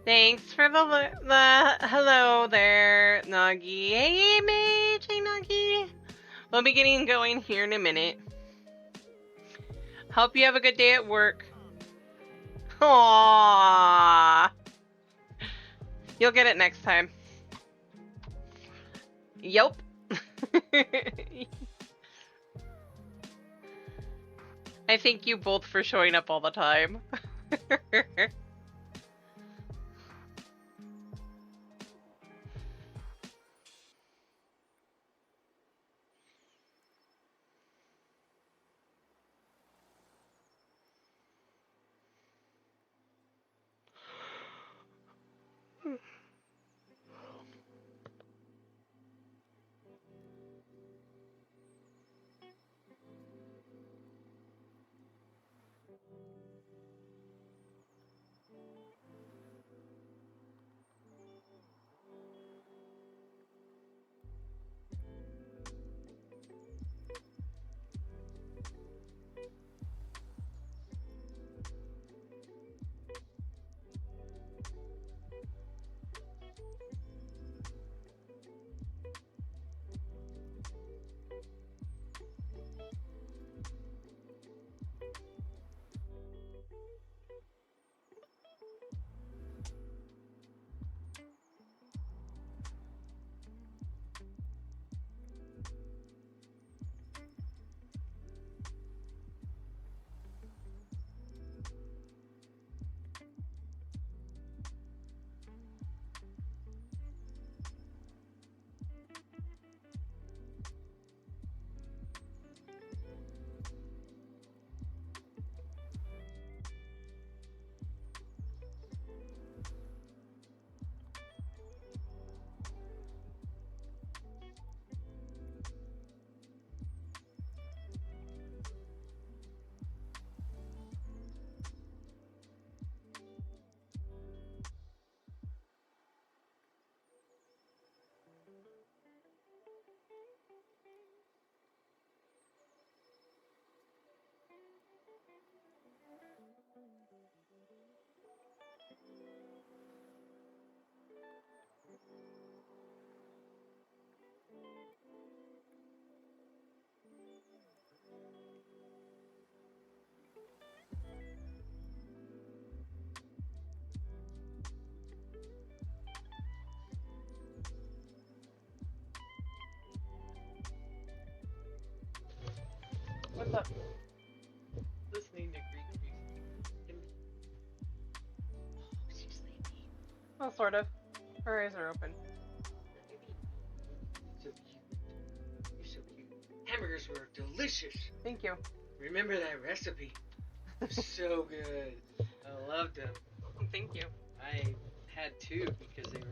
Thanks for the hello there, Nagi. Hey, Mage. Hey, Nagi. We'll be getting going here in a minute. Hope you have a good day at work. Aww. You'll get it next time. Yup. I thank you both for showing up all the time. What's up? Listening to Greek music. Oh, she's sleepy. Well, sort of. Her eyes are open. So cute. You're so cute. Hamburgers were delicious. Thank you. Remember that recipe? It was so good. I loved them. Thank you. I had two because they were.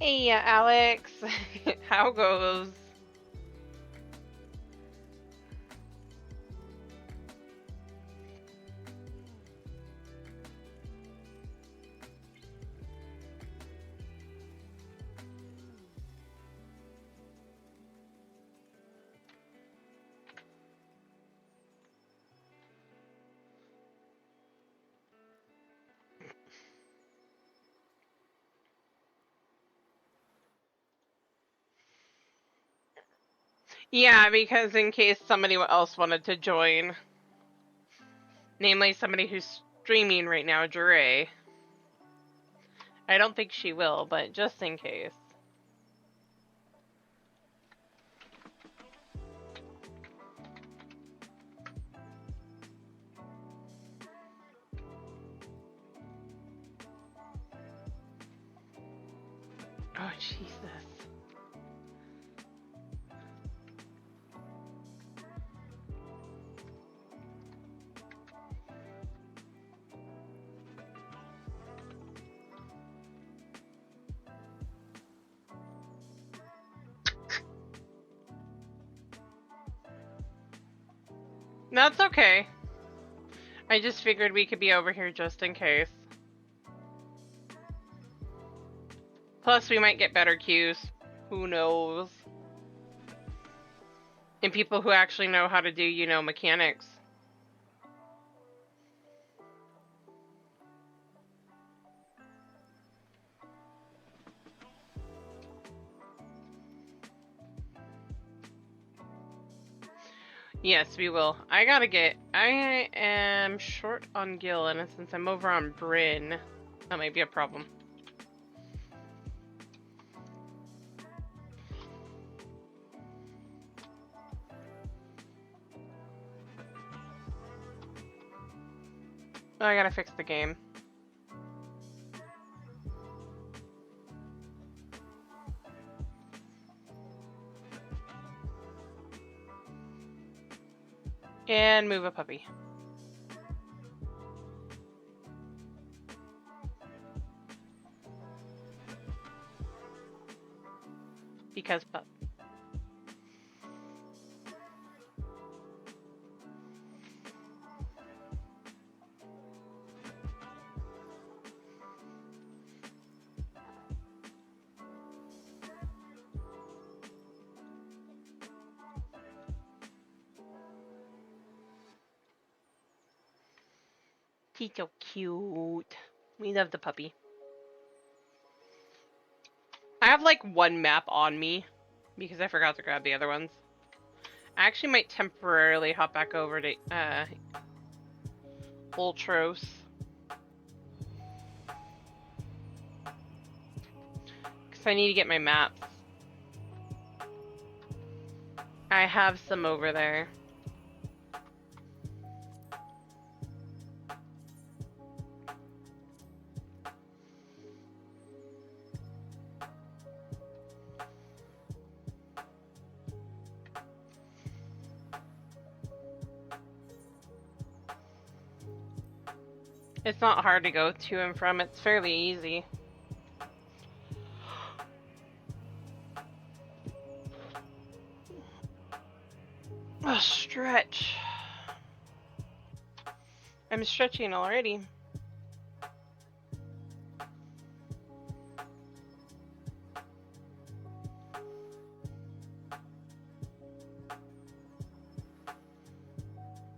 Hey, Alex. How goes? Yeah, because in case somebody else wanted to join, namely somebody who's streaming right now, Jure. I don't think she will, but just in case. Oh, Jesus. That's okay. I just figured we could be over here just in case. Plus, we might get better cues. Who knows? And people who actually know how to do, you know, mechanics. Yes, we will. I am short on Gil, and since I'm over on Bryn, that might be a problem. Oh, I gotta fix the game. And move a puppy. Because pup. He's so cute. We love the puppy. I have like one map on me because I forgot to grab the other ones. I actually might temporarily hop back over to Ultros. Because I need to get my maps. I have some over there. It's not hard to go to and from. It's fairly easy. Oh, stretch. I'm stretching already.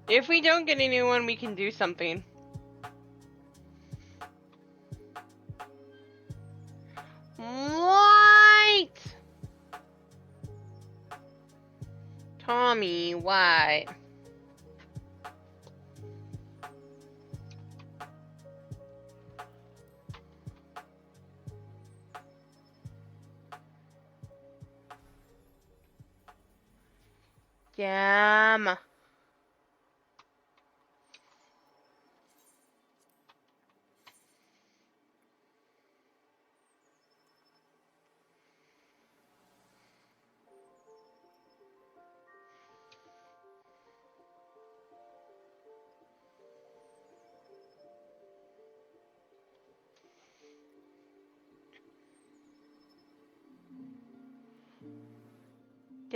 If we don't get a new one, we can do something. What? Tommy, what? Damn.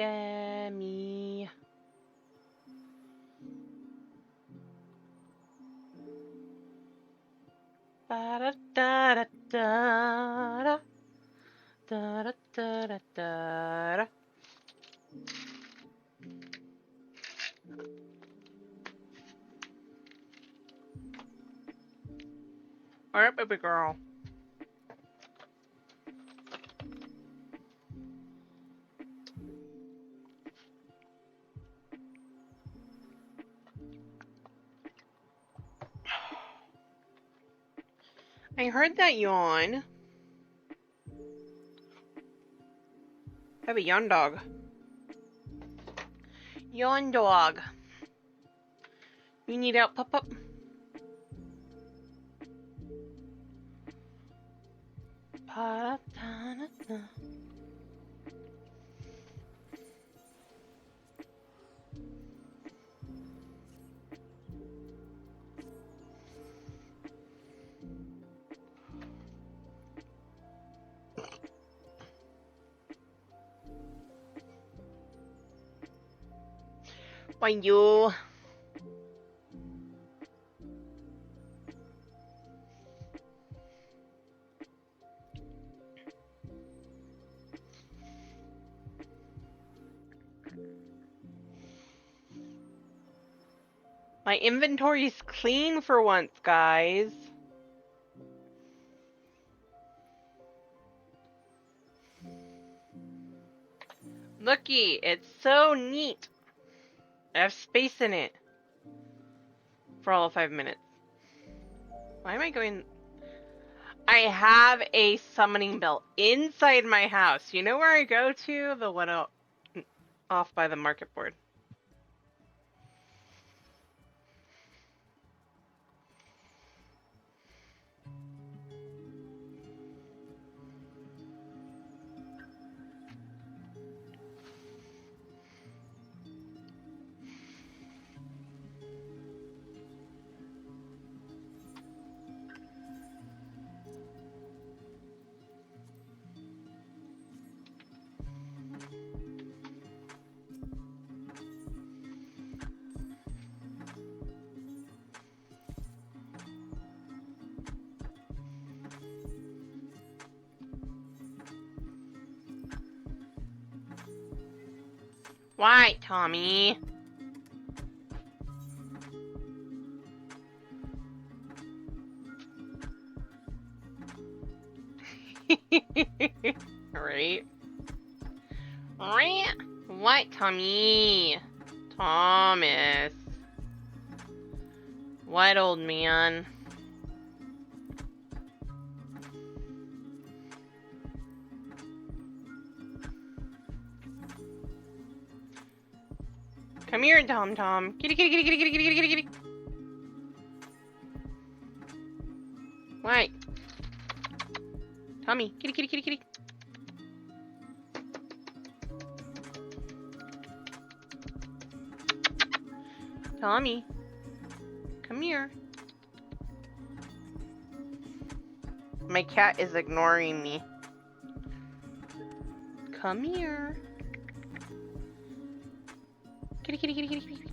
Demi. Ba da da da da da da da da da. All right, baby girl. I heard that yawn. I have a yawn dog. Yawn dog. You need help, pup? Why you? My inventory's clean for once, guys. Looky, it's so neat. I have space in it. For all of 5 minutes. Why am I going... I have a summoning bell inside my house. You know where I go to? The one off by the market board. Why, Tommy? Right? What, Tommy? Thomas. What, old man? Come here, Tom. Kitty, kitty, kitty, kitty, kitty, kitty, kitty, kitty. What? Tommy, kitty, kitty, kitty, kitty. Tommy, come here. My cat is ignoring me. Come here. Kitty, kitty, kitty, kitty, kitty.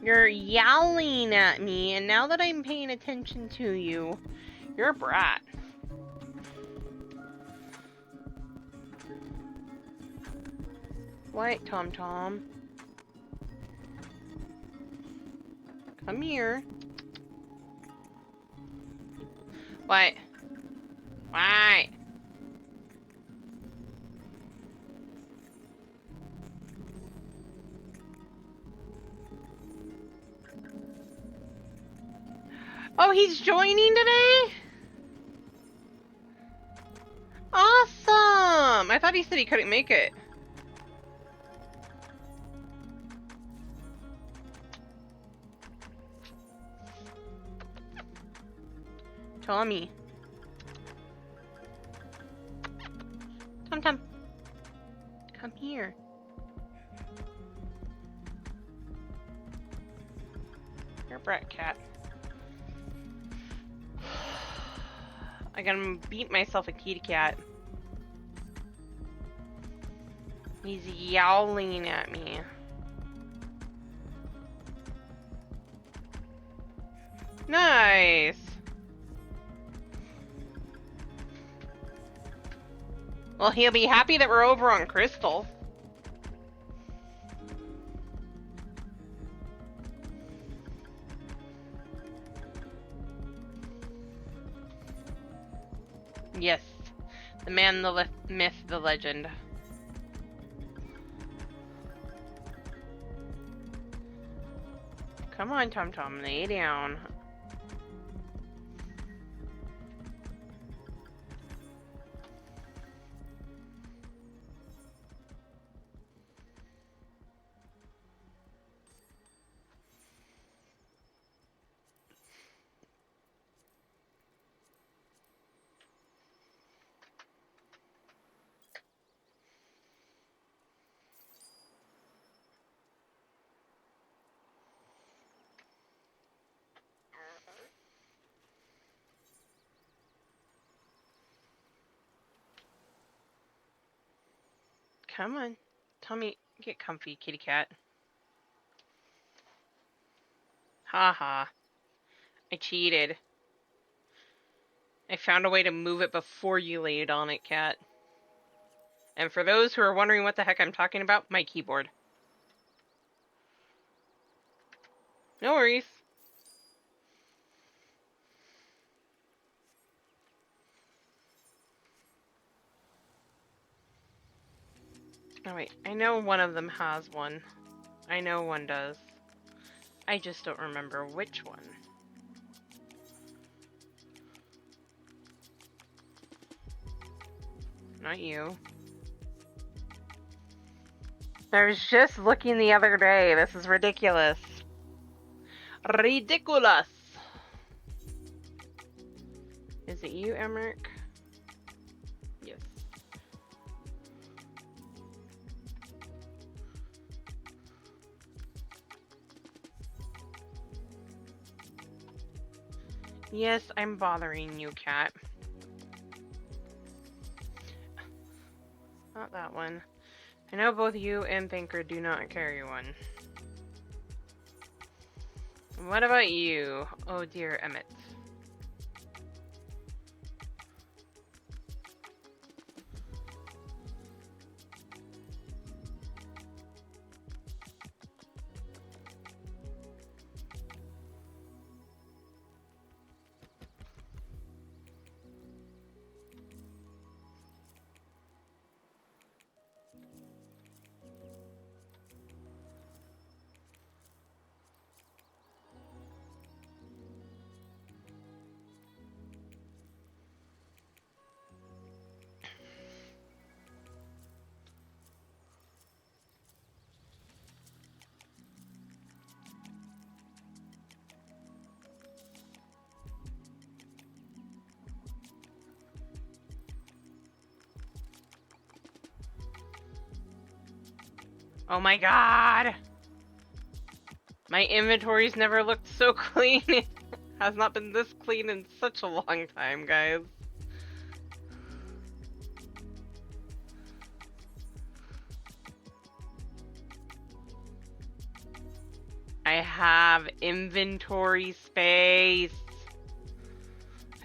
You're yowling at me, and now that I'm paying attention to you, you're a brat. What, Tom? Come here. What? Why? Oh, he's joining today? Awesome! I thought he said he couldn't make it. Tommy. Tom. Come here. You're a brat cat. I gotta beat myself a kitty cat. He's yowling at me. Nice! Well, he'll be happy that we're over on Crystal. Yes. The man, the myth, the legend. Come on, Tom Tom, lay down. Come on. Tell me, get comfy, kitty cat. Ha ha. I cheated. I found a way to move it before you laid on it, cat. And for those who are wondering what the heck I'm talking about, my keyboard. No worries. Oh wait, I know one of them has one. I know one does. I just don't remember which one. Not you. I was just looking the other day. This is ridiculous. Ridiculous! Is it you, Emmerich? Yes. Yes, I'm bothering you, cat. Not that one. I know both you and Thinker do not carry one. What about you? Oh dear, Emmett. Oh my god! My inventory's never looked so clean. It has not been this clean in such a long time, guys. I have inventory space.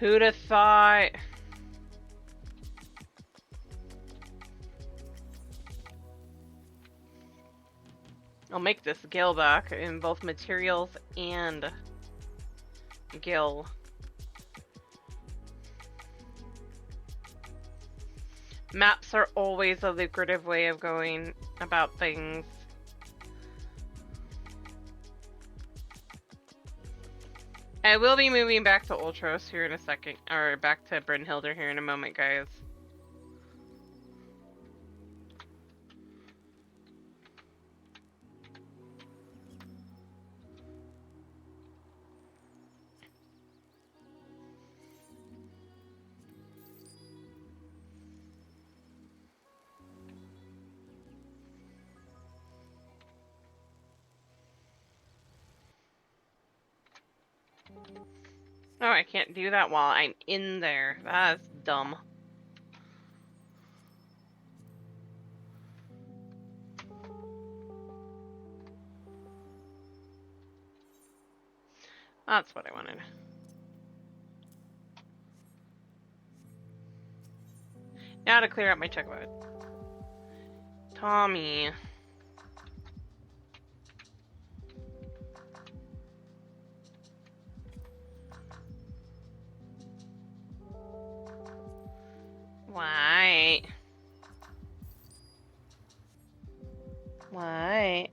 Who'd have thought? I'll make this gill back in both materials and gill. Maps are always a lucrative way of going about things. I will be moving back to Ultros here in a second, or back to Brynhildr here in a moment, guys. Oh, I can't do that while I'm in there. That's dumb. That's what I wanted. Now to clear out my checkbook. Tommy. Why? Why?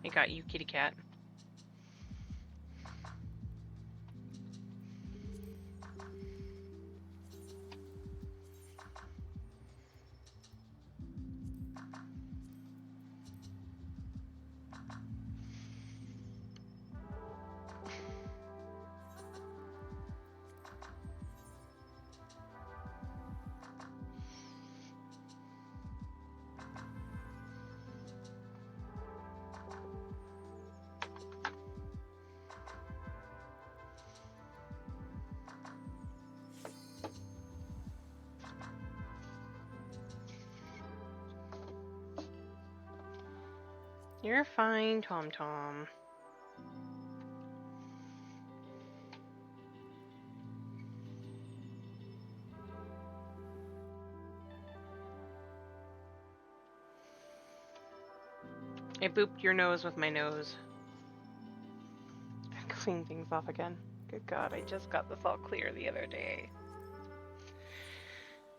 I got you, kitty cat. You're fine, Tom Tom. I booped your nose with my nose. Clean things off again. Good God, I just got this all clear the other day.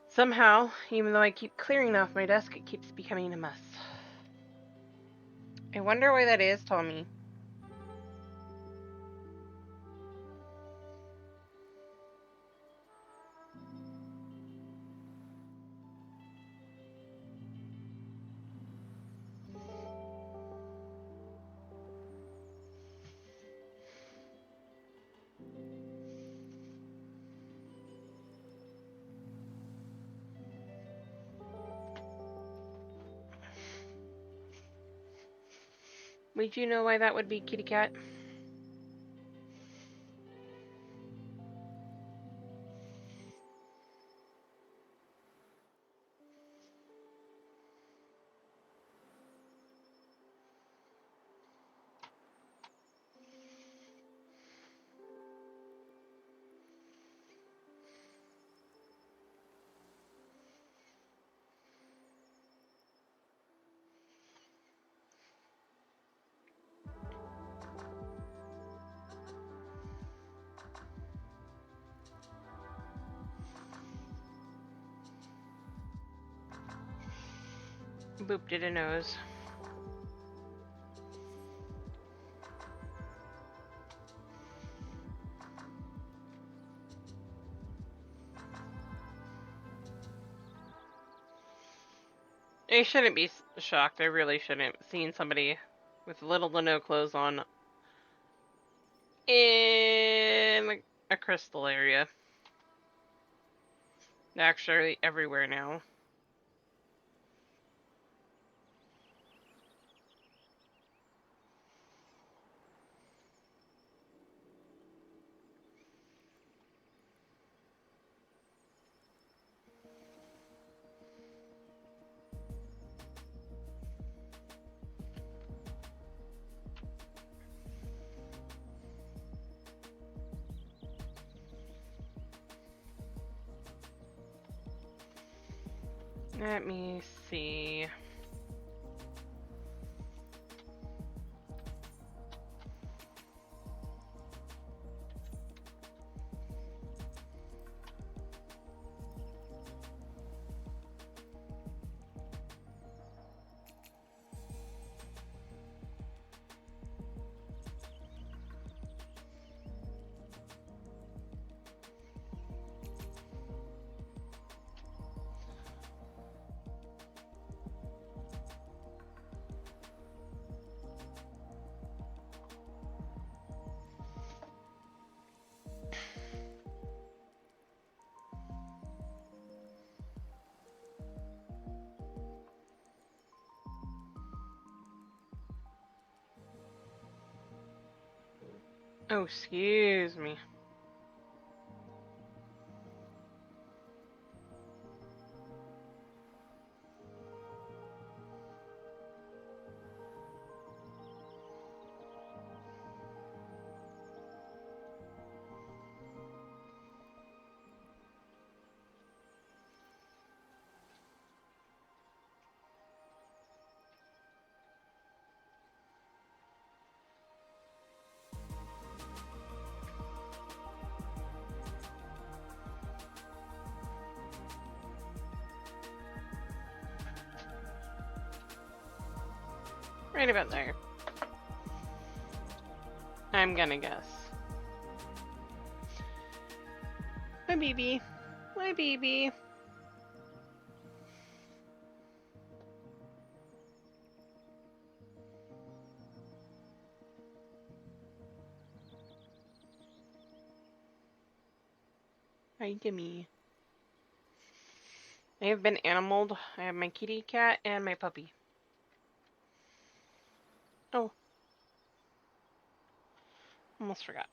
Somehow, even though I keep clearing off my desk, it keeps becoming a mess. I wonder why that is, Tommy. Would you know why that would be, kitty cat? Boop did a nose. I shouldn't be shocked. I really shouldn't. Seeing somebody with little to no clothes on in a crystal area. Actually, everywhere now. Let me see. Oh, excuse me. Right about there. I'm gonna guess. My baby. My baby. Hi, Jimmy. I have been animaled. I have my kitty cat and my puppy. Oh, almost forgot.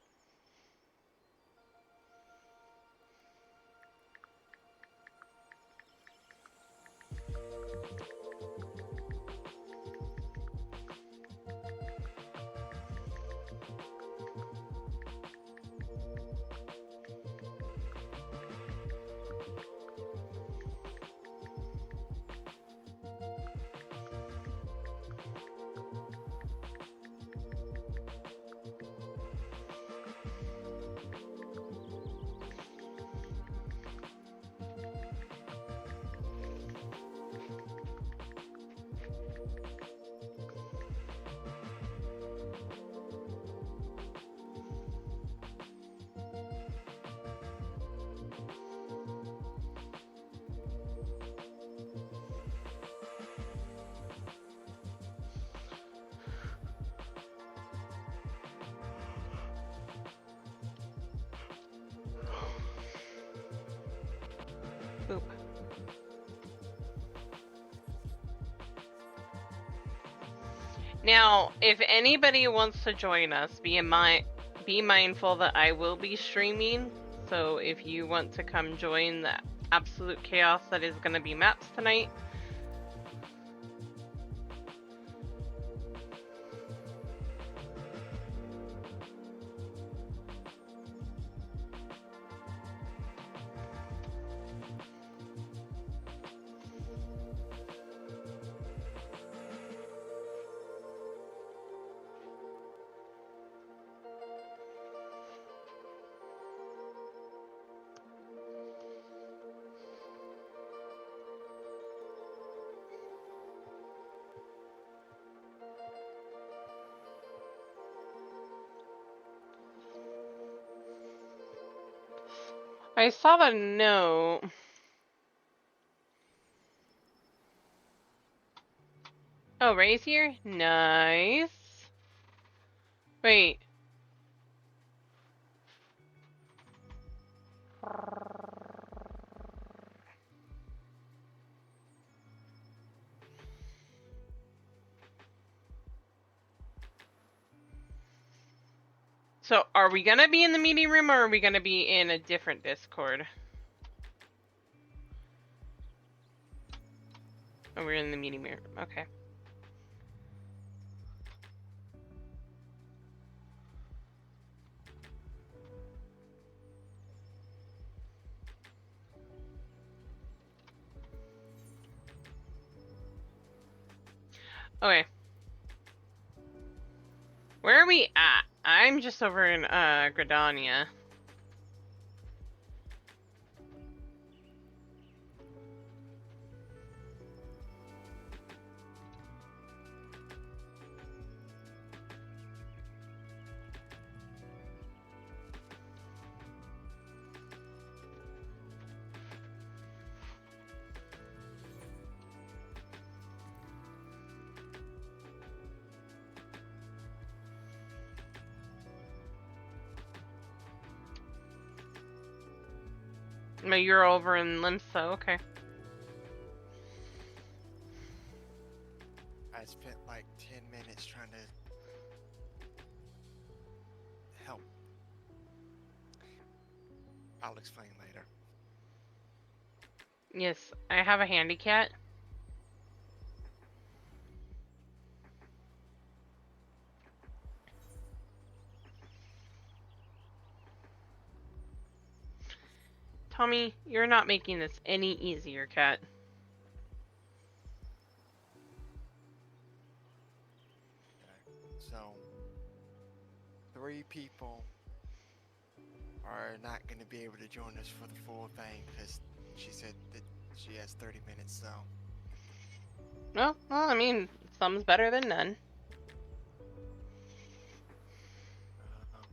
Boop. Now, if anybody wants to join us, be mindful that I will be streaming. So if you want to come join the absolute chaos that is going to be maps tonight. I saw the note. Oh, Ray's here? Nice. Wait. So, are we gonna be in the meeting room or are we gonna be in a different Discord? Oh, we're in the meeting room. Okay. Okay. Where are we at? I'm just over in Gradania. No, you're over in Limsa, okay. I spent like 10 minutes trying to help I'll explain later. Yes, I have a handy cat. Tommy, you're not making this any easier, cat. Okay. So, 3 people are not going to be able to join us for the full thing because she said that she has 30 minutes, so. Well, I mean, some's better than none. Um,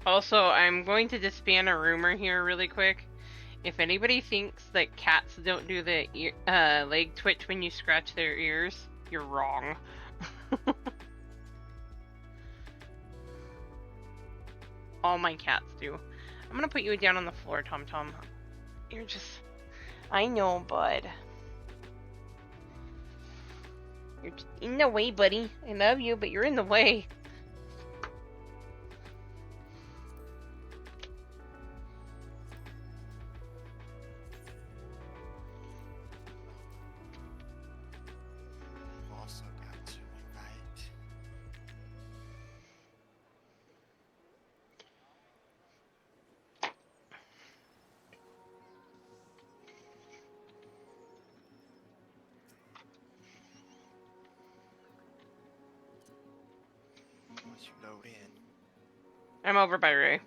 Also, I'm going to disband a rumor here really quick. If anybody thinks that cats don't do the leg twitch when you scratch their ears, you're wrong. All my cats do. I'm gonna put you down on the floor, Tom Tom. You're just... I know, bud. You're just in the way, buddy. I love you, but you're in the way. I've also got to invite. Once you load in. I'm over by Ray.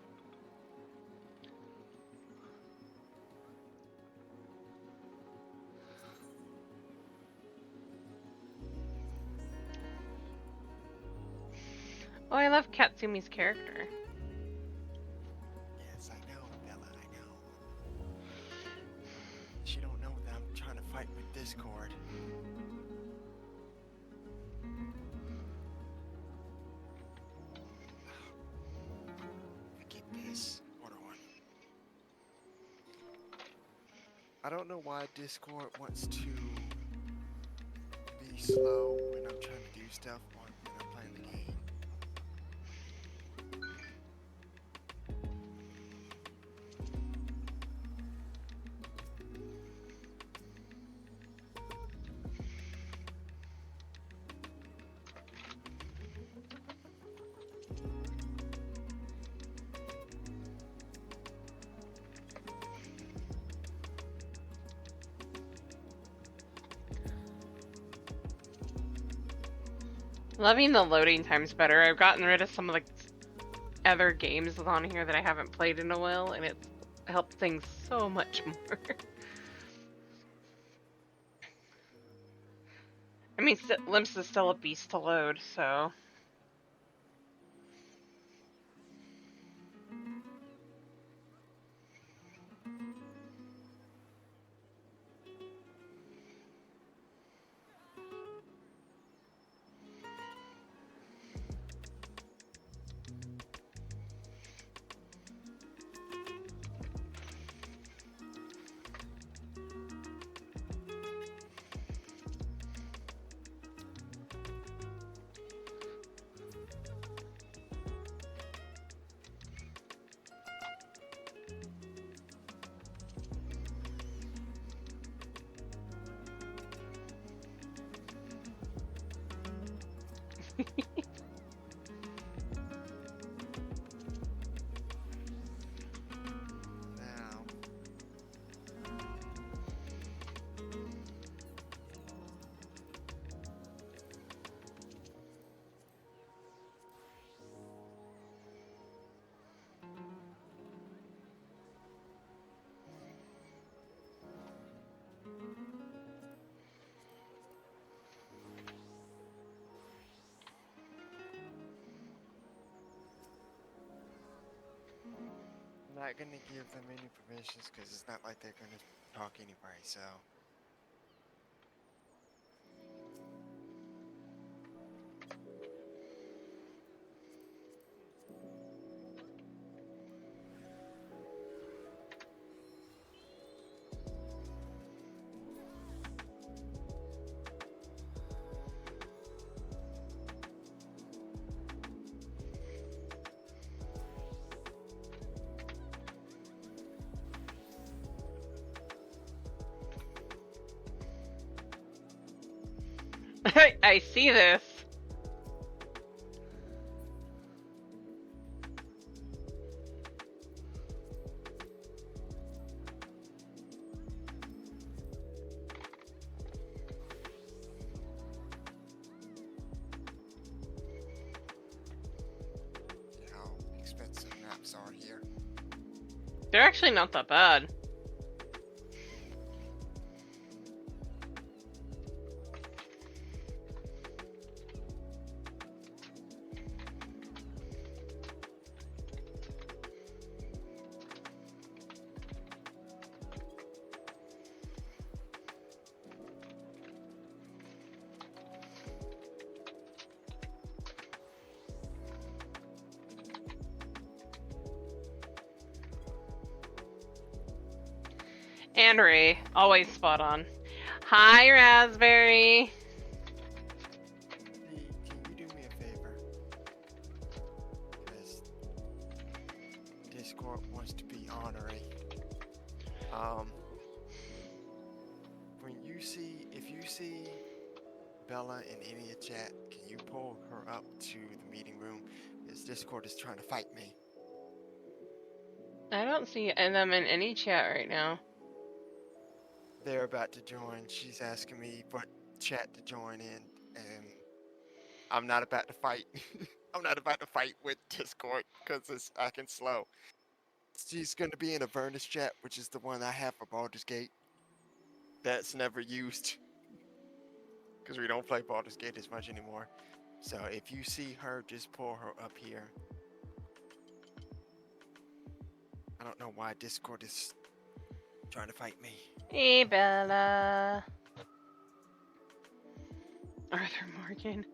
Oh, I love Katsumi's character. Yes, I know, Bella, I know. She don't know that I'm trying to fight with Discord. Forget this. Hold on. I don't know why Discord wants to be slow when I'm trying to do stuff when I'm playing the game. Loving the loading times better. I've gotten rid of some of the other games on here that I haven't played in a while, and it's helped things so much more. I mean, Limps is still a beast to load, so... Now, I'm not gonna give them any permissions because it's not like they're gonna talk anyway, so. What? I see this. See how expensive maps are here. They're actually not that bad. And Ray, always spot on. Hi, Raspberry. Lee, can you do me a favor? Because Discord wants to be honorary. If you see Bella in any chat, can you pull her up to the meeting room? Because Discord is trying to fight me. I don't see them in any chat right now. They're about to join. She's asking me what chat to join in, and I'm not about to fight. I'm not about to fight with Discord because it's acting slow. She's going to be in a Avernus chat, which is the one I have for Baldur's Gate. That's never used because we don't play Baldur's Gate as much anymore. So if you see her, just pull her up here. I don't know why Discord is trying to fight me. Hey, Bella. Arthur Morgan.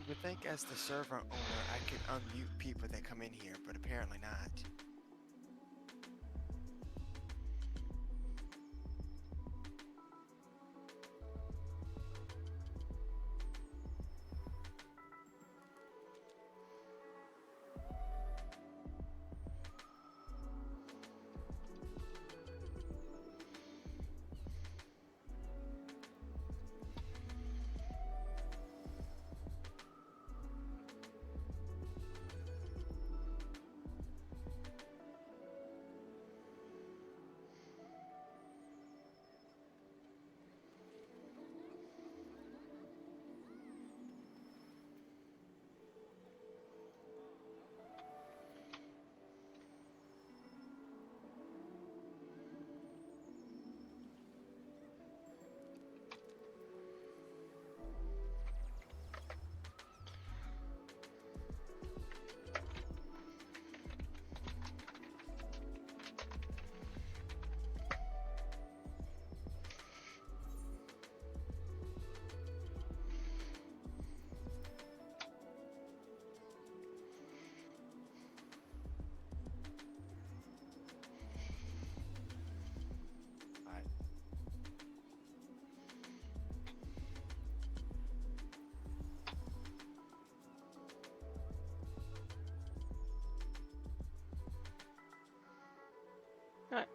You would think as the server owner I could unmute people that come in here, but apparently not. What?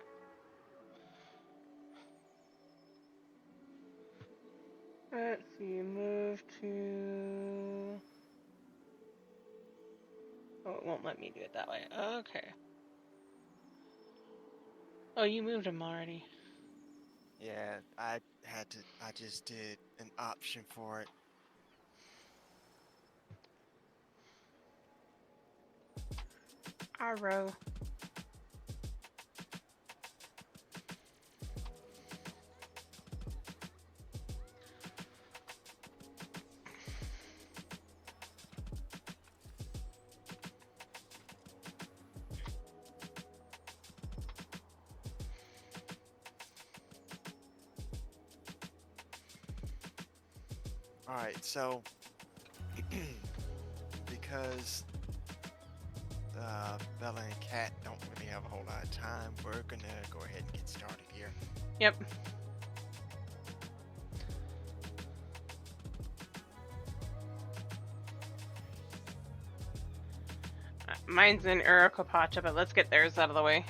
Let's see, move to... Oh, it won't let me do it that way. Okay. Oh, you moved him already. Yeah, I just did an option for it. Arrow. Alright, so because Bella and Kat don't really have a whole lot of time, we're gonna go ahead and get started here. Yep. Mine's in Urakopacha, but let's get theirs out of the way.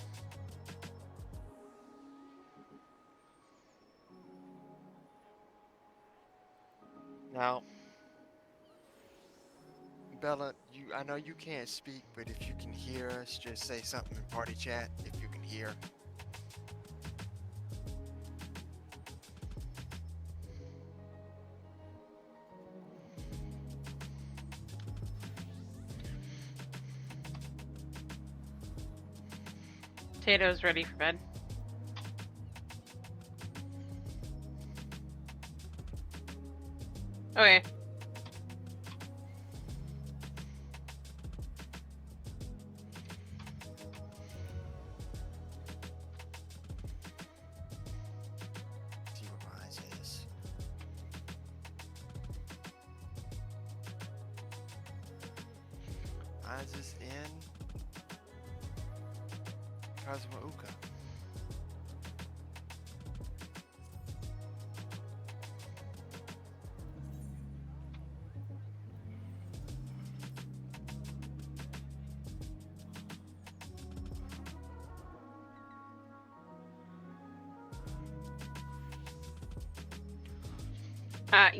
Now, Bella, I know you can't speak, but if you can hear us, just say something in party chat if you can hear. Potato's ready for bed. Okay. See what mine is. Mine's is in Kazumauka.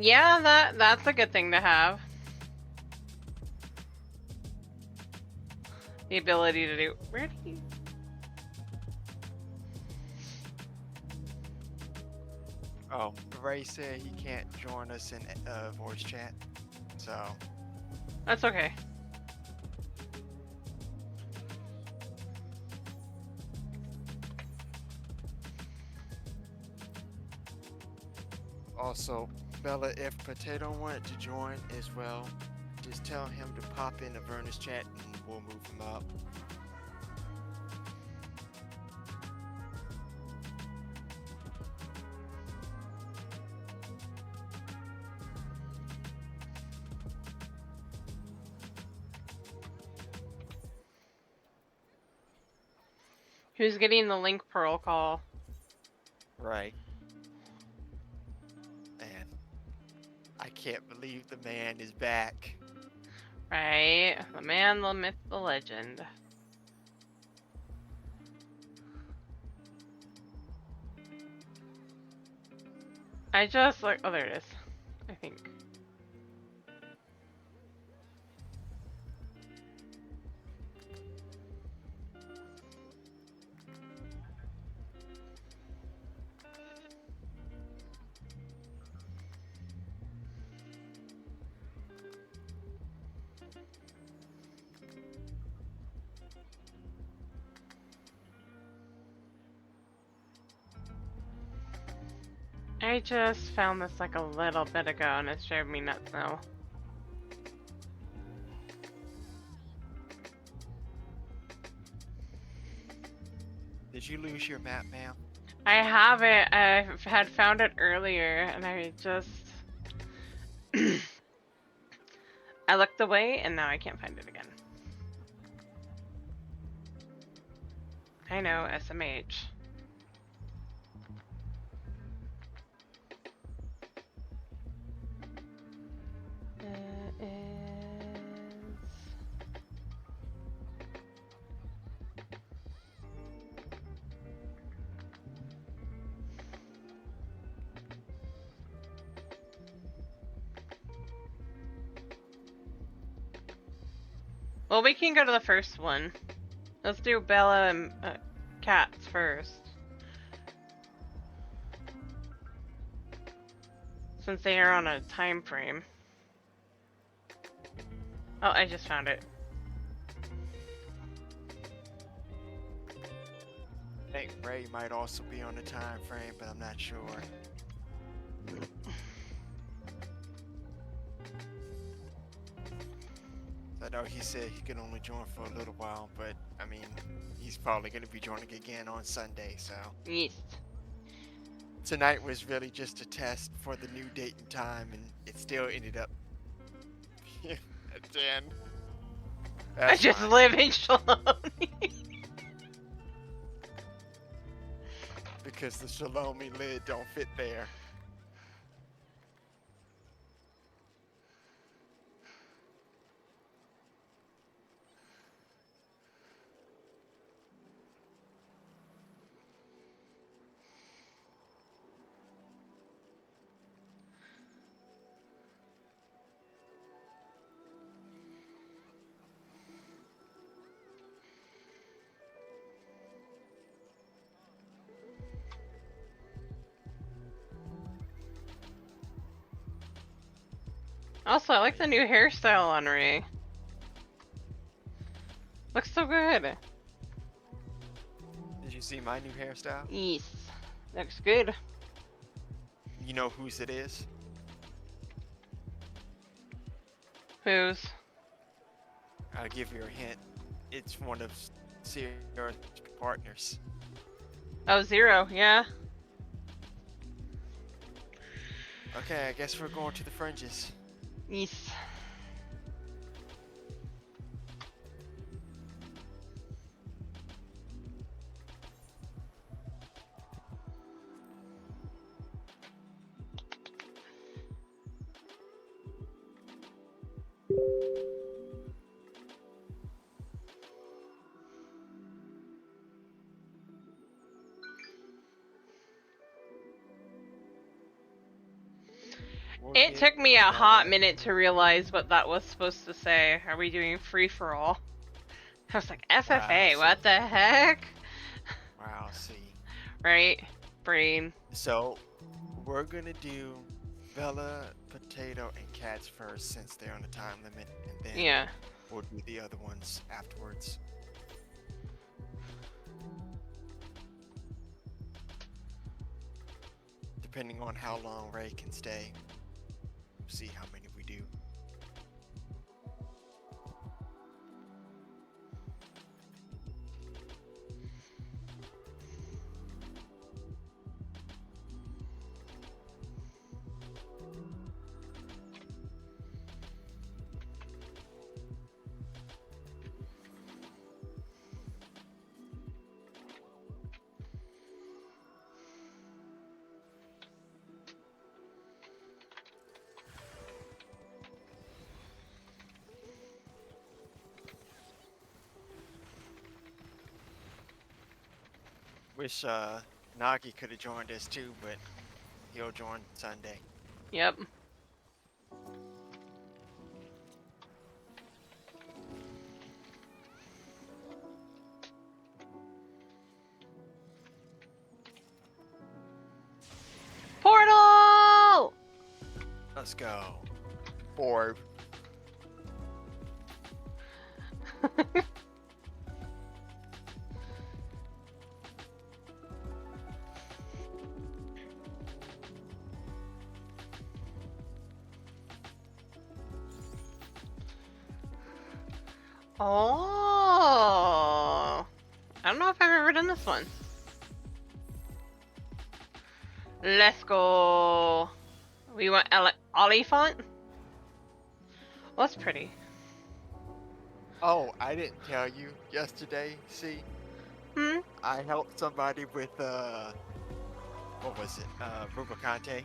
Yeah, that's a good thing to have. The ability to do. Where do you? Oh, Ray said he can't join us in voice chat, so That's okay. also, Bella, if Potato wanted to join as well, just tell him to pop in the Avernus chat and we'll move him up. Who's getting the link pearl call? Right. Man, I can't believe the man is back. Right. The man, the myth, the legend. I just like. Oh, there it is. I think. I just found this like a little bit ago and it's driving me nuts now. Did you lose your map, ma'am? I have it. I had found it earlier and I just. I looked away and now I can't find it again. I know, SMH. It is. Well, we can go to the first one. Let's do Bella and Cats first. Since they are on a time frame. Oh, I just found it. I think Ray might also be on the time frame, but I'm not sure. I know he said he could only join for a little while, but I mean, he's probably going to be joining again on Sunday, so. Yes. Tonight was really just a test for the new date and time, and it still ended up at 10. I That's just fine. live in Shalom. Because the Shalomi lid don't fit there. Also, I like the new hairstyle on Ray. Looks so good. Did you see my new hairstyle? Yes. Looks good. You know whose it is? Who's? I'll give you a hint. It's one of Sierra's partners. Oh, Zero, yeah. Okay, I guess we're going to the fringes. Yes. We'll It get took me a hot Bella. minute to realize what that was supposed to say. Are we doing free for all? I was like, FFA, Wow, what the heck? Wow, see. Right? Brain. So, we're gonna do Bella, Potato, and Cats first since they're on a time limit, and then Yeah. we'll do the other ones afterwards. Depending on how long Ray can stay. See how many we do. Wish Nagi could have joined us too, but he'll join Sunday. Yep. Portal! Let's go. Orb. Oh. I don't know if I've ever done this one. Let's go. We want Oliphant? Well, that's pretty. Oh, I didn't tell you yesterday. See, Hmm? I helped somebody with what was it? Rubicante.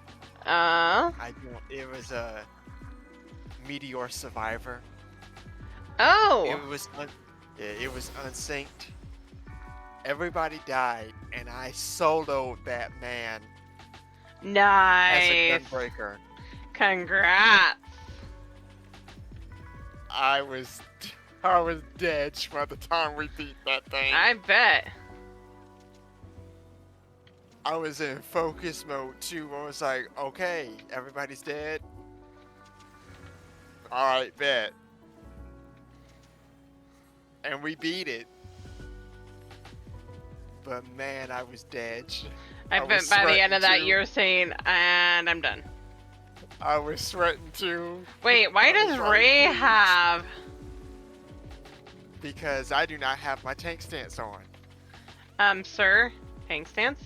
It was a Meteor Survivor. Oh! It was unsynced. Everybody died, and I soloed that man as a Nice! gunbreaker. Congrats! I was dead by the time we beat that thing. I bet. I was in focus mode too. I was like, okay, everybody's dead. Alright, bet. And we beat it. But man, I was dead. I bet was by the end of that sweating, too. you're saying, and I'm done. I was sweating too. Wait, why I was does like, Ray "Please." have... Because I do not have my tank stance on. Sir? Tank stance?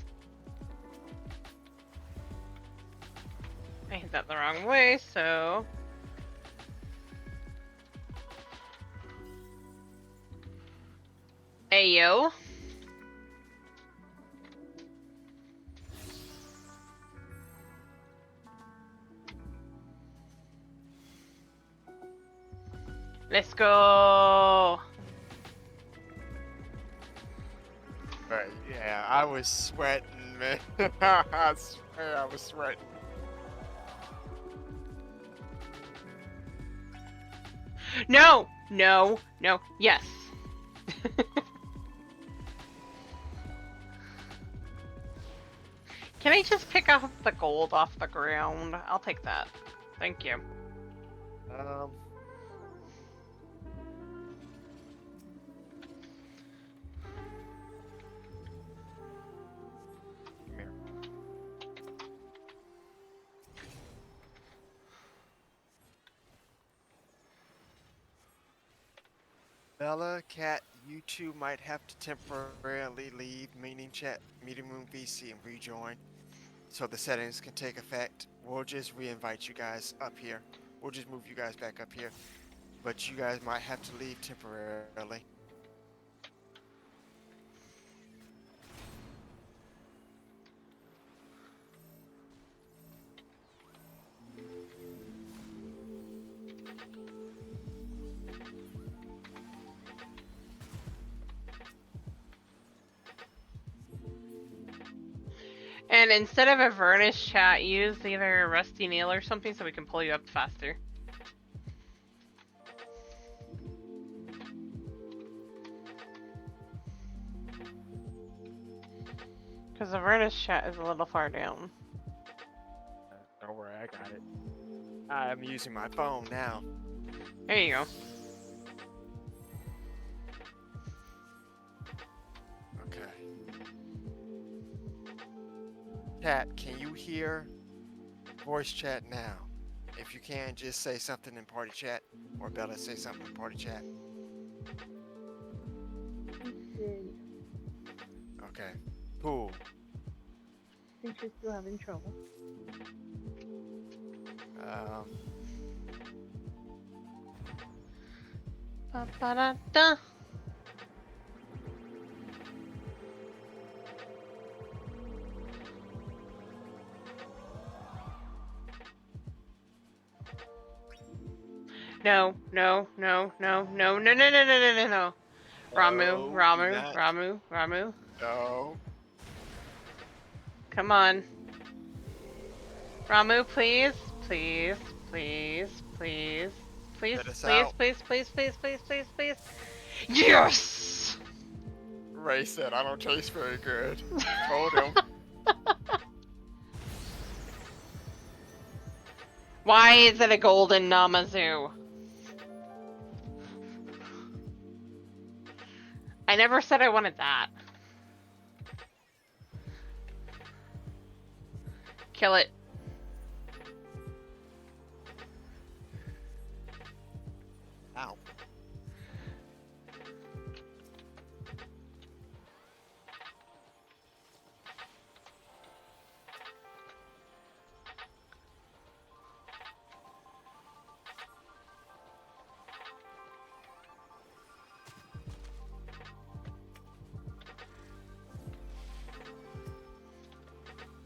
I hit that the wrong way, so... Hey yo. Let's go. But yeah, I was sweating, man. I swear I was sweating. No, no, no. Yes. Can I just pick up the gold off the ground? I'll take that. Thank you. Um, come here. Bella, Cat, you two might have to temporarily leave meeting room VC and rejoin, so the settings can take effect. We'll just re-invite you guys up here. We'll just move you guys back up here, but you guys might have to leave temporarily. And instead of a Avernus chat, use either a Rusty Nail or something so we can pull you up faster. Because the Avernus chat is a little far down. Don't worry, I got it. I'm using my phone now. There you go. Okay. Chat, can you hear voice chat now? If you can, just say something in party chat, or Bella say something in party chat. Okay. Cool. I think she's still having trouble. Ba-ba-da-da. No, no, no, no, no, no, no, no, no, no, no, no. Ramu, No, Ramu, not. Ramu, Ramu. No. Come on. Ramu, please, please, please, please, please, Let us please, out. please, please, please, please, please, please. Yes! Ray said, I don't taste very good. Told him. Why is it a golden Namazu? I never said I wanted that. Kill it. Ow.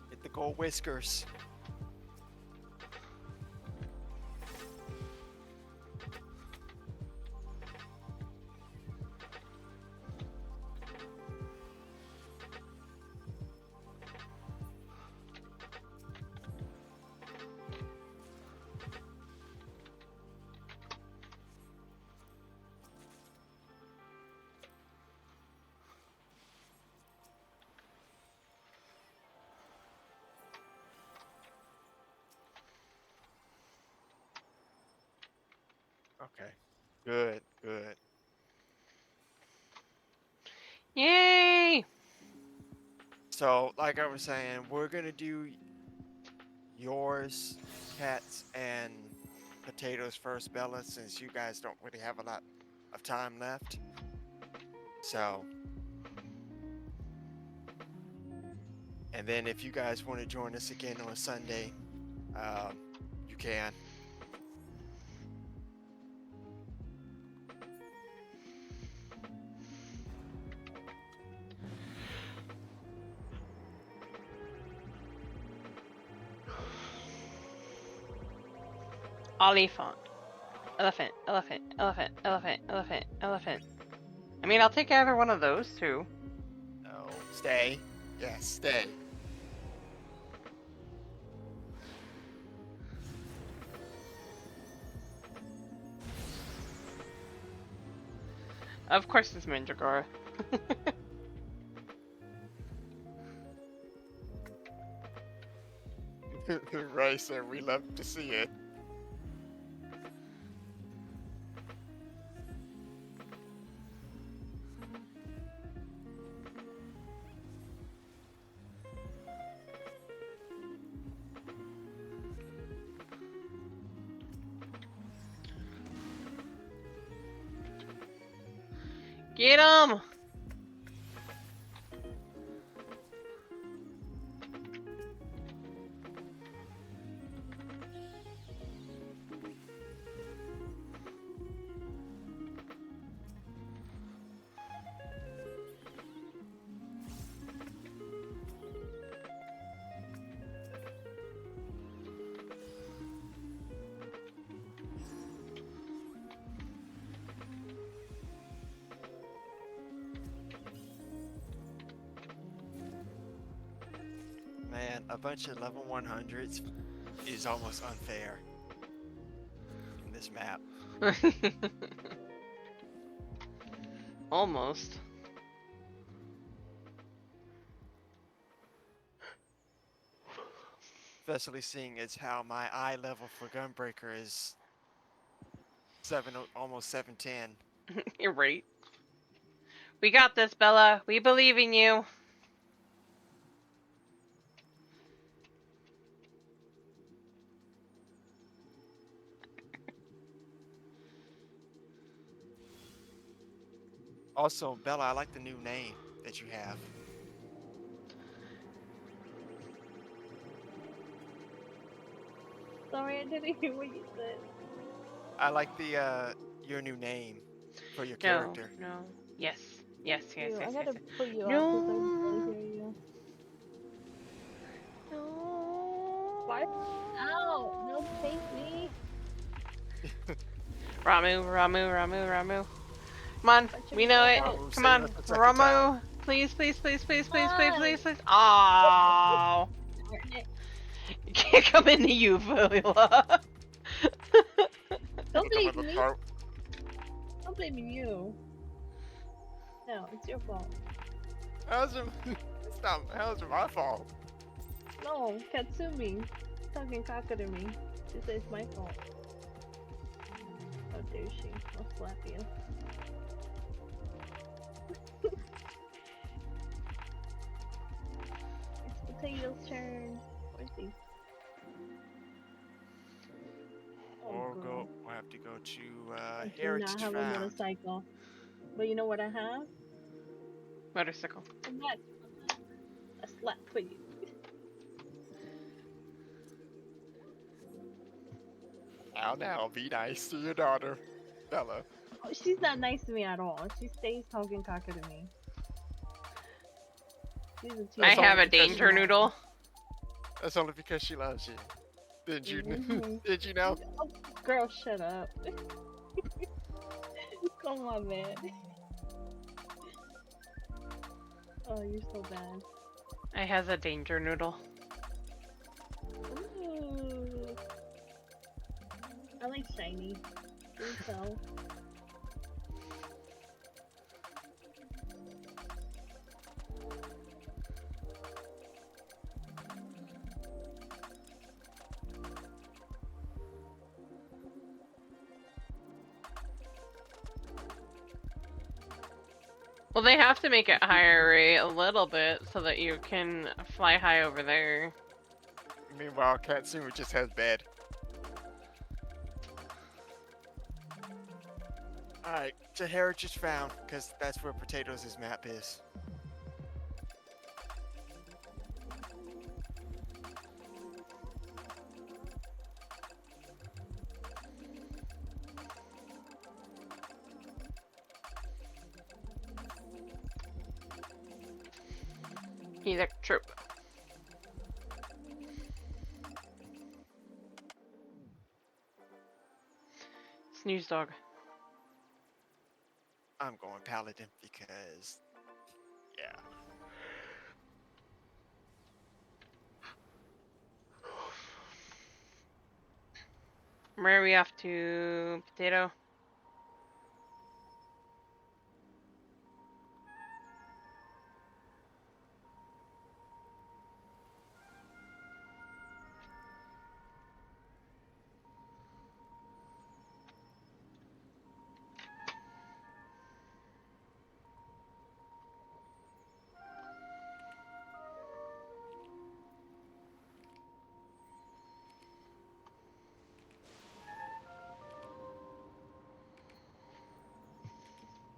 Get the gold whiskers. Okay. Good, good. Yay! So, like I was saying, we're gonna do yours, Cats, and Potatoes first, Bella, since you guys don't really have a lot of time left. So, and then if you guys want to join us again on Sunday, you can. Oliphant. Elephant, elephant, elephant, elephant, elephant, elephant. I mean, I'll take either one of those too. No. Stay. Yes, stay. Of course, it's Mandragora. Right, sir. We love to see it. Get him! Man, a bunch of level 100s is almost unfair in this map. Almost. Especially seeing as how my eye level for Gunbreaker is almost 710. You're right. We got this, Bella. We believe in you. Also, Bella, I like the new name that you have. Sorry, I didn't hear what you said. I like the your new name for your No, character. no. Yes, yes, yes, Ew, yes, I yes. gotta yes. put you No. up because I can barely hear you. No. Why? Ow! No, take me. Ramu, Ramu, Ramu, Ramu. Come on, But you we know it. don't. Ramu, Come save on, us the second Ramu. time. Please, please, please, please, Come please, please, on. please, please. Aww. Darn it. You can't come into you, Villa. Don't Look over blame the me. throat. I'm blaming you. No, it's your fault. How's it? How's it my fault? No, Katsumi. Talking caca to me. She says it's my fault. How dare she? I'll slap you. It's Potato's turn. Where's he? Or girl. we'll have to go to I do Heritage not have a Found. motorcycle. But you know what I have? Motorcycle. I'm not. A slap for you. Now, be nice to your daughter, Bella. Oh, she's not nice to me at all. She stays talking caca to me. She's a I That's have only a because danger noodle. That's only because she loves you. Did you? Mhm. Did you know? Oh, girl, shut up. Come on, man. Oh, you're so bad. I has a danger noodle. Ooh. I like shiny. Can you tell? Well, they have to make it higher rate a little bit so that you can fly high over there. Meanwhile, Katsumi just has bed. Alright, to Heritage Found, because that's where Potatoes' map is. He's a troop. Snooze dog. I'm going paladin because, yeah. Where are we off to? Potato?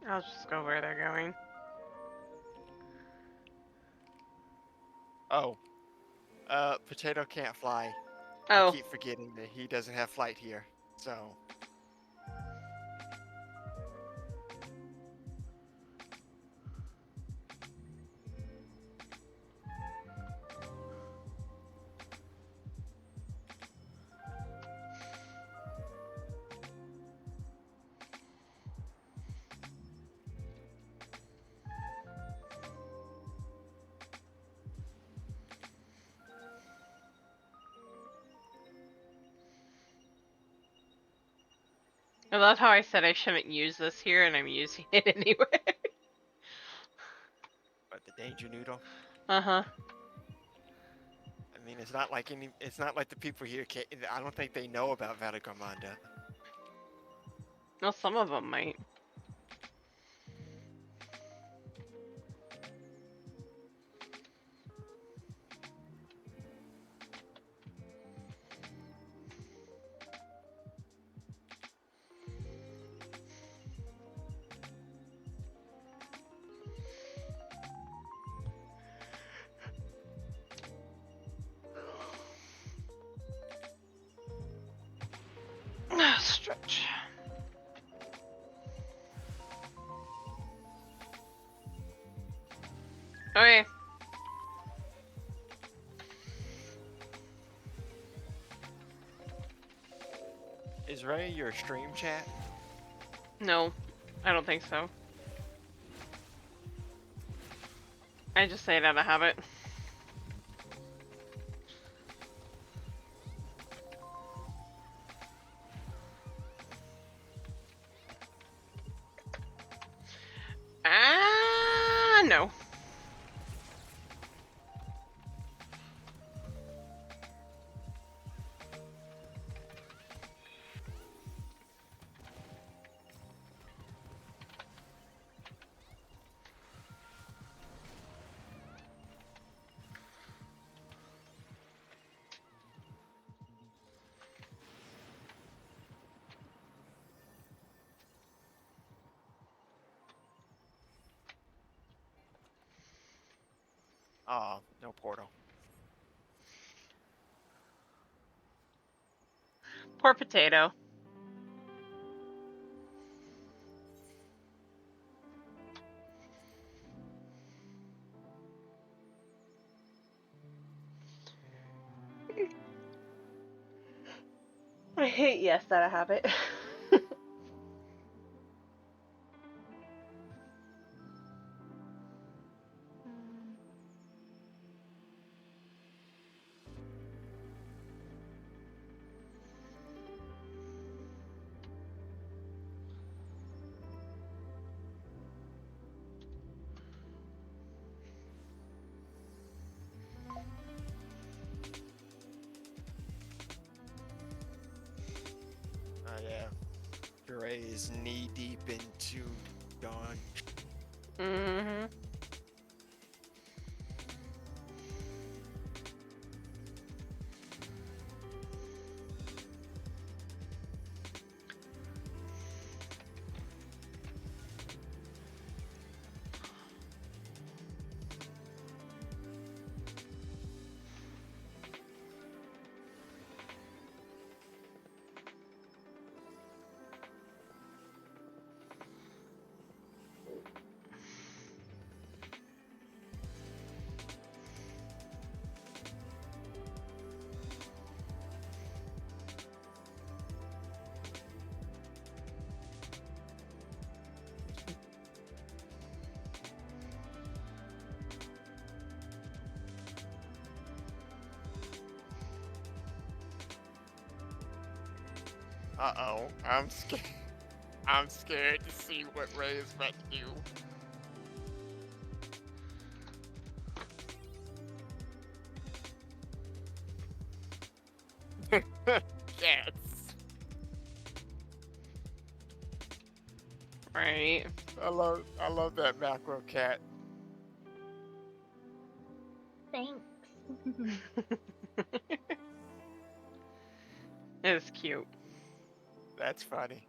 I'll just go where they're going. Oh, Potato can't fly. I Oh, keep forgetting that he doesn't have flight here. So, I love how I said I shouldn't use this here, and I'm using it anyway. but the danger noodle. Uh-huh. I mean, it's not like It's not like the people here. I don't think they know about Vatigamanda. Well, some of them might. Stretch. Okay. Is Ray your stream chat? No, I don't think so. I just say it out of habit. No. Oh, no portal. Poor potato. I hate yes out of habit. Oh yeah. Ray is knee deep into dawn. Mm-hmm. Uh-oh. I'm scared. I'm scared to see what Ray is about to do. Cats. Right. I love that macro cat. Thanks. It's cute. That's funny.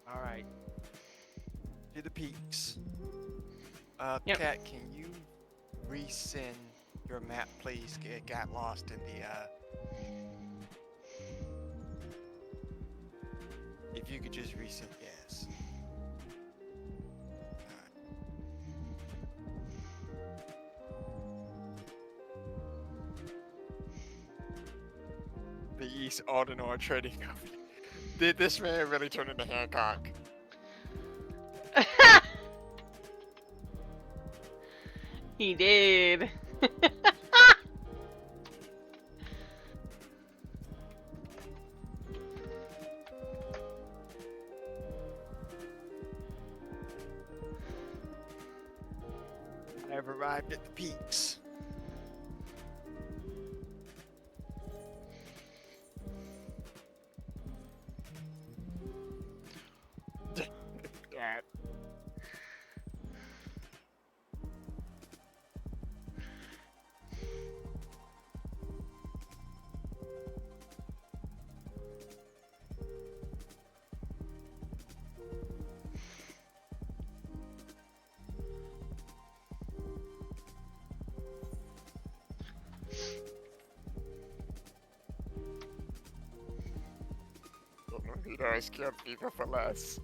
All right. To the peaks. Yep. Cat, can you resend your map, please? It got lost in the. If you could just resend, yes. The East Aldenor Trading Company. Did this man really turn into Hancock? He did. I've arrived at the peaks. Cat. He always killed people for less.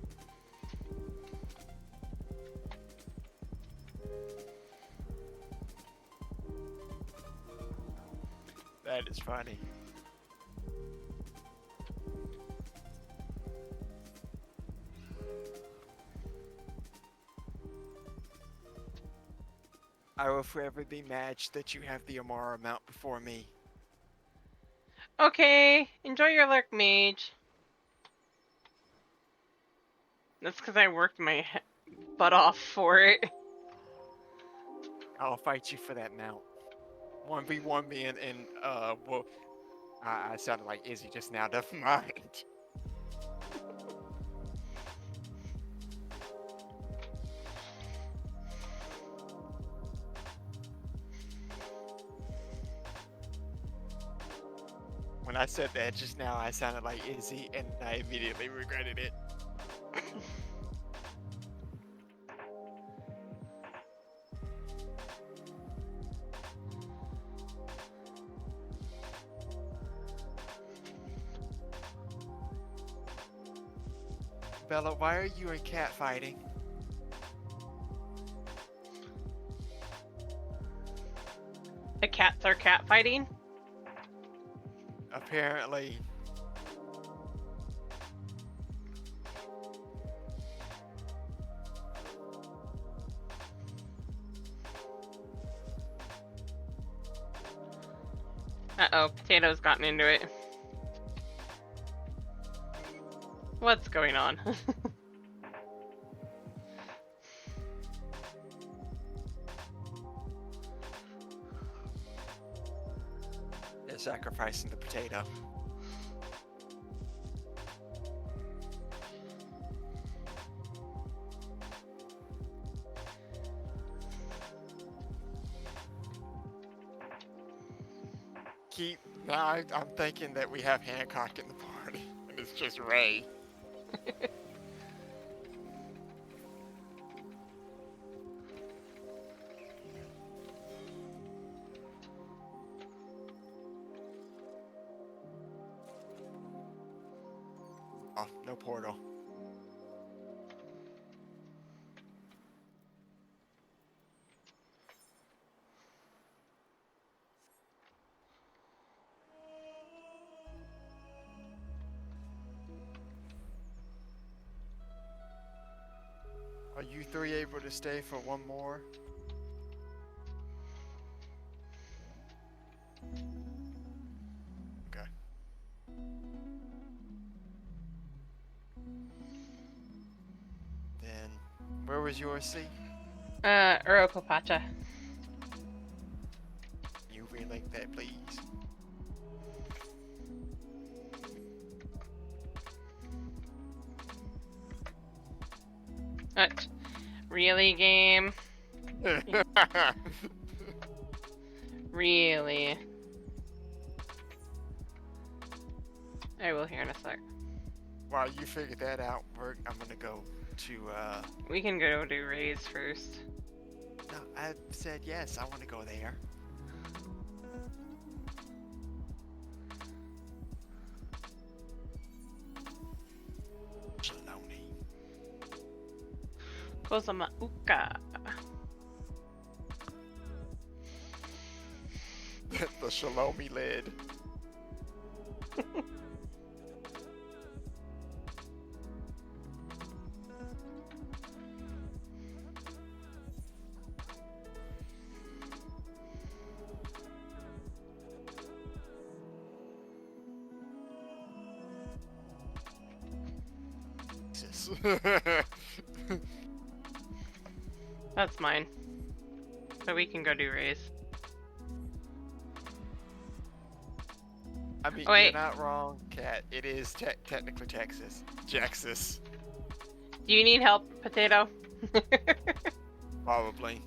That is funny. I will forever be matched that you have the Amara mount before me. Okay, enjoy your lurk, mage. That's because I worked my butt off for it. I'll fight you for that mount. 1v1 me and well, I sounded like Izzy just now, never mind. When I said that just now, I sounded like Izzy, and I immediately regretted it. Bella, why are you and Cat fighting? The cats are cat fighting? Apparently. Uh-oh, Potato's gotten into it. What's going on? They're sacrificing the potato. Now I'm thinking that we have Hancock in the party, and it's just Ray. Oh, no portal. Are you three able to stay for one more? Okay. Then, where was your seat? Urokopacha. You relink that, please. What? Really, game? Really? I will here in a sec. While you figure that out, I'm gonna go to, We can go do Ray's first. no, I said yes, I want to go there. Shaloni. Kozama Uka. The Shalomi lid. Jesus. That's mine. So we can go do Ray's. I mean, Oh, wait. you're not wrong, Cat. It is technically Texas. Jaxus. Do you need help, Potato? Probably.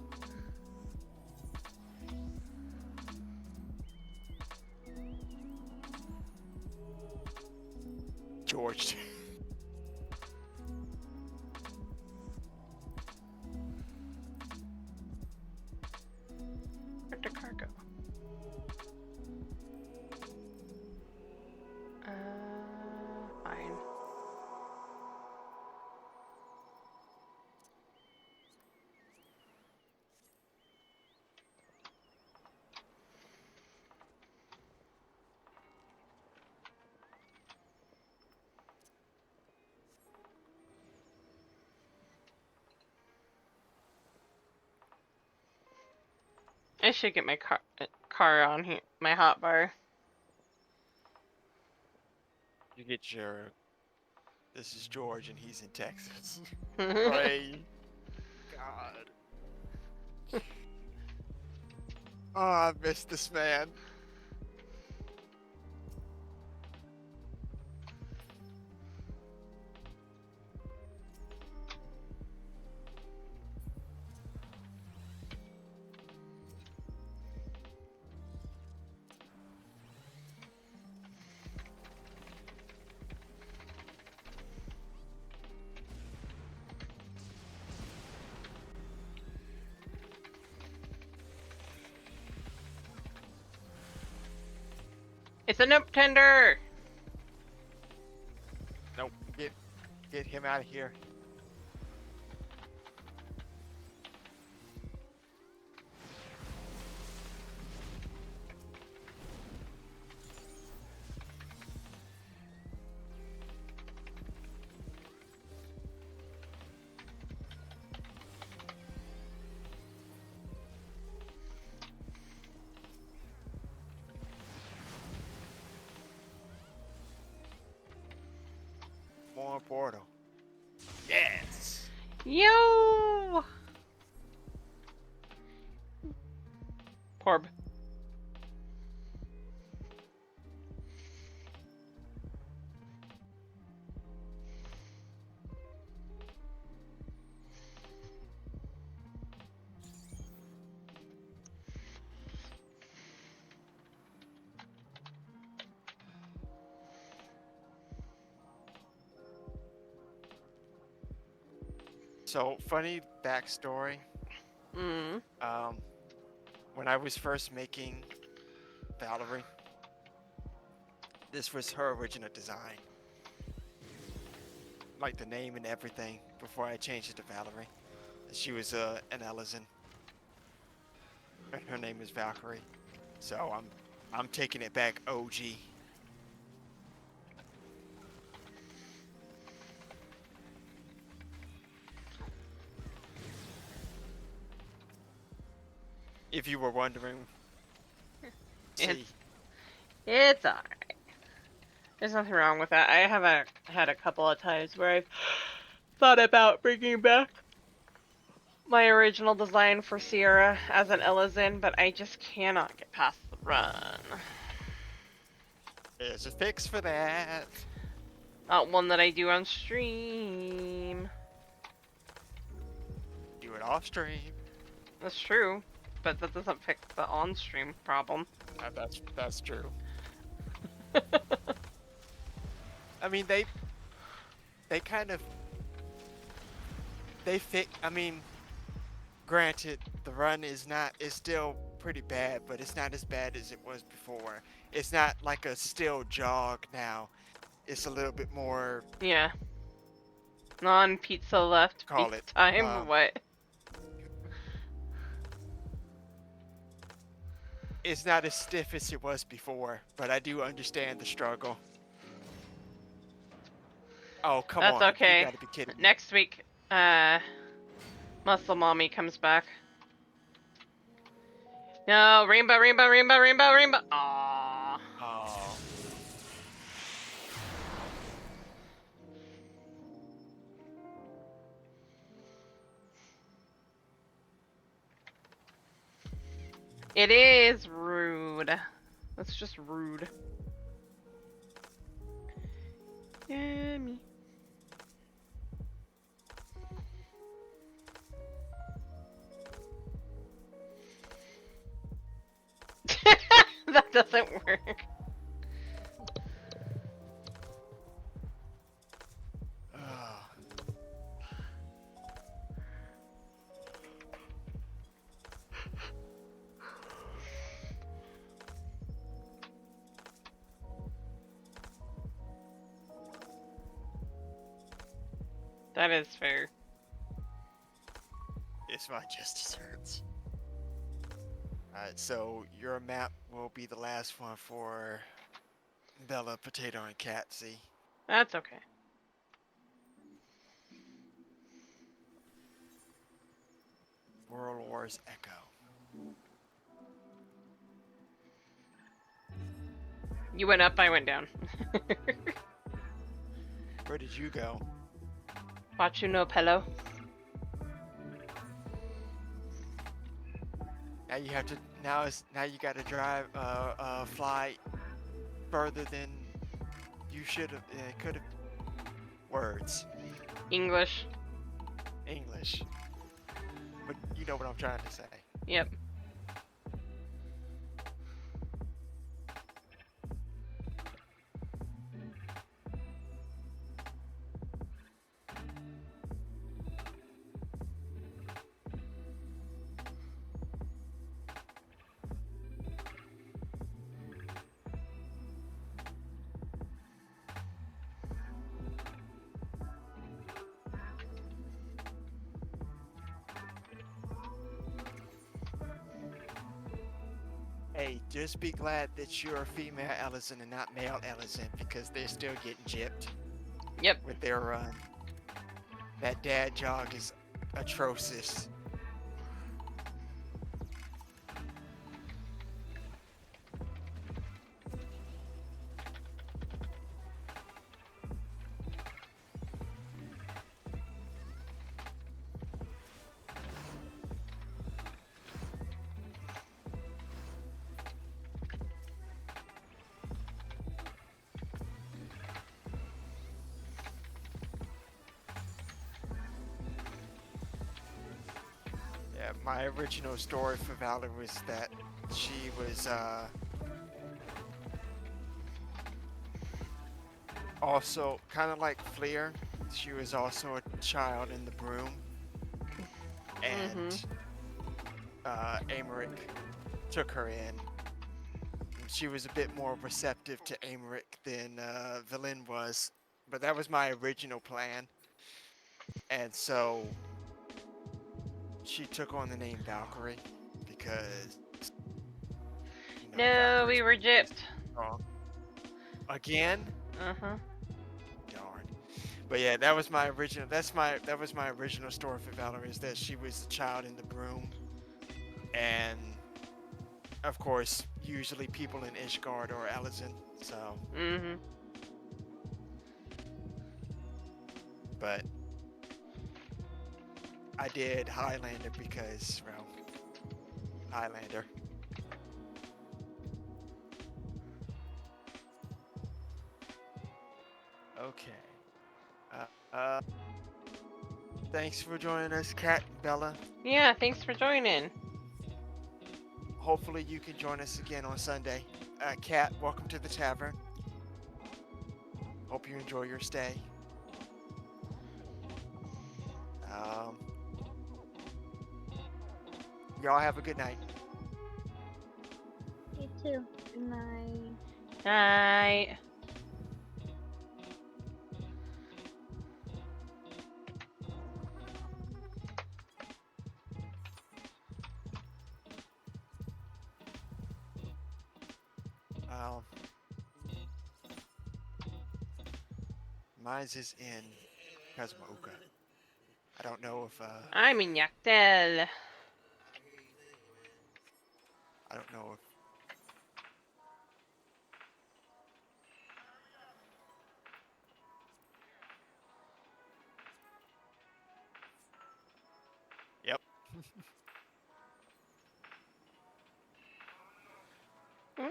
George. Where'd the car go? Fine. I should get my car on here, my hotbar. You get your... This is George and he's in Texas. Pray. God. Oh, I miss this man. It's a nope tender. Nope. Get him out of here. More portal. Yes. Yo. Porb. So, funny backstory. Mm. When I was first making Valerie, this was her original design. Like the name and everything before I changed it to Valerie. She was an Ellison. And her name is Valkyrie. So I'm taking it back OG. If you were wondering. See, It's alright. There's nothing wrong with that. I have had a couple of times where I've thought about bringing back my original design for Sierra as an Elizin, but I just cannot get past the run. there's a fix for that. Not one that I do on stream. Do it off stream. That's true, but that doesn't fix the on-stream problem. That's true. I mean, they kind of I mean, granted, the run is still pretty bad, but it's not as bad as it was before. It's not like a still jog now. It's a little bit more, Yeah. Non-pizza left call pizza it, time. What? it's not as stiff as it was before, but I do understand the struggle. Oh, come on. That's okay. You gotta be kidding me. Next week, Muscle Mommy comes back. No, rainbow, rainbow, rainbow, rainbow, rainbow. Aww. Oh. It is rude. That's just rude. Yummy. That doesn't work. Ah. That is fair. It's my just desserts. Alright, so your map will be the last one for Bella, Potato, and Catsy. That's okay. World Wars Echo. You went up, I went down. Where did you go? Watch you no pillow. Now you have to. Now you got to drive. Fly further than you should have. Could have. Words. English. English. But you know what I'm trying to say. Yep. Hey, just be glad that you're a female Ellison and not male Ellison, because they're still getting gypped Yep. with their run. That dad jog is atrocious. Yeah, my original story for Valor was that she was also kind of like Fleer. She was also a child in the broom, and Amaric took her in. She was a bit more receptive to Amaric than Valen was, but that was my original plan, and so she took on the name Valkyrie because No, we were gypped. strong. Again? Uh-huh. Darn. But yeah, that was my original. That was my original story for Valerie, is that she was a child in the broom, and of course, usually people in Ishgard or Alizon. So, Mm-hmm. but I did Highlander because, well, Highlander. Okay. Uh, thanks for joining us, Kat and Bella. Yeah, thanks for joining. Hopefully you can join us again on Sunday. Kat, welcome to the tavern. Hope you enjoy your stay. Um, y'all have a good night. You too. Good night. Night. Um, mine's is in Kazumauka. I don't know if I'm in Yaktel. I don't know if Yep. Hmm?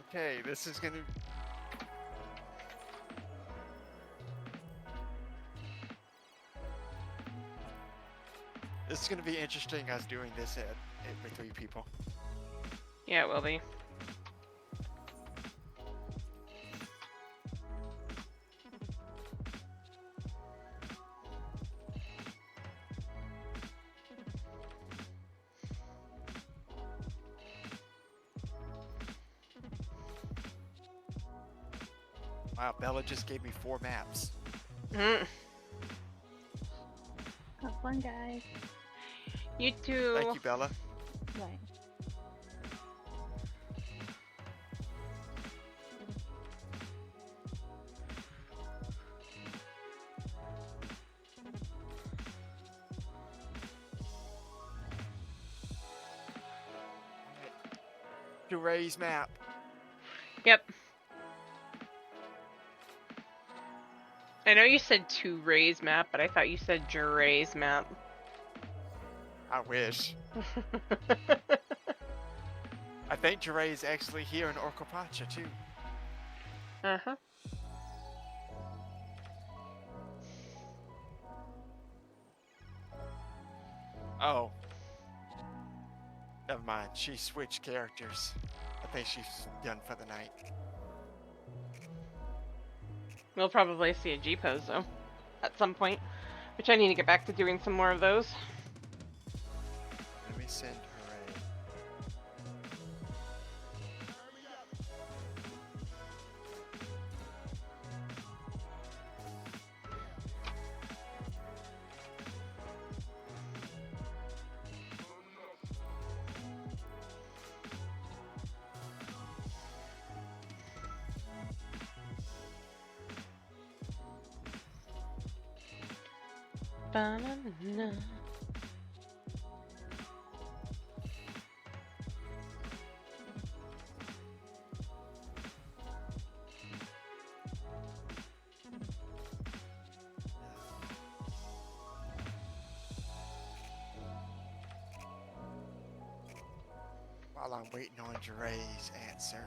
Okay, this is gonna be interesting us doing this with 3 people. Yeah, it will be. Wow, Bella just gave me 4 maps. Mm. Have fun, guys. You too. Thank you, Bella. Bye. Duray's map. Yep. I know you said to Ray's map, but I thought you said Juray's map. I wish. I think Duray is actually here in Orcopacha too. Uh-huh. Oh. Never mind. She switched characters. I think she's done for the night. We'll probably see a G-pose, though, at some point, which I need to get back to doing some more of those. Let me send her Banana. while I'm waiting on Duray's answer.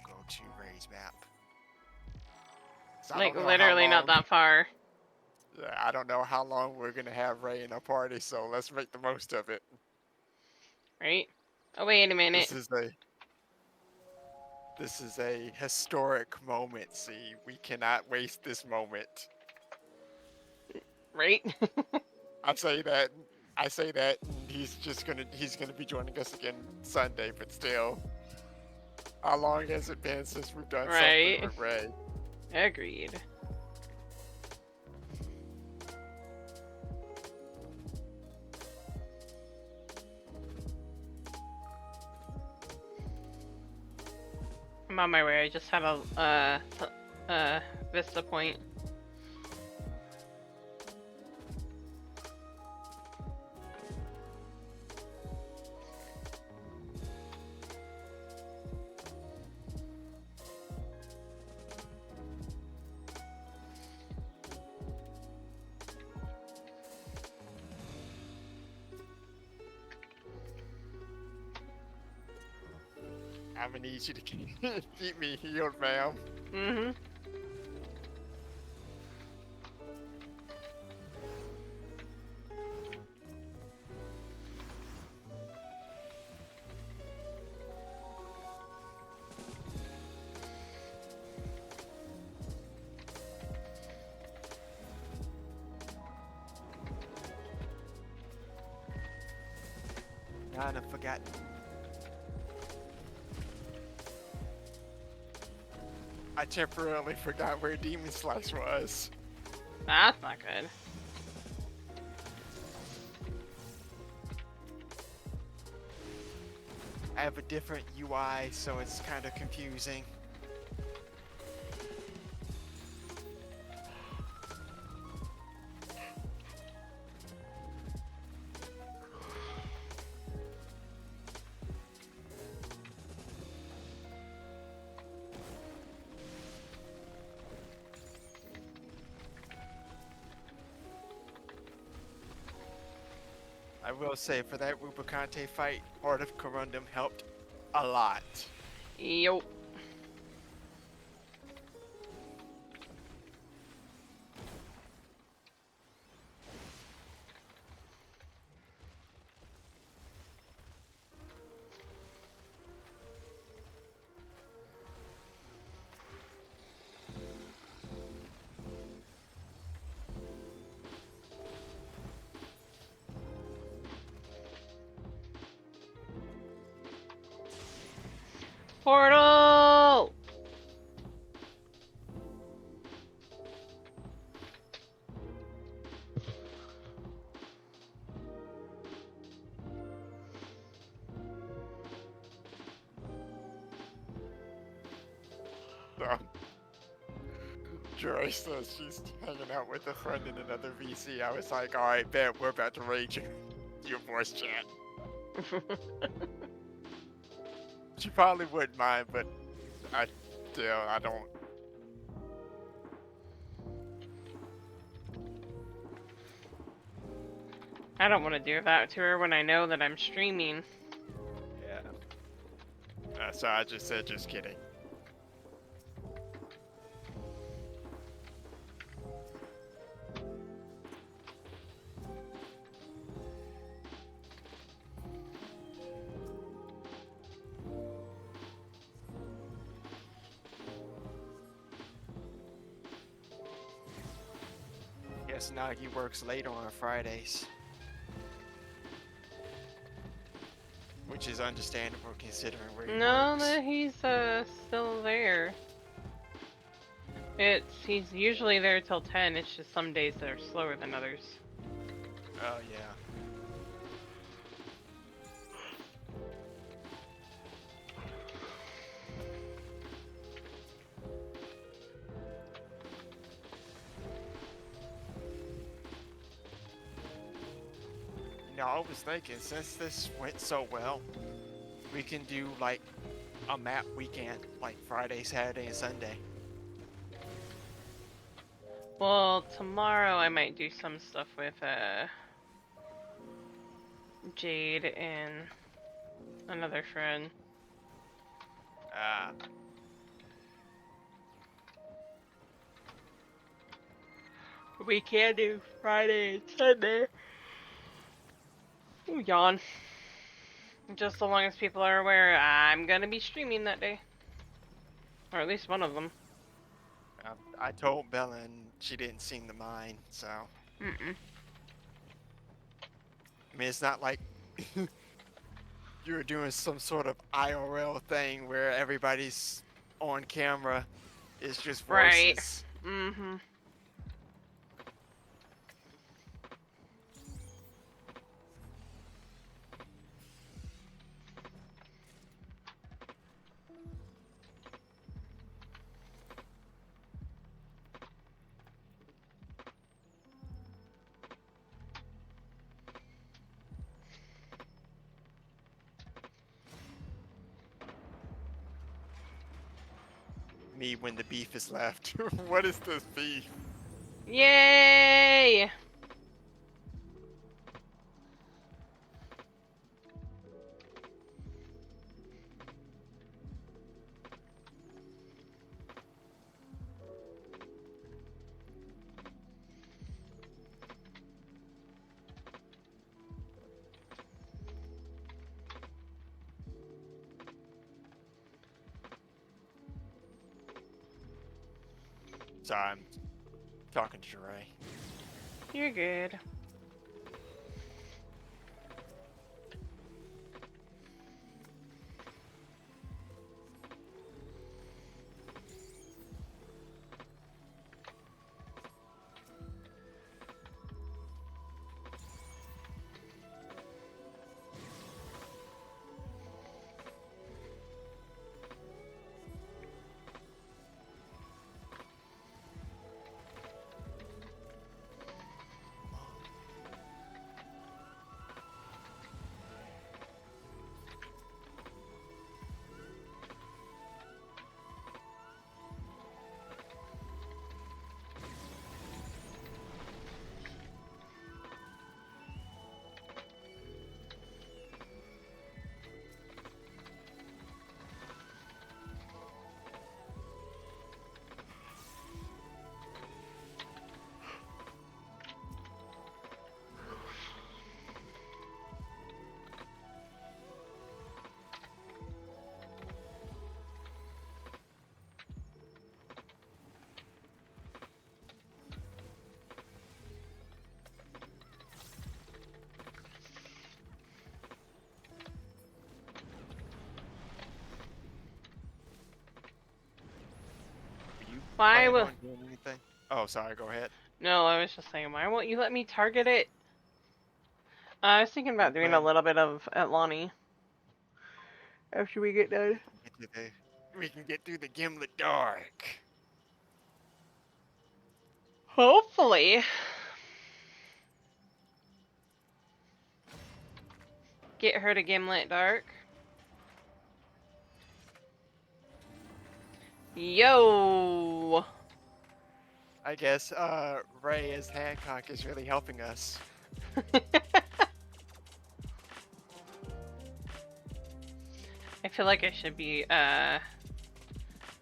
Go to Ray's map. So I Like, don't know how literally not long- that far. Yeah, I don't know how long we're gonna have Ray in a party, so let's make the most of it. Right? Oh, wait a minute. This is a historic moment. See, we cannot waste this moment. Right? I say that, and he's gonna be joining us again Sunday, but still, how long has it been since we've done Right. something with Ray? Agreed. I'm on my way. I just had a Vista point. I'm gonna need you to keep me healed, ma'am. Mm-hmm. God, I forgot. I temporarily forgot where Demon Slice was. That's not good. I have a different UI, so it's kind of confusing. I will say, for that Rubicante fight, Heart of Corundum helped a lot. Yo. Portal! So, Joy says she's hanging out with a friend in another VC. I was like, alright, bet, we're about to rage your voice chat. She probably wouldn't mind, but I don't. I don't want to do that to her when I know that I'm streaming. Yeah. So I just said, just kidding. Guess Nagi works later on Fridays. Which is understandable considering where he No, works. that he's still there. He's usually there till 10. It's just some days that are slower than others. Oh, yeah. You know, I was thinking, since this went so well, we can do like a map weekend, like Friday, Saturday, and Sunday. Well, tomorrow I might do some stuff with Jade and another friend. We can do Friday and Sunday. Ooh, yawn. Just so long as people are aware, I'm gonna be streaming that day. Or at least one of them. I told Bella and she didn't seem to mind, so. Mm-mm. I mean, it's not like you're doing some sort of IRL thing where everybody's on camera. It's just Right. voices. Mm-hmm. me when the beef is left. What is this beef? Yay! Sorry, I'm talking to Ray. You're good. Are you Why planning will? on doing anything? Oh, sorry. Go ahead. No, I was just saying, why won't you let me target it? I was thinking about doing a Plan- little bit of Atlani after we get done. We can get through the Gimlet Dark. Hopefully. Get her to Gimlet Dark. Yo! I guess Ray as Hancock is really helping us. I feel like I should be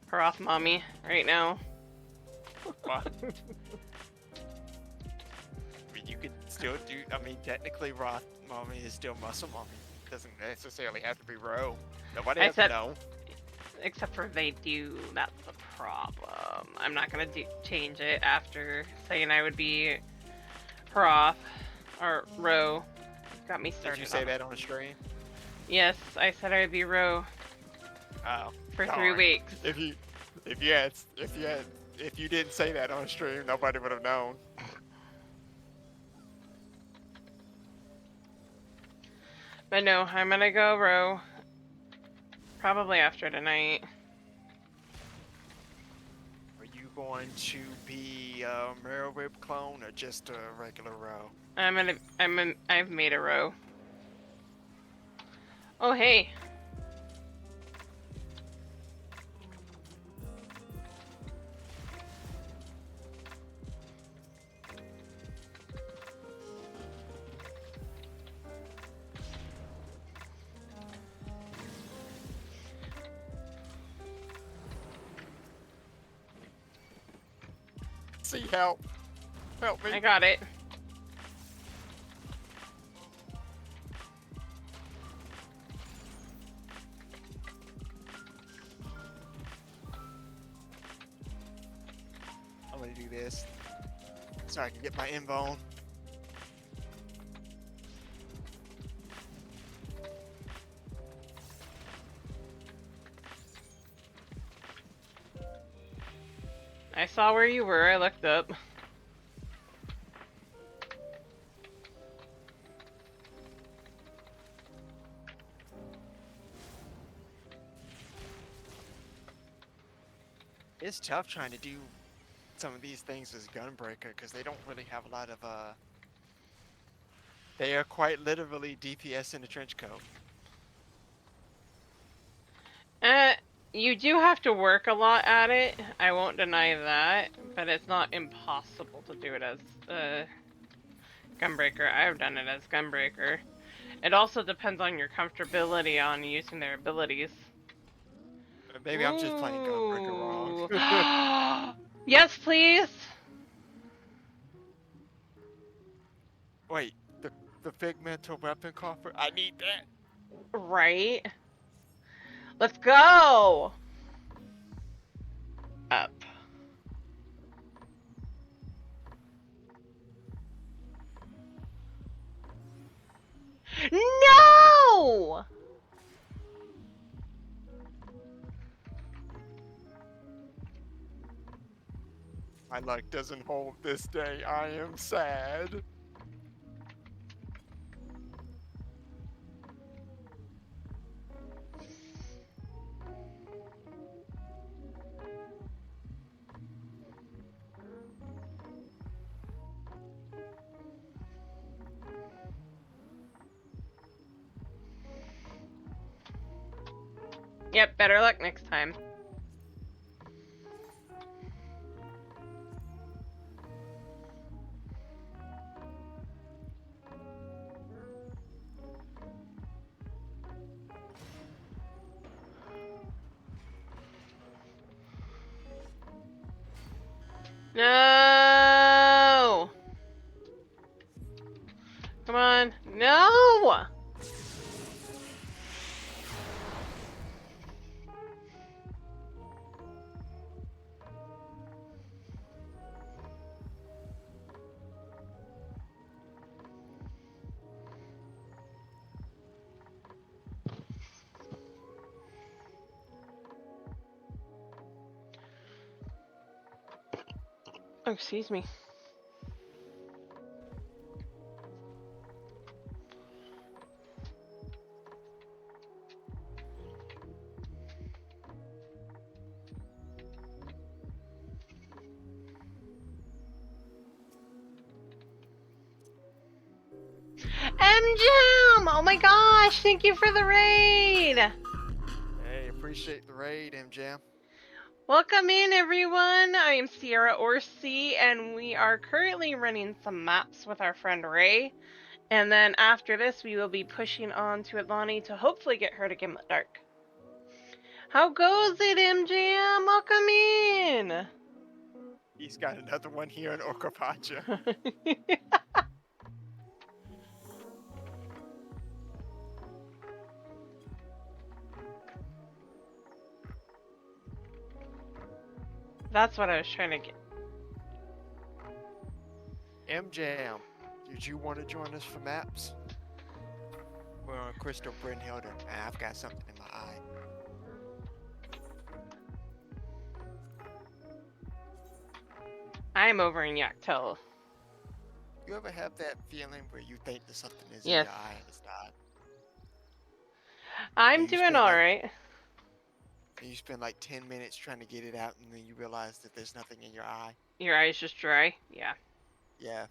Prof Mommy right now. What? You could still do. I mean, technically, Roth Mommy is still Muscle Mommy. Doesn't necessarily have to be Ro. Nobody has to Except- know. Except for they do, that's the problem. I'm not gonna change it after saying I would be Prof or Ro. Got me started. Did you say on it. that on a stream? Yes, I said I would be Ro Oh. for 3 darn. weeks. If you didn't say that on a stream, nobody would have known. But no, I'm gonna go Ro. Probably after tonight. Are you going to be a Mirror Whip clone or just a regular Ro? I've made a Ro. Oh hey. See, help me. I got it. I'm gonna do this so I can get my invone. I saw where you were. I looked up. It's tough trying to do some of these things as Gunbreaker because they don't really have a lot of they are quite literally DPS in a trench coat. You do have to work a lot at it. I won't deny that, but it's not impossible to do it as Gunbreaker. I've done it as Gunbreaker. It also depends on your comfortability on using their abilities. Maybe I'm just playing Gunbreaker wrong. Ooh. Yes, please. Wait, the pigmental weapon coffer? I need that. Right. Let's go. Up. No! My luck doesn't hold this day. I am sad. Yep, better luck next time. No! Come on. No! Oh, excuse me. MJam! Oh my gosh, thank you for the raid! Hey, appreciate the raid, MJam. Welcome in, everyone. I am Sierra Orsi, and we are currently running some maps with our friend Ray. And then after this, we will be pushing on to Atlani to hopefully get her to Gimlet Dark. How goes it, MJam? Welcome in! He's got another one here in Okapacha. That's what I was trying to get. MJam, did you want to join us for maps? We're on Crystal Brynhildr, and I've got something in my eye. I'm over in Yaktel. You ever have that feeling where you think that something is Yes. in your eye and it's not? I'm you doing spend, like- alright. And you spend like 10 minutes trying to get it out, and then you realize that there's nothing in your eye. Your eye's just dry? Yeah. Yeah.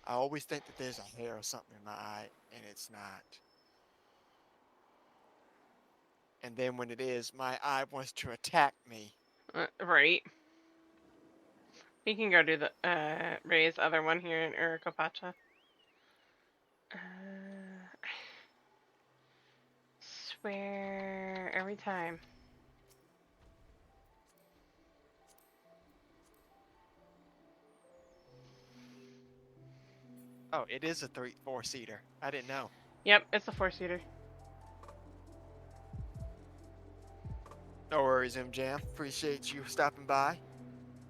I always think that there's a hair or something in my eye, and it's not. And then when it is, my eye wants to attack me. Right. We can go do the Ray's other one here in Uricopacha. Swear every time. Oh, it is a 4-seater. I didn't know. Yep, it's a 4-seater. No worries, MJam. Appreciate you stopping by.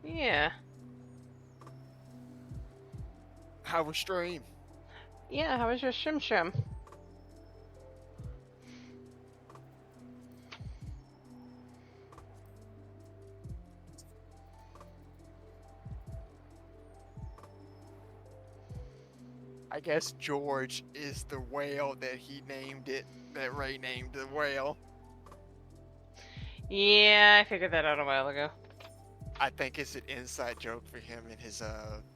Yeah. How was stream? Yeah, how was your shim shim? I guess George is the whale that he named it, that Ray named the whale. Yeah, I figured that out a while ago. I think it's an inside joke for him and his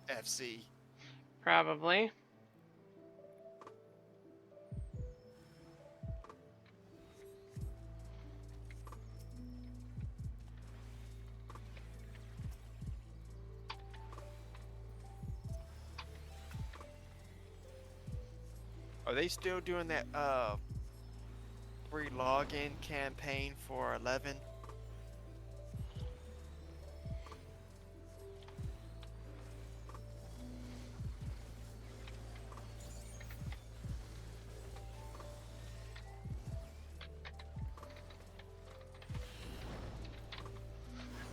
FC. Probably. they still doing that free login campaign for 11?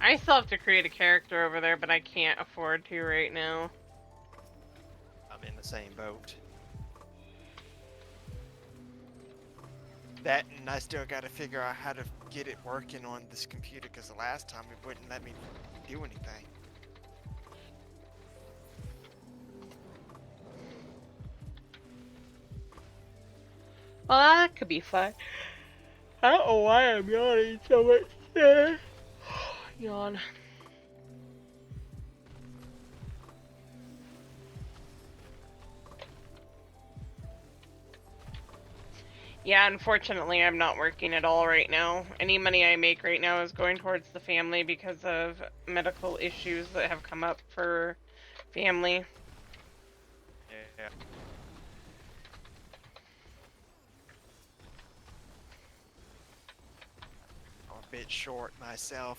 I still have to create a character over there, but I can't afford to right now. I'm in the same boat. That, and I still got to figure out how to get it working on this computer, because the last time it wouldn't let me do anything. Well, that could be fun. I don't know why I'm yawning so much today. Yawn. Yeah, unfortunately, I'm not working at all right now. Any money I make right now is going towards the family because of medical issues that have come up for family. Yeah. I'm a bit short myself.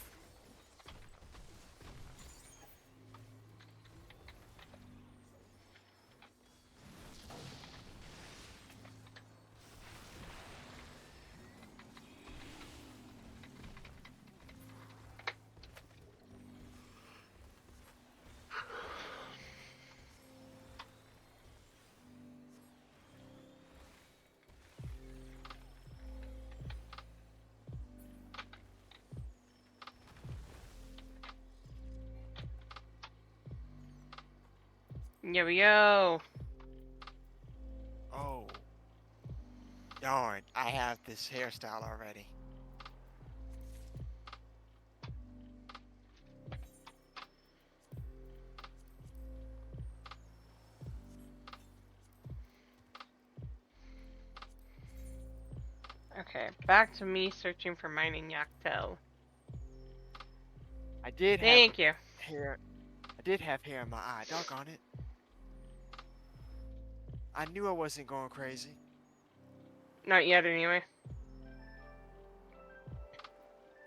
Yo, yo. Oh. Darn, I have this hairstyle already. Okay, back to me searching for mining Yaktel. I did have Thank you. hair. I did have hair in my eye. Doggone it. I knew I wasn't going crazy. Not yet, anyway.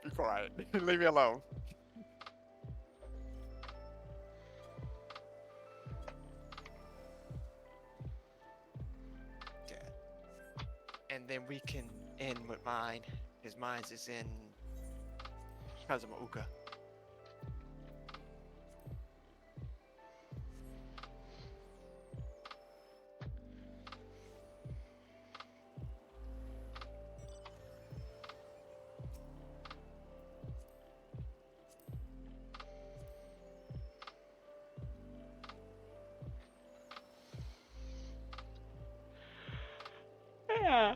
Be quiet. Leave me alone. Okay. And then we can end with mine, because mine's is in Kazumauka. Yeah.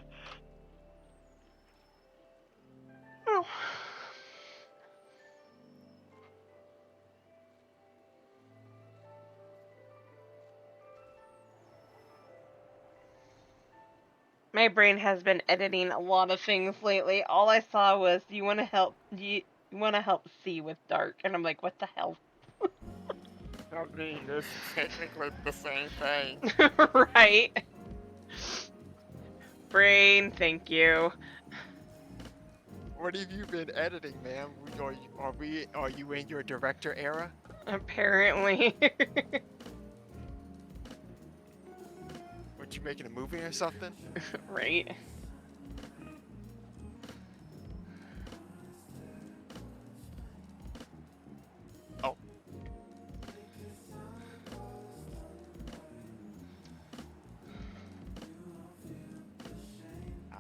Oh. My brain has been editing a lot of things lately. All I saw was you want to help C with dark, and I'm like, what the hell? I mean, it's technically the same thing. Right. Brain, thank you. What have you been editing, man? Are you in your director era? Apparently. What, you making a movie or something? Right. Oh.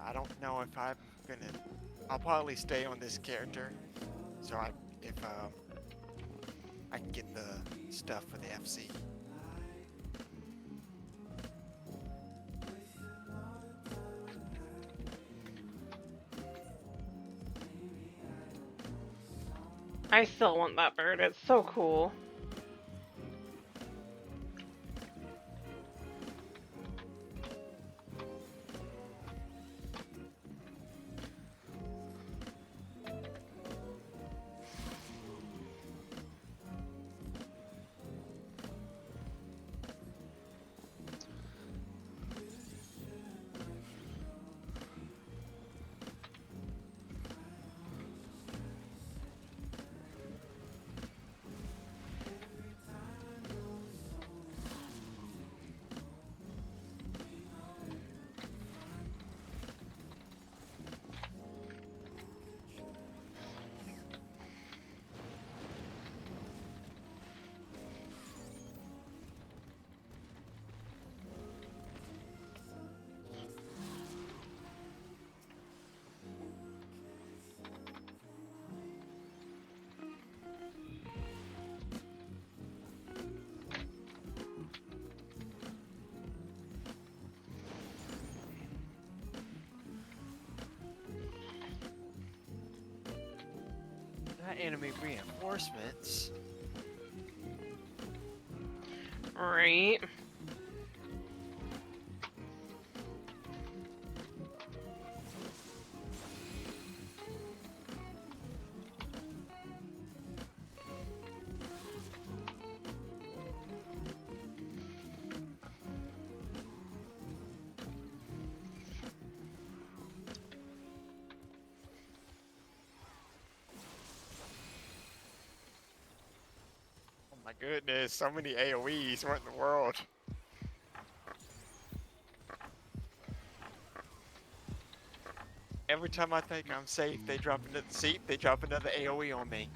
I don't know if I'm gonna. I'll probably stay on this character, so if I can get the stuff for the FC. I still want that bird. It's so cool. enemy reinforcements. Right. Oh my goodness, so many AoEs. What in the world? Every time I think I'm safe, they drop another seat. They drop another AoE on me.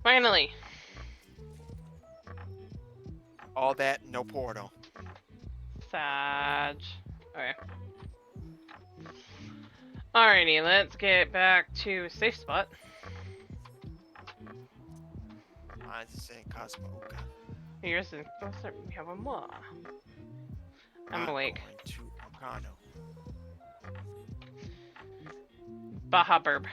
Finally. All that, no portal. Sag. Okay. Alrighty, let's get back to safe spot. Mine's is in Cosmooka. Here's the. We have a more. I'm awake. going to Okano. Baja Burb.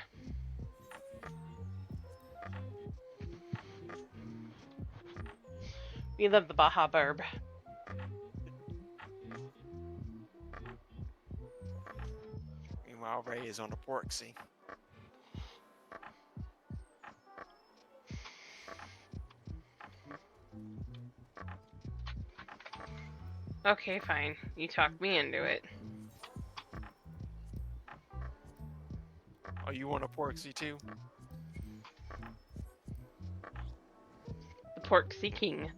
We love the Baja Burb. Meanwhile, Ray is on the Porksy. Okay, fine. You talked me into it. Oh, you want a Porksy too? The Pork King.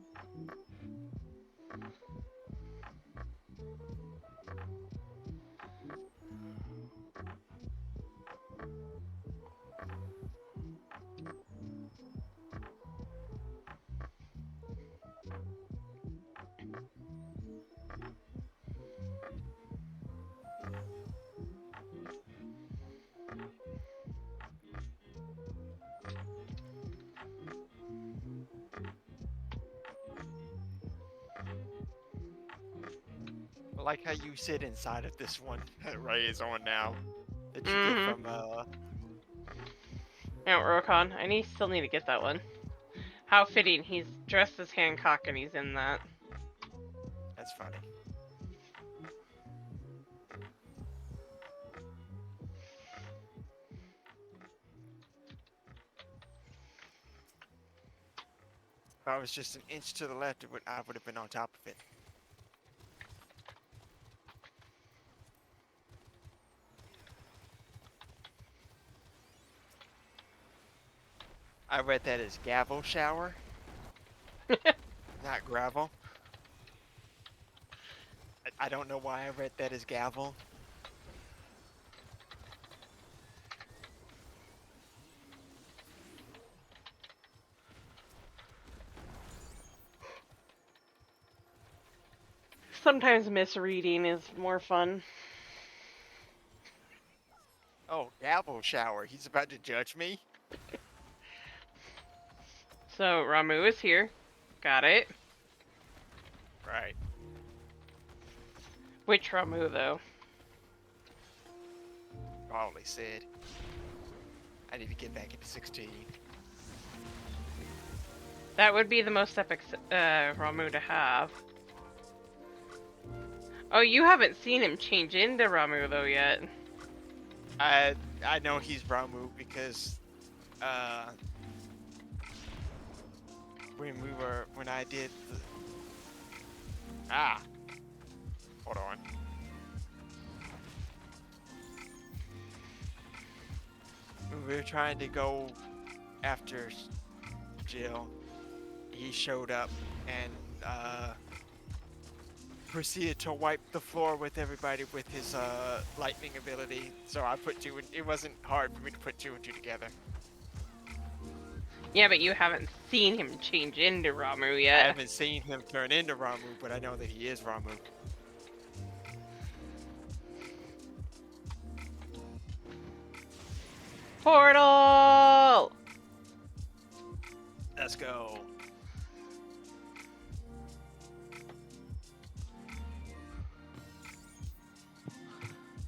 I like how you sit inside of this one that Ray is on now. That you Mhm. get from Mount Rokon. Still need to get that one. How fitting. He's dressed as Hancock and he's in that. That's funny. If I was just an inch to the left, I would have been on top of it. I read that as gavel shower, not gravel. I don't know why I read that as gavel. Sometimes misreading is more fun. Oh, gavel shower. He's about to judge me? So, Ramu is here. Got it. Right. Which Ramu, though? Probably said. I need to get back into 16. That would be the most epic Ramu to have. Oh, you haven't seen him change into Ramu, though, yet. I know he's Ramu because when I did the hold on. When we were trying to go after Jill, he showed up and proceeded to wipe the floor with everybody with his lightning ability. So I put two. It wasn't hard for me to put two and two together. Yeah, but you haven't seen him change into Ramu I yet. haven't seen him turn into Ramu, but I know that he is Ramu. Portal! go.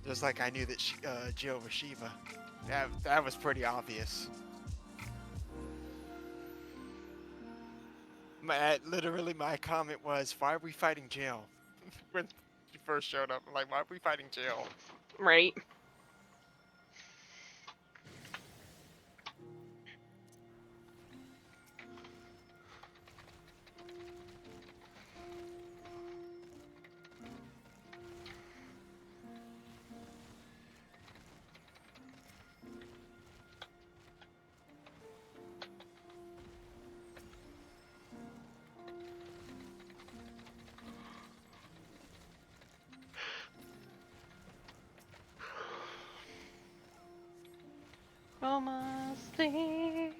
Just like I knew that Jill was Shiva. That was pretty obvious. Literally, my comment was, "Why are we fighting Jill?" When she first showed up, I'm like, "Why are we fighting Jill?" Right. Almost there.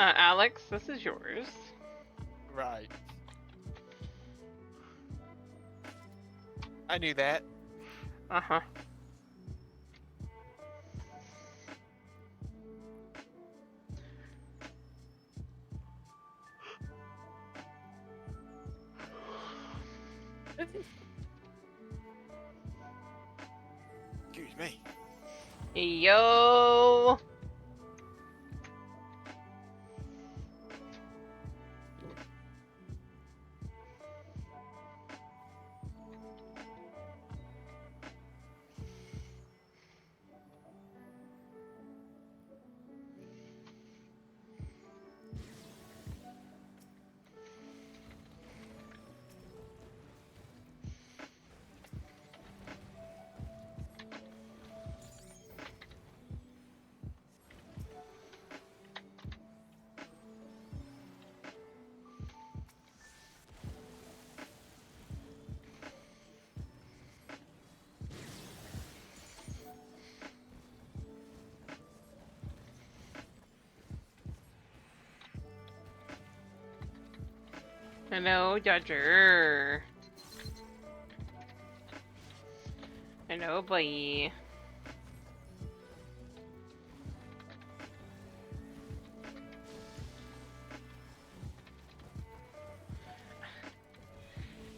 Alex, this is yours. Right. I knew that. Uh-huh. Excuse me. Yo. Hello, Dodger. Hello, boy.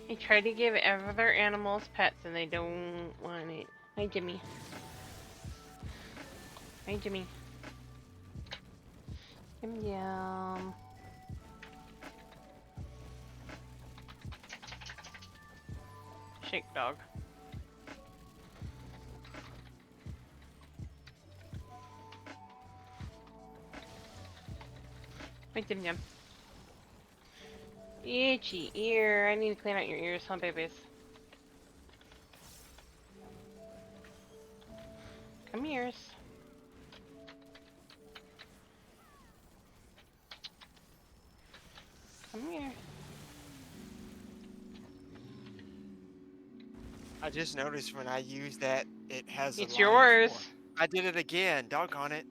I try to give other animals pets and they don't want it. Hi, Jimmy. Hi, Jimmy. Yum yum. Shake dog. Hi, Jim Yum. Itchy ear. I need to clean out your ears, huh, babies? Come here. Come here. I just noticed when I use that, it has a It's line yours. for. I did it again. Doggone it.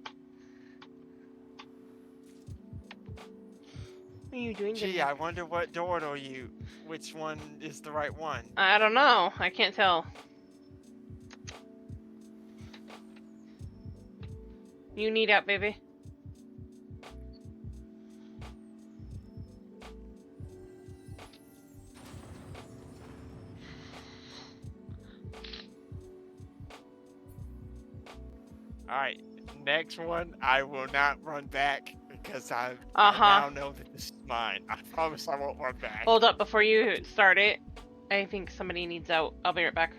What are you doing, Gee, Jimmy? I wonder what door do you. Which one is the right one? I don't know. I can't tell. You need out, baby. All right, next one, I will not run back because I Uh-huh. now know that this is mine. I promise I won't run back. Hold up, before you start it, I think somebody needs out. I'll be right back.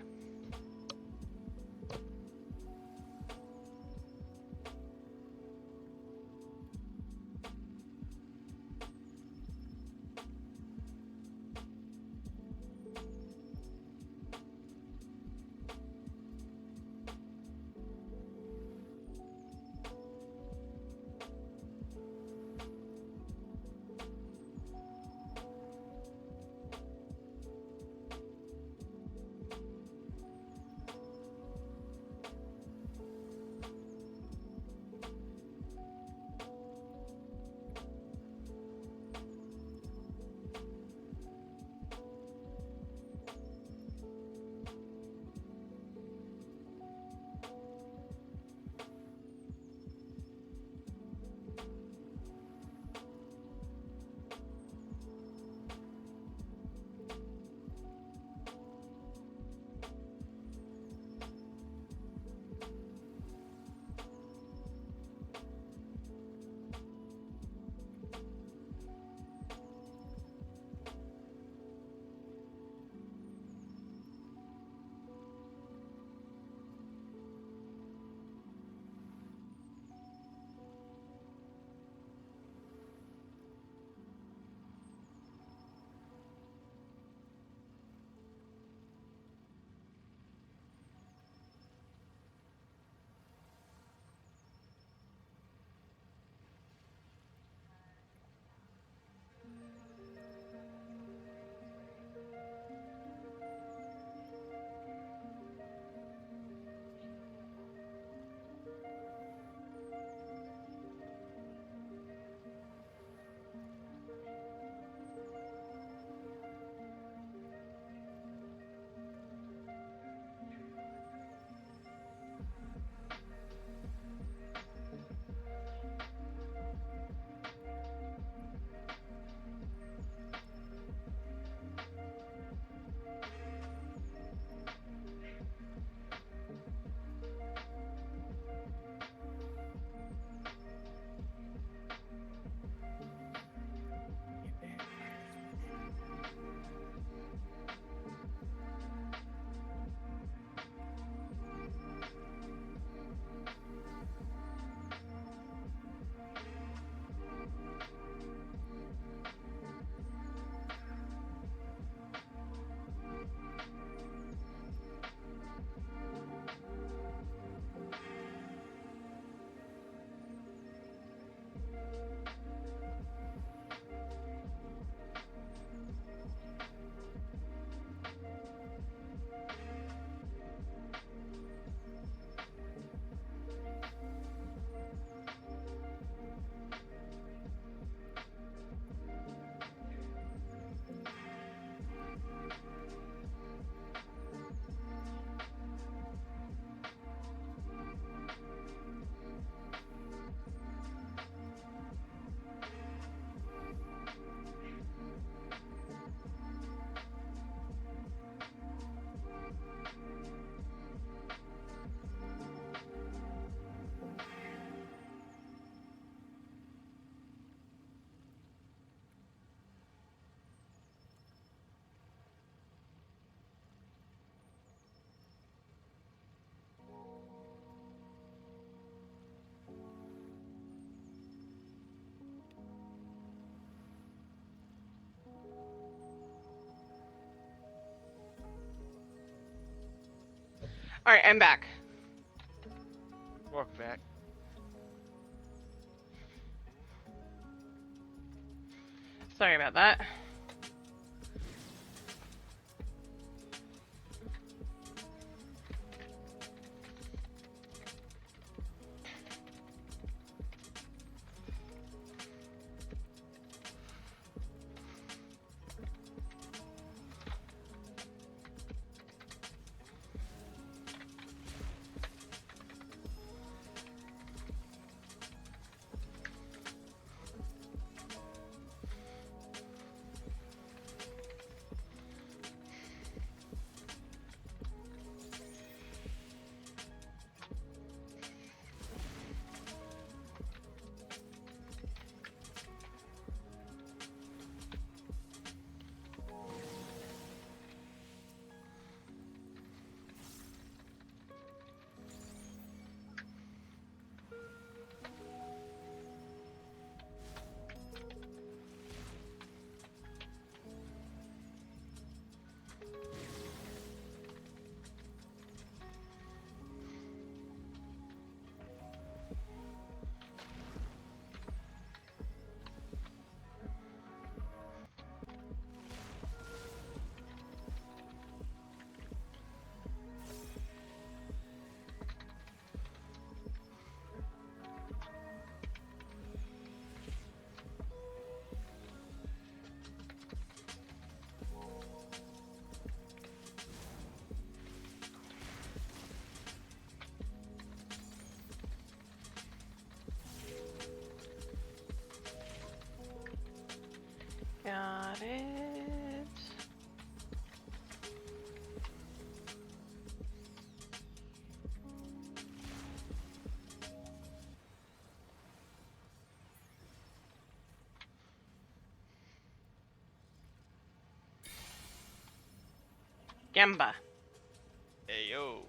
All right, I'm back. Welcome back. Sorry about that. Got it. Gemba. Hey yo.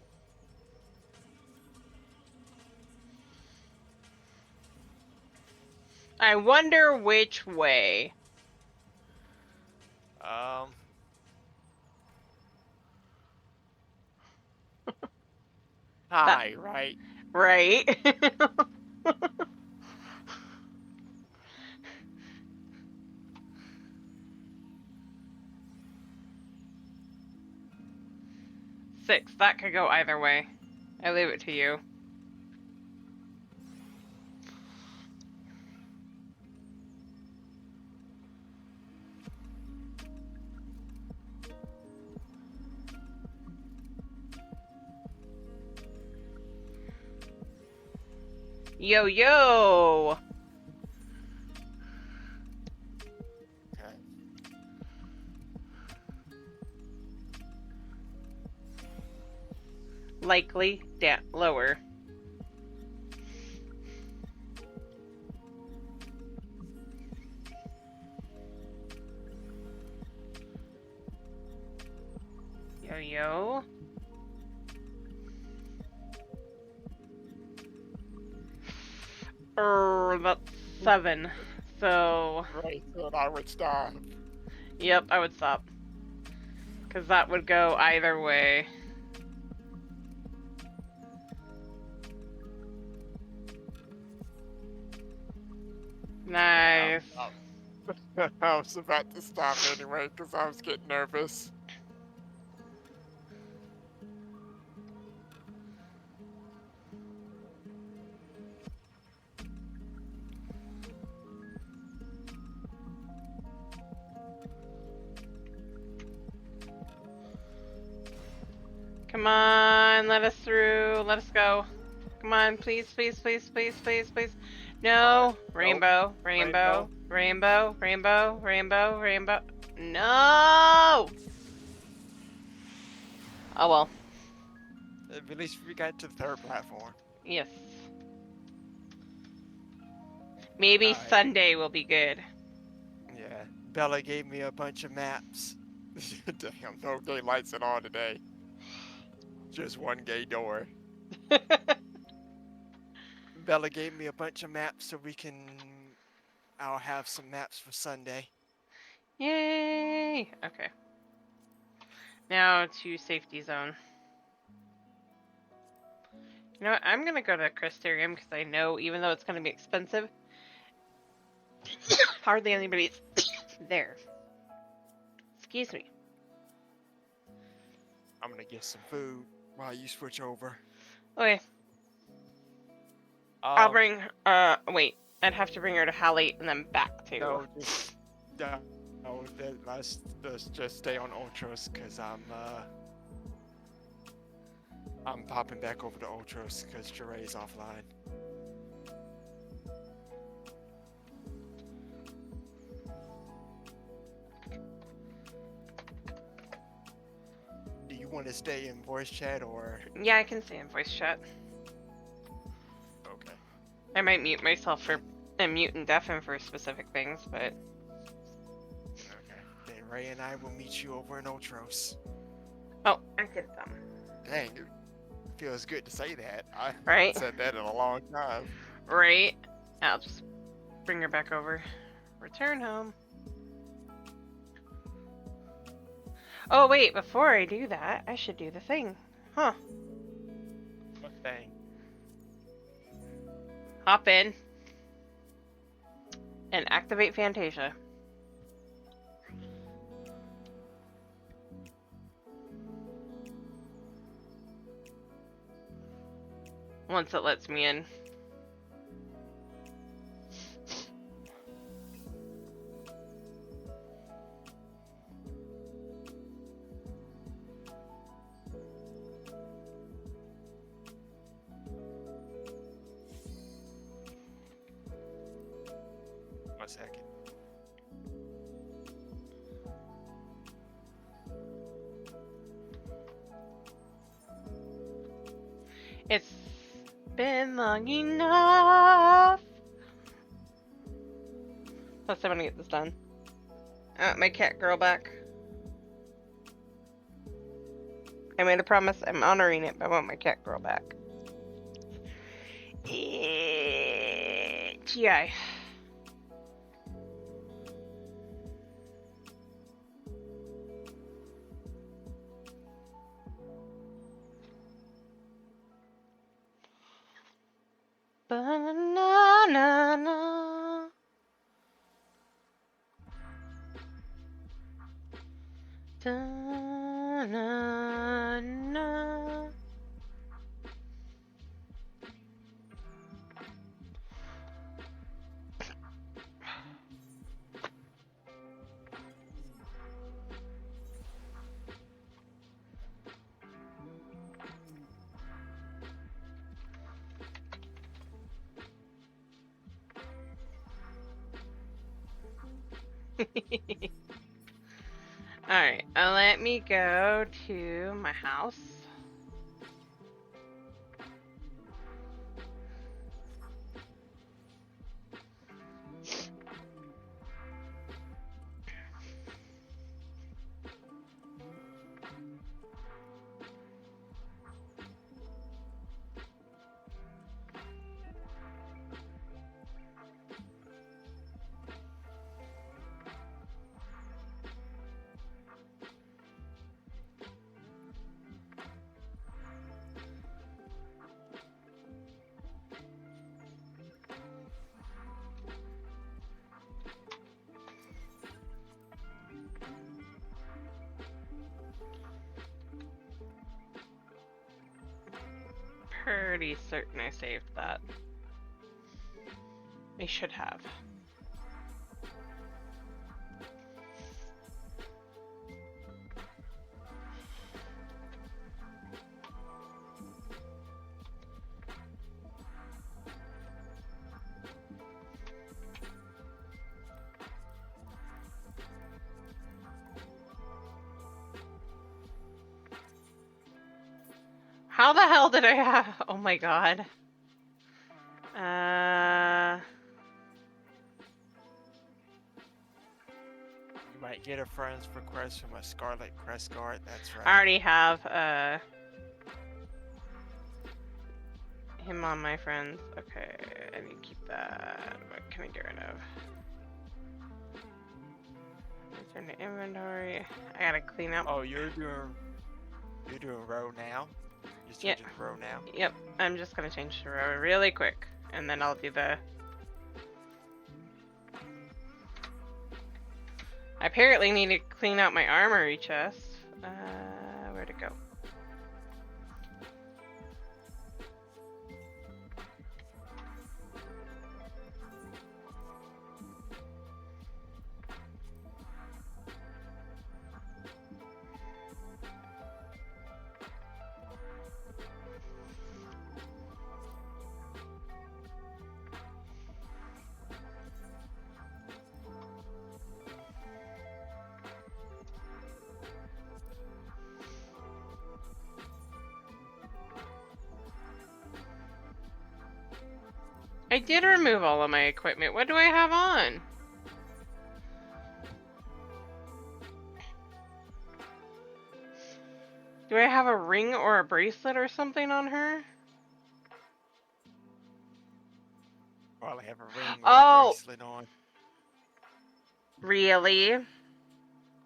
I wonder which way. Hi, right? Right? 6. That could go either way. I leave it to you. Yo, yo! Okay. Likely lower. Yo, yo. That's 7. So, Right, so I would stop. yep, I would stop. Because that would go either way. Nice. I was about to stop anyway because I was getting nervous. Come on, let us through. Let us go. Come on, please, please, please, please, please, please. No. Rainbow, rainbow, rainbow, rainbow, rainbow, rainbow. No! Oh well. At least we got to the third platform. Yes. Maybe Alright. Sunday will be good. Yeah. Bella gave me a bunch of maps. Damn, no gay lights at all today. Just one gay door. Bella gave me a bunch of maps so I'll have some maps for Sunday. Yay! Okay. Now to safety zone. You know what? I'm gonna go to Crystarium because I know, even though it's gonna be expensive, hardly anybody's there. Excuse me. I'm gonna get some food while you switch over. Okay. I'll bring. Wait. I'd have to bring her to Hallie and then back to. No, let's just stay on Ultros because I'm popping back over to Ultros because Jere's offline. Do you want to stay in voice chat or? Yeah, I can stay in voice chat. Okay. I might mute myself for and mute and deafen for specific things, but. Okay. Then Ray and I will meet you over in Ultros. Oh, I could Dang, it feels good to say that. I Right? haven't said that in a long time. Right. I'll just bring her back over. Return home. Oh, wait, before I do that, I should do the thing. Huh. What thing? Hop in. And activate Fantasia. Once it lets me in. One second. It's been long enough. Plus, I want to get this done. My cat girl back. I made a promise. I'm honoring it, but I want my cat girl back. GI. Banana. Da-na-na. Alright, let me go to my house. Pretty certain I saved that. I should have. How the hell did I have? Oh my god. You might get a friend's request from a Scarlet Crest Guard. That's right. I already have him on my friends. Okay, I need to keep that. What can I get rid of? Return to inventory. I gotta clean up. Oh, you're doing row now. You're Yeah. changing to row now. Yep, I'm just gonna change the row really quick, and then I'll do the. I apparently need to clean out my armory chest. Where'd it go? I did remove all of my equipment. What do I have on? Do I have a ring or a bracelet or something on her? Probably have a ring or Oh! a bracelet on. Really?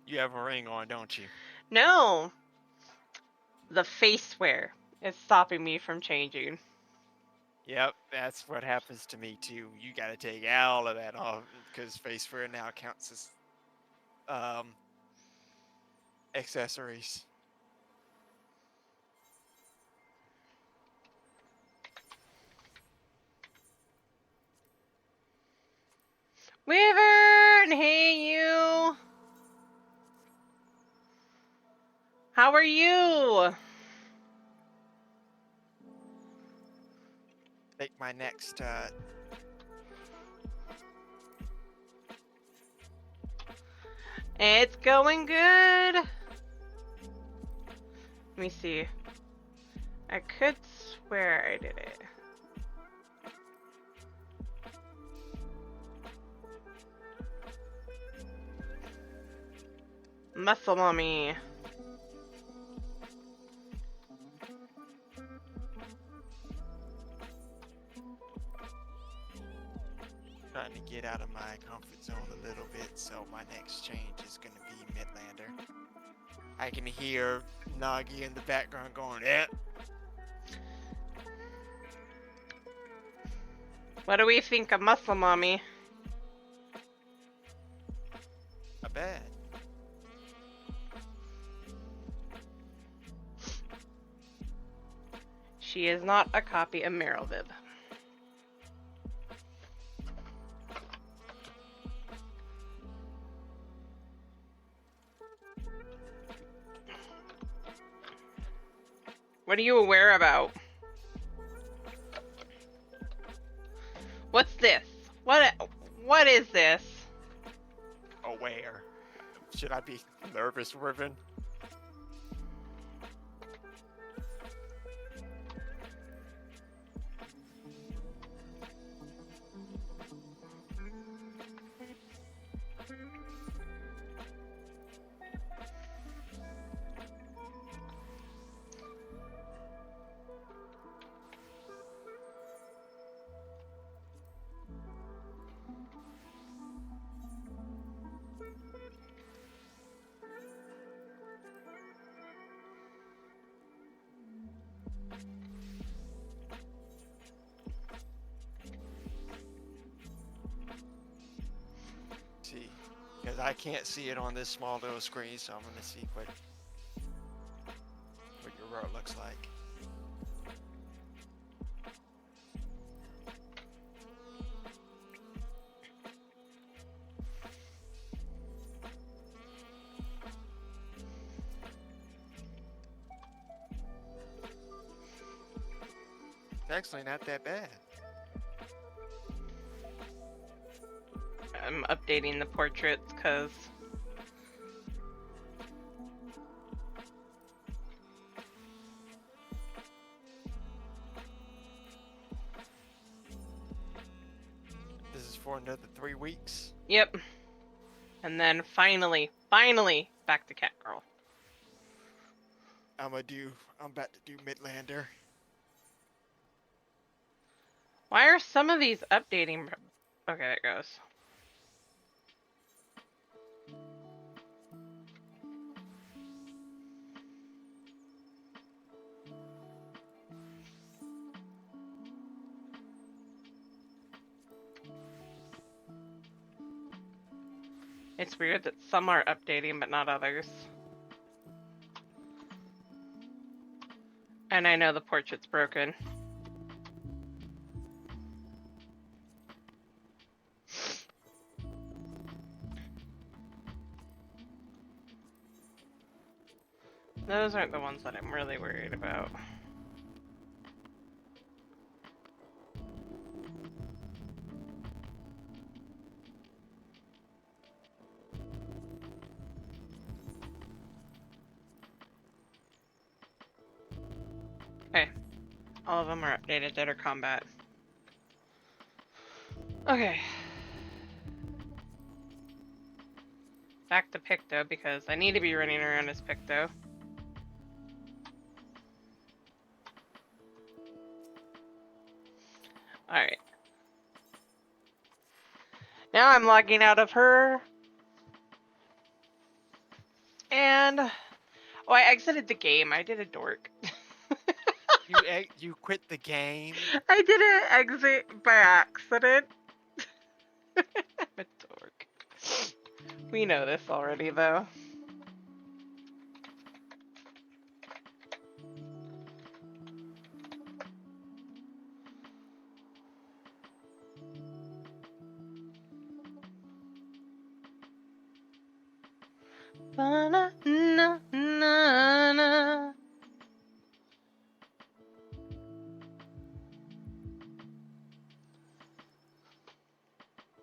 You have a ring on, don't you? No! The face wear is stopping me from changing. Yep, that's what happens to me too. You gotta take all of that off because faceware now counts as accessories. Wyvern! Hey, you! How are you? Take my next It's going good. Let me see. I could swear I did it. Muscle Mommy. trying to get out of my comfort zone a little bit, so my next change is gonna be Midlander. I can hear Nagi in the background going, "Eh." What do we think of Muscle Mommy? Not bad. She is not a copy of Merylvib. What are you aware about? What's this? What is this? Aware. Should I be nervous, Riven? See, because I can't see it on this small little screen, so I'm gonna see what your road looks like. It's actually not that bad. I'm updating the portraits because This is for another 3 weeks. yep. And then finally, back to Catgirl. I'm about to do Midlander. Why are some of these updating? Okay, there it goes. It's weird that some are updating but not others. And I know the portrait's broken. Those aren't the ones that I'm really worried about. Okay. All of them are updated that are combat. Okay. Back to Picto because I need to be running around as Picto. Alright. Now I'm logging out of her. And Oh, I exited the game. I did a dork. You quit the game? I didn't exit by accident. I'm a dork. We know this already, though. Ba-na-na-na-na.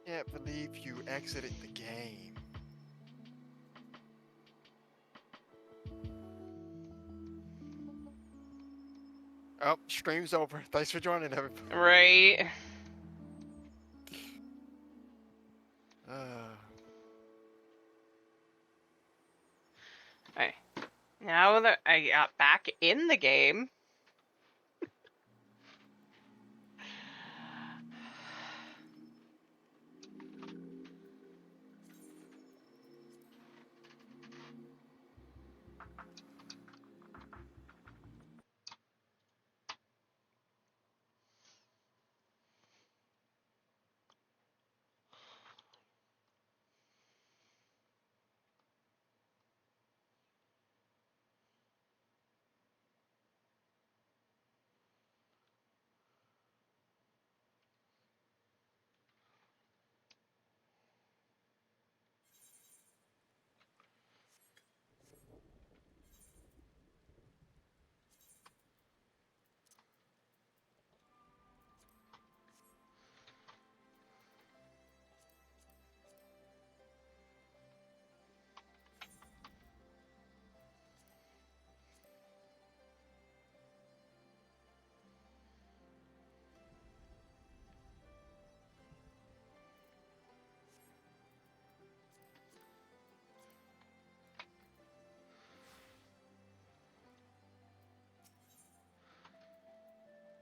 Can't believe you exited the game. Oh, stream's over. Thanks for joining, everybody. Right. Alright. Now that I got back in the game.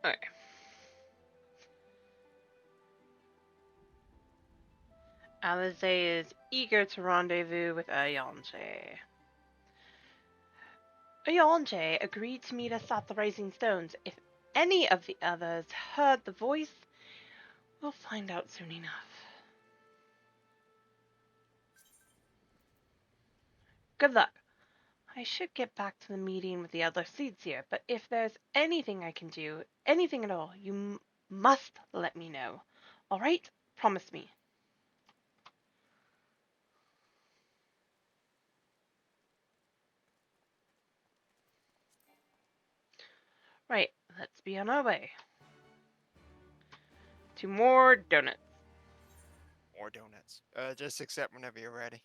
Okay. Alize is eager to rendezvous with Ayanje. Ayanje agreed to meet us at the Rising Stones. If any of the others heard the voice, we'll find out soon enough. Good luck. I should get back to the meeting with the other seeds here, but if there's anything I can do, anything at all, you must let me know. All right? Promise me. Right, let's be on our way. To more donuts. More donuts. Just accept whenever you're ready.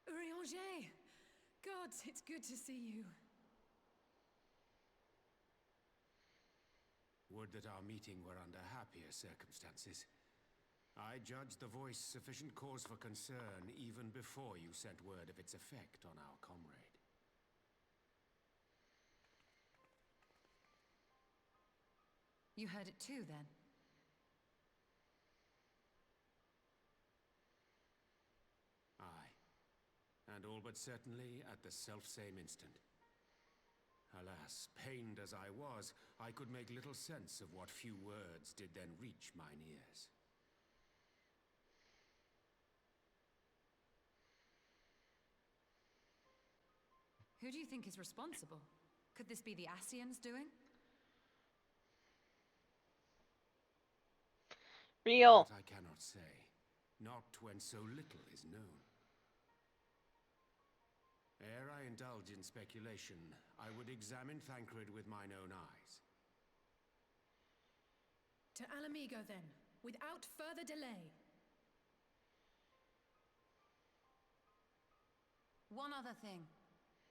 Brynhildr! God, it's good to see you. Would that our meeting were under happier circumstances. I judged the voice sufficient cause for concern even before you sent word of its effect on our comrade. You heard it too, then? Aye, and all but certainly at the selfsame instant. Alas, pained as I was, I could make little sense of what few words did then reach mine ears. Who do you think is responsible? Could this be the Ascians doing? Real. That I cannot say, not when so little is known. Ere I indulge in speculation, I would examine Thancred with mine own eyes. To Alamigo, then, without further delay. One other thing.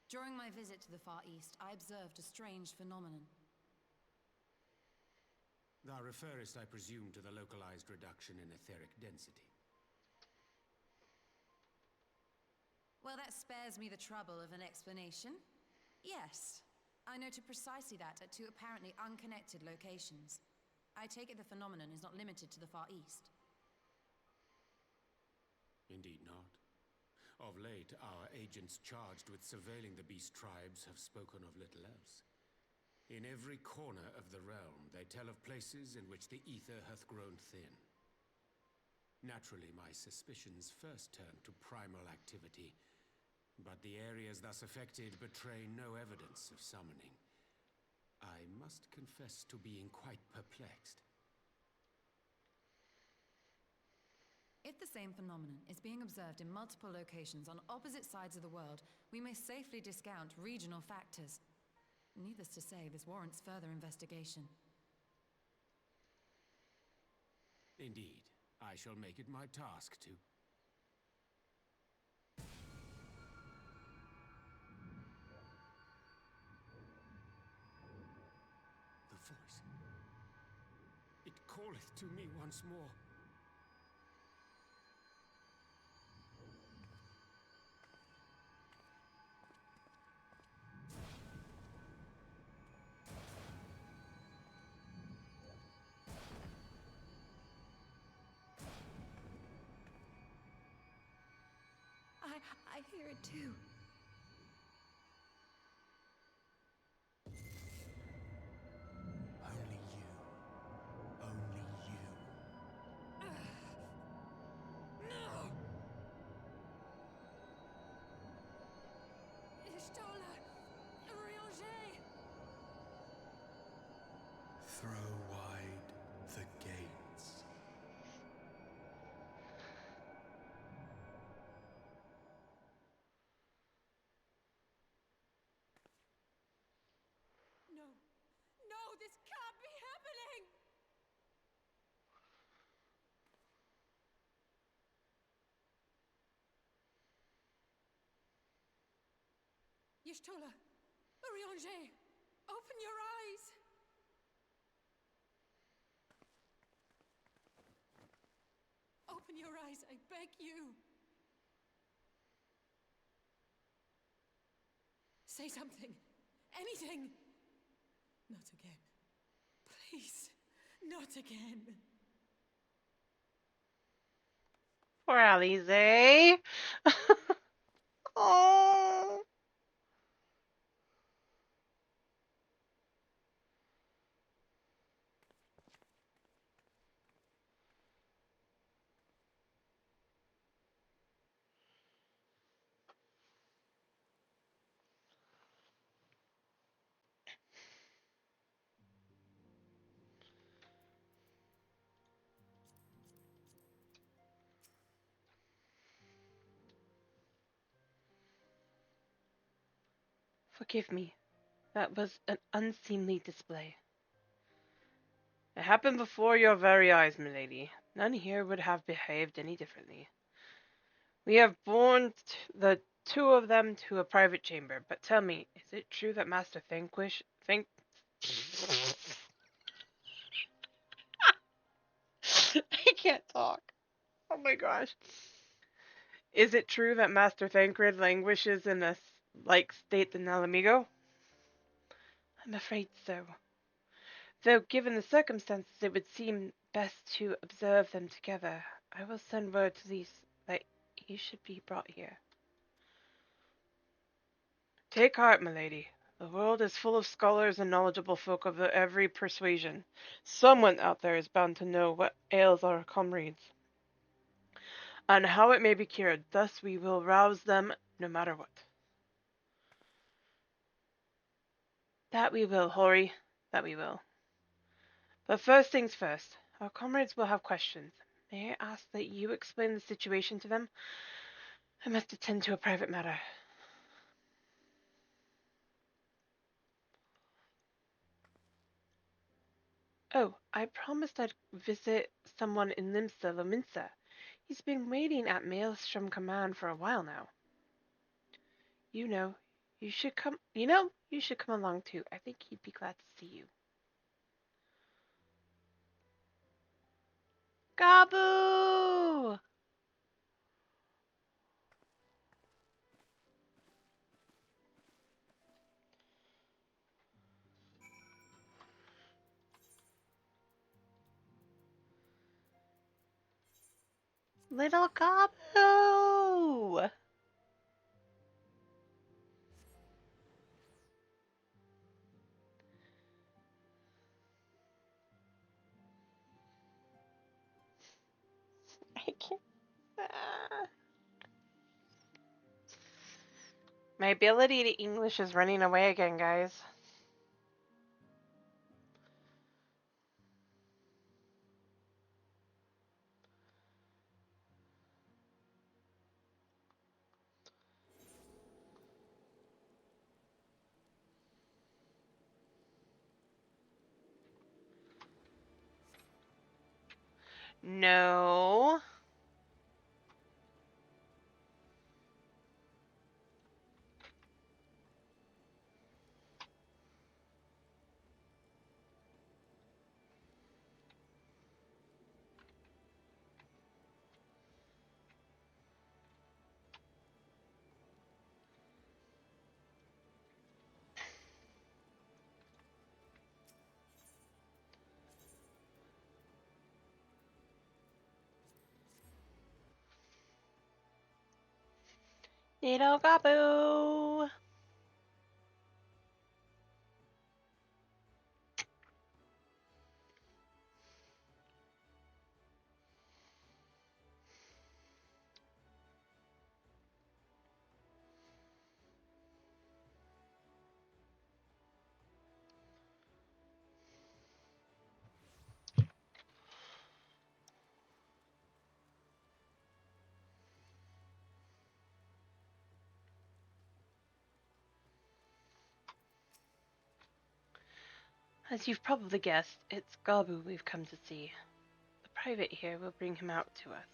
During my visit to the Far East, I observed a strange phenomenon. Thou referrest, I presume, to the localized reduction in etheric density. Well, that spares me the trouble of an explanation. Yes, I noted precisely that at two apparently unconnected locations. I take it the phenomenon is not limited to the Far East. Indeed not. Of late, our agents charged with surveilling the beast tribes have spoken of little else. In every corner of the realm, they tell of places in which the ether hath grown thin. Naturally, my suspicions first turned to primal activity, but the areas thus affected betray no evidence of summoning. I must confess to being quite perplexed. If the same phenomenon is being observed in multiple locations on opposite sides of the world, we may safely discount regional factors. Needless to say, this warrants further investigation. Indeed, I shall make it my task to. The voice. It calleth to me once more. I hear it too. Only you. Only you. No! Ishtola! Urianger! Throw wide the gates. No! No, this can't be happening! Y'shtola! Urianger! Open your eyes! Open your eyes, I beg you! Say something! Anything! Not again. Please, not again. Poor Alize. Oh. Forgive me. That was an unseemly display. It happened before your very eyes, milady. None here would have behaved any differently. We have borne the two of them to a private chamber, but tell me, is it true that Master Think... I can't talk. Oh my gosh. Is it true that Master Thancred languishes in a like state than Alamigo? I'm afraid so. Though, given the circumstances, it would seem best to observe them together. I will send word to these that you should be brought here. Take heart, milady. The world is full of scholars and knowledgeable folk of every persuasion. Someone out there is bound to know what ails our comrades, and how it may be cured. Thus we will rouse them no matter what. That we will, Hori. That we will. But first things first. Our comrades will have questions. May I ask that you explain the situation to them? I must attend to a private matter. Oh, I promised I'd visit someone in Limsa Lominsa. He's been waiting at Maelstrom Command for a while now. You know, you should come along too. I think he'd be glad to see you. Gaboo! Little Gaboo! I can't. My ability to English is running away again, guys. No. Little Gaboo! As you've probably guessed, it's Gaboo we've come to see. The private here will bring him out to us.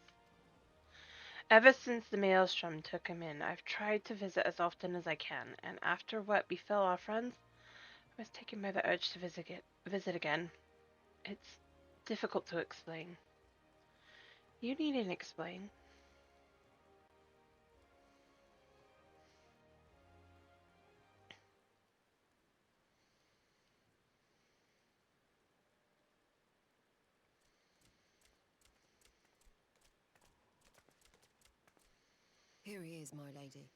Ever since the maelstrom took him in, I've tried to visit as often as I can, and after what befell our friends, I was taken by the urge to visit again. It's difficult to explain. You needn't explain. Here he is, my lady.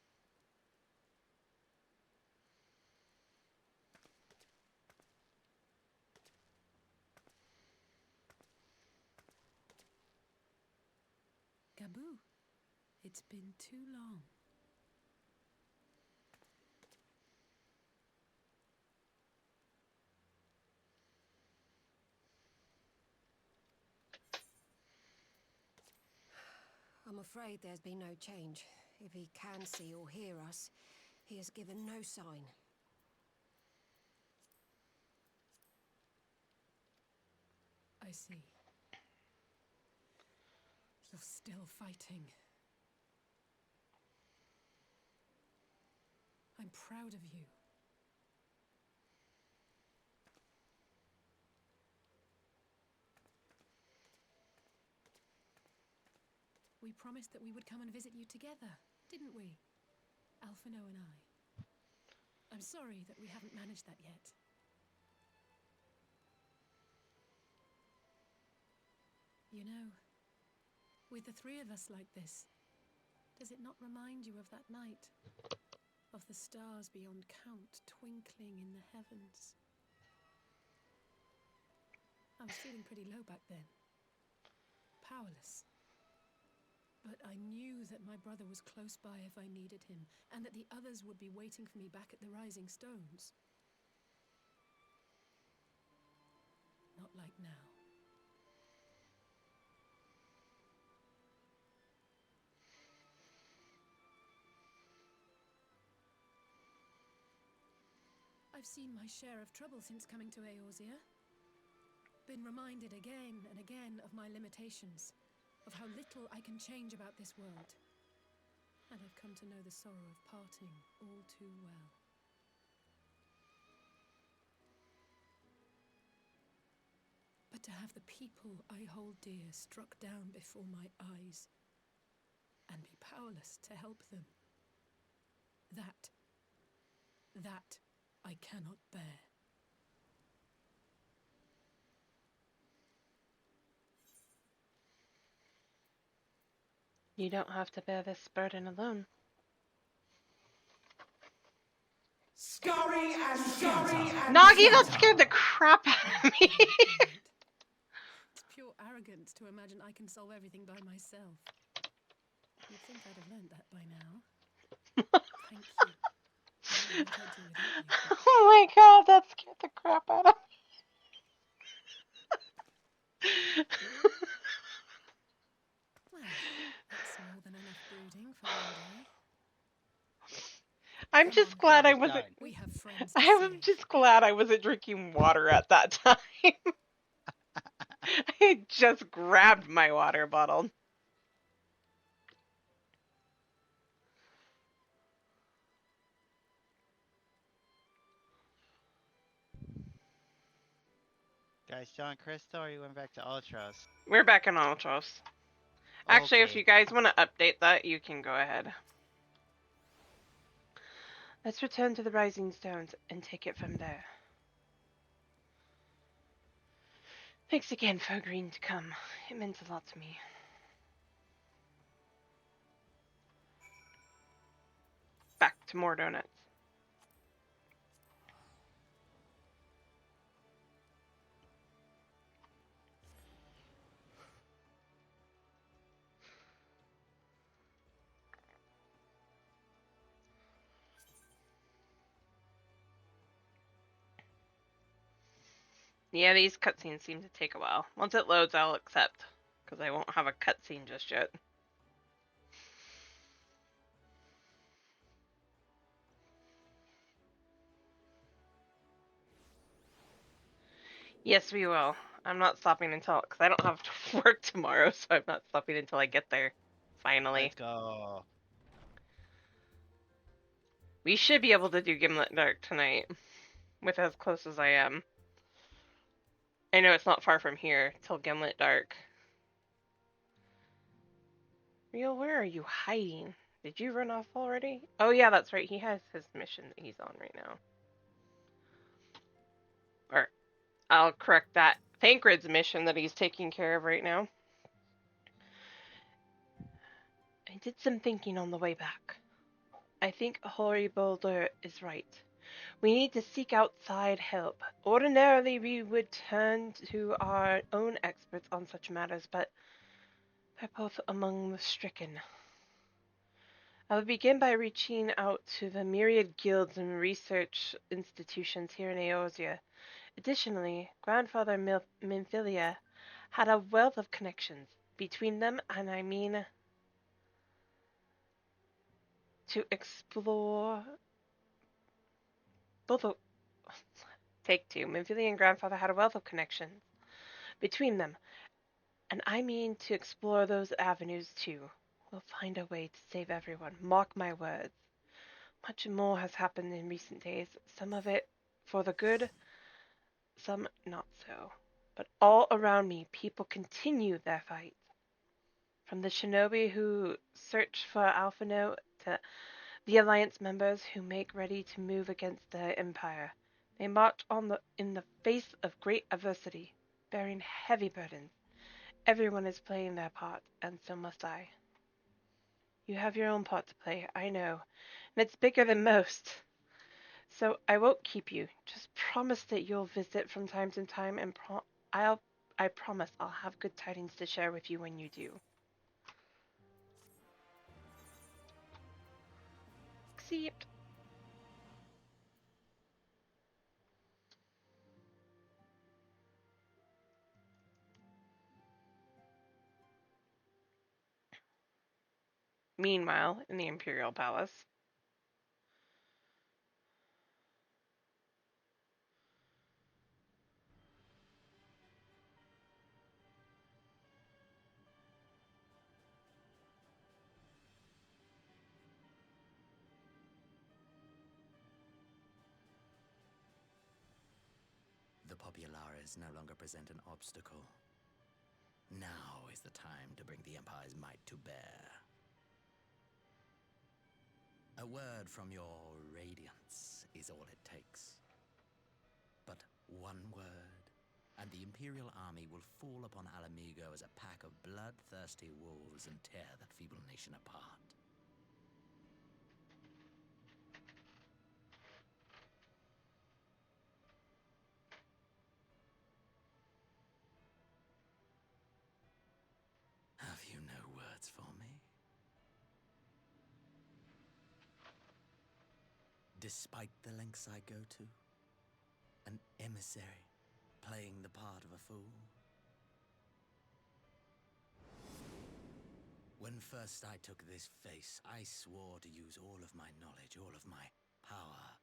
Gaboo, it's been too long. I'm afraid there's been no change. If he can see or hear us, he has given no sign. I see. You're still fighting. I'm proud of you. We promised that we would come and visit you together, didn't we? Alphino and I. I'm sorry that we haven't managed that yet. You know, with the three of us like this, does it not remind you of that night? Of the stars beyond count twinkling in the heavens? I was feeling pretty low back then. Powerless. But I knew that my brother was close by if I needed him, and that the others would be waiting for me back at the Rising Stones. Not like now. I've seen my share of trouble since coming to Eorzea. Been reminded again and again of my limitations, of how little I can change about this world. And I've come to know the sorrow of parting all too well. But to have the people I hold dear struck down before my eyes, and be powerless to help them, that I cannot bear. You don't have to bear this burden alone. Scurry and Nagi, that scared the crap out of me. It's pure arrogance to imagine I can solve everything by myself. You'd think I'd have learned that by now. Thank you. I don't know what I'd do without you. Oh my god, that scared the crap out of me. Well, that's more than enough brooding for one day. I'm just glad I wasn't. We have friends to I'm save. just glad I wasn't drinking water at that time. I just grabbed my water bottle. Guys, John Crystal, or you went back to Ultros? We're back in Ultros. Actually, if Okay. you guys want to update that, you can go ahead. Let's return to the Rising Stones and take it from there. Thanks again for agreeing to come. It meant a lot to me. Back to more donuts. Yeah, these cutscenes seem to take a while. Once it loads, I'll accept, because I won't have a cutscene just yet. Yes, we will. I'm not stopping until, because I don't have to work tomorrow, so I'm not stopping until I get there. Finally. Let's go. We should be able to do Gimlet Dark tonight, with as close as I am. I know it's not far from here, till Gimlet Dark. Real, where are you hiding? Did you run off already? Oh yeah, that's right, he has his mission that he's on right now. Or, I'll correct that. Thancred's mission that he's taking care of right now. I did some thinking on the way back. I think Brynhildr is right. We need to seek outside help. Ordinarily, we would turn to our own experts on such matters, but they're both among the stricken. I will begin by reaching out to the myriad guilds and research institutions here in Eorzea. Additionally, Grandfather Minfilia had a wealth of connections. Between them, and I mean to explore both of... Take two. Minfilia and Grandfather had a wealth of connections between them, and I mean to explore those avenues too. We'll find a way to save everyone. Mark my words. Much more has happened in recent days, some of it for the good, some not so. But all around me, people continue their fight. From the shinobi who search for Alphino to the Alliance members who make ready to move against the Empire. They march in the face of great adversity, bearing heavy burdens. Everyone is playing their part, and so must I. You have your own part to play, I know, and it's bigger than most. So I won't keep you. Just promise that you'll visit from time to time, and I promise I'll have good tidings to share with you when you do. Accept. Meanwhile, in the Imperial Palace. populares no longer present an obstacle. Now is the time to bring the Empire's might to bear. A word from your Radiance is all it takes. But one word, and the Imperial army will fall upon Alamigo as a pack of bloodthirsty wolves and tear that feeble nation apart. Have you no words for me? Despite the lengths I go to, an emissary playing the part of a fool. When first I took this face, I swore to use all of my knowledge, all of my power,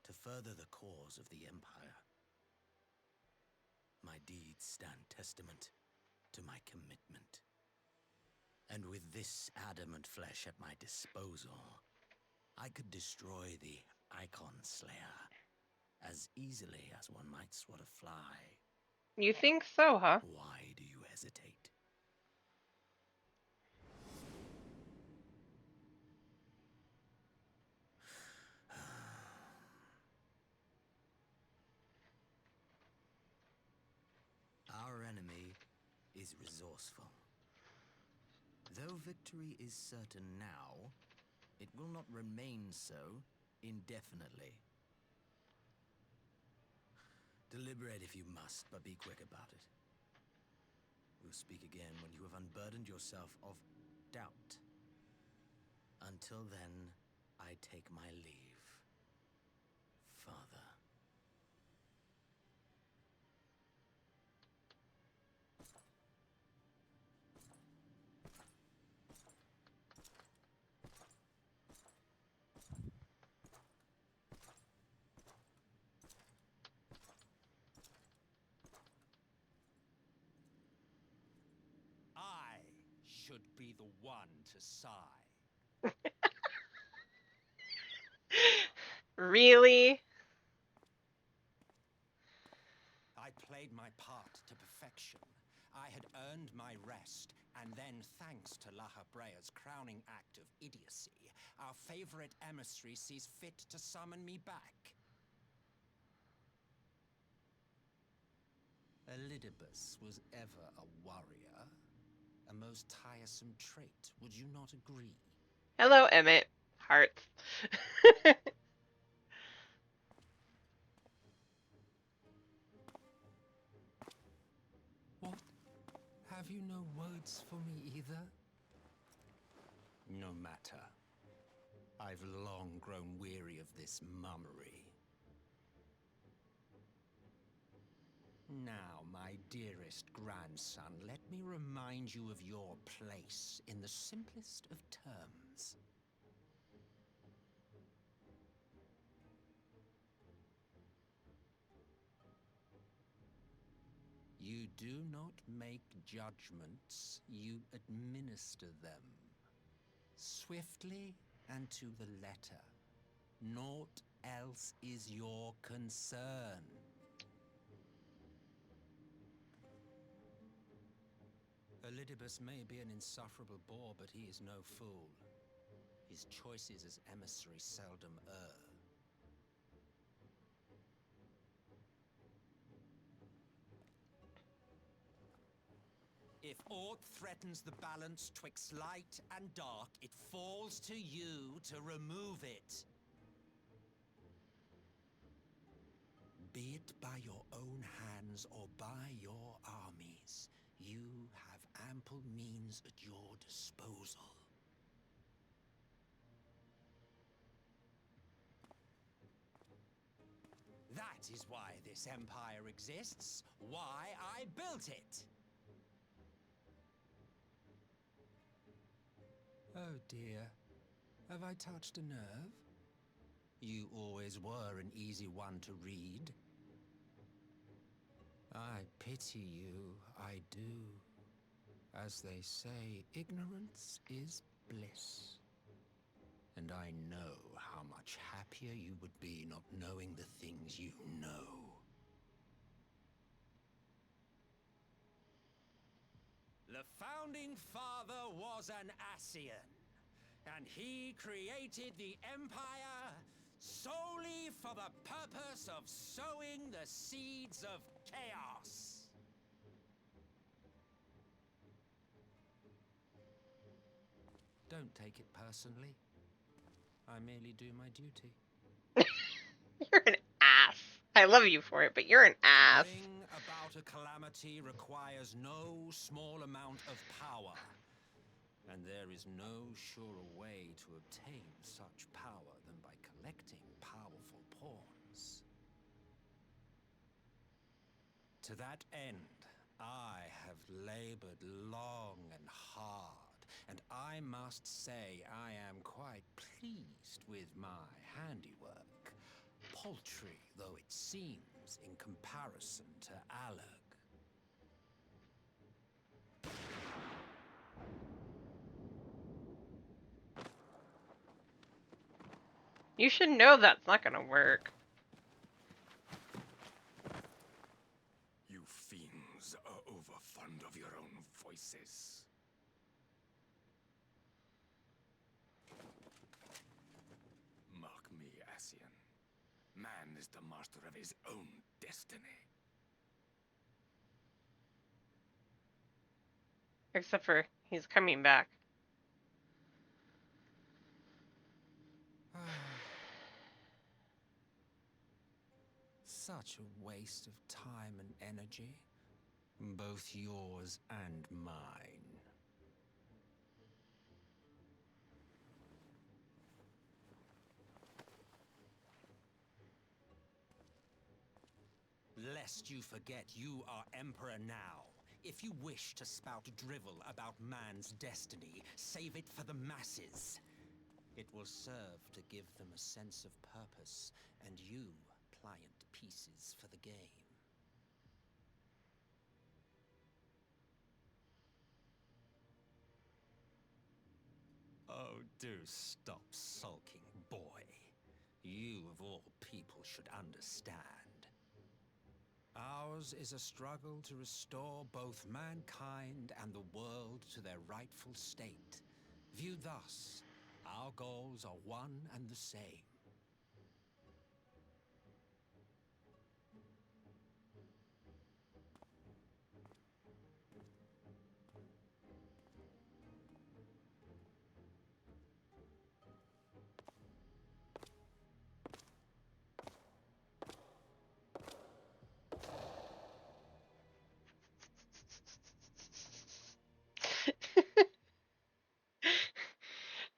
to further the cause of the Empire. My deeds stand testament to my commitment. And with this adamant flesh at my disposal, I could destroy the Icon Slayer as easily as one might swat a fly. You think so, huh? Why do you hesitate? Our enemy is resourceful. Though victory is certain now, it will not remain so indefinitely. Deliberate if you must, but be quick about it. We'll speak again when you have unburdened yourself of doubt. Until then, I take my leave, Father. I should be the one to sigh. Really? I played my part to perfection. I had earned my rest, and then, thanks to La Habrea's crowning act of idiocy, our favorite emissary sees fit to summon me back. Elidibus was ever a warrior. A most tiresome trait, would you not agree? Hello, Emmett. Hearts. What? Have you no words for me either? No matter. I've long grown weary of this mummery. Now, my dearest grandson, let me remind you of your place in the simplest of terms. You do not make judgments, you administer them. Swiftly and to the letter. Naught else is your concern. Elidibus may be an insufferable bore, but he is no fool. His choices as emissary seldom err. If aught threatens the balance twixt light and dark, it falls to you to remove it. Be it by your own hands or by your armies, you have ample means at your disposal. That is why this empire exists, why I built it. Oh dear, have I touched a nerve? You always were an easy one to read. I pity you, I do. As they say, ignorance is bliss. And I know how much happier you would be not knowing the things you know. founding father was an Ascian, and he created the Empire solely for the purpose of sowing the seeds of chaos. Don't take it personally. I merely do my duty. You're an ass. I love you for it, but you're an ass. Bring about a calamity requires no small amount of power, and there is no surer way to obtain such power than by collecting powerful pawns. To that end, I have labored long and hard, and I must say I am quite pleased with my handiwork, paltry though it seems in comparison to Alag. You should know that's not gonna work. You fiends are overfond of your own voices. Mark me, Ascian. Man is the master of his own destiny. Except for he's coming back. Such a waste of time and energy, both yours and mine. Lest you forget you are Emperor now. If you wish to spout drivel about man's destiny, save it for the masses. It will serve to give them a sense of purpose, and you pliant pieces for the game. Oh, do stop sulking, boy. You, of all people, should understand. Ours is a struggle to restore both mankind and the world to their rightful state. Viewed thus, our goals are one and the same.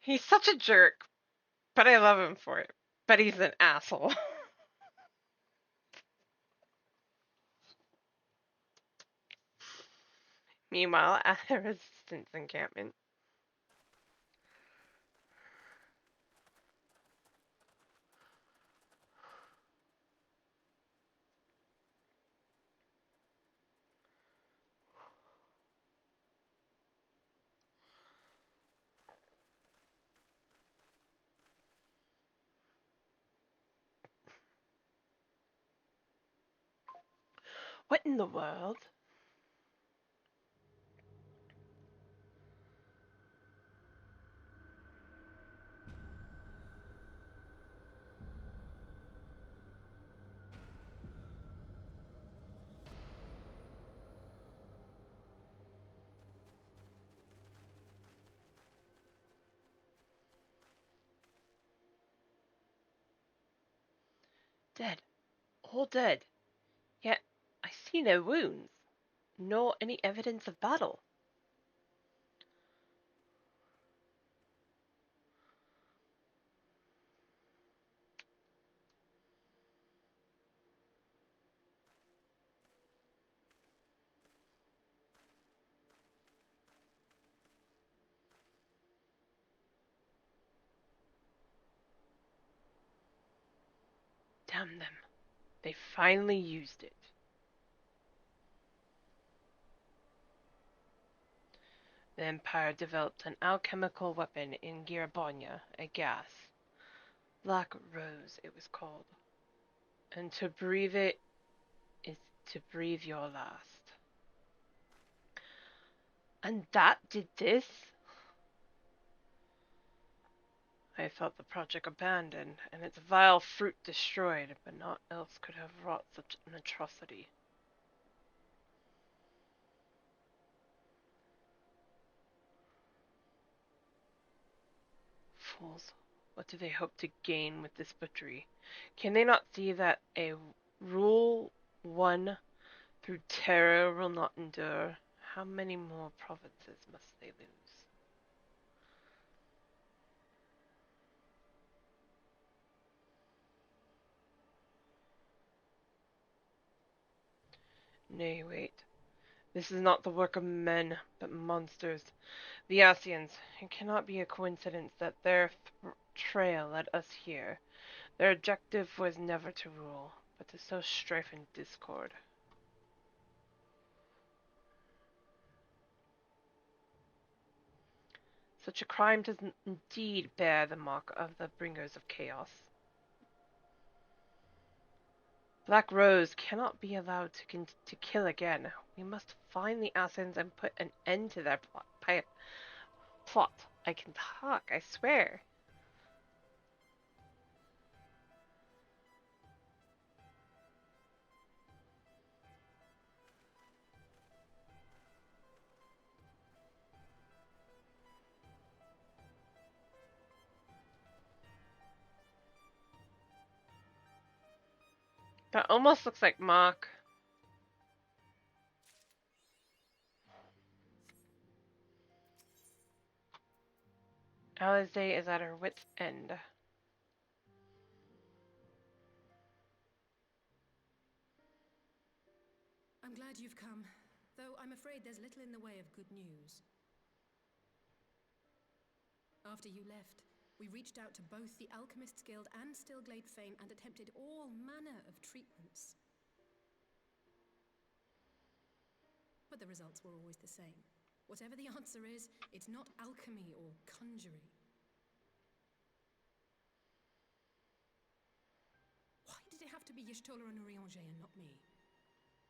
He's such a jerk, but I love him for it. But he's an asshole. Meanwhile, at the resistance encampment. What in the world? Dead. All dead. Yet I see no wounds, nor any evidence of battle. Damn them. They finally used it. The Empire developed an alchemical weapon in Girabonia, a gas. Black Rose, it was called. And to breathe it is to breathe your last. And that did this? I thought the project abandoned, and its vile fruit destroyed, but naught else could have wrought such an atrocity. Fools, what do they hope to gain with this butchery? Can they not see that a rule won through terror will not endure? How many more provinces must they lose? Nay, wait. This is not the work of men, but monsters. The Asians. It cannot be a coincidence that their trail led us here. Their objective was never to rule, but to sow strife and discord. Such a crime does indeed bear the mark of the bringers of chaos. Black Rose cannot be allowed to kill again. We must find the Assassins and put an end to their plot. I can talk, I swear. That almost looks like Mark. Alice is at her wit's end. I'm glad you've come, though I'm afraid there's little in the way of good news. After you left, we reached out to both the Alchemists Guild and Stillglade Fane and attempted all manner of treatments. But the results were always the same. Whatever the answer is, it's not alchemy or conjuring. Why did it have to be Y'shtola and Urianger and not me?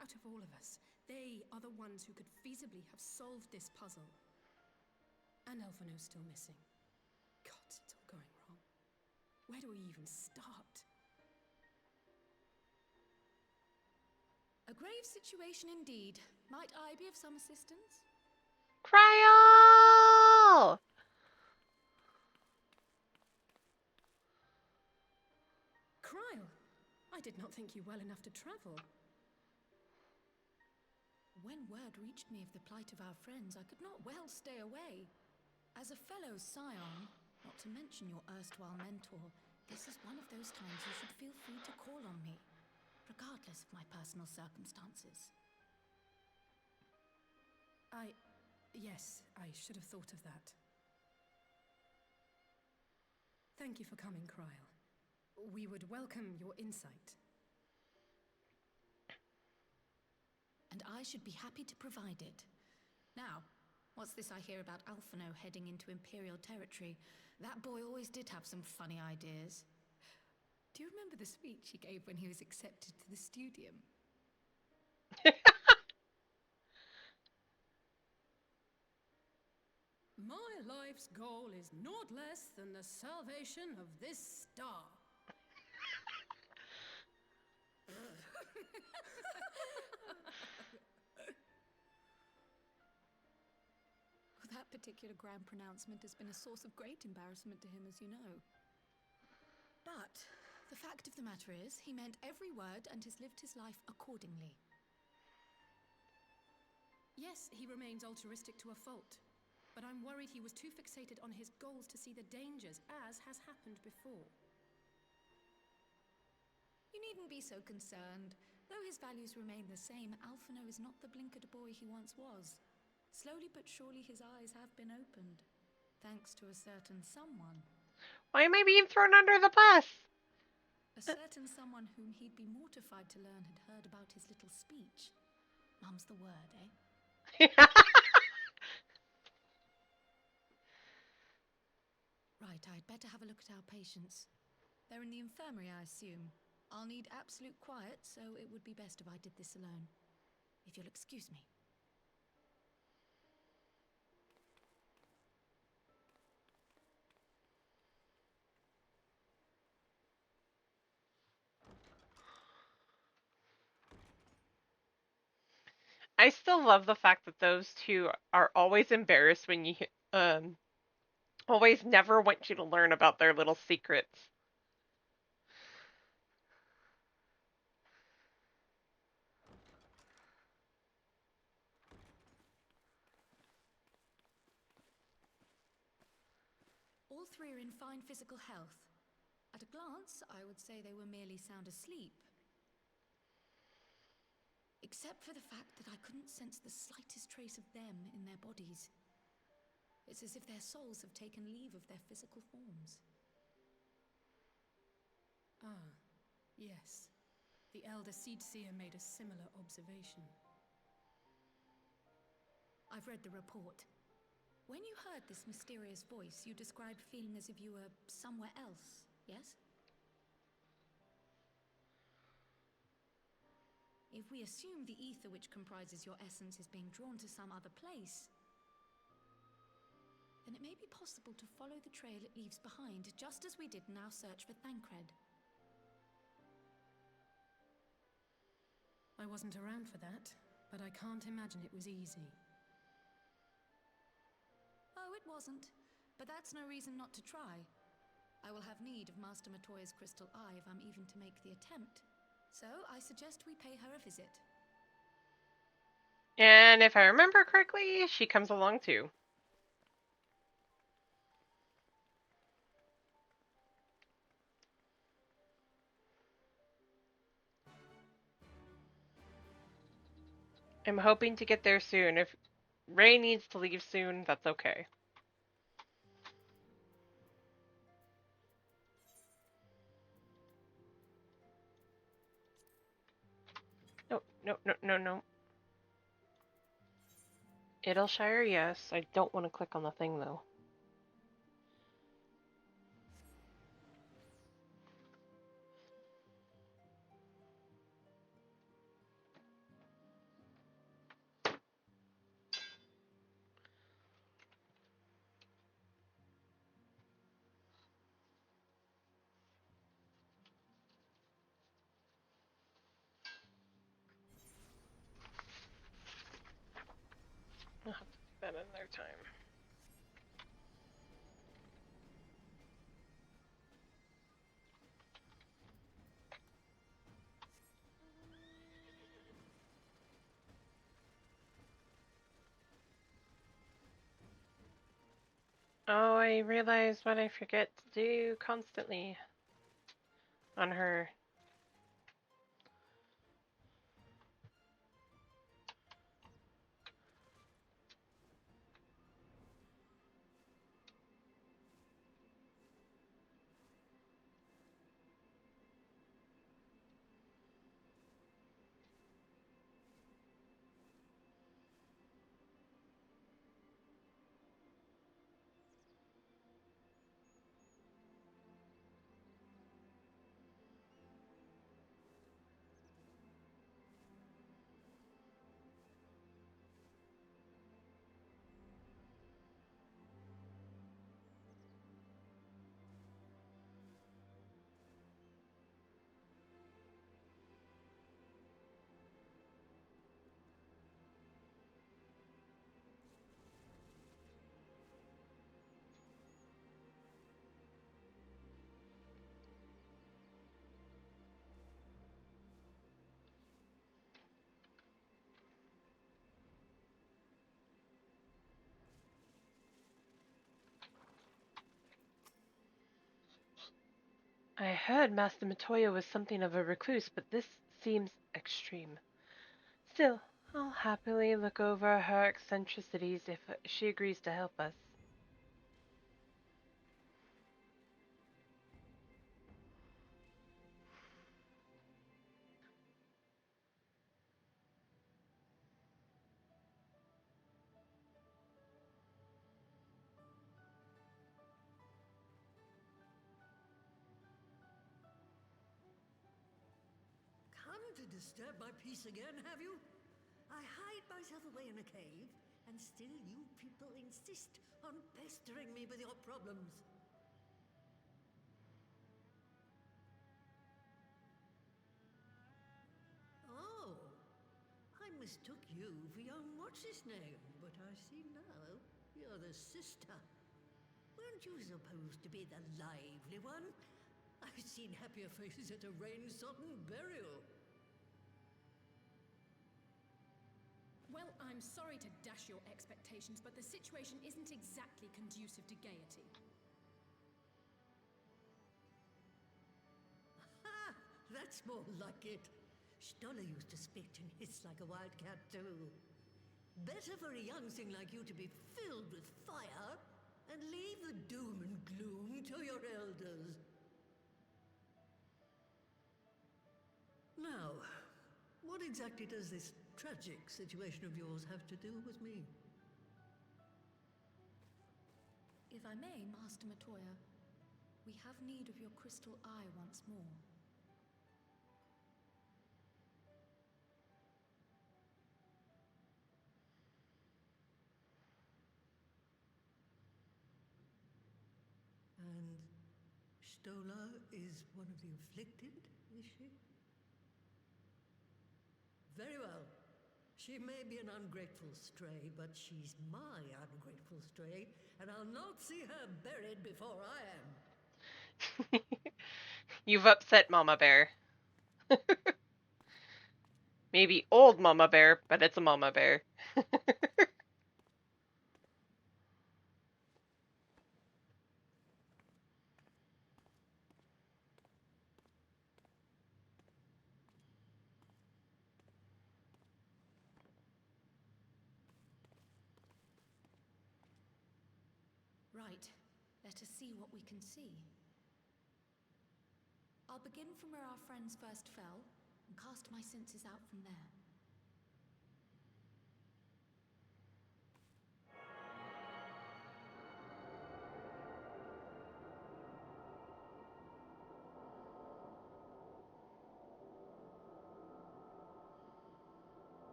Out of all of us, they are the ones who could feasibly have solved this puzzle. And Elfino's still missing. God, it's all going wrong. Where do we even start? A grave situation indeed. Might I be of some assistance? Cryo! Cryle! I did not think you well enough to travel. When word reached me of the plight of our friends, I could not well stay away. As a fellow scion, not to mention your erstwhile mentor, this is one of those times you should feel free to call on me, regardless of my personal circumstances. Yes, I should have thought of that. Thank you for coming, Cryle. We would welcome your insight. And I should be happy to provide it. Now, what's this I hear about Alphino heading into Imperial territory? That boy always did have some funny ideas. Do you remember the speech he gave when he was accepted to the studium? My life's goal is naught less than the salvation of this star. That particular grand pronouncement has been a source of great embarrassment to him, as you know. But the fact of the matter is, he meant every word and has lived his life accordingly. Yes, he remains altruistic to a fault. But I'm worried he was too fixated on his goals to see the dangers, as has happened before. You needn't be so concerned. Though his values remain the same, Alphino is not the blinkered boy he once was. Slowly but surely his eyes have been opened, thanks to a certain someone. Why am I being thrown under the bus? A certain someone whom he'd be mortified to learn had heard about his little speech. Mum's the word, eh? Right, I'd better have a look at our patients. They're in the infirmary, I assume. I'll need absolute quiet, so it would be best if I did this alone. If you'll excuse me. I still love the fact that those two are always embarrassed when you um always never want you to learn about their little secrets. All three are in fine physical health. At a glance, I would say they were merely sound asleep. Except for the fact that I couldn't sense the slightest trace of them in their bodies. It's as if their souls have taken leave of their physical forms. Ah, yes. The Elder Seedseer made a similar observation. I've read the report. When you heard this mysterious voice, you described feeling as if you were somewhere else, yes? If we assume the ether which comprises your essence is being drawn to some other place, then it may be possible to follow the trail it leaves behind, just as we did in our search for Thancred. I wasn't around for that, but I can't imagine it was easy. Oh, it wasn't. But that's no reason not to try. I will have need of Master Matoya's crystal eye if I'm even to make the attempt. So I suggest we pay her a visit. And if I remember correctly, she comes along too. I'm hoping to get there soon. If Ray needs to leave soon, that's okay. No, no, no, no, no. Idleshire, yes. I don't want to click on the thing though. I'll have to do that another time. Oh, I realize what I forget to do constantly on her. I heard Master Matoya was something of a recluse, but this seems extreme. Still, I'll happily look over her eccentricities if she agrees to help us. Come to disturb my peace again, have you? I hide myself away in a cave, and still you people insist on pestering me with your problems. Oh, I'm mistook you for young what's-his-name, but I see now you're the sister. Weren't you supposed to be the lively one? I've seen happier faces at a rain-sodden burial. Well, I'm sorry to dash your expectations, but the situation isn't exactly conducive to gaiety. Ha! That's more like it. Stoller used to spit and hiss like a wildcat too. Better for a young thing like you to be filled with fire and leave the doom and gloom to your elders. Now, what exactly does this tragic situation of yours have to do with me? If I may, Master Matoya, we have need of your crystal eye once more. And Stoller is one of the afflicted, is she? Very well. She may be an ungrateful stray, but she's my ungrateful stray, and I'll not see her buried before I am. You've upset Mama Bear. Maybe old Mama Bear, but it's a Mama Bear. Right. Let us see what we can see. I'll begin from where our friends first fell, and cast my senses out from there.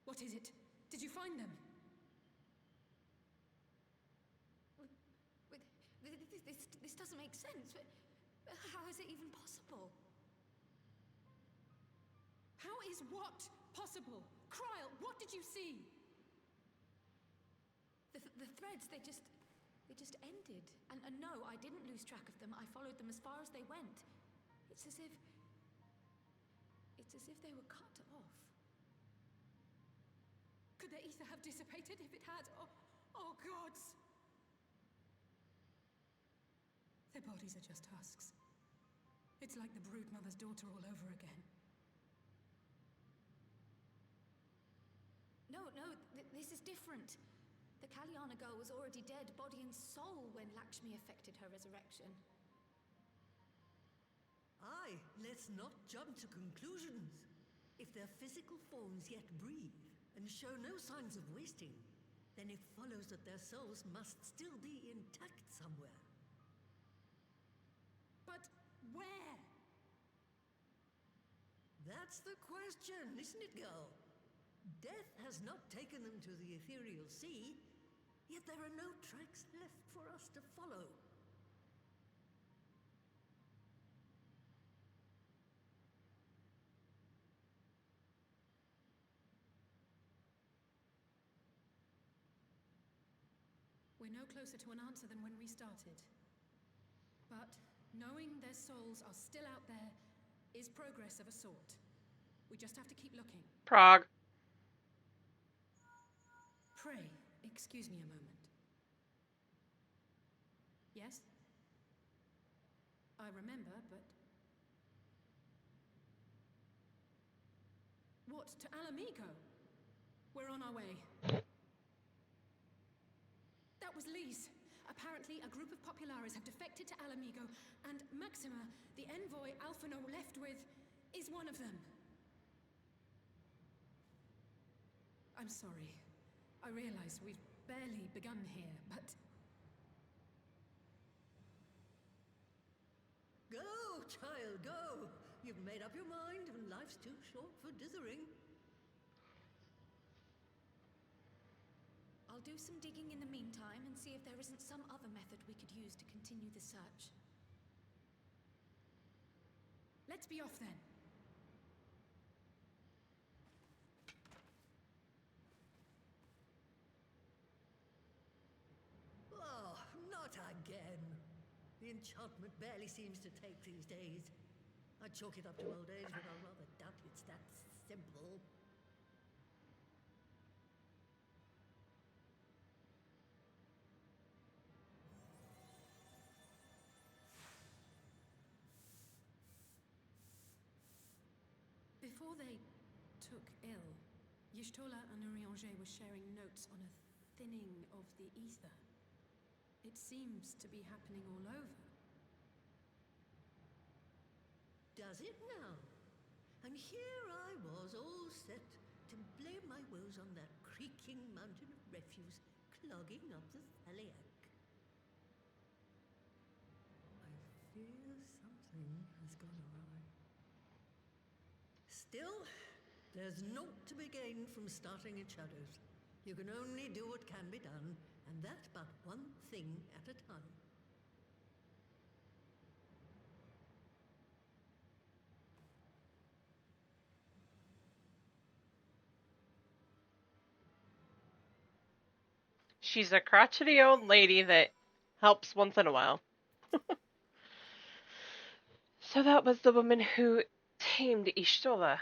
What is it? Did you find them? This doesn't make sense. How is it even possible? How is what possible? Kryl, what did you see? The threads, they just ended. And no, I didn't lose track of them. I followed them as far as they went. It's as if they were cut off. Could the ether have dissipated if it had? Oh gods! Their bodies are just husks. It's like the Broodmother's daughter all over again. No, this is different. The Kalyana girl was already dead, body and soul, when Lakshmi effected her resurrection. Aye, let's not jump to conclusions. If their physical forms yet breathe and show no signs of wasting, then it follows that their souls must still be intact somewhere. But where? That's the question, isn't it, girl? Death has not taken them to the ethereal sea, yet there are no tracks left for us to follow. We're no closer to an answer than when we started. But knowing their souls are still out there is progress of a sort. We just have to keep looking. Prague. Pray, excuse me a moment. Yes? I remember, but... What, to Alamigo? We're on our way. That was Lise. Apparently, a group of Populares have defected to Alamigo, and Maxima, the envoy Alphino left with, is one of them. I'm sorry. I realize we've barely begun here, but... Go, child, go! You've made up your mind, and life's too short for dithering. I'll do some digging in the meantime and see if there isn't some other method we could use to continue the search. Let's be off then. Oh, not again. The enchantment barely seems to take these days. I chalk it up to old age, but I rather doubt it's that simple. Before they took ill, Y'shtola and Urianger were sharing notes on a thinning of the ether. It seems to be happening all over. Does it now? And here I was, all set to blame my woes on that creaking mountain of refuse clogging up the Thaliac. I fear something has gone awry. Still, there's naught to be gained from starting in shadows. You can only do what can be done, and that but one thing at a time. She's a crotchety old lady that helps once in a while. So that was the woman who tamed Y'shtola.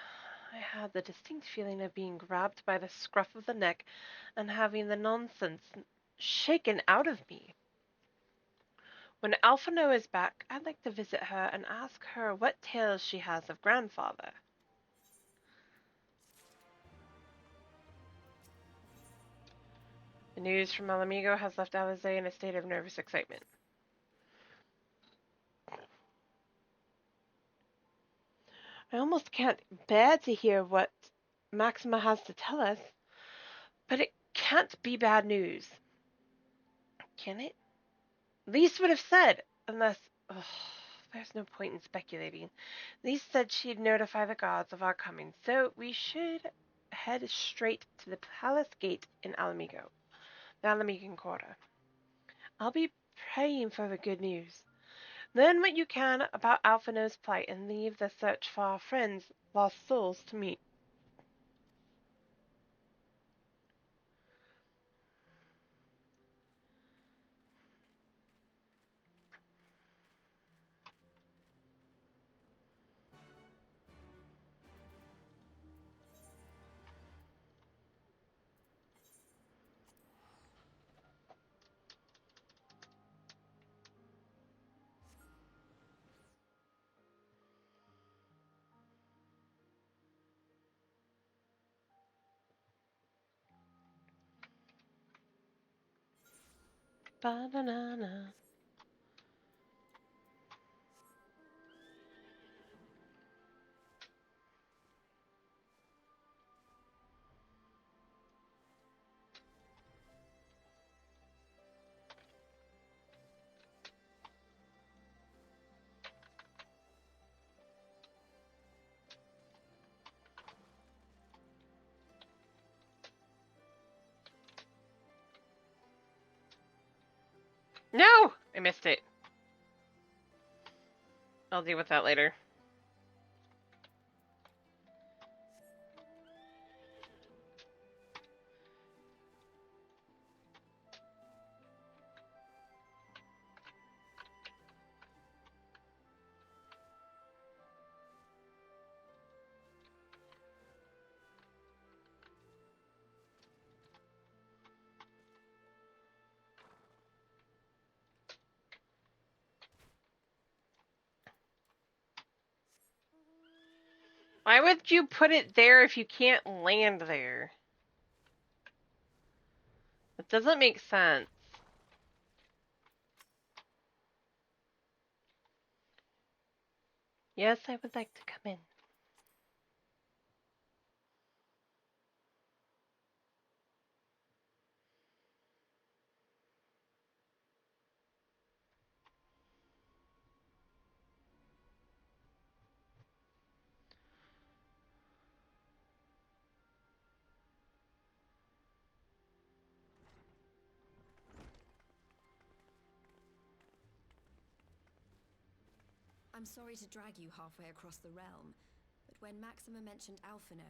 I had the distinct feeling of being grabbed by the scruff of the neck and having the nonsense shaken out of me. When Alphino is back, I'd like to visit her and ask her what tales she has of grandfather. The news from Alamigo has left Alize in a state of nervous excitement. I almost can't bear to hear what Maxima has to tell us, but it can't be bad news. Can it? Lise would have said, unless... Ugh, there's no point in speculating. Lise said she'd notify the gods of our coming, so we should head straight to the palace gate in Alamigo, the Alamigan Quarter. I'll be praying for the good news. Learn what you can about Alphino's plight and leave the search for our friends' lost souls to me. Ba-na-na-na. No! I missed it. I'll deal with that later. Why would you put it there if you can't land there? That doesn't make sense. Yes, I would like to come in. I'm sorry to drag you halfway across the realm, but when Maxima mentioned Alphino,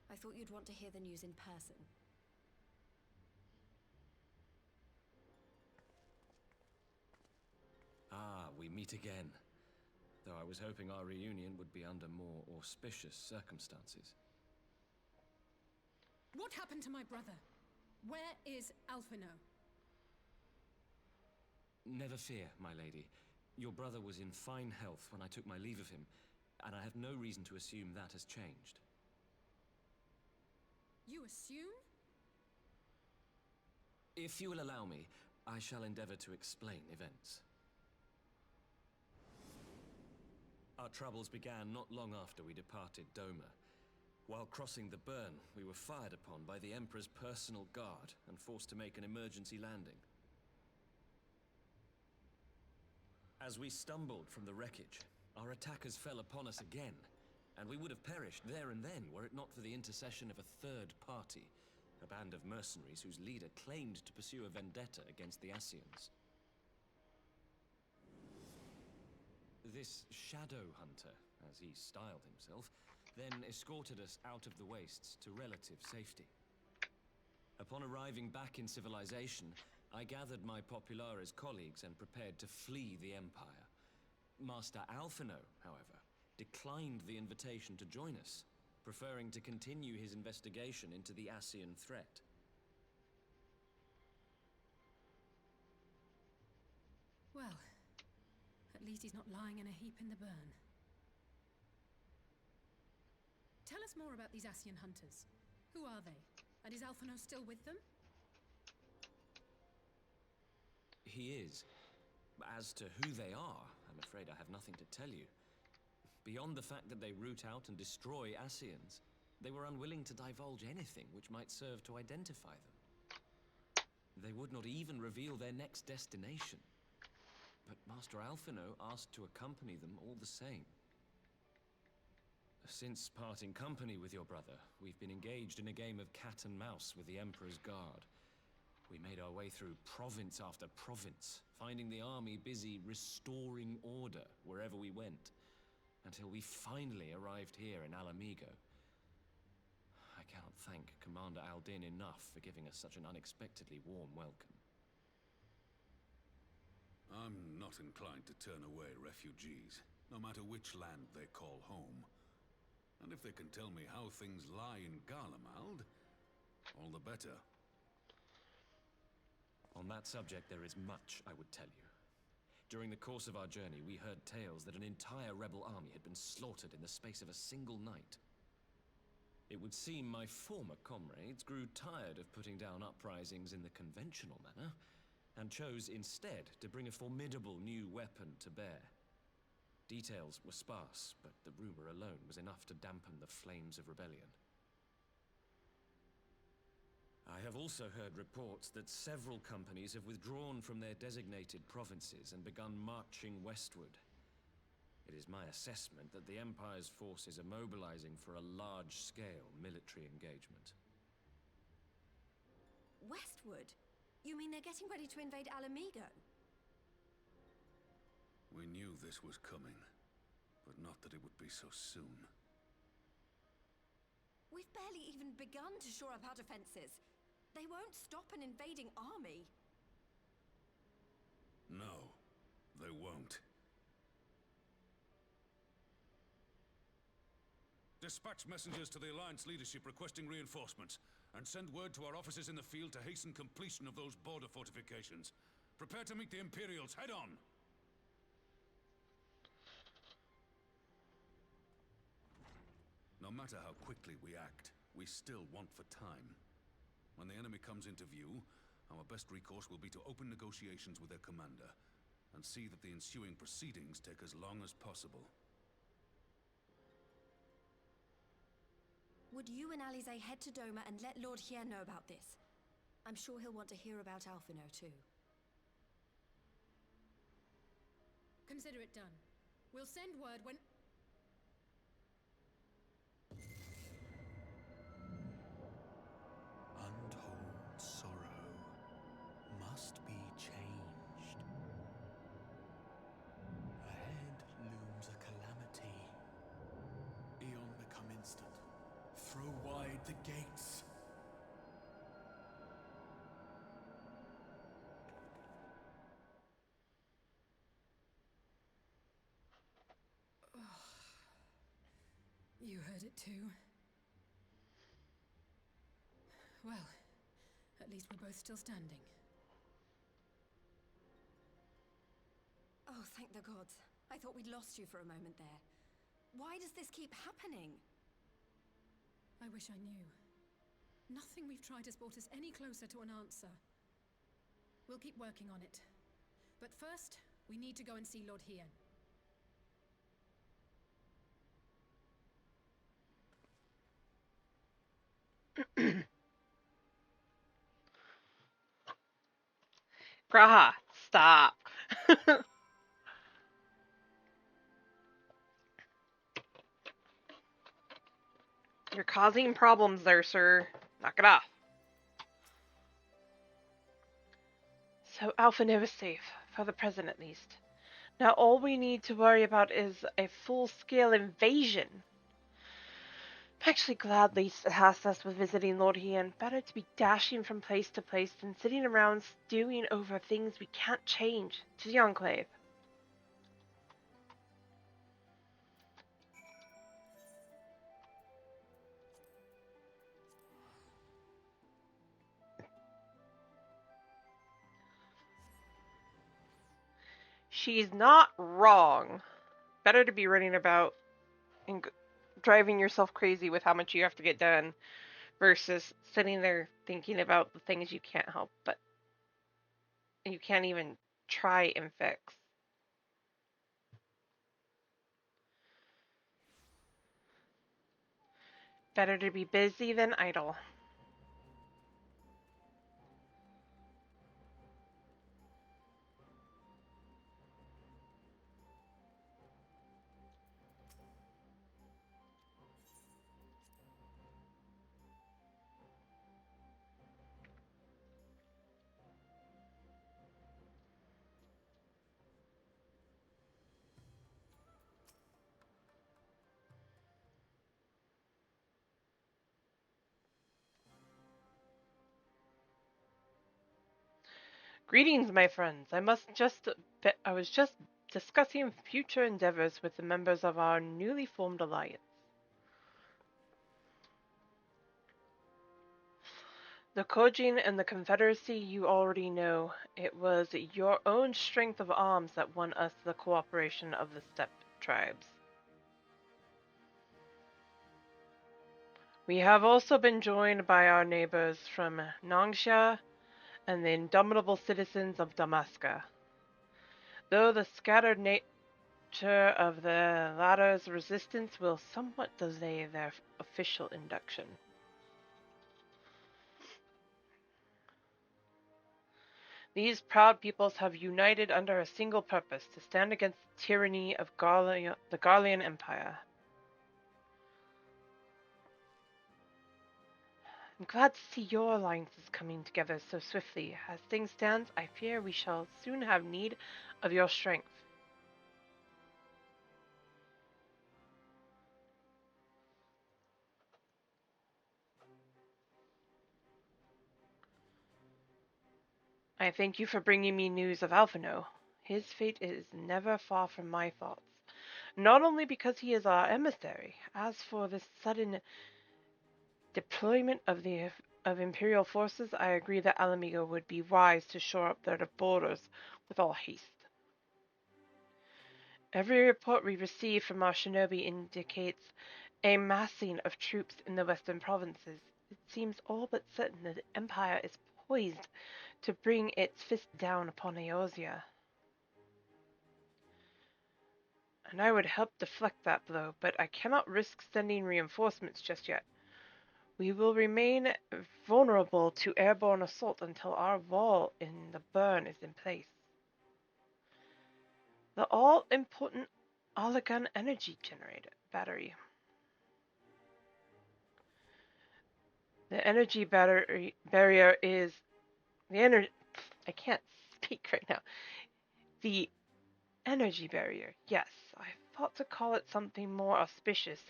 I thought you'd want to hear the news in person. Ah, we meet again. Though I was hoping our reunion would be under more auspicious circumstances. What happened to my brother? Where is Alphino? Never fear, my lady. Your brother was in fine health when I took my leave of him, and I have no reason to assume that has changed. You assume? If you will allow me, I shall endeavor to explain events. Our troubles began not long after we departed Doma. While crossing the burn, we were fired upon by the Emperor's personal guard and forced to make an emergency landing. As we stumbled from the wreckage, our attackers fell upon us again, and we would have perished there and then were it not for the intercession of a third party, a band of mercenaries whose leader claimed to pursue a vendetta against the Ascians. This Shadow Hunter, as he styled himself, then escorted us out of the wastes to relative safety. Upon arriving back in civilization, I gathered my Populares colleagues and prepared to flee the Empire. Master Alphino, however, declined the invitation to join us, preferring to continue his investigation into the Ascian threat. Well, at least he's not lying in a heap in the burn. Tell us more about these Ascian hunters. Who are they? And is Alphino still with them? He is. As to who they are, I'm afraid I have nothing to tell you. Beyond the fact that they root out and destroy Ascians, they were unwilling to divulge anything which might serve to identify them. They would not even reveal their next destination. But Master Alphino asked to accompany them all the same. Since parting company with your brother, we've been engaged in a game of cat and mouse with the Emperor's Guard. We made our way through province after province, finding the army busy restoring order wherever we went, until we finally arrived here in Alamigo. I cannot thank Commander Aldin enough for giving us such an unexpectedly warm welcome. I'm not inclined to turn away refugees, no matter which land they call home. And if they can tell me how things lie in Garlemald, all the better. On that subject, there is much I would tell you. During the course of our journey, we heard tales that an entire rebel army had been slaughtered in the space of a single night. It would seem my former comrades grew tired of putting down uprisings in the conventional manner, and chose instead to bring a formidable new weapon to bear. Details were sparse, but the rumor alone was enough to dampen the flames of rebellion. I have also heard reports that several companies have withdrawn from their designated provinces and begun marching westward. It is my assessment that the Empire's forces are mobilizing for a large-scale military engagement. Westward? You mean they're getting ready to invade Alamigo? We knew this was coming, but not that it would be so soon. We've barely even begun to shore up our defenses. They won't stop an invading army. No, they won't. Dispatch messengers to the Alliance leadership requesting reinforcements, and send word to our officers in the field to hasten completion of those border fortifications. Prepare to meet the Imperials head on! No matter how quickly we act, we still want for time. When the enemy comes into view, our best recourse will be to open negotiations with their commander, and see that the ensuing proceedings take as long as possible. Would you and Alize head to Doma and let Lord Hier know about this? I'm sure he'll want to hear about Alphino too. Consider it done. We'll send word when... Untold sorrow must be changed. Ahead looms a throw wide the gates. You heard it too. Well, at least we're both still standing. Oh, thank the gods. I thought we'd lost you for a moment there. Why does this keep happening? I wish I knew. Nothing we've tried has brought us any closer to an answer. We'll keep working on it. But first, we need to go and see Lord Hien. Graha, stop. You're causing problems there, sir. Knock it off. So Alphinaud is safe, for the present at least. Now all we need to worry about is a full-scale invasion. I'm actually glad Lise tasked us with visiting Lord Hien. Better to be dashing from place to place than sitting around stewing over things we can't change. To the Enclave. She's not wrong. Better to be running about and driving yourself crazy with how much you have to get done versus sitting there thinking about the things you can't help but you can't even try and fix. Better to be busy than idle. Greetings, my friends. I was just discussing future endeavors with the members of our newly formed alliance. The Kojin and the Confederacy you already know. It was your own strength of arms that won us the cooperation of the steppe tribes. We have also been joined by our neighbors from Nangxia and the indomitable citizens of Damaska. Though the scattered nature of the latter's resistance will somewhat delay their official induction. These proud peoples have united under a single purpose, to stand against the tyranny of the Garlean Empire. I'm glad to see your alliances coming together so swiftly. As things stand, I fear we shall soon have need of your strength. I thank you for bringing me news of Alphinaud. His fate is never far from my thoughts, not only because he is our emissary. As for this sudden deployment of Imperial forces, I agree that Alamigo would be wise to shore up their borders with all haste. Every report we receive from our shinobi indicates a massing of troops in the western provinces. It seems all but certain that the Empire is poised to bring its fist down upon Eorzea. And I would help deflect that blow, but I cannot risk sending reinforcements just yet. We will remain vulnerable to airborne assault until our wall in the burn is in place. The all-important Oligon energy generator battery. The energy barrier is the energy. I can't speak right now. The energy barrier. Yes, I thought to call it something more auspicious.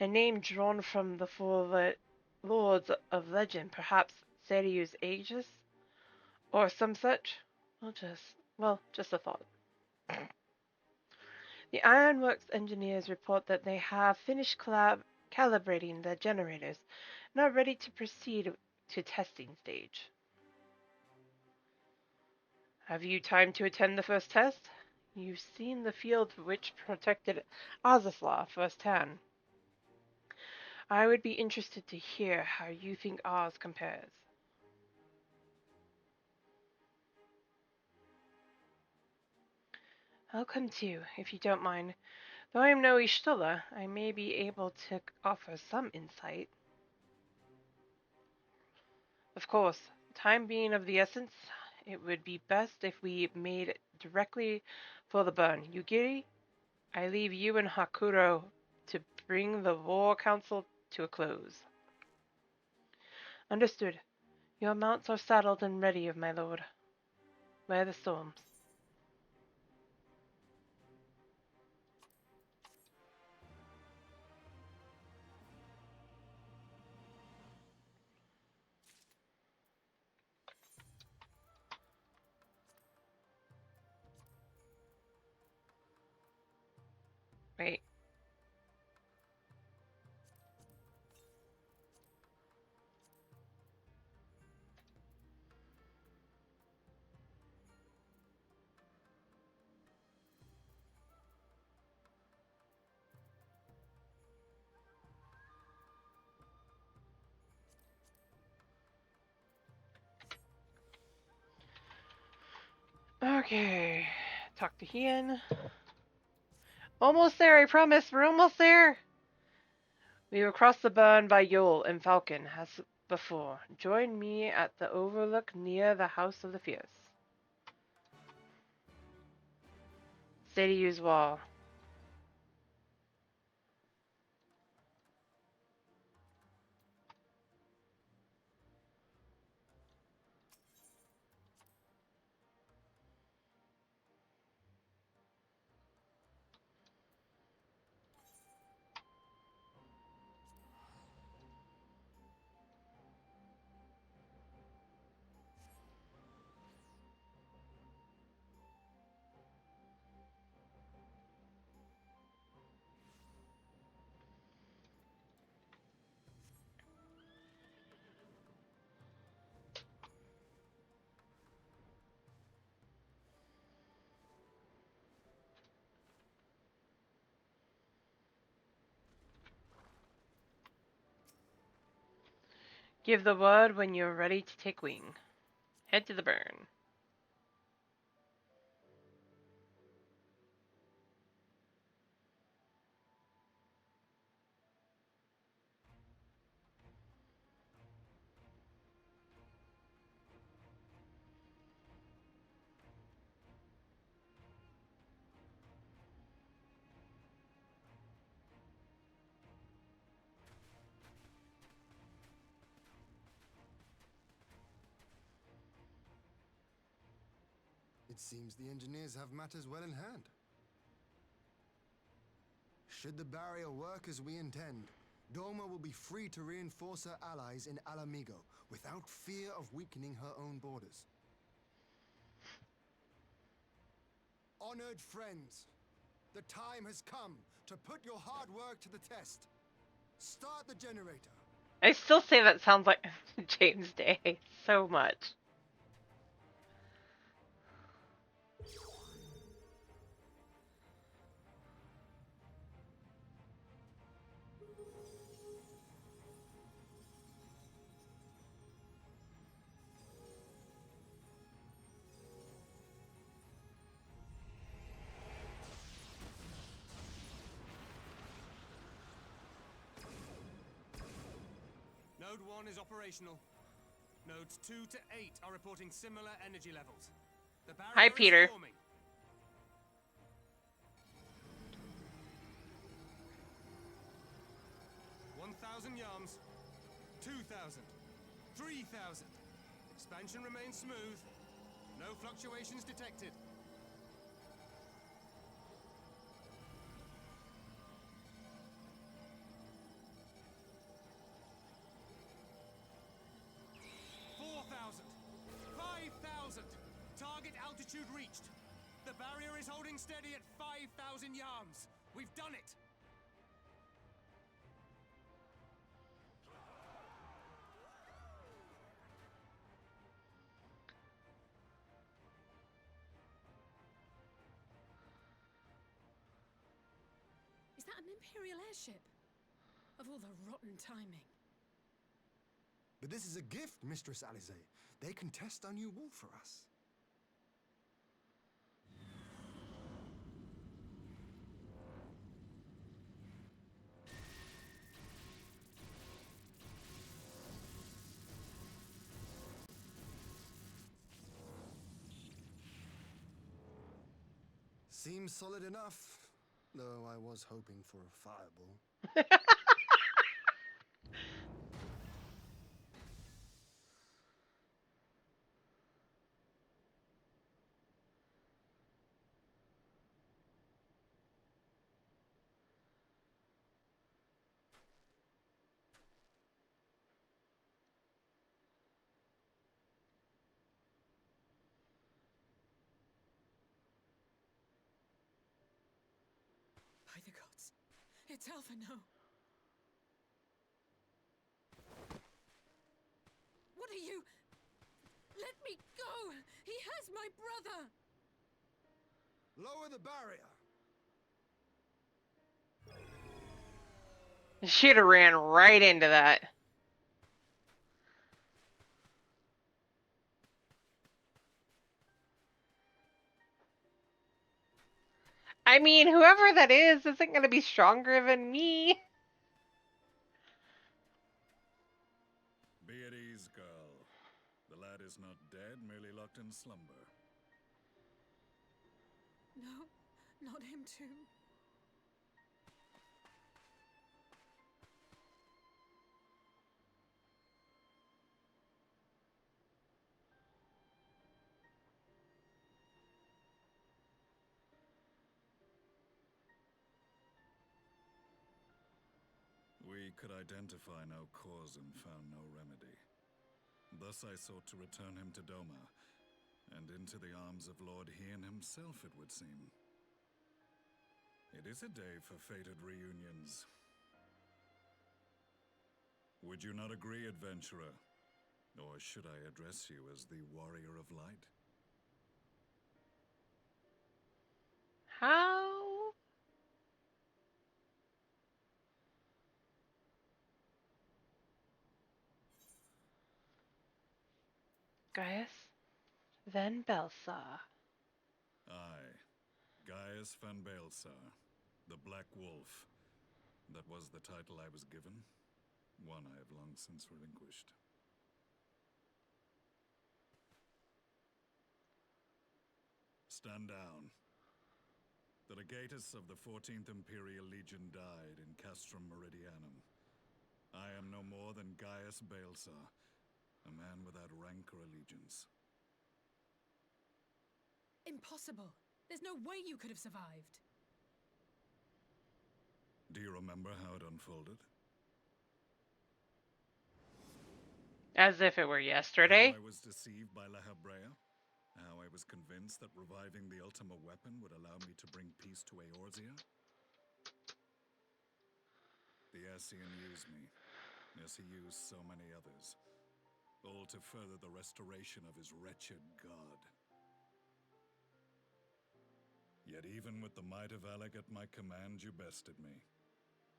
A name drawn from the four lords of legend, perhaps Serious Aegis? Or some such? Just a thought. The Ironworks engineers report that they have finished calibrating the generators and are ready to proceed to testing stage. Have you time to attend the first test? You've seen the field which protected Azathoth firsthand. I would be interested to hear how you think ours compares. I'll come too, if you don't mind. Though I am no Ishtula, I may be able to offer some insight. Of course, time being of the essence, it would be best if we made directly for the burn. Yugiri, I leave you and Hakuro to bring the War Council to a close. Understood. Your mounts are saddled and ready, my lord. Wear the storms. Wait. Okay. Talk to Hien. Almost there, I promise. We're almost there. We will cross the burn by Yol and Falcon, as before. Join me at the overlook near the House of the Fierce. City's wall. Give the word when you're ready to take wing. Head to the burn. It seems the engineers have matters well in hand. Should the barrier work as we intend, Doma will be free to reinforce her allies in Alamigo without fear of weakening her own borders. Honored friends, the time has come to put your hard work to the test. Start the generator. I still say that sounds like James Day so much. Node 1 is operational. Nodes 2 to 8 are reporting similar energy levels. The barrier Hi, Peter. is forming. $1,000 yards, 2,000, 3,000. Expansion remains smooth. No fluctuations detected. altitude reached. The barrier is holding steady at 5,000 yards. We've done it. Is that an Imperial airship? Of all the rotten timing. But this is a gift, Mistress Alize. They can test our new wall for us. Seems solid enough, though I was hoping for a fireball. By the gods. It's Alphino. What are you? Let me go! He has my brother! Lower the barrier! She'd have ran right into that. I mean, whoever that is isn't going to be stronger than me. Be at ease, girl. The lad is not dead, merely locked in slumber. No, not him too. We could identify no cause and found no remedy. Thus I sought to return him to Doma, and into the arms of Lord Hien himself, it would seem. It is a day for fated reunions. Would you not agree, adventurer? Or should I address you as the Warrior of Light? How? Gaius Van Belsar. Aye, Gaius van Baelsar, the Black Wolf. That was the title I was given, one I have long since relinquished. Stand down. The legatus of the 14th Imperial Legion died in Castrum Meridianum. I am no more than Gaius Baelsar, a man without rank or allegiance. Impossible. There's no way you could have survived. Do you remember how it unfolded? As if it were yesterday. How I was deceived by Lahabrea? How I was convinced that reviving the Ultima weapon would allow me to bring peace to Eorzea? The Ascian used me, as he used so many others, all to further the restoration of his wretched god. Yet even with the might of Alec at my command, you bested me.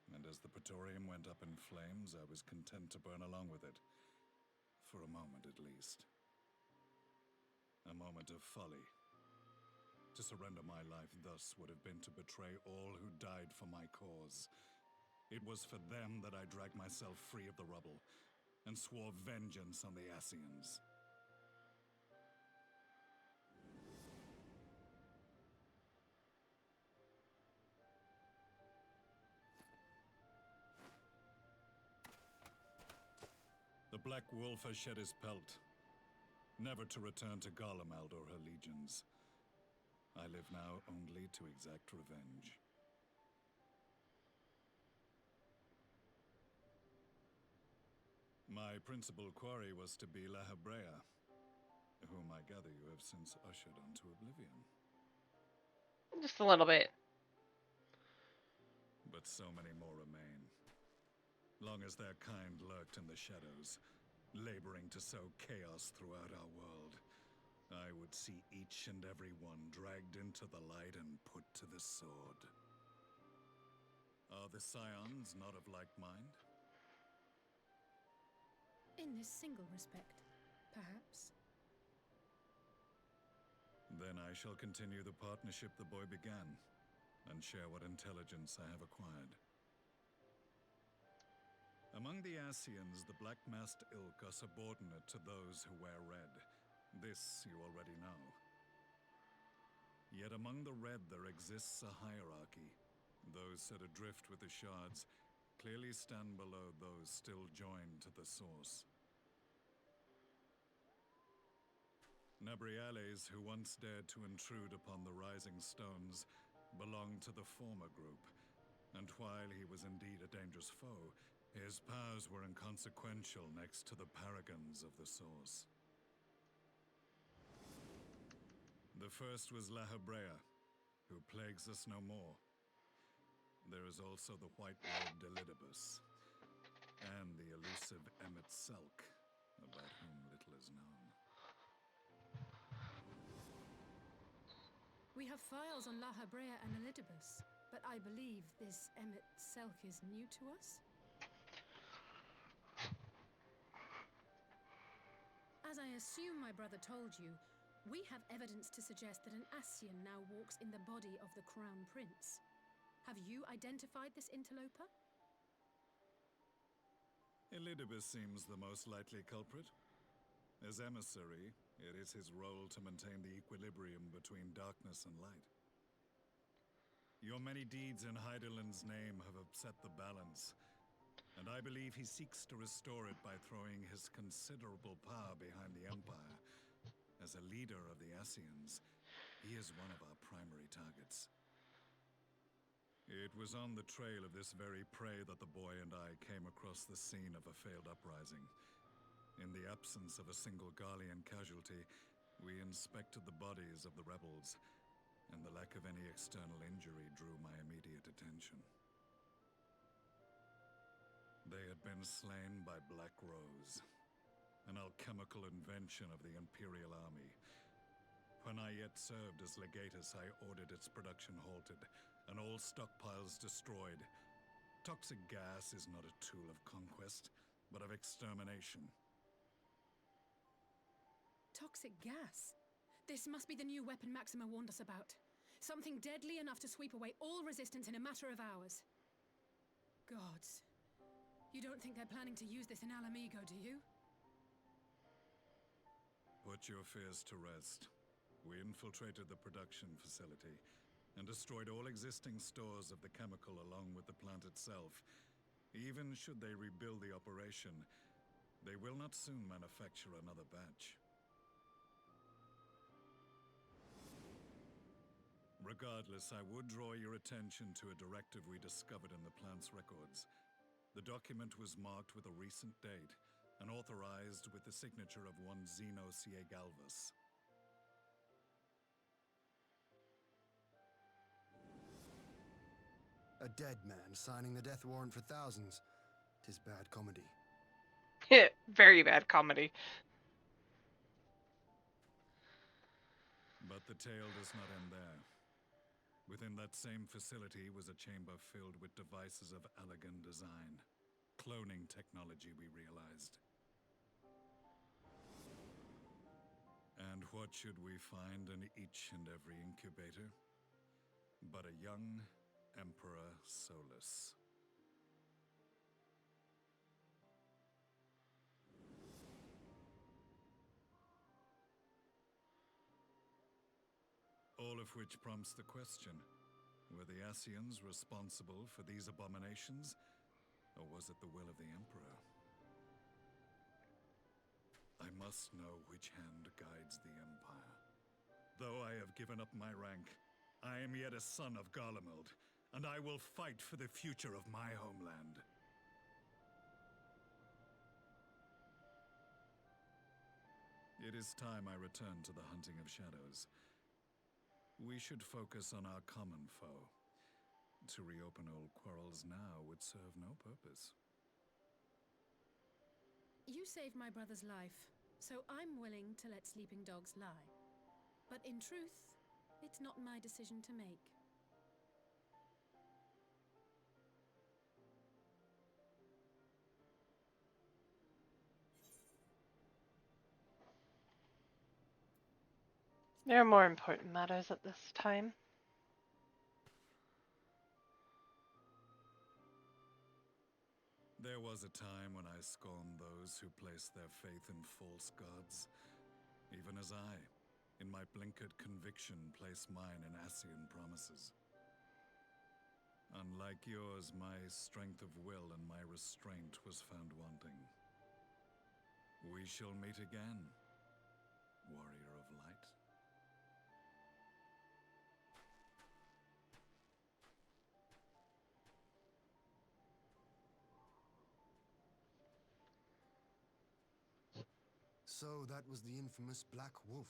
And as the Praetorium went up in flames, I was content to burn along with it. For a moment at least. A moment of folly. To surrender my life thus would have been to betray all who died for my cause. It was for them that I dragged myself free of the rubble, and swore vengeance on the Ascians. The Black Wolf has shed his pelt, never to return to Garlemald or her legions. I live now only to exact revenge. My principal quarry was to be Lahabrea. whom I gather you have since ushered onto oblivion. Just a little bit. But so many more remain. Long as their kind lurked in the shadows, laboring to sow chaos throughout our world, I would see each and every one dragged into the light and put to the sword. Are the Scions not of like mind? In this single respect, perhaps. Then I shall continue the partnership the boy began, and share what intelligence I have acquired. Among the Ascians, the Black-Masked Ilk are subordinate to those who wear red. This you already know. Yet among the red there exists a hierarchy. Those set adrift with the shards clearly stand below those still joined to the source. Nabriales, who once dared to intrude upon the Rising Stones, belonged to the former group, and while he was indeed a dangerous foe, his powers were inconsequential next to the paragons of the source. The first was Lahabrea, who plagues us no more. There is also the white-robed Elidibus, and the elusive Emmet Selk, about whom little is known. We have files on Lahabrea and Elidibus, but I believe this Emmet Selk is new to us? As I assume my brother told you, we have evidence to suggest that an Ascian now walks in the body of the Crown Prince. Have you identified this interloper? Elidibus seems the most likely culprit. As emissary, it is his role to maintain the equilibrium between darkness and light. Your many deeds in Hydaelyn's name have upset the balance, and I believe he seeks to restore it by throwing his considerable power behind the Empire. As a leader of the Ascians, he is one of our primary targets. It was on the trail of this very prey that the boy and I came across the scene of a failed uprising. In the absence of a single Garlean casualty, we inspected the bodies of the rebels, and the lack of any external injury drew my immediate attention. They had been slain by Black Rose, an alchemical invention of the Imperial Army. When I yet served as legatus, I ordered its production halted, and all stockpiles destroyed. Toxic gas is not a tool of conquest, but of extermination. Toxic gas? This must be the new weapon Maxima warned us about. Something deadly enough to sweep away all resistance in a matter of hours. Gods. You don't think they're planning to use this in Alamigo, do you? Put your fears to rest. We infiltrated the production facility and destroyed all existing stores of the chemical along with the plant itself. Even should they rebuild the operation, they will not soon manufacture another batch. Regardless, I would draw your attention to a directive we discovered in the plant's records. The document was marked with a recent date and authorized with the signature of one Zeno Ciegalvus. A dead man signing the death warrant for thousands. 'Tis bad comedy. Very bad comedy. But the tale does not end there. Within that same facility was a chamber filled with devices of elegant design. Cloning technology, we realized. And what should we find in each and every incubator? But a young Emperor Solus. All of which prompts the question, were the Ascians responsible for these abominations, or was it the will of the Emperor? I must know which hand guides the Empire. Though I have given up my rank, I am yet a son of Garlemald, and I will fight for the future of my homeland. It is time I return to the hunting of shadows. We should focus on our common foe. To reopen old quarrels now would serve no purpose. You saved my brother's life, so I'm willing to let sleeping dogs lie. But in truth, it's not my decision to make. There are more important matters at this time. There was a time when I scorned those who placed their faith in false gods, even as I, in my blinkered conviction, place mine in Ascian promises. Unlike yours, my strength of will and my restraint was found wanting. We shall meet again, warrior of light. So that was the infamous Black Wolf.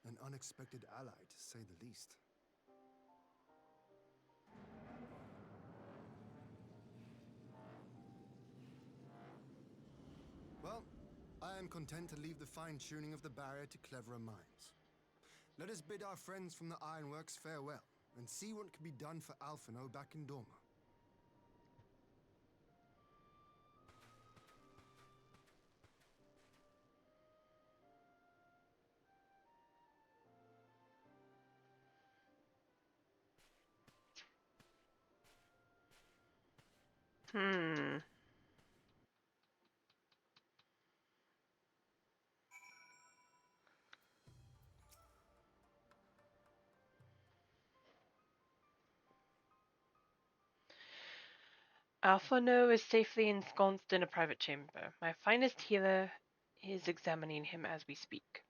An unexpected ally, to say the least. Well, I am content to leave the fine-tuning of the barrier to cleverer minds. Let us bid our friends from the Ironworks farewell, and see what can be done for Alphino back in Dorma. Alphano is safely ensconced in a private chamber. My finest healer is examining him as we speak.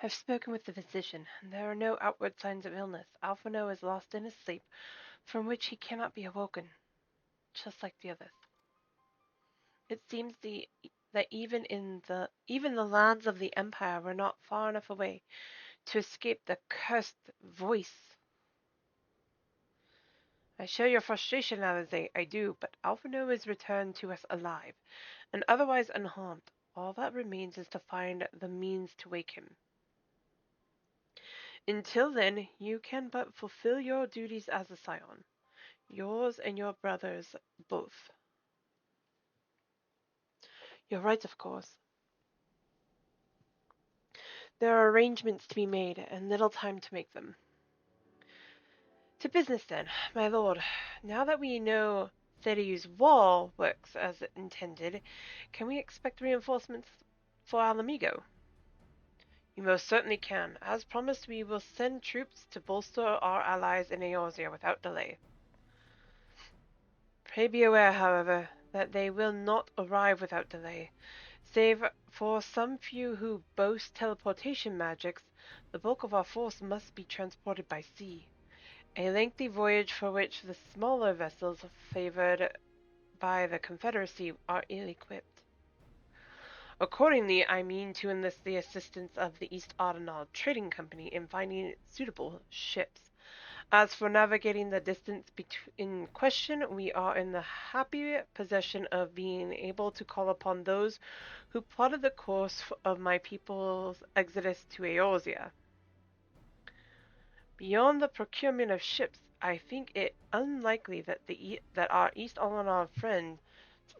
I've spoken with the physician, and there are no outward signs of illness. Alphano is lost in a sleep from which he cannot be awoken, just like the others. It seems that even the lands of the Empire were not far enough away to escape the cursed voice. I share your frustration, Alize, I do, but Alphino is returned to us alive, and otherwise unharmed. All that remains is to find the means to wake him. Until then, you can but fulfill your duties as a scion, yours and your brother's both. You're right, of course. There are arrangements to be made, and little time to make them. To business then, my lord. Now that we know Theriu's wall works as intended, can we expect reinforcements for Alamigo? You most certainly can. As promised, we will send troops to bolster our allies in Eorzea without delay. Pray be aware, however, that they will not arrive without delay. Save for some few who boast teleportation magics, the bulk of our force must be transported by sea. A lengthy voyage for which the smaller vessels favored by the Confederacy are ill-equipped. Accordingly, I mean to enlist the assistance of the East Ardenal Trading Company in finding suitable ships. As for navigating the distance in question, we are in the happy possession of being able to call upon those who plotted the course of my people's exodus to Eorzea. Beyond the procurement of ships, I think it unlikely that our East Ardenal friends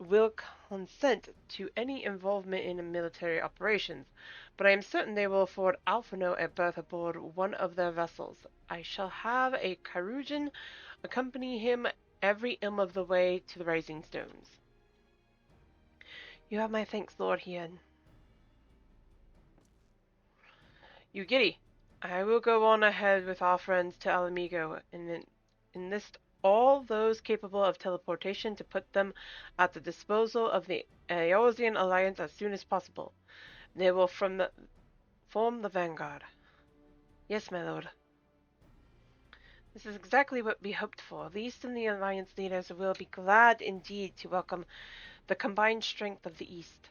will consent to any involvement in military operations, but I am certain they will afford Alphino a berth aboard one of their vessels. I shall have a Carujan accompany him every ilm of the way to the Rising Stones. You have my thanks, Lord Hien. You giddy. I will go on ahead with our friends to Alamigo and enlist all those capable of teleportation to put them at the disposal of the Eorzean Alliance as soon as possible. They will form the vanguard. Yes, my lord. This is exactly what we hoped for. The East and the Alliance leaders will be glad indeed to welcome the combined strength of the East.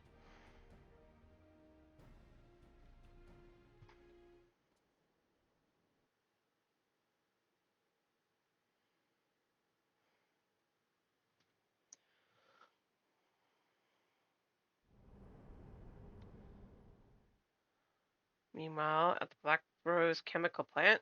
Meanwhile, at the Black Rose chemical plant,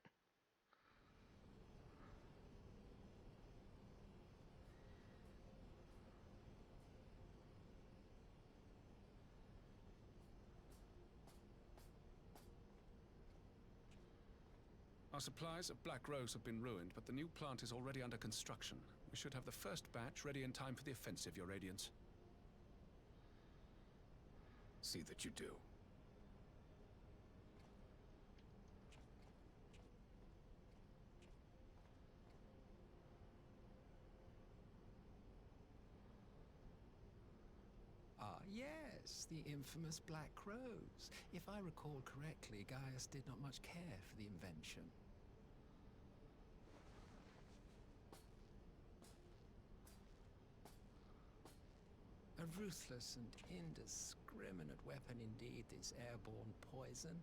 Our supplies of Black Rose have been ruined, but the new plant is already under construction. We should have the first batch ready in time for the offensive, Your Radiance. See that you do. Ah, yes, the infamous Black Rose. If I recall correctly, Gaius did not much care for the invention. A ruthless and indiscriminate weapon indeed, this airborne poison.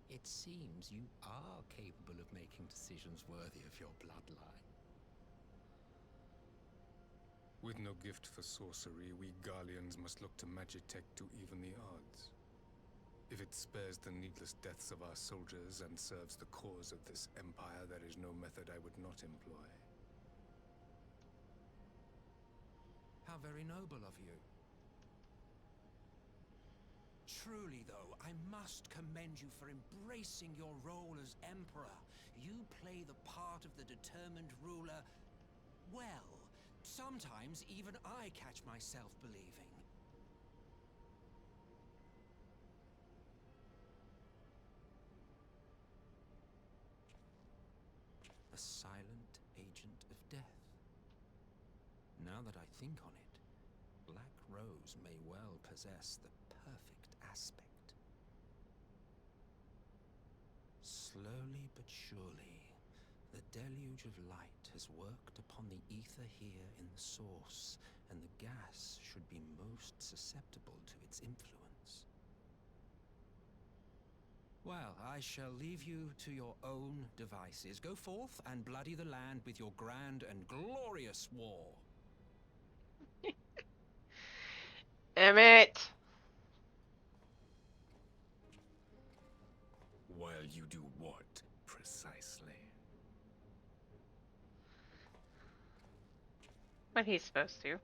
It seems you are capable of making decisions worthy of your bloodline. With no gift for sorcery, we Garleans must look to Magitech to even the odds. If it spares the needless deaths of our soldiers and serves the cause of this empire, there is no method I would not employ. How very noble of you. Truly, though, I must commend you for embracing your role as Emperor. You play the part of the determined ruler well. Sometimes even I catch myself believing. A silent agent of death. Now that I think on it, Black Rose may well possess the perfect aspect. Slowly but surely, the deluge of light has worked upon the ether here in the source, and the gas should be most susceptible to its influence. Well, I shall leave you to your own devices. Go forth and bloody the land with your grand and glorious war. Emmett! While you do what, precisely? What he's supposed to.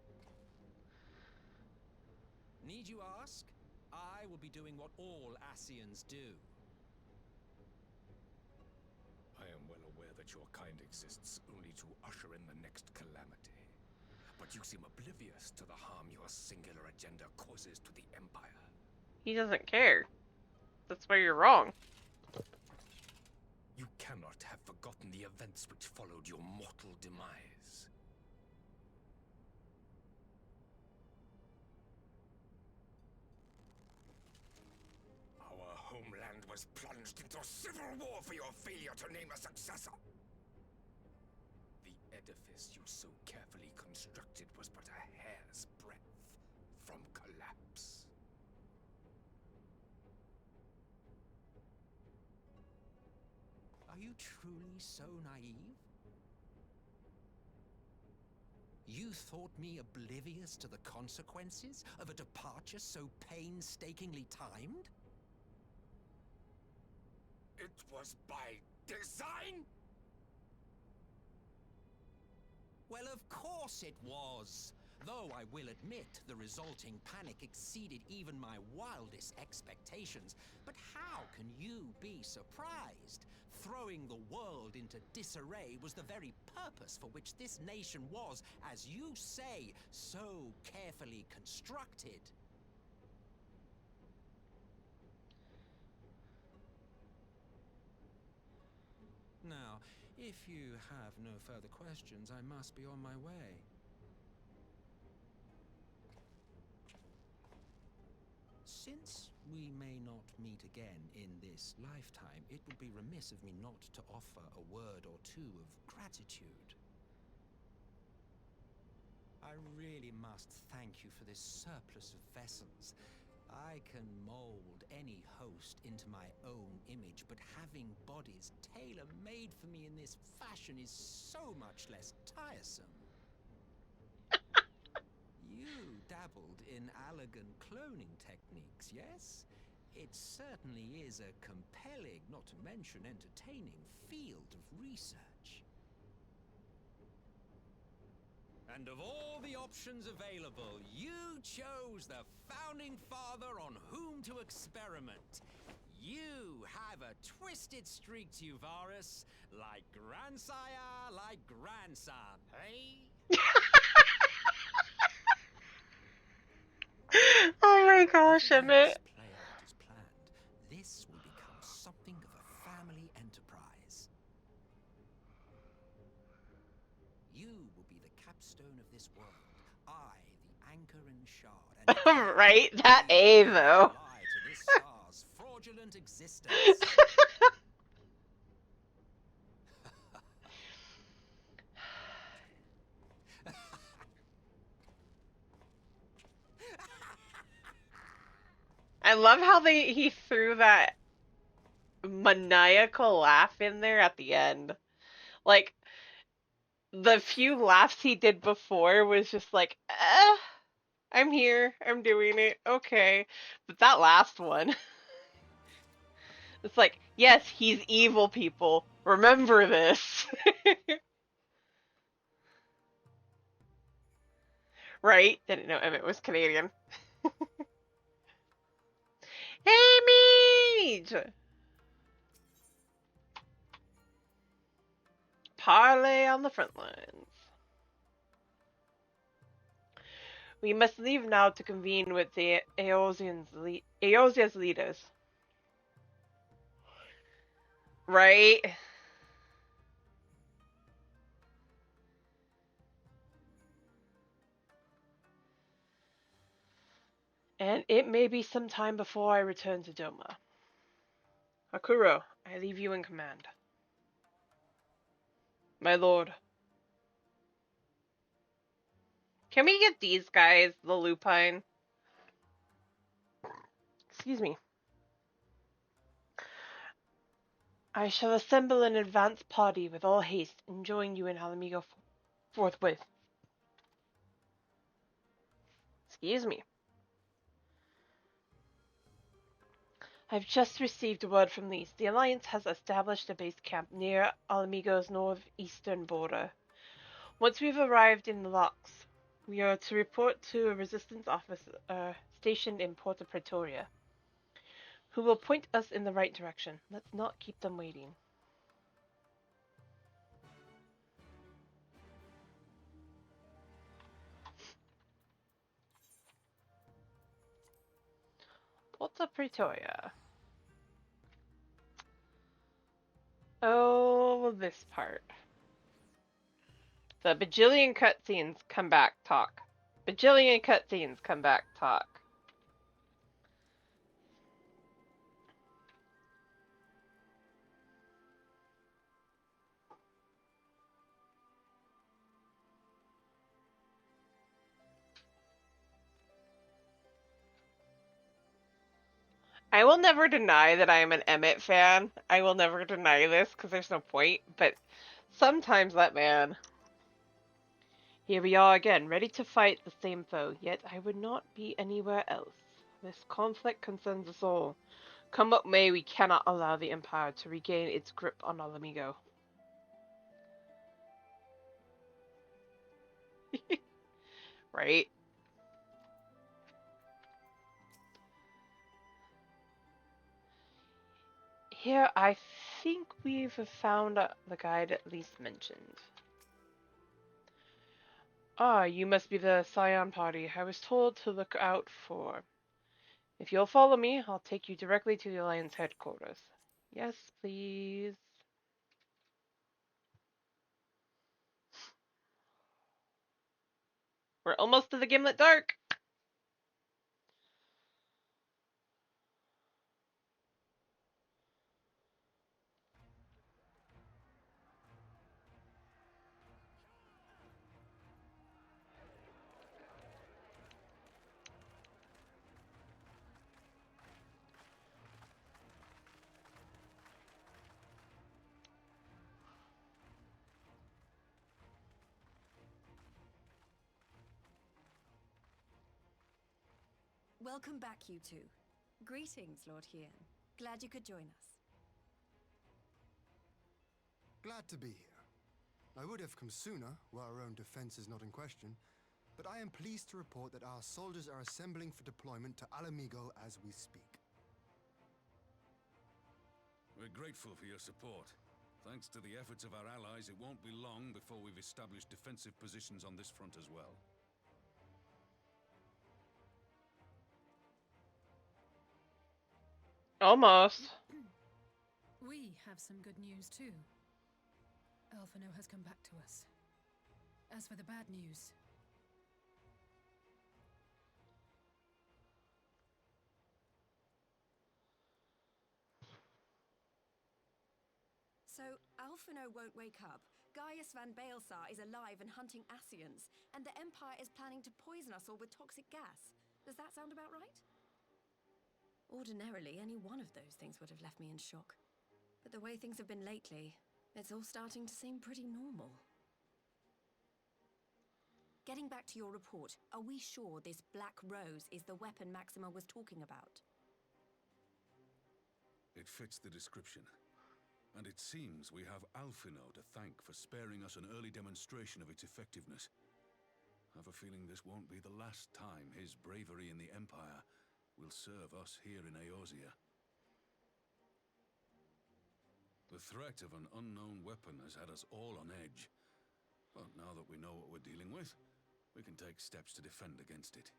Need you ask? I will be doing what all Ascians do. I am well aware that your kind exists only to usher in the next calamity. But you seem oblivious to the harm your singular agenda causes to the Empire. He doesn't care. That's where you're wrong. You cannot have forgotten the events which followed your mortal demise. Our homeland was plunged into civil war for your failure to name a successor. The edifice you so carefully constructed was but a hair's breadth from collapse. Are you truly so naive? You thought me oblivious to the consequences of a departure so painstakingly timed? It was by design? Well, of course it was. Though I will admit the resulting panic exceeded even my wildest expectations. But how can you be surprised? Throwing the world into disarray was the very purpose for which this nation was, as you say, so carefully constructed. Now, if you have no further questions, I must be on my way. Since we may not meet again in this lifetime, it would be remiss of me not to offer a word or two of gratitude. I really must thank you for this surplus of vessels. I can mold any host into my own image, but having bodies tailor-made for me in this fashion is so much less tiresome. You dabbled in Allagan cloning techniques, yes? It certainly is a compelling, not to mention entertaining, field of research. And of all the options available, you chose the founding father on whom to experiment. You have a twisted streak to you, Varus. Like grandsire, like grandson, hey? Oh my gosh, If Emmett. events play out as planned, this will become something of a family enterprise. You will be the capstone of this world. I, the anchor and shard. And together, Right? That A, though. lie to this star's fraudulent existence. I love how he threw that maniacal laugh in there at the end. Like, the few laughs he did before was just like, I'm here, I'm doing it, okay. But that last one, it's like, yes, he's evil, people. Remember this. Right? Didn't know Emmett was Canadian. Hey, Mead! Parlay on the front lines. We must leave now to convene with the Eosia's leaders. Right? And it may be some time before I return to Doma. Akuro, I leave you in command. My lord. Can we get these guys, the lupine? Excuse me. I shall assemble an advance party with all haste and join you in Alamigo forthwith. Excuse me. I've just received word from Lise. The Alliance has established a base camp near Alamigo's northeastern border. Once we've arrived in the locks, we are to report to a resistance officer stationed in Porta Pretoria, who will point us in the right direction. Let's not keep them waiting. Porta Pretoria. Oh, this part. The bajillion cutscenes come back talk. Bajillion cutscenes come back talk. I will never deny that I am an Emmett fan. I will never deny this because there's no point, but sometimes that man. Here we are again, ready to fight the same foe, yet I would not be anywhere else. This conflict concerns us all. Come what may, we cannot allow the Empire to regain its grip on Alamigo. Right? Here, I think we've found the guide at least mentioned. Ah, you must be the Scion party I was told to look out for. If you'll follow me, I'll take you directly to the Alliance headquarters. Yes, please. We're almost to the Gimlet Dark. Welcome back, you two. Greetings, Lord Hien. Glad you could join us. Glad to be here. I would have come sooner, where our own defense is not in question, but I am pleased to report that our soldiers are assembling for deployment to Alamigo as we speak. We're grateful for your support. Thanks to the efforts of our allies, it won't be long before we've established defensive positions on this front as well. Almost. We have some good news too. Alphino has come back to us. As for the bad news, so Alphino won't wake up. Gaius van Baelsar is alive and hunting Ascians, and the Empire is planning to poison us all with toxic gas. Does that sound about right? Ordinarily, any one of those things would have left me in shock. But the way things have been lately, it's all starting to seem pretty normal. Getting back to your report, are we sure this Black Rose is the weapon Maxima was talking about? It fits the description. And it seems we have Alphino to thank for sparing us an early demonstration of its effectiveness. I have a feeling this won't be the last time his bravery in the Empire will serve us here in Eorzea. The threat of an unknown weapon has had us all on edge. But now that we know what we're dealing with, we can take steps to defend against it.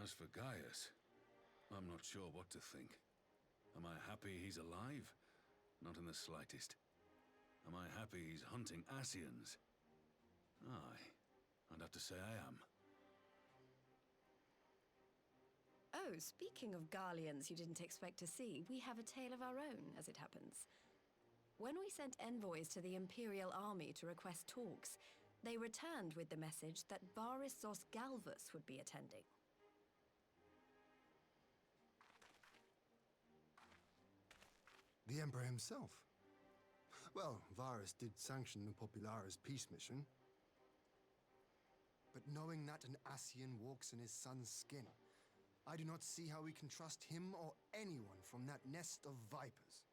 As for Gaius, I'm not sure what to think. Am I happy he's alive? Not in the slightest. Am I happy he's hunting Ascians? Aye, I'd have to say I am. Oh, speaking of Garleans you didn't expect to see, we have a tale of our own, as it happens. When we sent envoys to the Imperial Army to request talks, they returned with the message that Varys Zos Galvus would be attending. The Emperor himself. Well, Varys did sanction the Popularis peace mission. But knowing that an Ascian walks in his son's skin, I do not see how we can trust him or anyone from that nest of vipers.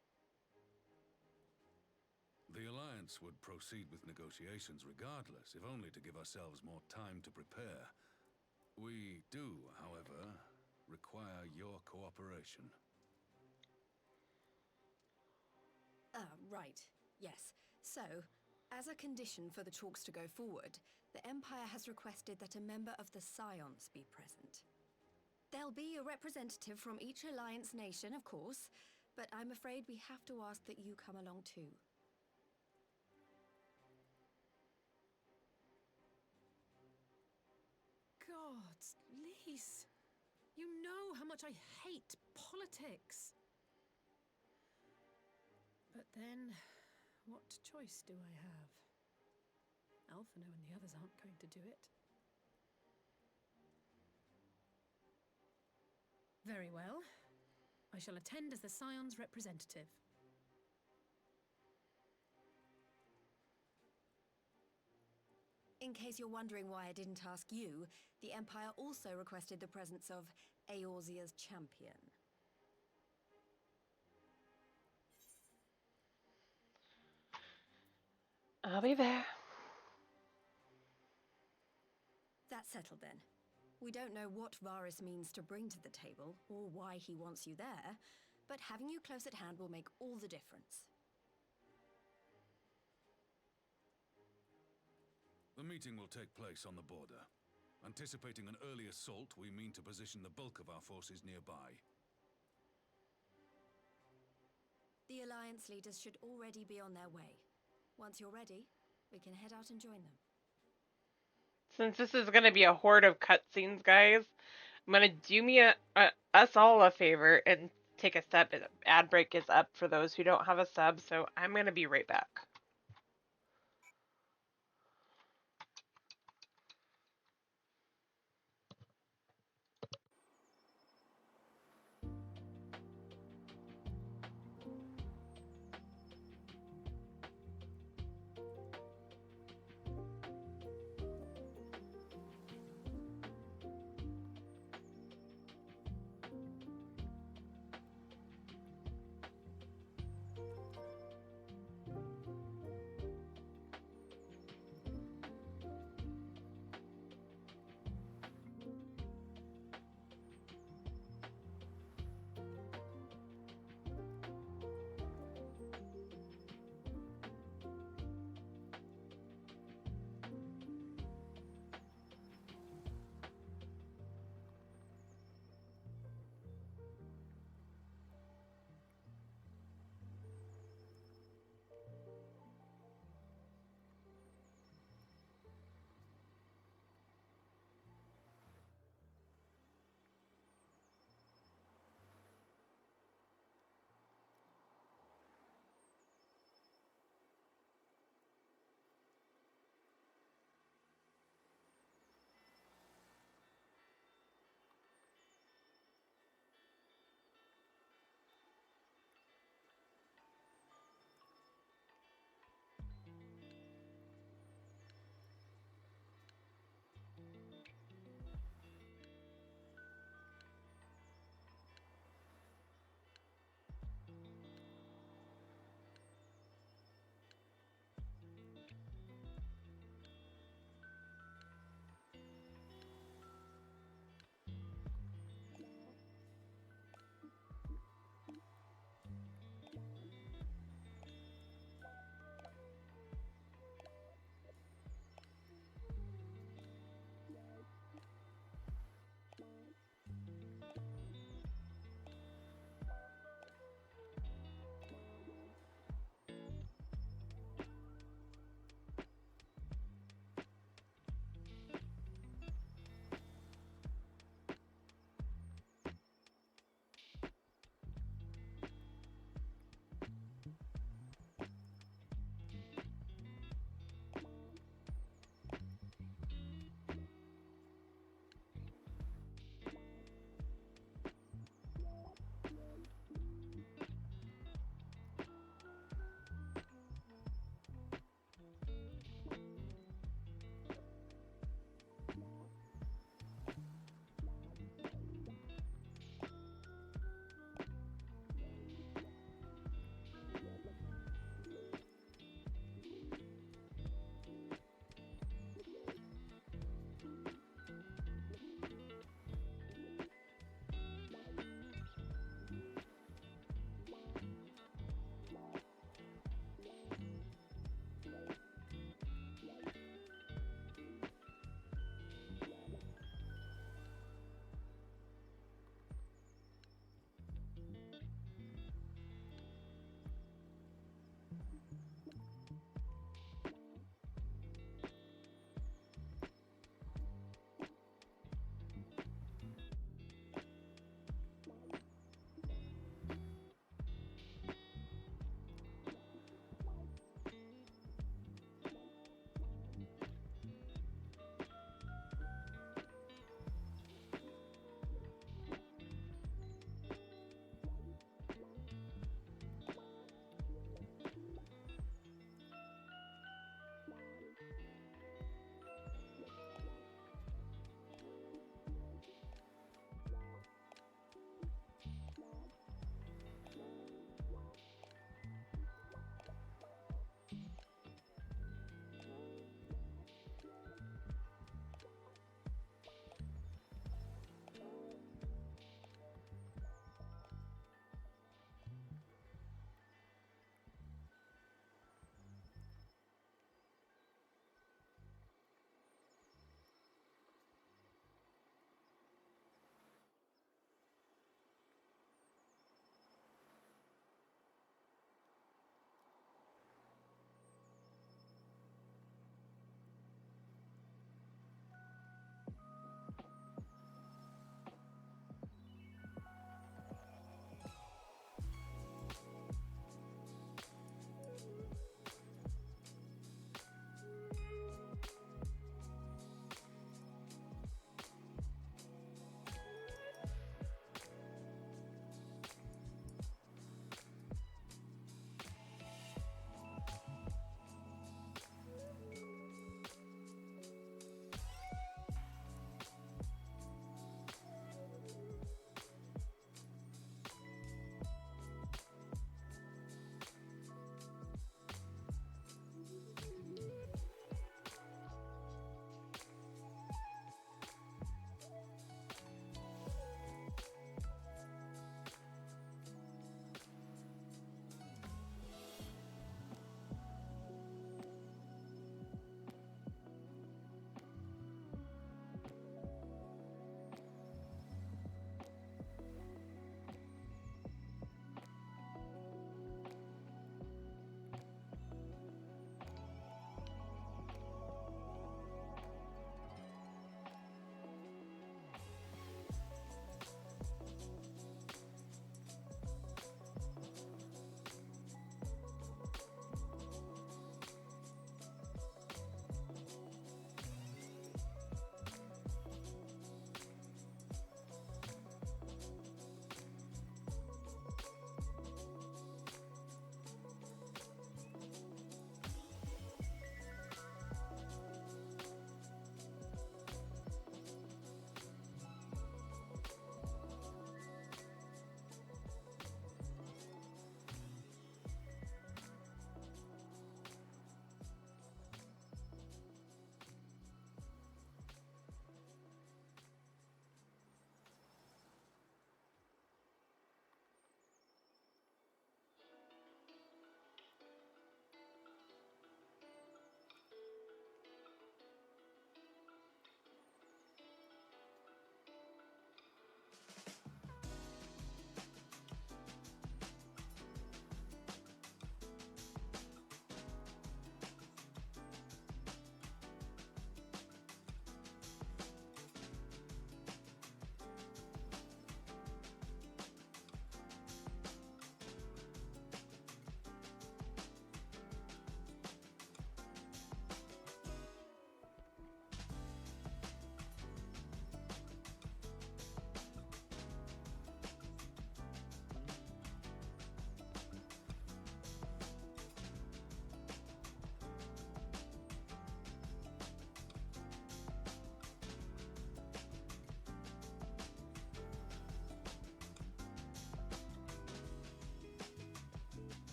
The Alliance would proceed with negotiations regardless, if only to give ourselves more time to prepare. We do, however, require your cooperation. Right. Yes. So, as a condition for the talks to go forward, the Empire has requested that a member of the Scions be present. There'll be a representative from each Alliance nation, of course, but I'm afraid we have to ask that you come along too. Gods, Lise, you know how much I hate politics. But then, what choice do I have? Alphino and the others aren't going to do it. Very well. I shall attend as the Scion's representative. In case you're wondering why I didn't ask you, the Empire also requested the presence of Eorzea's champion. I'll be there. That's settled then. We don't know what Varys means to bring to the table, or why he wants you there, but having you close at hand will make all the difference. The meeting will take place on the border. Anticipating an early assault, we mean to position the bulk of our forces nearby. The Alliance leaders should already be on their way. Once you're ready, we can head out and join them. Since this is going to be a horde of cutscenes, guys, I'm going to do me us all a favor and take a step. Ad break is up for those who don't have a sub, so I'm going to be right back.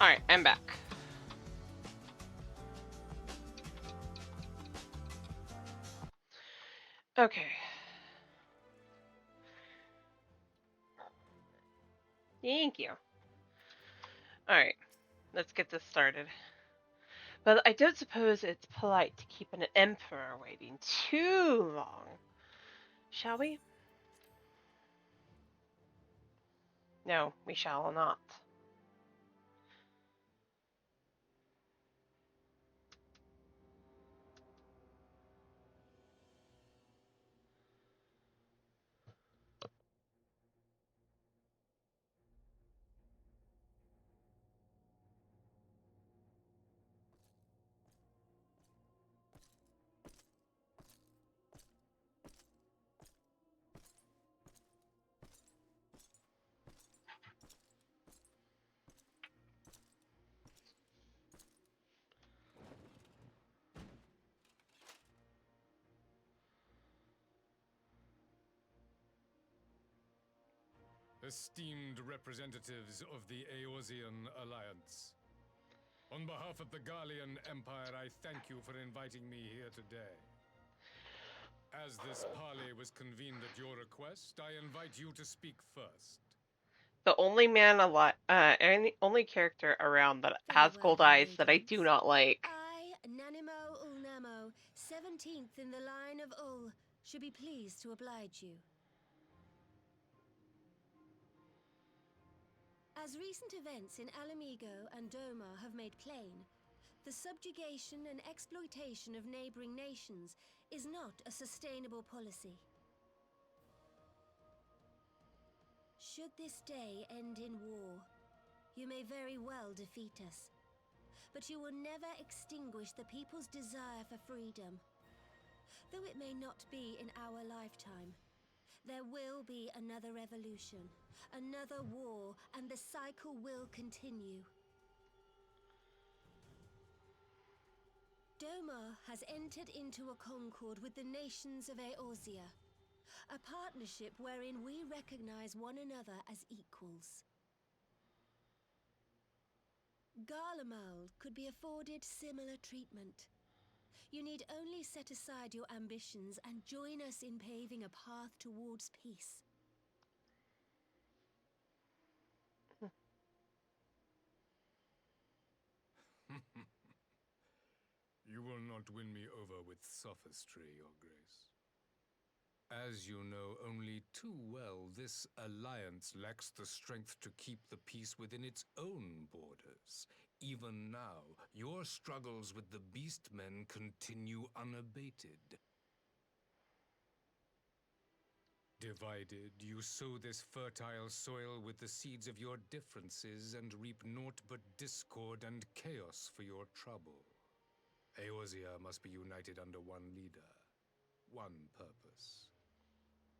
Alright, I'm back. Okay. Thank you. Alright, let's get this started. But I don't suppose it's polite to keep an emperor waiting too long. Shall we? No, we shall not. Esteemed representatives of the Eorzean Alliance. On behalf of the Garlean Empire, I thank you for inviting me here today. As this parley was convened at your request, I invite you to speak first. The only man alive, only character around that has gold eyes that I do not like. I, Nanimo Ulnamo, 17th in the line of Ul, should be pleased to oblige you. As recent events in Alamigo and Doma have made plain, the subjugation and exploitation of neighboring nations is not a sustainable policy. Should this day end in war, you may very well defeat us, but you will never extinguish the people's desire for freedom. Though it may not be in our lifetime, there will be another revolution, another war, and the cycle will continue. Doma has entered into a concord with the nations of Eorzea, a partnership wherein we recognize one another as equals. Garlemald could be afforded similar treatment. You need only set aside your ambitions and join us in paving a path towards peace. You will not win me over with sophistry, Your Grace. As you know only too well, this alliance lacks the strength to keep the peace within its own borders. Even now, your struggles with the Beastmen continue unabated. Divided, you sow this fertile soil with the seeds of your differences and reap naught but discord and chaos for your trouble. Eorzea must be united under one leader, one purpose.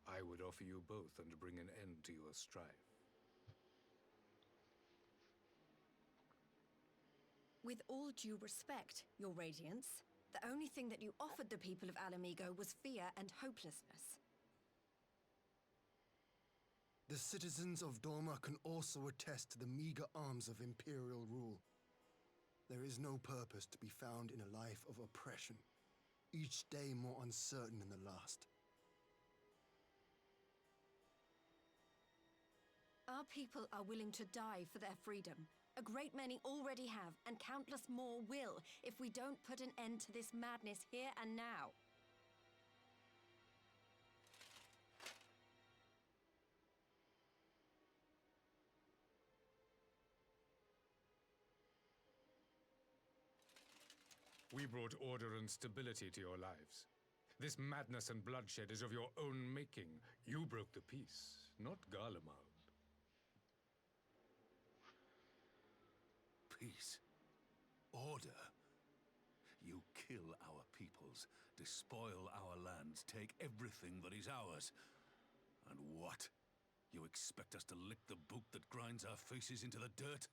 I would offer you both and bring an end to your strife. With all due respect, Your Radiance, the only thing that you offered the people of Alamigo was fear and hopelessness. The citizens of Doma can also attest to the meager arms of imperial rule. There is no purpose to be found in a life of oppression, each day more uncertain than the last. Our people are willing to die for their freedom. A great many already have, and countless more will, if we don't put an end to this madness here and now. We brought order and stability to your lives. This madness and bloodshed is of your own making. You broke the peace, not Garlemald. Peace. Order. You kill our peoples, despoil our lands, take everything that is ours. And what? You expect us to lick the boot that grinds our faces into the dirt?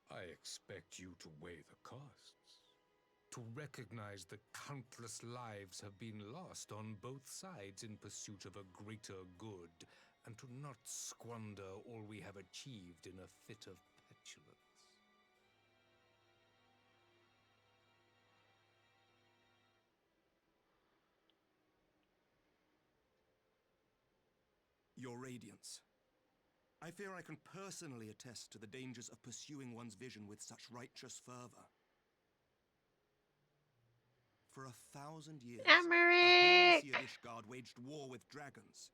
I expect you to weigh the costs. to recognize that countless lives have been lost on both sides in pursuit of a greater good, and to not squander all we have achieved in a fit of petulance. Your Radiance. I fear I can personally attest to the dangers of pursuing one's vision with such righteous fervor. For 1,000 years, the Holy See of Ishgard waged war with dragons.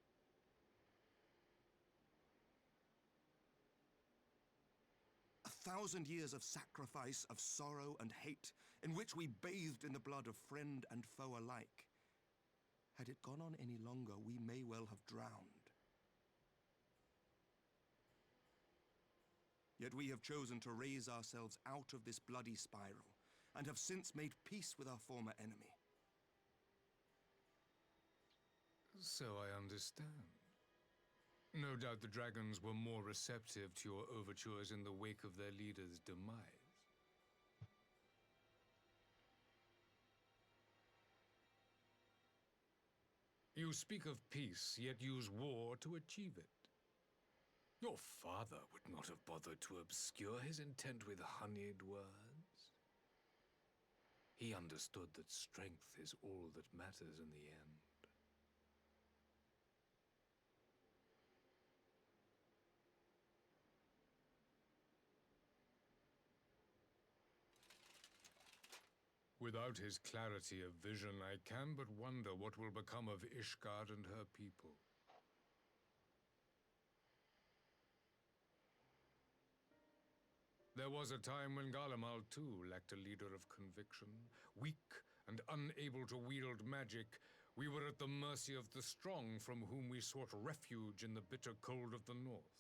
A 1,000 years of sacrifice, of sorrow and hate, in which we bathed in the blood of friend and foe alike. Had it gone on any longer, we may well have drowned. Yet we have chosen to raise ourselves out of this bloody spiral, and have since made peace with our former enemy. So I understand. No doubt the dragons were more receptive to your overtures in the wake of their leader's demise. You speak of peace, yet use war to achieve it. Your father would not have bothered to obscure his intent with honeyed words. He understood that strength is all that matters in the end. Without his clarity of vision, I can but wonder what will become of Ishgard and her people. There was a time when Garlemald too lacked a leader of conviction. Weak and unable to wield magic, we were at the mercy of the strong, from whom we sought refuge in the bitter cold of the north.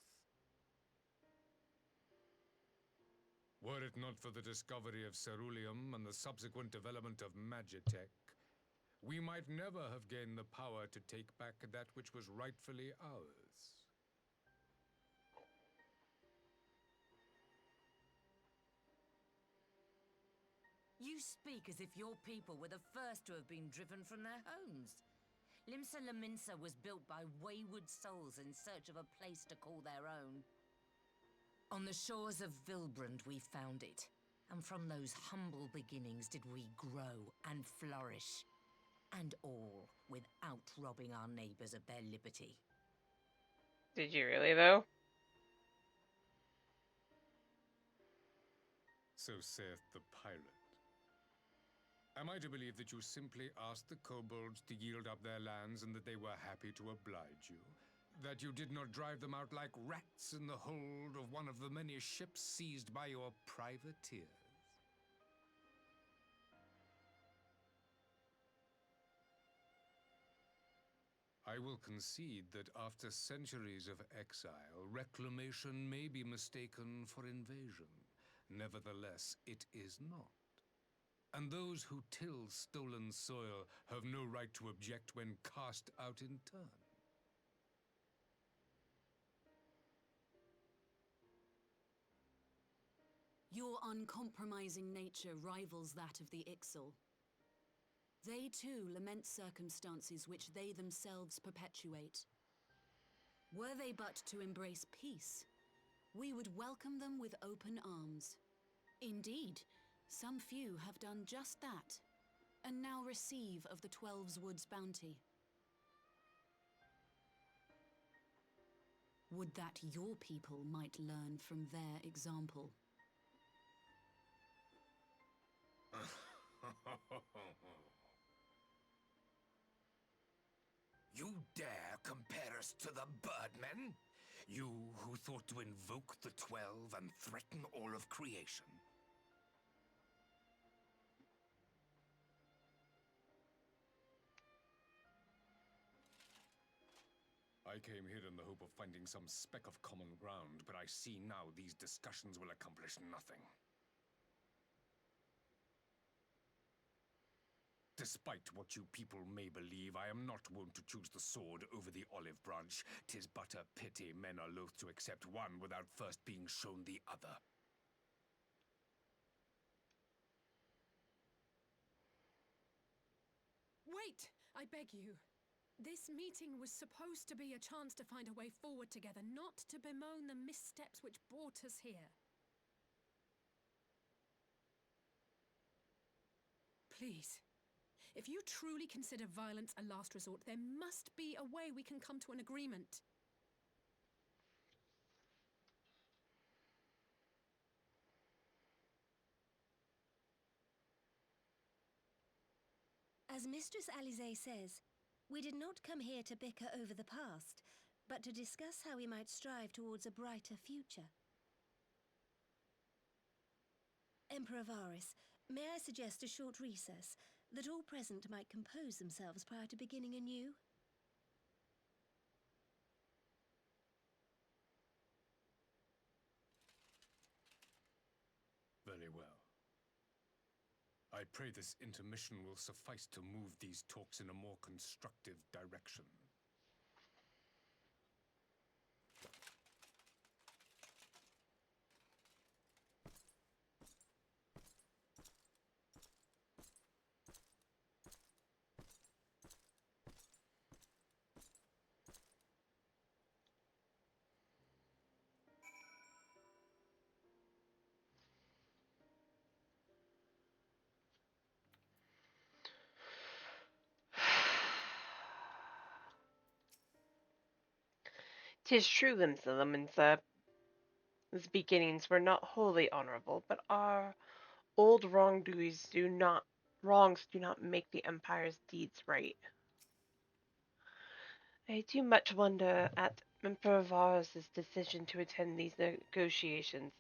Were it not for the discovery of ceruleum and the subsequent development of magitech, we might never have gained the power to take back that which was rightfully ours. You speak as if your people were the first to have been driven from their homes. Limsa Lominsa was built by wayward souls in search of a place to call their own. On the shores of Vilbrand we found it, and from those humble beginnings did we grow and flourish. And all without robbing our neighbors of their liberty. Did you really, though? So saith the pirate. Am I to believe that you simply asked the kobolds to yield up their lands and that they were happy to oblige you? That you did not drive them out like rats in the hold of one of the many ships seized by your privateers? I will concede that after centuries of exile, reclamation may be mistaken for invasion. Nevertheless, it is not. And those who till stolen soil have no right to object when cast out in turn. Your uncompromising nature rivals that of the Ixal. They too lament circumstances which they themselves perpetuate. Were they but to embrace peace, we would welcome them with open arms. Indeed, some few have done just that, and now receive of the Twelve's Wood's bounty. Would that your people might learn from their example. You dare compare us to the Birdmen? You who thought to invoke the 12 and threaten all of creation? I came here in the hope of finding some speck of common ground, but I see now these discussions will accomplish nothing. Despite what you people may believe, I am not wont to choose the sword over the olive branch. 'Tis but a pity men are loath to accept one without first being shown the other. Wait! I beg you. This meeting was supposed to be a chance to find a way forward together, not to bemoan the missteps which brought us here. Please. If you truly consider violence a last resort, there must be a way we can come to an agreement. As Mistress Alisaie says, we did not come here to bicker over the past, but to discuss how we might strive towards a brighter future. Emperor Varus, may I suggest a short recess, that all present might compose themselves prior to beginning anew? Very well. I pray this intermission will suffice to move these talks in a more constructive direction. "'Tis true, Limsa, his beginnings were not wholly honorable, but our old wrongs do not make the Empire's deeds right. I do much wonder at Emperor Varus's decision to attend these negotiations.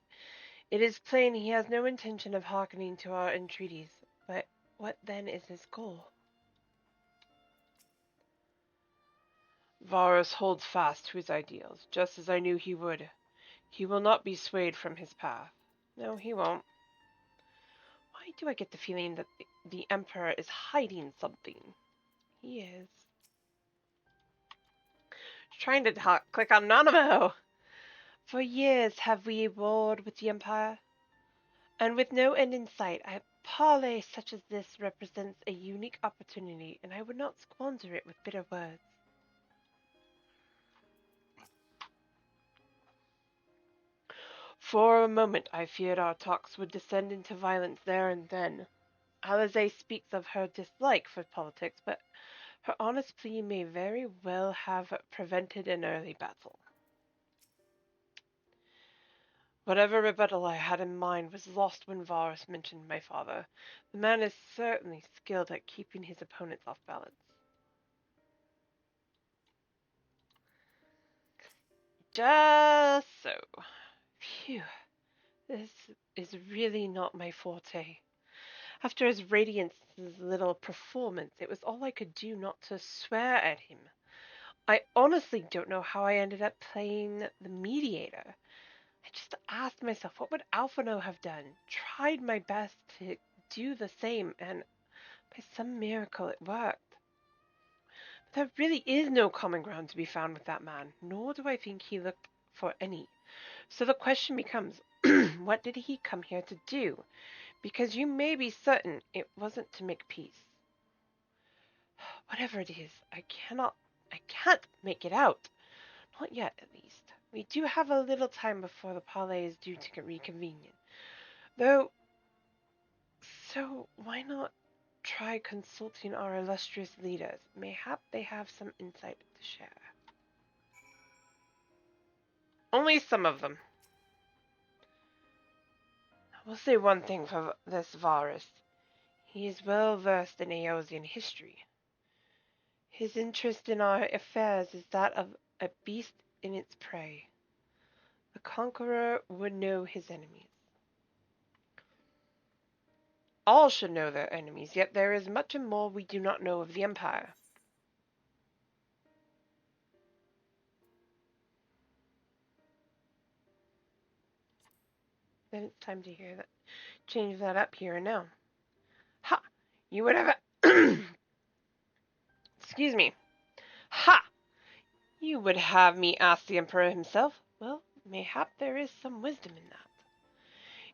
It is plain he has no intention of hearkening to our entreaties, but what then is his goal? Varus holds fast to his ideals, just as I knew he would. He will not be swayed from his path. No, he won't. Why do I get the feeling that the Emperor is hiding something? He is. Trying to click on Nanamo! For years have we warred with the Empire, and with no end in sight, a parley such as this represents a unique opportunity, and I would not squander it with bitter words. For a moment I feared our talks would descend into violence there and then. Alisaie speaks of her dislike for politics, but her honest plea may very well have prevented an early battle. Whatever rebuttal I had in mind was lost when Varus mentioned my father. The man is certainly skilled at keeping his opponents off balance. Just so. Phew. This is really not my forte. After his Radiance's little performance, it was all I could do not to swear at him. I honestly don't know how I ended up playing the mediator. I just asked myself, what would Alphino have done? Tried my best to do the same, and by some miracle it worked. But there really is no common ground to be found with that man, nor do I think he looked for any. So the question becomes, what did he come here to do? Because you may be certain it wasn't to make peace. Whatever it is, I can't make it out. Not yet, at least. We do have a little time before the parley is due to reconvene. Though, so why not try consulting our illustrious leaders? Mayhap they have some insight to share. Only some of them. I will say one thing for this Varus. He is well versed in Eosian history. His interest in our affairs is that of a beast in its prey. The conqueror would know his enemies. All should know their enemies, yet there is much and more we do not know of the Empire. Then it's time to hear that. Change that up here and now. Ha! You would have excuse me. Ha! You would have me ask the Emperor himself? Well, mayhap there is some wisdom in that.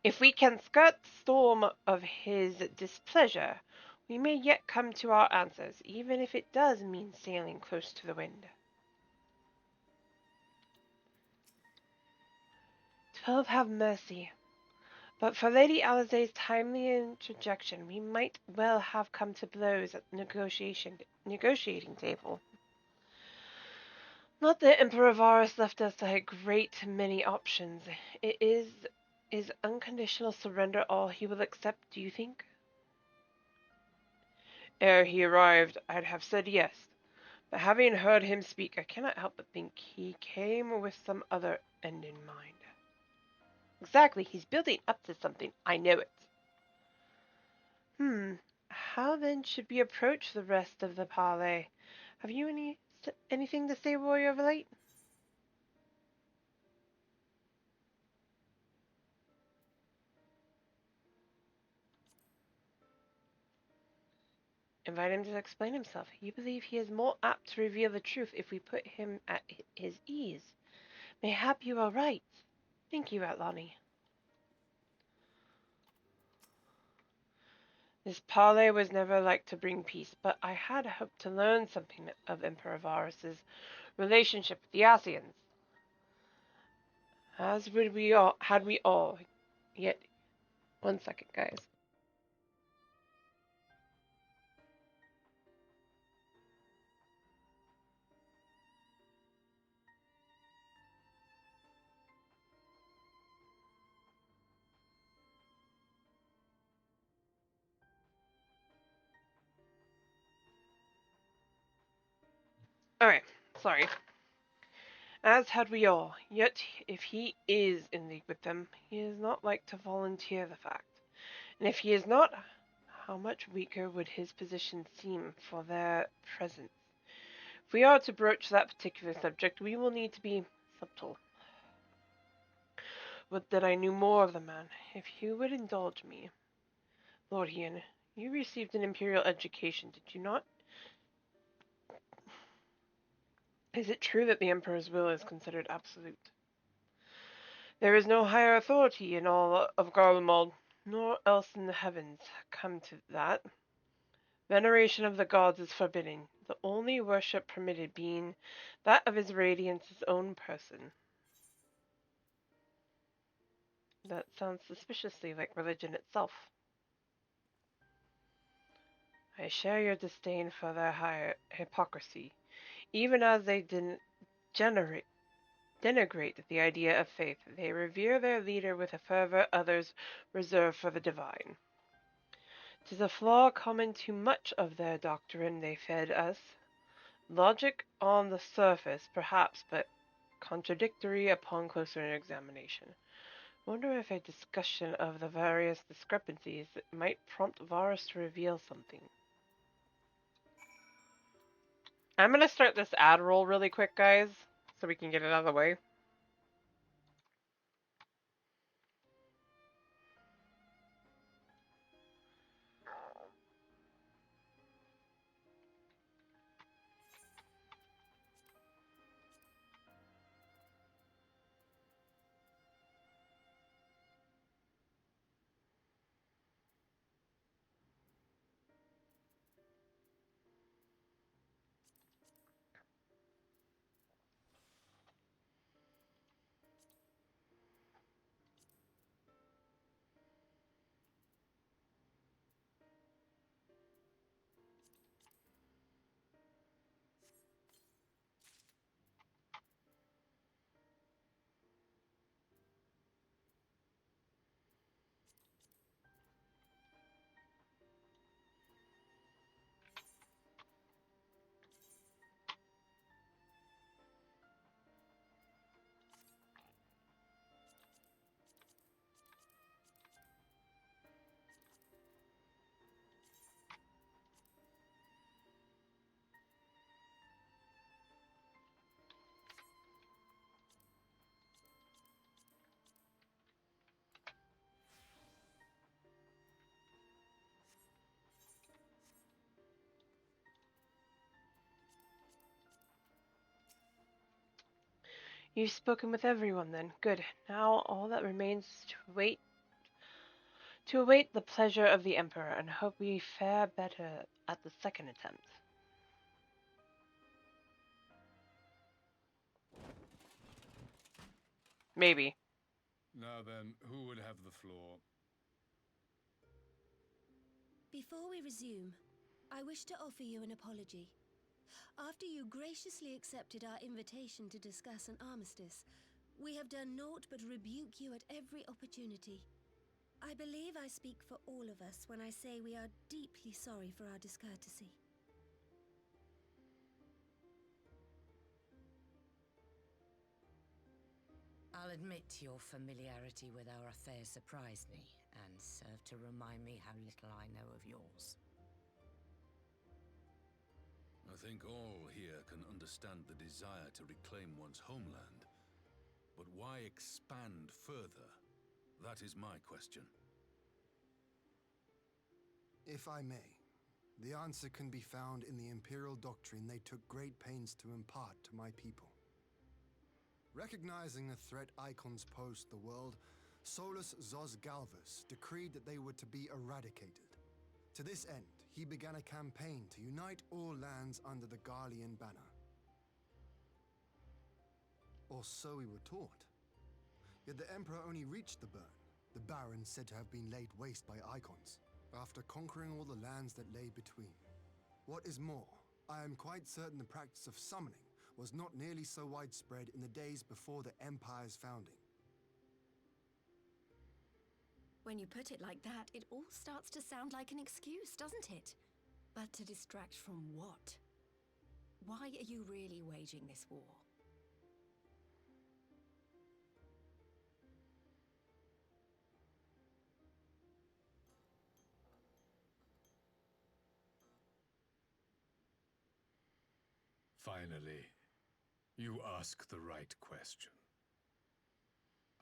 If we can skirt the storm of his displeasure, We may yet come to our answers, even if it does mean sailing close to the wind. 12 have mercy. But for Lady Alizé's timely interjection, we might well have come to blows at the negotiating table. Not that Emperor Varus left us a great many options. It is unconditional surrender all he will accept, do you think? Ere he arrived, I'd have said yes. But having heard him speak, I cannot help but think he came with some other end in mind. Exactly, he's building up to something. I know it. How then should we approach the rest of the parley? Have you anything to say, Warrior of Light? Invite him to explain himself. You believe he is more apt to reveal the truth if we put him at his ease. Mayhap you are right. Thank you, Atlani. This parley was never like to bring peace, but I had hoped to learn something of Emperor Varus's relationship with the Asians. As would we all, had we all. Yet, one second, guys. Alright, sorry. As had we all, yet if he is in league with them, he is not like to volunteer the fact. And if he is not, how much weaker would his position seem for their presence? If we are to broach that particular subject, we will need to be subtle. Would that I knew more of the man. If you would indulge me. Lord Ian, you received an imperial education, did you not? Is it true that the Emperor's will is considered absolute? There is no higher authority in all of Garlemald, nor else in the heavens. Come to that. Veneration of the gods is forbidden, the only worship permitted being that of his radiance's own person. That sounds suspiciously like religion itself. I share your disdain for their higher hypocrisy, even as they denigrate the idea of faith. They revere their leader with a fervor others reserve for the divine. 'Tis a flaw common to much of their doctrine they fed us. Logic on the surface, perhaps, but contradictory upon closer examination. Wonder if a discussion of the various discrepancies might prompt Varus to reveal something. I'm going to start this ad roll really quick, guys, so we can get it out of the way. You've spoken with everyone then. Good. Now all that remains is to wait To await the pleasure of the Emperor and hope we fare better at the second attempt. Maybe. Now then, who would have the floor? Before we resume, I wish to offer you an apology. After you graciously accepted our invitation to discuss an armistice, we have done naught but rebuke you at every opportunity. I believe I speak for all of us when I say we are deeply sorry for our discourtesy. I'll admit your familiarity with our affairs surprised me, and served to remind me how little I know of yours. I think all here can understand the desire to reclaim one's homeland. But why expand further? That is my question. If I may, the answer can be found in the Imperial doctrine they took great pains to impart to my people. Recognizing the threat icons pose to the world, Solus Zos Galvus decreed that they were to be eradicated. To this end, he began a campaign to unite all lands under the Garlean banner. Or so we were taught. Yet the Emperor only reached the burn, the Baron said to have been laid waste by icons, after conquering all the lands that lay between. What is more, I am quite certain the practice of summoning was not nearly so widespread in the days before the Empire's founding. When you put it like that, it all starts to sound like an excuse, doesn't it? But to distract from what? Why are you really waging this war? Finally, you ask the right question.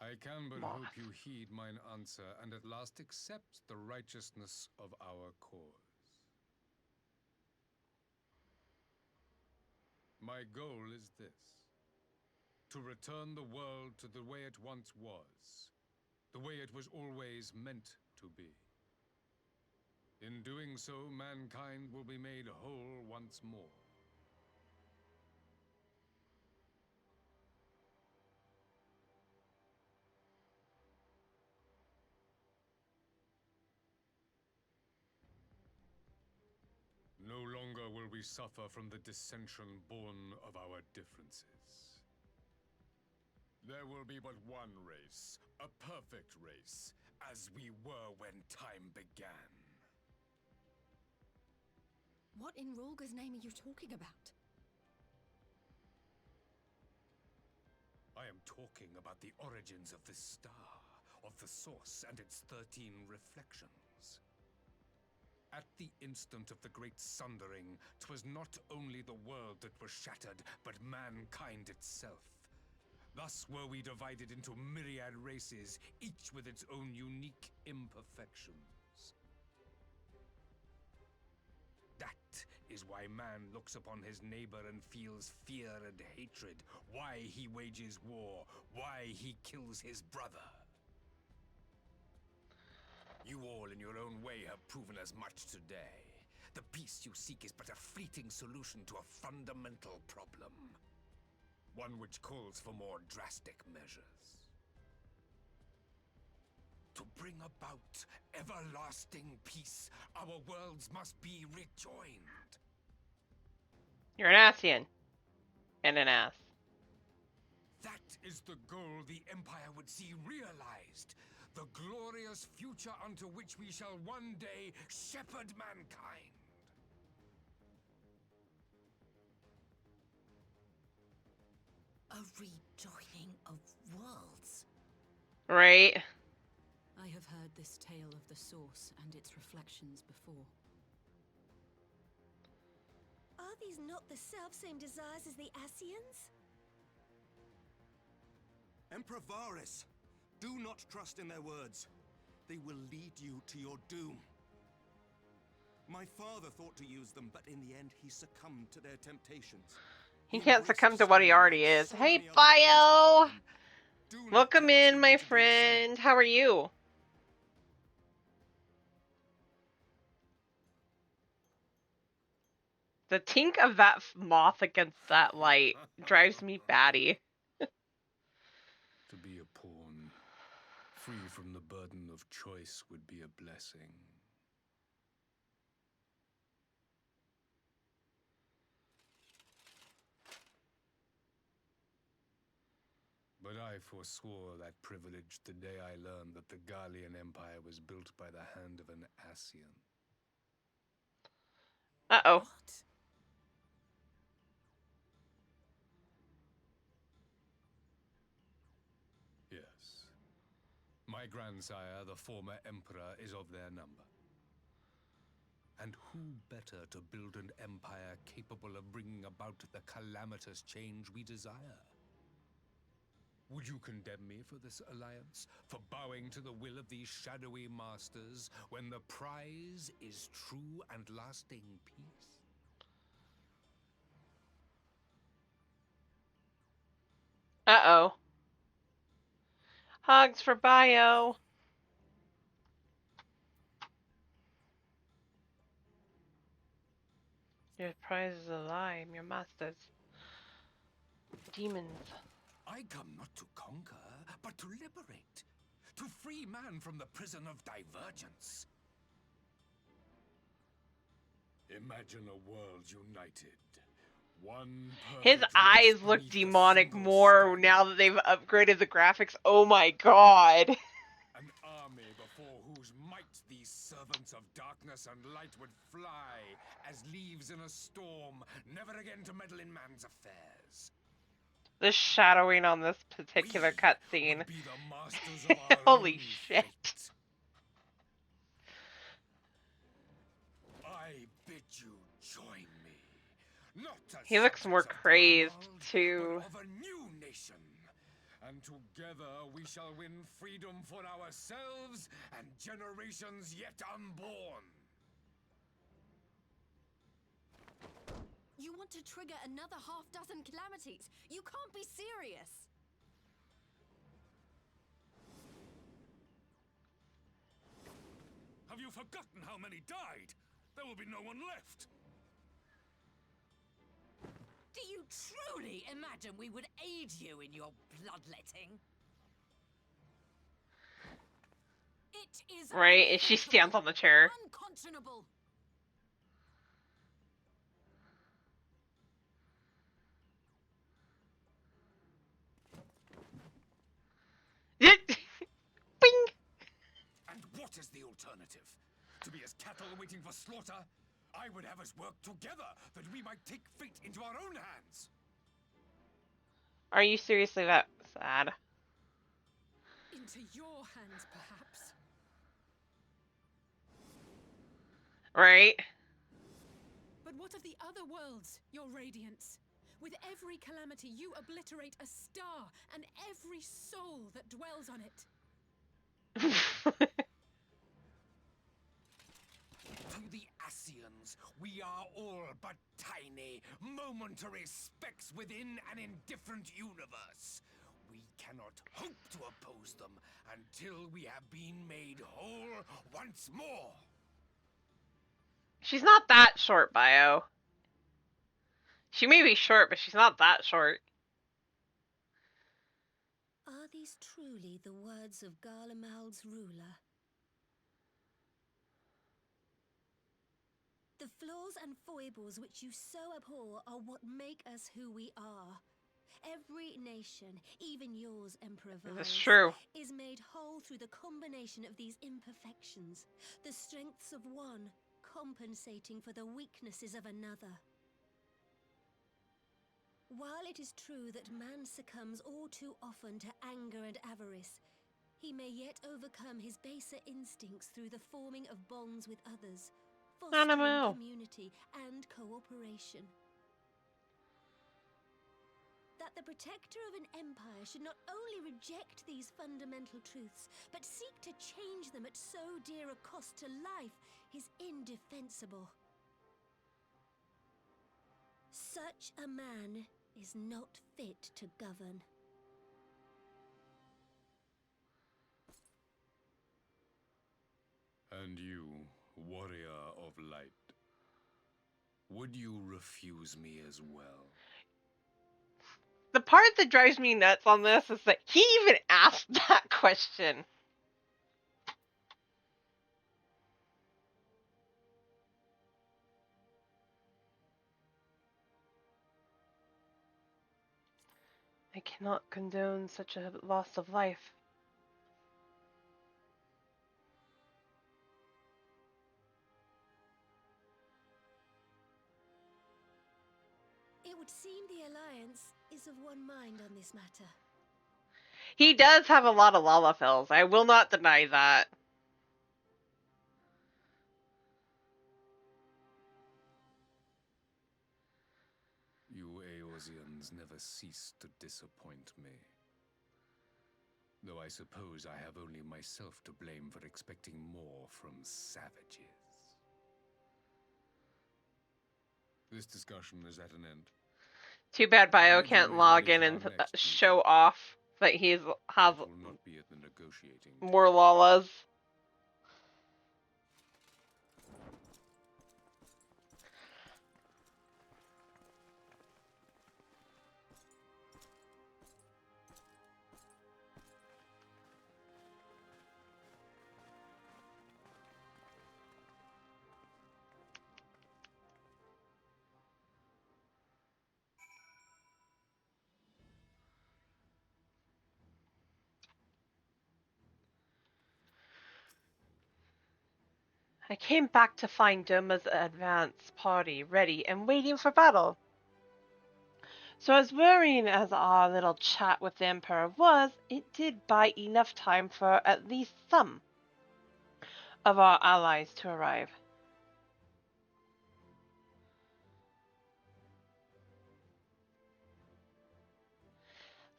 I can but hope you heed mine answer, and at last accept the righteousness of our cause. My goal is this: to return the world to the way it once was, the way it was always meant to be. In doing so, mankind will be made whole once more. No longer will we suffer from the dissension born of our differences. There will be but one race, a perfect race, as we were when time began. What in Rulga's name are you talking about? I am talking about the origins of this star, of the source and its 13 reflections. At the instant of the great sundering, 'twas not only the world that was shattered, but mankind itself. Thus were we divided into myriad races, each with its own unique imperfections. That is why man looks upon his neighbor and feels fear and hatred, why he wages war, why he kills his brother. You all in your own way have proven as much today. The peace you seek is but a fleeting solution to a fundamental problem. One which calls for more drastic measures. To bring about everlasting peace, our worlds must be rejoined. You're an Asian. And an ass. That is the goal the Empire would see realized. The glorious future unto which we shall one day shepherd mankind. A rejoining of worlds. Right. I have heard this tale of the source and its reflections before. Are these not the self-same desires as the Asians? Emperor Varys, do not trust in their words. They will lead you to your doom. My father thought to use them, but in the end he succumbed to their temptations. He can't succumb to what he already is. Hey, Bio! Welcome in, my friend. How are you? The tink of that moth against that light drives me batty. To be a pawn, free from the burden of choice, would be a blessing. But I forswore that privilege the day I learned that the Garlean Empire was built by the hand of an Ascian. Uh-oh. Yes. My grandsire, the former emperor, is of their number. And who better to build an empire capable of bringing about the calamitous change we desire? Would you condemn me for this alliance? For bowing to the will of these shadowy masters, when the prize is true and lasting peace? Uh-oh. Hugs for Bio. Your prize is a lie. I'm your masters. Demons. I come not to conquer, but to liberate. To free man from the prison of divergence. Imagine a world united. His eyes look demonic more now that they've upgraded the graphics. Oh my god. An army before whose might these servants of darkness and light would fly as leaves in a storm, never again to meddle in man's affairs. The shadowing on this particular cutscene. Holy shit. I bid you join me. Not as He looks more crazed too. of a new nation. And together we shall win freedom for ourselves and generations yet unborn. You want to trigger another half-dozen calamities? You can't be serious! Have you forgotten how many died? There will be no one left. Do you truly imagine we would aid you in your bloodletting? It is right, and she stands on the chair. unconscionable. Bing! And what is the alternative? To be as cattle waiting for slaughter? I would have us work together, that we might take fate into our own hands. Are you seriously that sad? Into your hands, perhaps. Right? But what of the other worlds, your radiance? With every calamity, you obliterate a star and every soul that dwells on it. To the Ascians, we are all but tiny, momentary specks within an indifferent universe. We cannot hope to oppose them until we have been made whole once more. She's not that short, Bio. She may be short, but she's not that short. Are these truly the words of Garlemald's ruler? The flaws and foibles which you so abhor are what make us who we are. Every nation, even yours, Emperor Virus, That's true. is made whole through the combination of these imperfections, the strengths of one compensating for the weaknesses of another. While it is true that man succumbs all too often to anger and avarice, he may yet overcome his baser instincts through the forming of bonds with others, fostering community and cooperation. That the protector of an empire should not only reject these fundamental truths, but seek to change them at so dear a cost to life is indefensible. Such a man is not fit to govern. And you, warrior of light, Would you refuse me as well? The part that drives me nuts on this is that he even asked that question. I cannot condone such a loss of life. It would seem the Alliance is of one mind on this matter. He does have a lot of Lalafels. I will not deny that. You Eorzeans never cease to disappoint me. Though I suppose I have only myself to blame for expecting more from savages. This discussion is at an end. Too bad Bio can't log in and show off that he has more Lalas. I came back to find Doma's advance party ready and waiting for battle. So as worrying as our little chat with the Emperor was, it did buy enough time for at least some of our allies to arrive.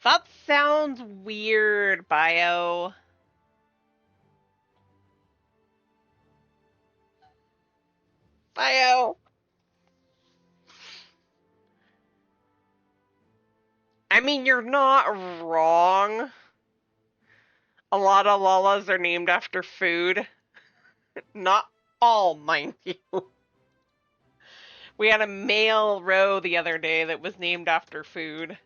That sounds weird, Bio. Bio. I mean, you're not wrong. A lot of Lalas are named after food. Not all, mind you. We had a male row the other day that was named after food.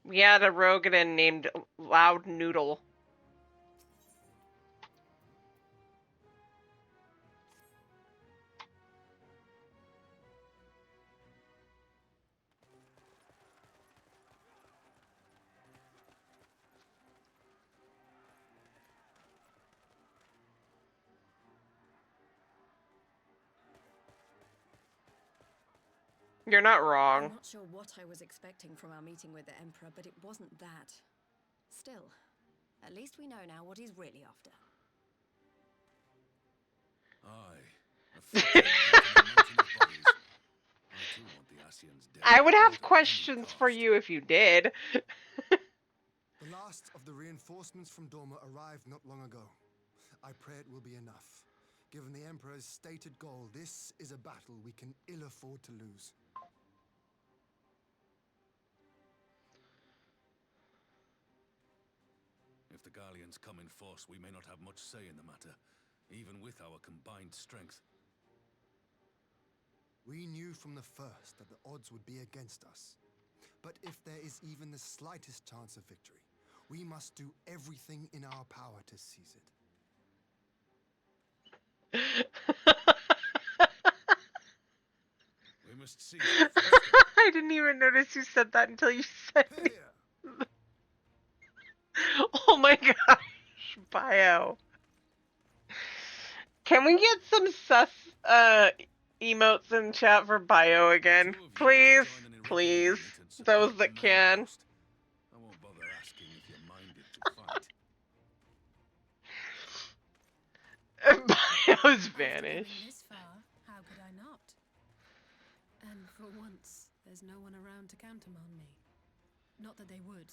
We had a Rogadin named Loud Noodle. You're not wrong. I'm not sure what I was expecting from our meeting with the Emperor, but it wasn't that. Still, at least we know now what he's really after. I would have questions for you if you did. The last of the reinforcements from Dorma arrived not long ago. I pray it will be enough. Given the Emperor's stated goal, this is a battle we can ill afford to lose. If the Garleans come in force, we may not have much say in the matter, even with our combined strength. We knew from the first that the odds would be against us. But if there is even the slightest chance of victory, we must do everything in our power to seize it. We must seize I didn't even notice you said that until you said it. Oh my gosh, Bio. Can we get some sus emotes in chat for Bio again? Please, please. Those that can. I won't bother asking if you're minded to fight. Bio's vanished. This far, how could I not? And for once, there's no one around to countermand me. Not that they would.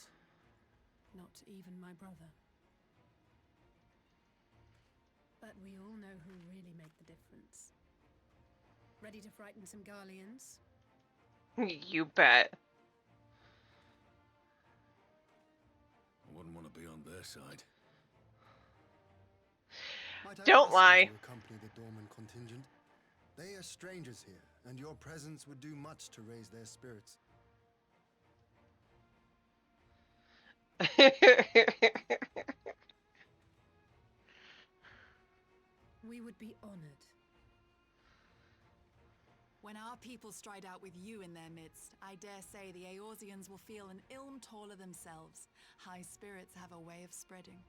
Not even my brother. But we all know who really make the difference. Ready to frighten some Garleans? You bet. I wouldn't want to be on their side. Might I Don't ask lie. you to accompany the Dorman contingent? They are strangers here, and your presence would do much to raise their spirits. We would be honored. When our people stride out with you in their midst, I dare say the Eorzeans will feel an ilm taller themselves. High spirits have a way of spreading.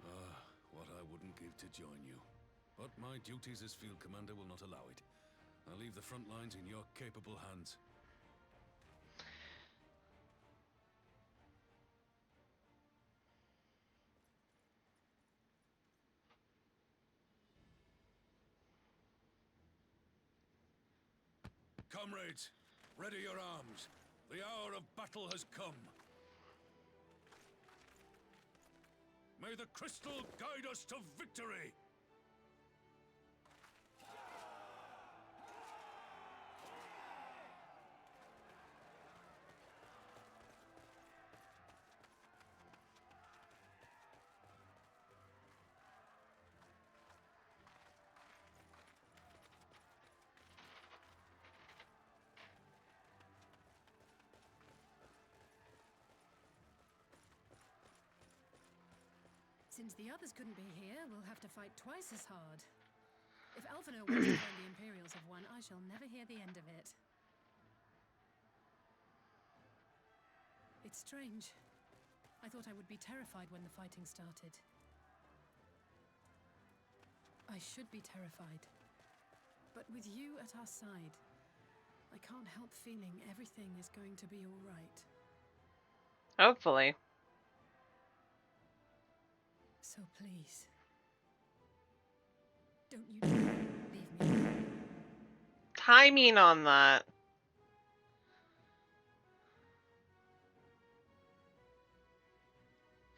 Ah, what I wouldn't give to join you. But my duties as field commander will not allow it. I'll leave the front lines in your capable hands. Comrades, ready your arms. The hour of battle has come. May the crystal guide us to victory! Since the others couldn't be here, we'll have to fight twice as hard. If Alphinaud wants to find the Imperials have won, I shall never hear the end of it. It's strange. I thought I would be terrified when the fighting started. I should be terrified. But with you at our side, I can't help feeling everything is going to be all right. Hopefully. So please, don't you dare leave me. Timing on that.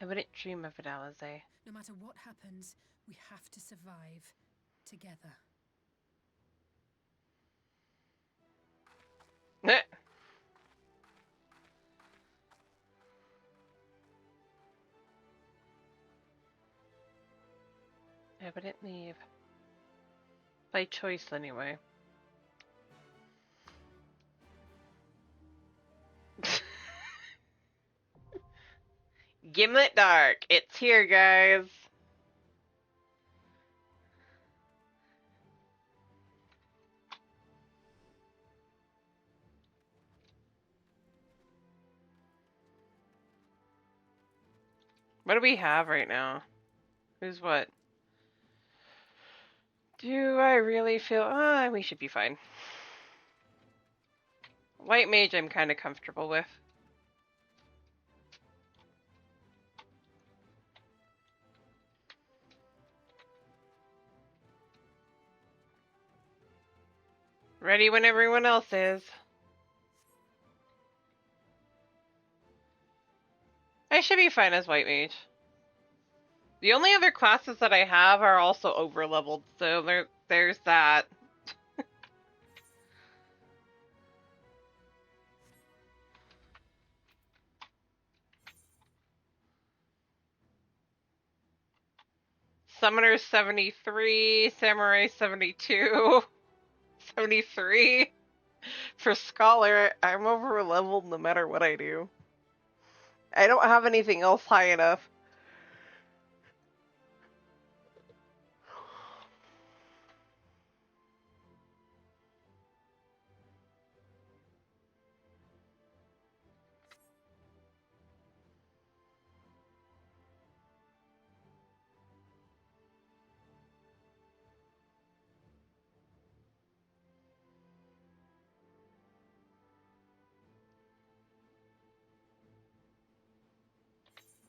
I wouldn't dream of it, Alize. No matter what happens, we have to survive together. I wouldn't leave. By choice, anyway. Gimlet Dark. It's here, guys. What do we have right now? Who's what? Do I really feel... we should be fine. White Mage I'm kind of comfortable with. Ready when everyone else is. I should be fine as White Mage. The only other classes that I have are also over-leveled, so there's that. Summoner 73, Samurai 72, 73. For Scholar, I'm over-leveled no matter what I do. I don't have anything else high enough.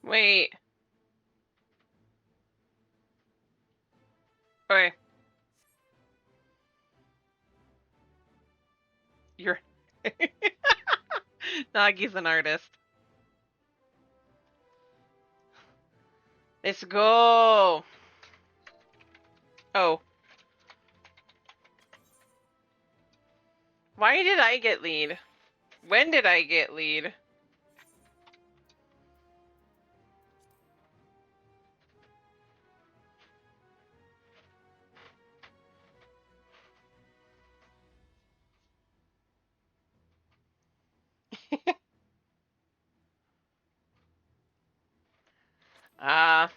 Wait. Okay. You're... Nagi's an artist. Let's go! Oh. Why did I get lead? When did I get lead? Ah.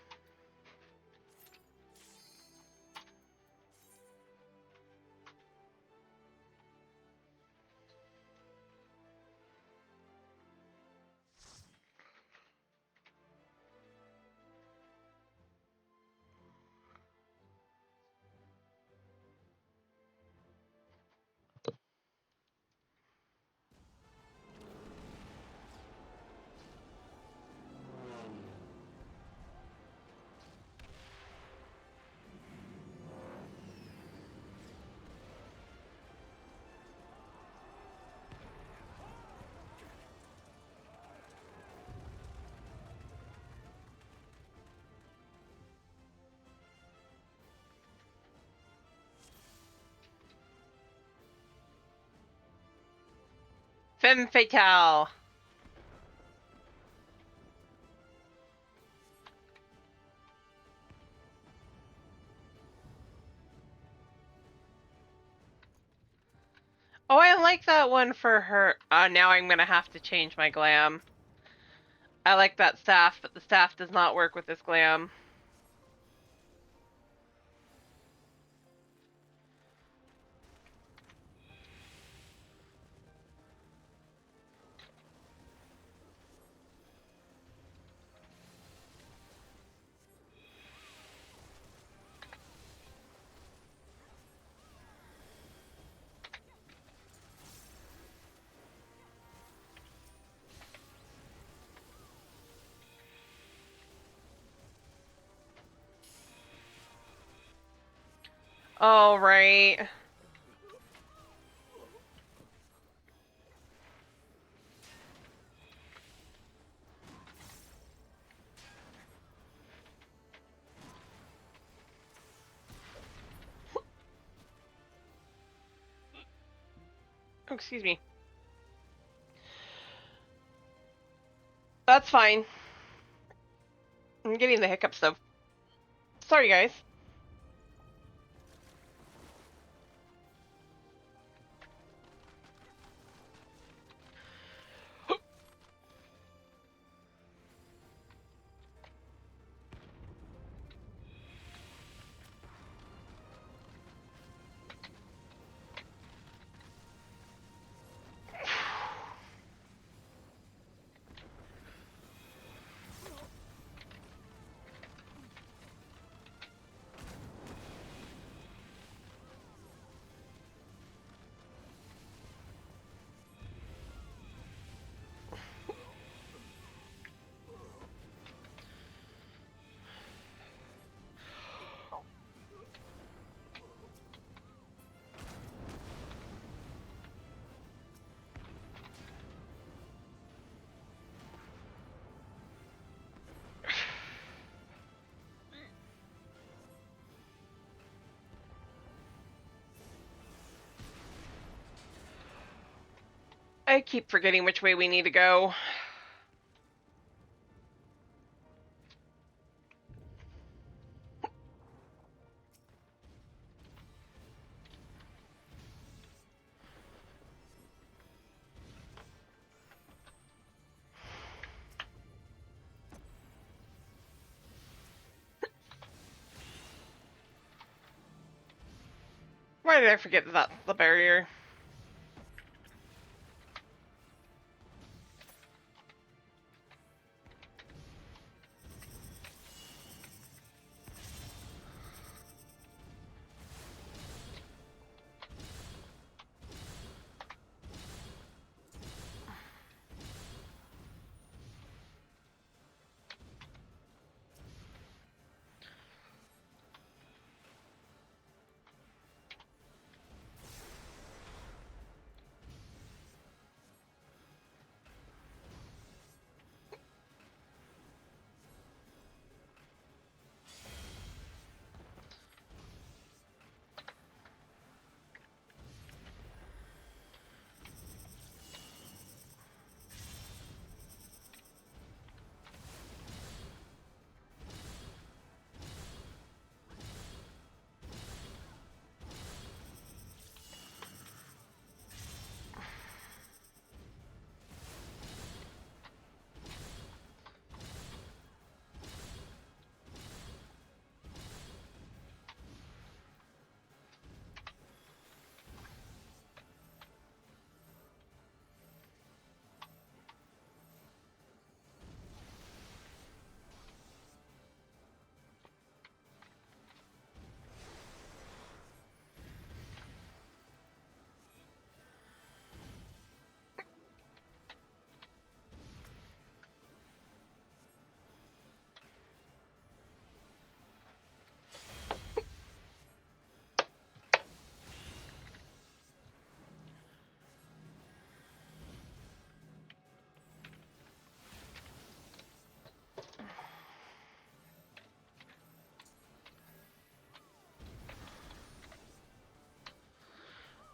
Femme fatale. Oh, I like that one for her. Now I'm gonna have to change my glam. I like that staff, but the staff does not work with this glam. Oh, right. Oh, excuse me. That's fine. I'm getting the hiccups though. Sorry, guys. I keep forgetting which way we need to go. Why did I forget that that's the barrier?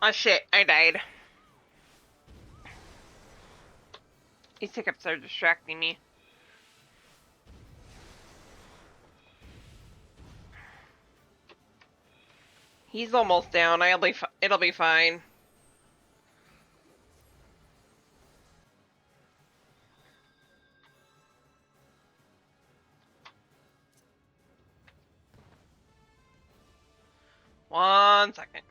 Oh shit, I died. These hiccups are distracting me. He's almost down. It'll be fine. One second.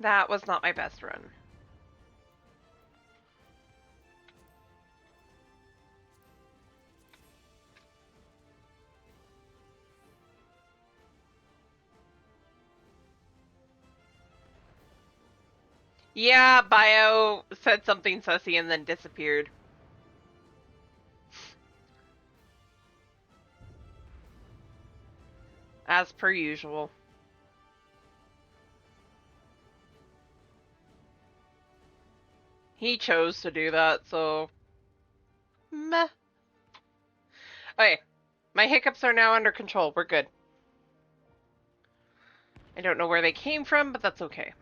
That was not my best run. Yeah, Bio said something sussy and then disappeared. As per usual. He chose to do that, so... Meh. Okay, my hiccups are now under control. We're good. I don't know where they came from, but that's okay.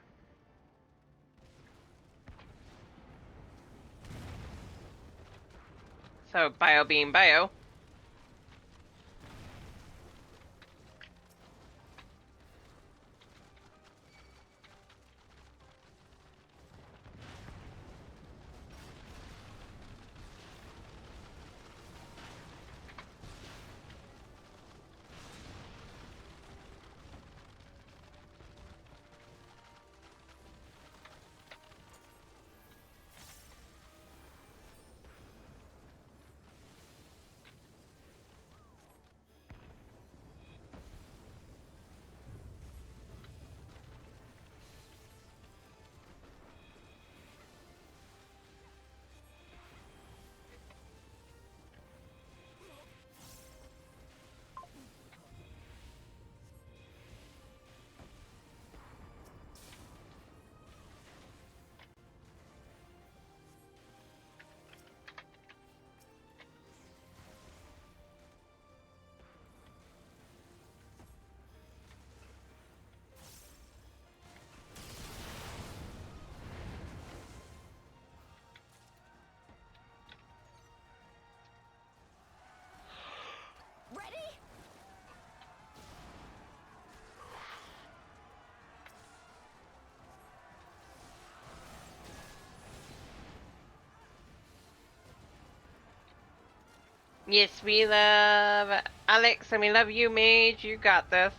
So, Bio being Bio. Yes, we love Alex and we love you, Mage. You got this.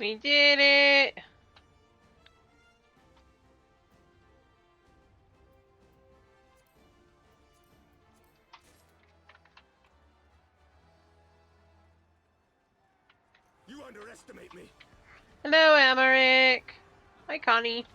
We did it! You underestimate me. Hello, Amaric. Hi, Connie.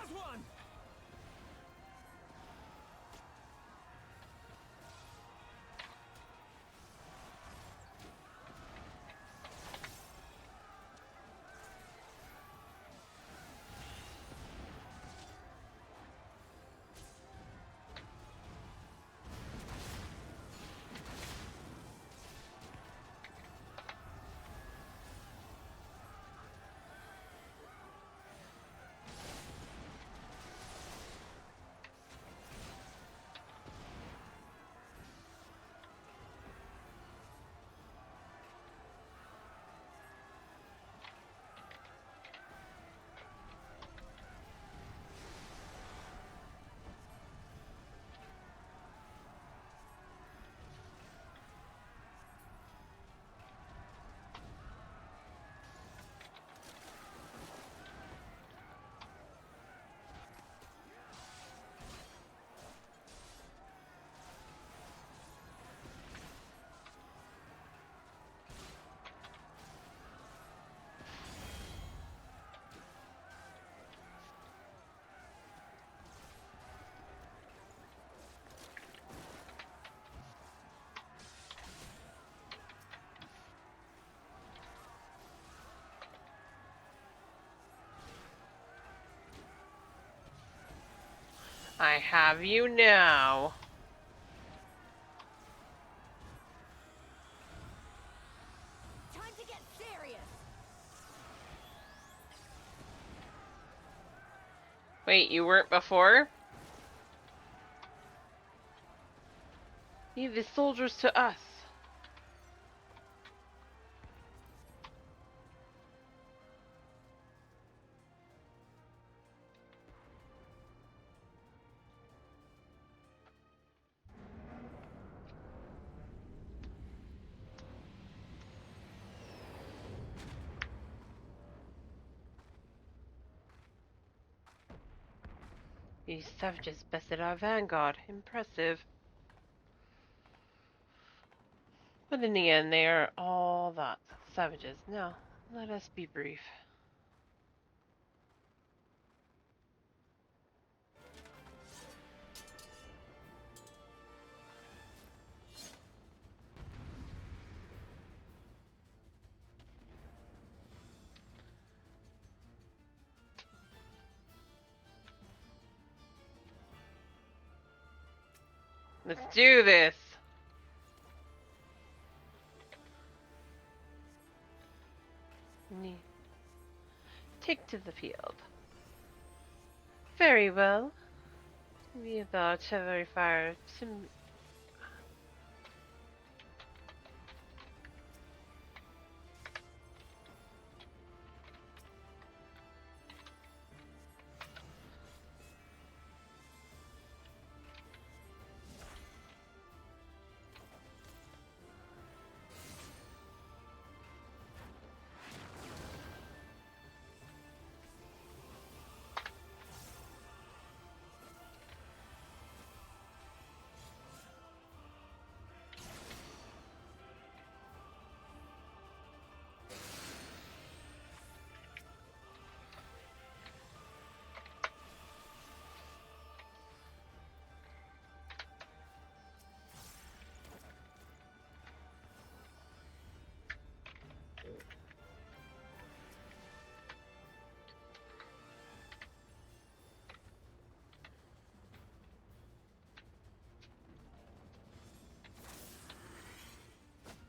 As one! I have you now. Time to get serious. Wait, you weren't before? Leave the soldiers to us. These savages bested our vanguard. Impressive. But in the end, they are all that. Savages. Now, let us be brief. Let's do this! to the field. Very well. Leave the artillery fire to me.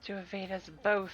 To evade us both.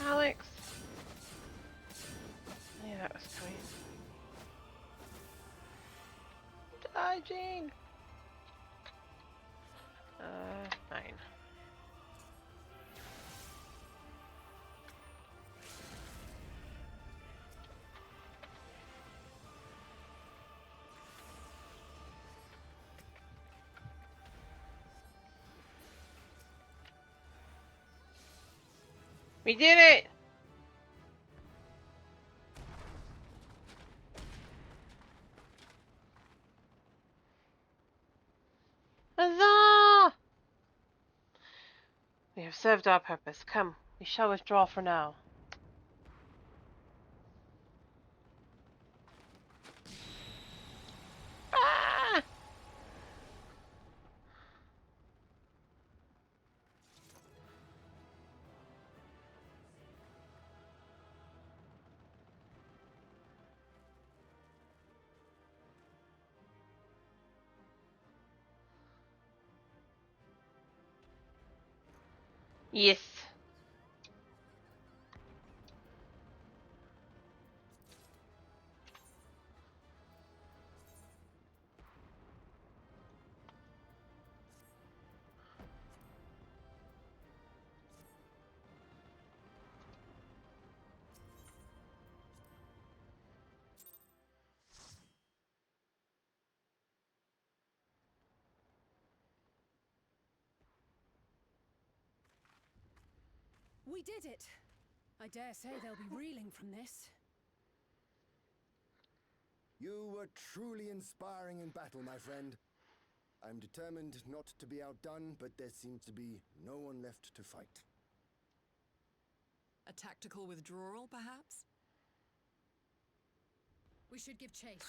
Alex! Yeah, that was coming. Die, Jane! Fine. We did it! Huzzah! We have served our purpose. Come, we shall withdraw for now. Ah! Yes. We did it! I dare say they'll be reeling from this. You were truly inspiring in battle, my friend. I'm determined not to be outdone, but there seems to be no one left to fight. A tactical withdrawal, perhaps? We should give chase.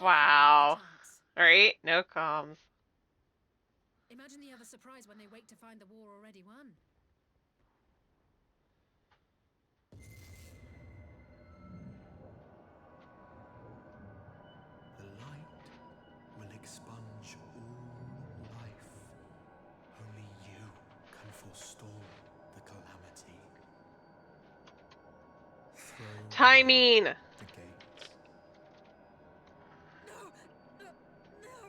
Wow. Right? No comms. Imagine the other surprise when they wake to find the war already won. The light will expunge all life. Only you can forestall the calamity. Throw Timing! the gates. No! No! No!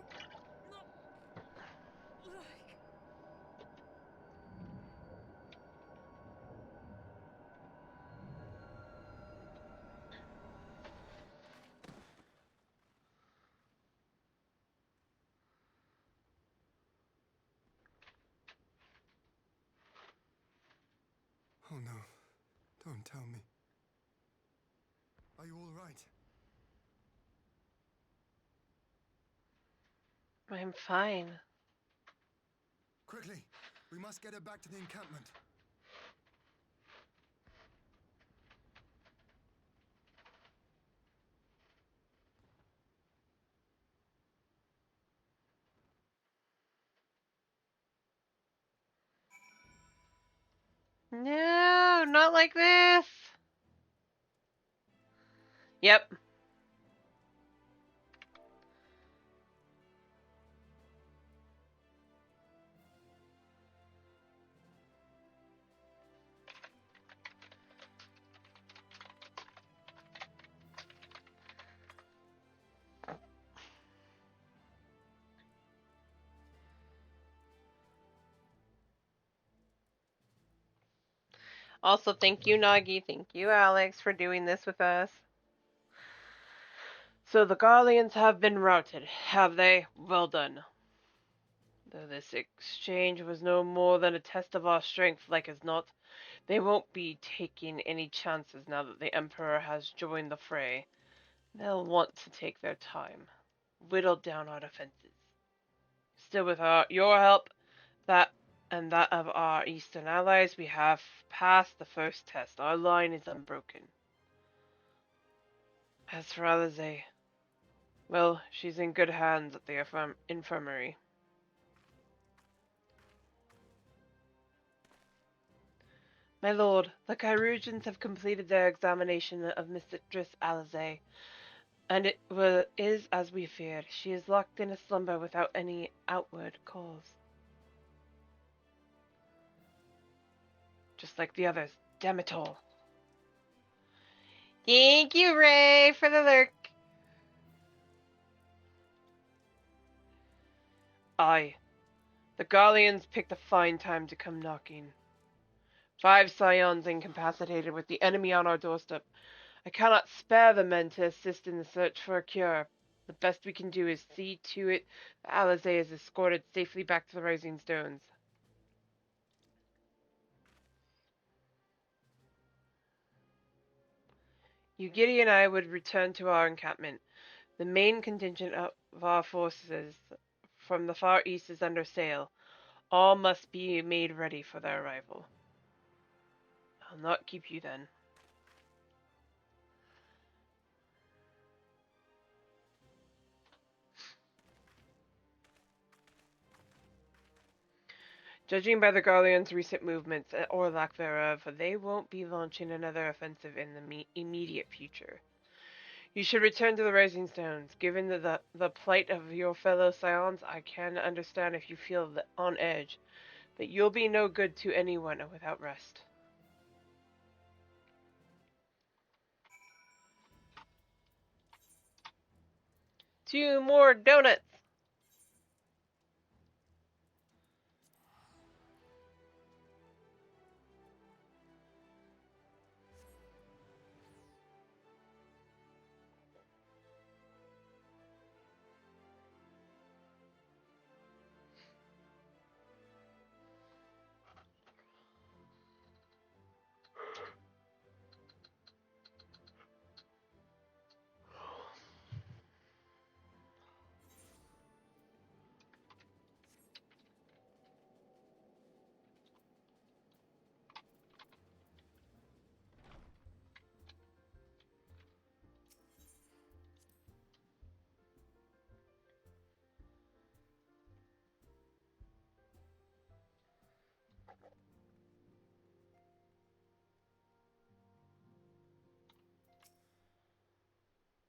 Not like... Oh no, don't tell me. Are you all right? I'm fine. Quickly, we must get her back to the encampment. No, not like this. Yep. Also, thank you, Nagi. Thank you, Alex, for doing this with us. So the Garleans have been routed, have they? Well done. Though this exchange was no more than a test of our strength, like as not, they won't be taking any chances now that the Emperor has joined the fray. They'll want to take their time, whittle down our defenses. Still, with your help, that and that of our eastern allies, we have passed the first test. Our line is unbroken. As for Alizé, well, she's in good hands at the infirmary. My lord, the Chirurgeons have completed their examination of Mistress Alizé, and is as we feared. She is locked in a slumber without any outward cause. Just like the others. Damn it all. Thank you, Ray, for the lurk. Aye. The Garleans picked a fine time to come knocking. 5 scions incapacitated with the enemy on our doorstep. I cannot spare the men to assist in the search for a cure. The best we can do is see to it that Alizé is escorted safely back to the Rising Stones. Ugidi and I would return to our encampment. The main contingent of our forces from the Far East is under sail. All must be made ready for their arrival. I'll not keep you then. Judging by the Garleans' recent movements, or lack thereof, they won't be launching another offensive in the immediate future. You should return to the Rising Stones. Given the plight of your fellow scions, I can understand if you feel on edge, but you'll be no good to anyone without rest. Two more donuts!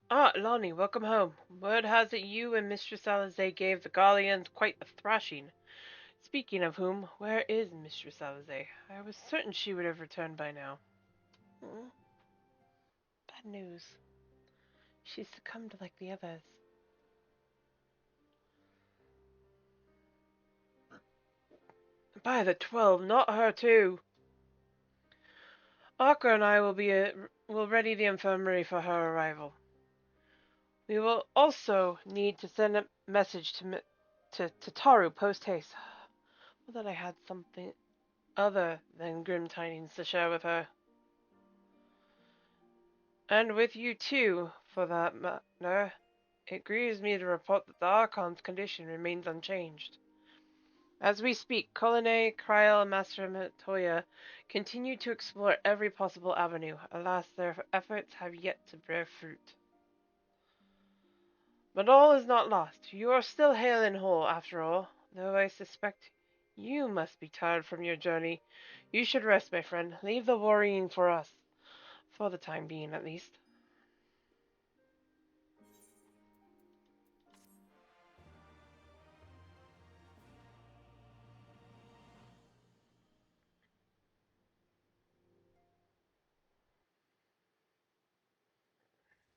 Ah, Lonnie, welcome home. Word has it you and Mistress Alizé gave the Gallians quite a thrashing. Speaking of whom, where is Mistress Alizé? I was certain she would have returned by now. Hmm? Bad news. She succumbed like the others. By the 12, not her too! Archer and I will ready the infirmary for her arrival. We will also need to send a message to Taru post haste. Well, that I had something other than grim tidings to share with her. And with you too, for that matter. It grieves me to report that the Archon's condition remains unchanged. As we speak, Colline, Kryl, and Master Matoya continue to explore every possible avenue. Alas, their efforts have yet to bear fruit. But all is not lost. You are still hale and whole, after all, though I suspect you must be tired from your journey. You should rest, my friend. Leave the worrying for us. For the time being, at least.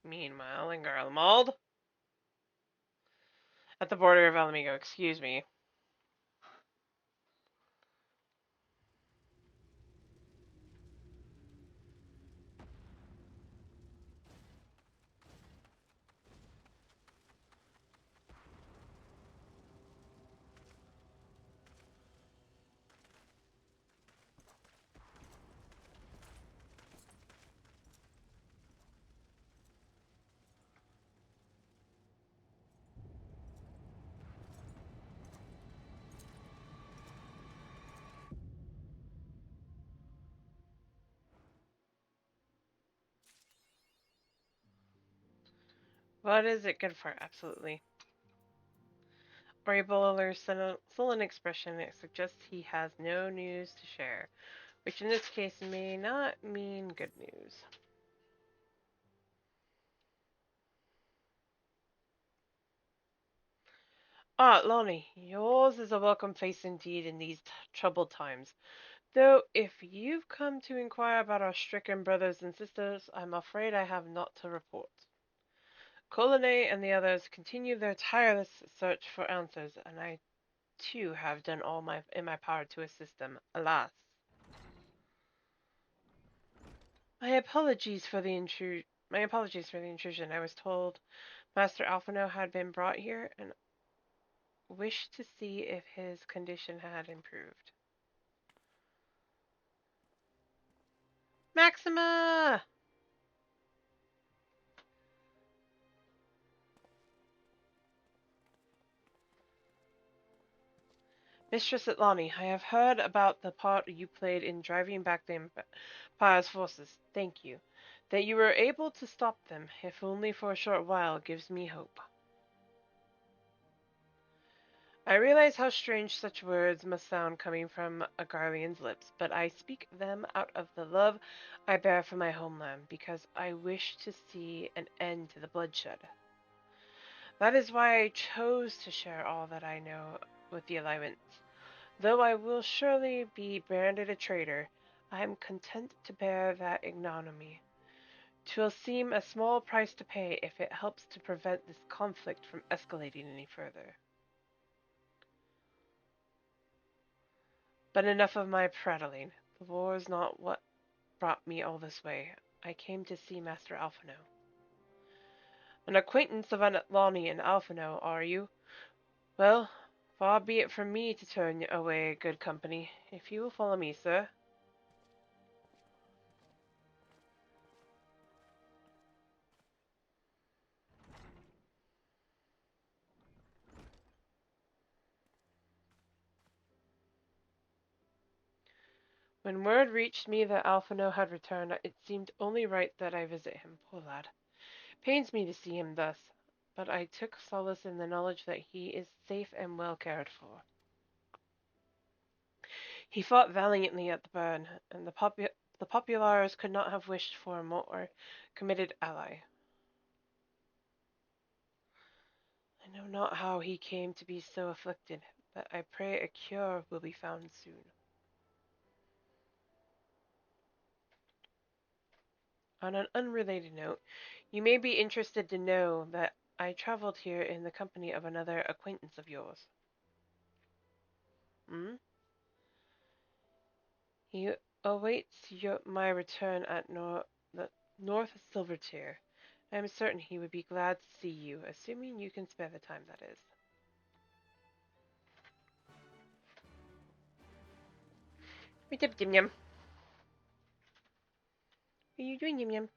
Meanwhile, in Garlemald, at the border of Alamigo, excuse me. What is it good for? Absolutely. Oribuller's sullen expression suggests he has no news to share, which in this case may not mean good news. Ah, Lonnie, yours is a welcome face indeed in these troubled times. Though if you've come to inquire about our stricken brothers and sisters, I'm afraid I have not to report. Colline and the others continue their tireless search for answers, and I too have done all in my power to assist them. Alas. My apologies for the intrusion. I was told Master Alphino had been brought here and wished to see if his condition had improved. Maxima! Mistress Atlani, I have heard about the part you played in driving back the Empire's forces. Thank you. That you were able to stop them, if only for a short while, gives me hope. I realize how strange such words must sound coming from a Garlean's lips, but I speak them out of the love I bear for my homeland, because I wish to see an end to the bloodshed. That is why I chose to share all that I know with the Alliance. Though I will surely be branded a traitor, I am content to bear that ignominy. 'Twill seem a small price to pay if it helps to prevent this conflict from escalating any further. But enough of my prattling. The war is not what brought me all this way. I came to see Master Alphino. An acquaintance of Atlani and Alphino, are you? Well, far be it from me to turn away good company. If you will follow me, sir. When word reached me that Alphino had returned, it seemed only right that I visit him. Poor lad. Pains me to see him thus, but I took solace in the knowledge that he is safe and well cared for. He fought valiantly at the burn, and the populares could not have wished for a more committed ally. I know not how he came to be so afflicted, but I pray a cure will be found soon. On an unrelated note, you may be interested to know that I traveled here in the company of another acquaintance of yours. Hmm? He awaits my return at the North Silverchair. I am certain he would be glad to see you, assuming you can spare the time, that is. What's up, Yum Yum? What are you doing, Yum Yum?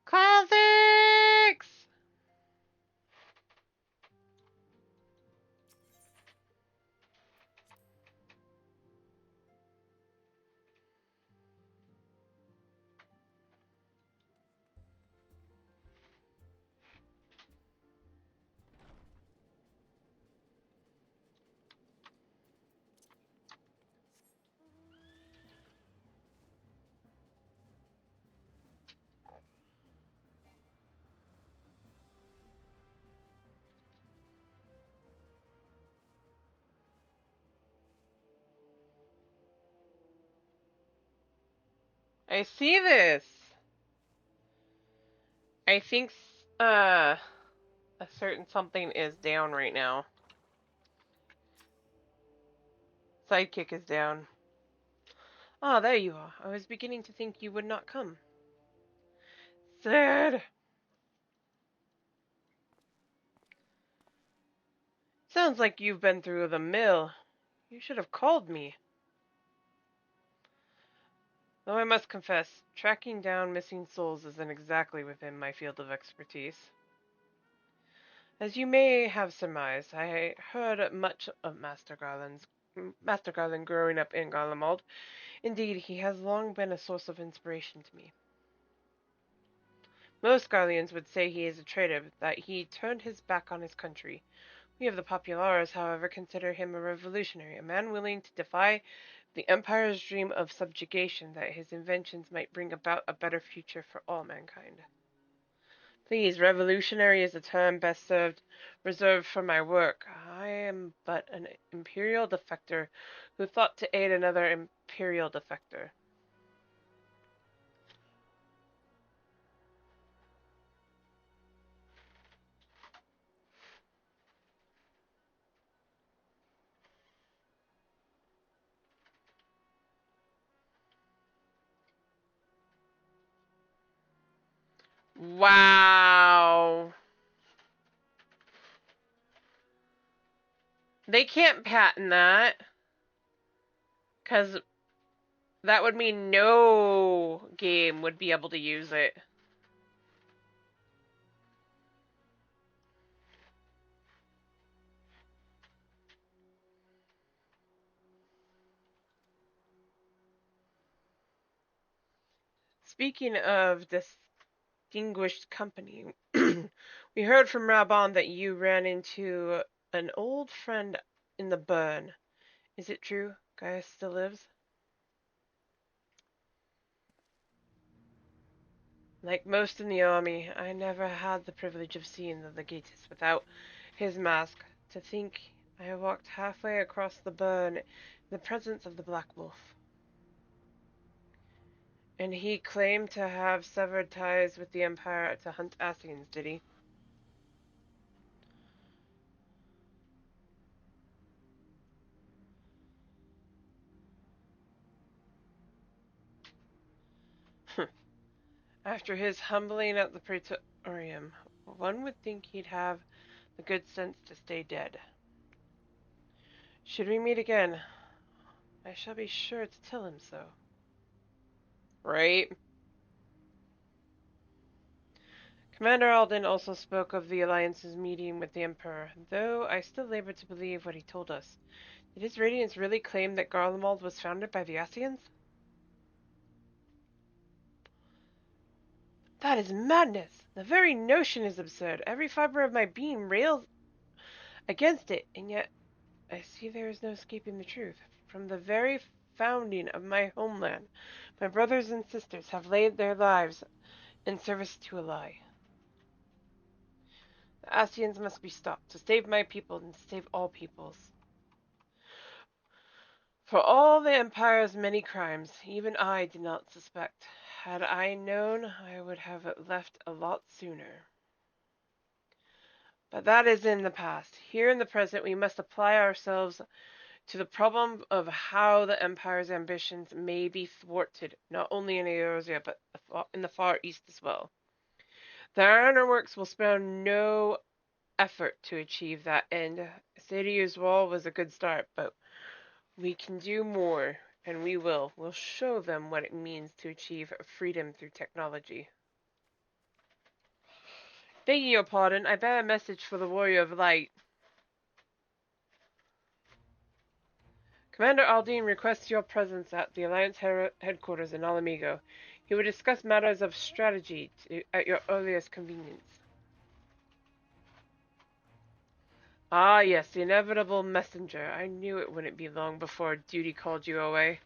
Classics! I see this. I think a certain something is down right now. Sidekick is down. Ah, there you are. I was beginning to think you would not come. Sad. Sounds like you've been through the mill. You should have called me. Though I must confess, tracking down missing souls isn't exactly within my field of expertise. As you may have surmised, I heard much of Master Garland growing up in Garlemald. Indeed, he has long been a source of inspiration to me. Most Garleans would say he is a traitor, that he turned his back on his country. We of the Populares, however, consider him a revolutionary, a man willing to defy the Empire's dream of subjugation, that his inventions might bring about a better future for all mankind. Please, revolutionary is a term best reserved for my work. I am but an imperial defector who thought to aid another imperial defector. Wow. They can't patent that. Because that would mean no game would be able to use it. Speaking of distinguished company, we heard from Rabon that you ran into an old friend in the burn. Is it true? Gaius still lives? Like most in the army, I never had the privilege of seeing the legatus without his mask. To think I walked halfway across the burn in the presence of the Black Wolf. And he claimed to have severed ties with the Empire to hunt Ascians, did he? After his humbling at the Praetorium, one would think he'd have the good sense to stay dead. Should we meet again, I shall be sure to tell him so. Right? Commander Alden also spoke of the Alliance's meeting with the Emperor, though I still labor to believe what he told us. Did His Radiance really claim that Garlemald was founded by the Ascians? That is madness! The very notion is absurd. Every fiber of my being rails against it, and yet I see there is no escaping the truth. From the very founding of my homeland, my brothers and sisters have laid their lives in service to a lie. The Asians must be stopped to save my people and save all peoples. For all the Empire's many crimes, even I did not suspect. Had I known, I would have left a lot sooner. But that is in the past. Here in the present, we must apply ourselves to the problem of how the Empire's ambitions may be thwarted, not only in Eorzea, but in the Far East as well. The ironworks will spare no effort to achieve that end. Sadio's wall was a good start, but we can do more, and we will. We'll show them what it means to achieve freedom through technology. Begging your pardon, I bear a message for the Warrior of Light. Commander Aldine requests your presence at the Alliance headquarters in Alamigo. He will discuss matters of strategy at your earliest convenience. Ah, yes, the inevitable messenger. I knew it wouldn't be long before duty called you away.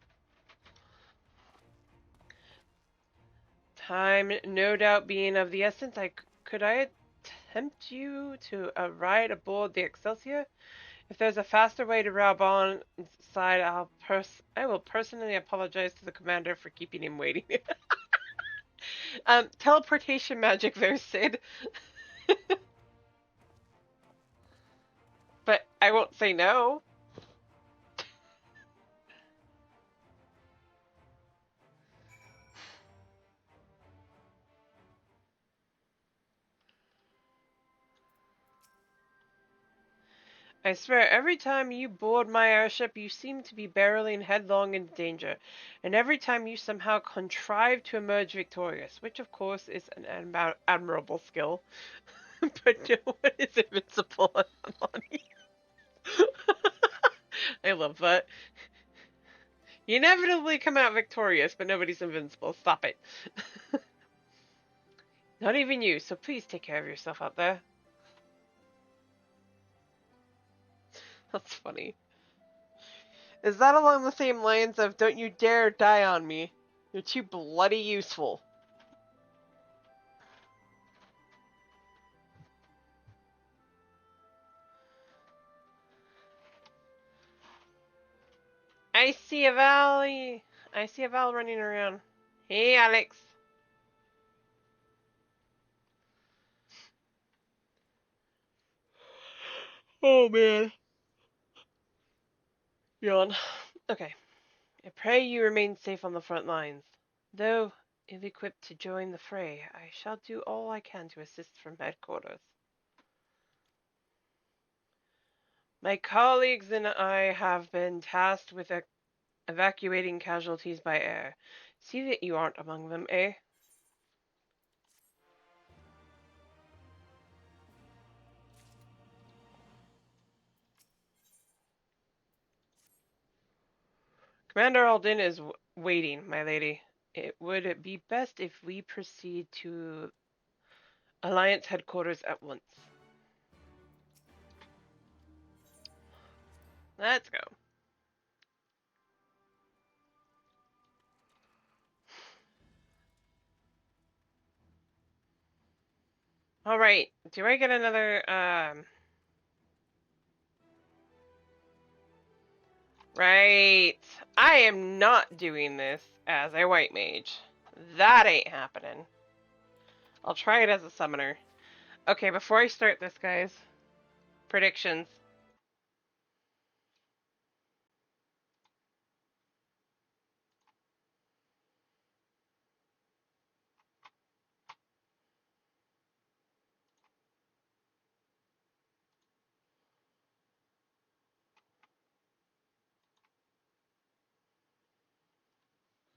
Time, no doubt, being of the essence, could I tempt you to a ride aboard the Excelsior? If there's a faster way to Raubon side, I will personally apologize to the commander for keeping him waiting. Teleportation magic there, Sid. But I won't say no. I swear, every time you board my airship, you seem to be barreling headlong into danger, and every time you somehow contrive to emerge victorious, which of course is an admirable skill. But no one is invincible on you. I love that. You inevitably come out victorious, but nobody's invincible. Stop it. Not even you, so please take care of yourself out there. That's funny. Is that along the same lines of don't you dare die on me? You're too bloody useful. I see a Valley. I see a Val running around. Hey, Alex. Oh, man. Yawn. Okay. I pray you remain safe on the front lines. Though ill-equipped to join the fray, I shall do all I can to assist from headquarters. My colleagues and I have been tasked with evacuating casualties by air. See that you aren't among them, eh? Commander Aldin is waiting, my lady. It would be best if we proceed to Alliance headquarters at once. Let's go. Alright, do I get another, Right. I am not doing this as a white mage. That ain't happening. I'll try it as a summoner. Okay, before I start this, guys, predictions.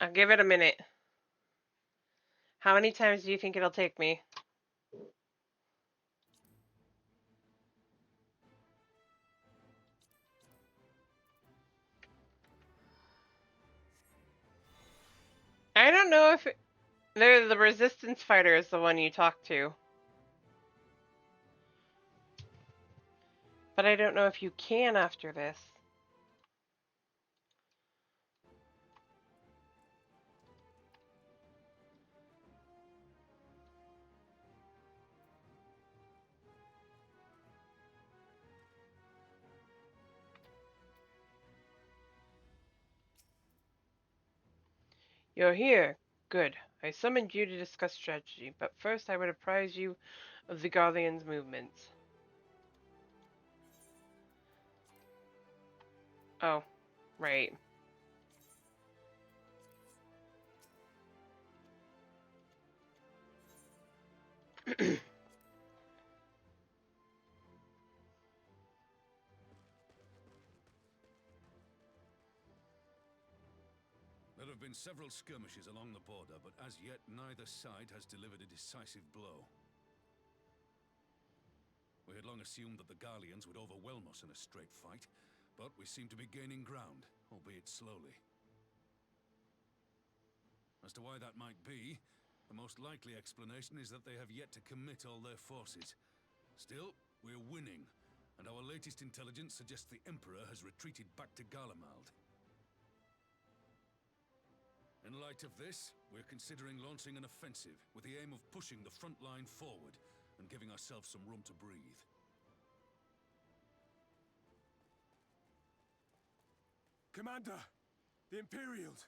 I'll give it a minute. How many times do you think it'll take me? I don't know if the resistance fighter is the one you talk to. But I don't know if you can after this. You're here. Good. I summoned you to discuss strategy, but first I would apprise you of the Guardian's movements. Oh, right. There have been several skirmishes along the border, but as yet neither side has delivered a decisive blow. We had long assumed that the Garleans would overwhelm us in a straight fight, but we seem to be gaining ground, albeit slowly. As to why that might be, the most likely explanation is that they have yet to commit all their forces. Still, we're winning, and our latest intelligence suggests the Emperor has retreated back to Garlemald. In light of this, we're considering launching an offensive with the aim of pushing the front line forward and giving ourselves some room to breathe. Commander! The Imperials!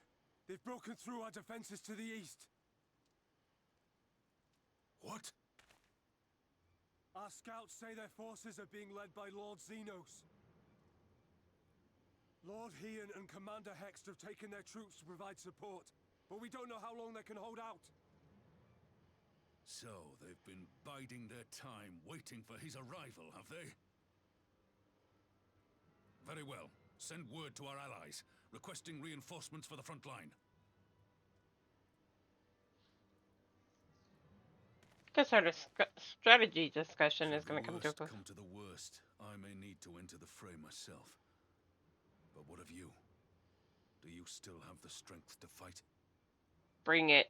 They've broken through our defenses to the east. What? Our scouts say their forces are being led by Lord Xenos. Lord Heian and Commander Hext have taken their troops to provide support, but we don't know how long they can hold out. So, they've been biding their time, waiting for his arrival, have they? Very well. Send word to our allies, requesting reinforcements for the front line. Guess our strategy discussion is going to come to a close. Come to the worst, I may need to enter the fray myself. But what of you? Do you still have the strength to fight? Bring it.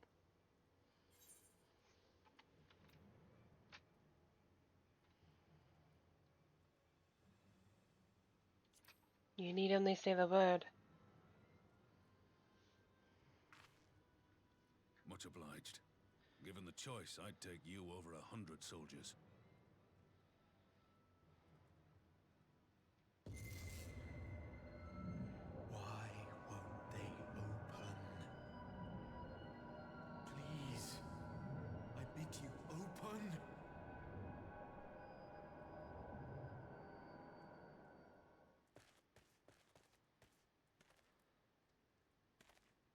You need only say the word. Much obliged. Given the choice, I'd take you over 100 soldiers. Why won't they open? Please, I bid you open.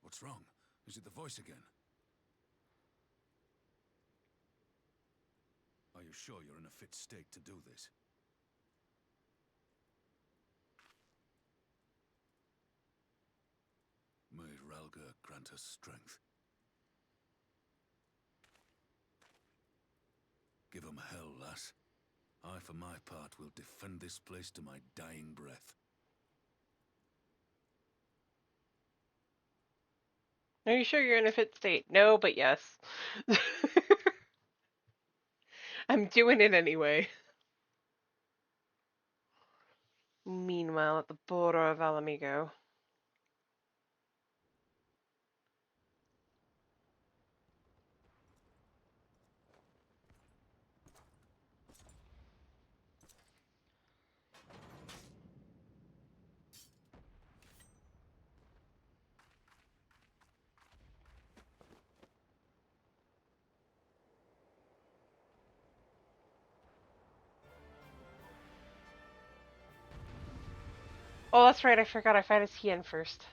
What's wrong? Is it the voice again? Are you sure you're in a fit state to do this? May Ralga grant us strength. Give 'em hell, lass. I, for my part, will defend this place to my dying breath. Are you sure you're in a fit state? No, but yes. I'm doing it anyway. Meanwhile, at the border of Alamigo. Oh, that's right, I forgot I fight as Hien first.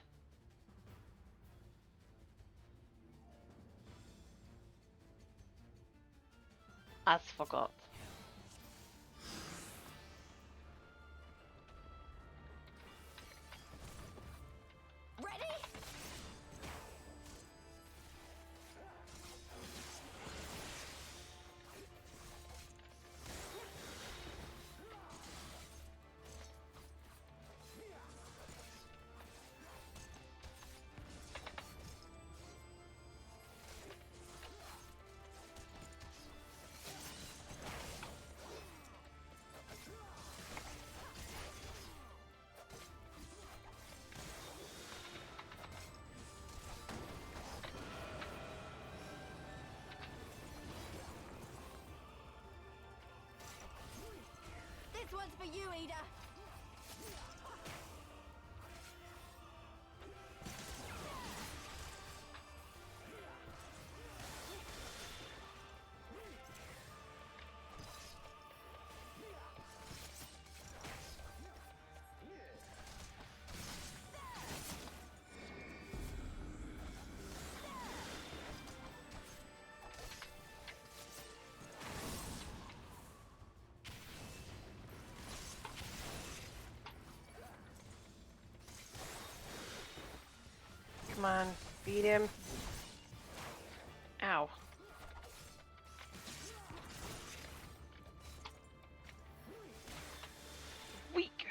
As forgot. Ready? This one's for you, Ida. Eat him. Ow. Weak.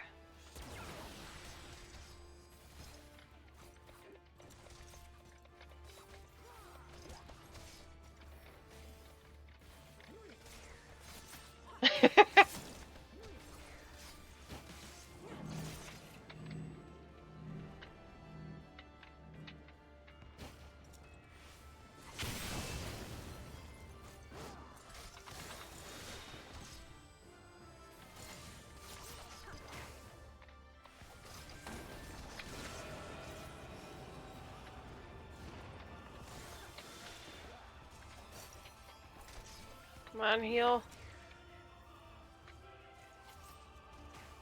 Come on, heal.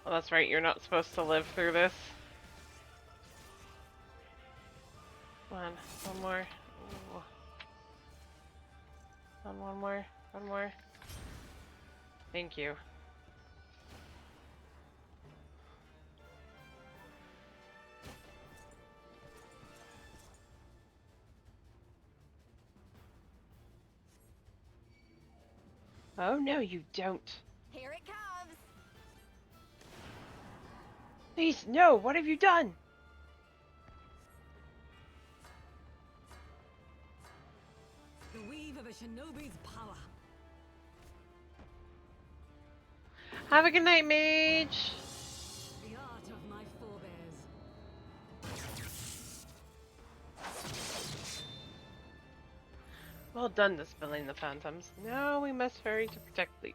Oh, that's right, you're not supposed to live through this. Come on, one more. Ooh. One more. One more. Thank you. Oh, no, you don't. Here it comes! Please, no! What have you done? The weave of a shinobi's power. Have a good night, mage! The art of my forebears. Well done dispelling the phantoms. Now we must hurry to protect Lise.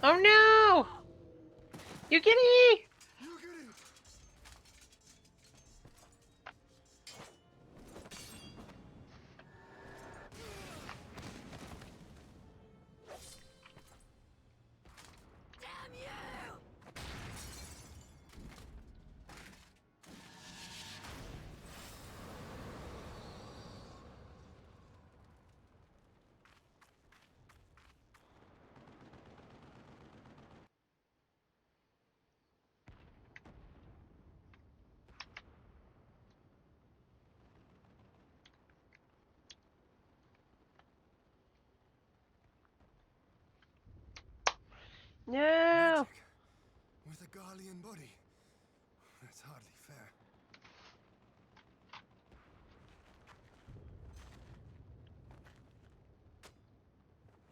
Oh no! Yukini! Damn you! No! With a Garlean body. That's hardly fair.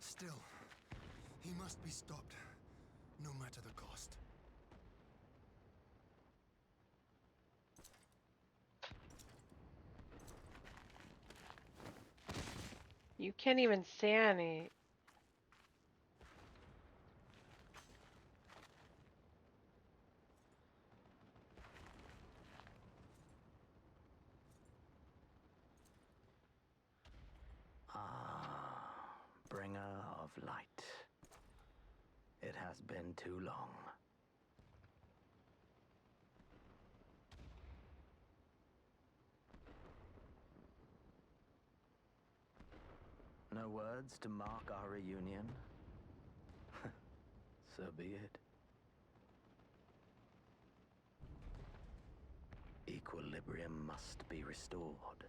Still, he must be stopped, no matter the cost. You can't even say any. Bringer of light. It has been too long. No words to mark our reunion? So be it. Equilibrium must be restored,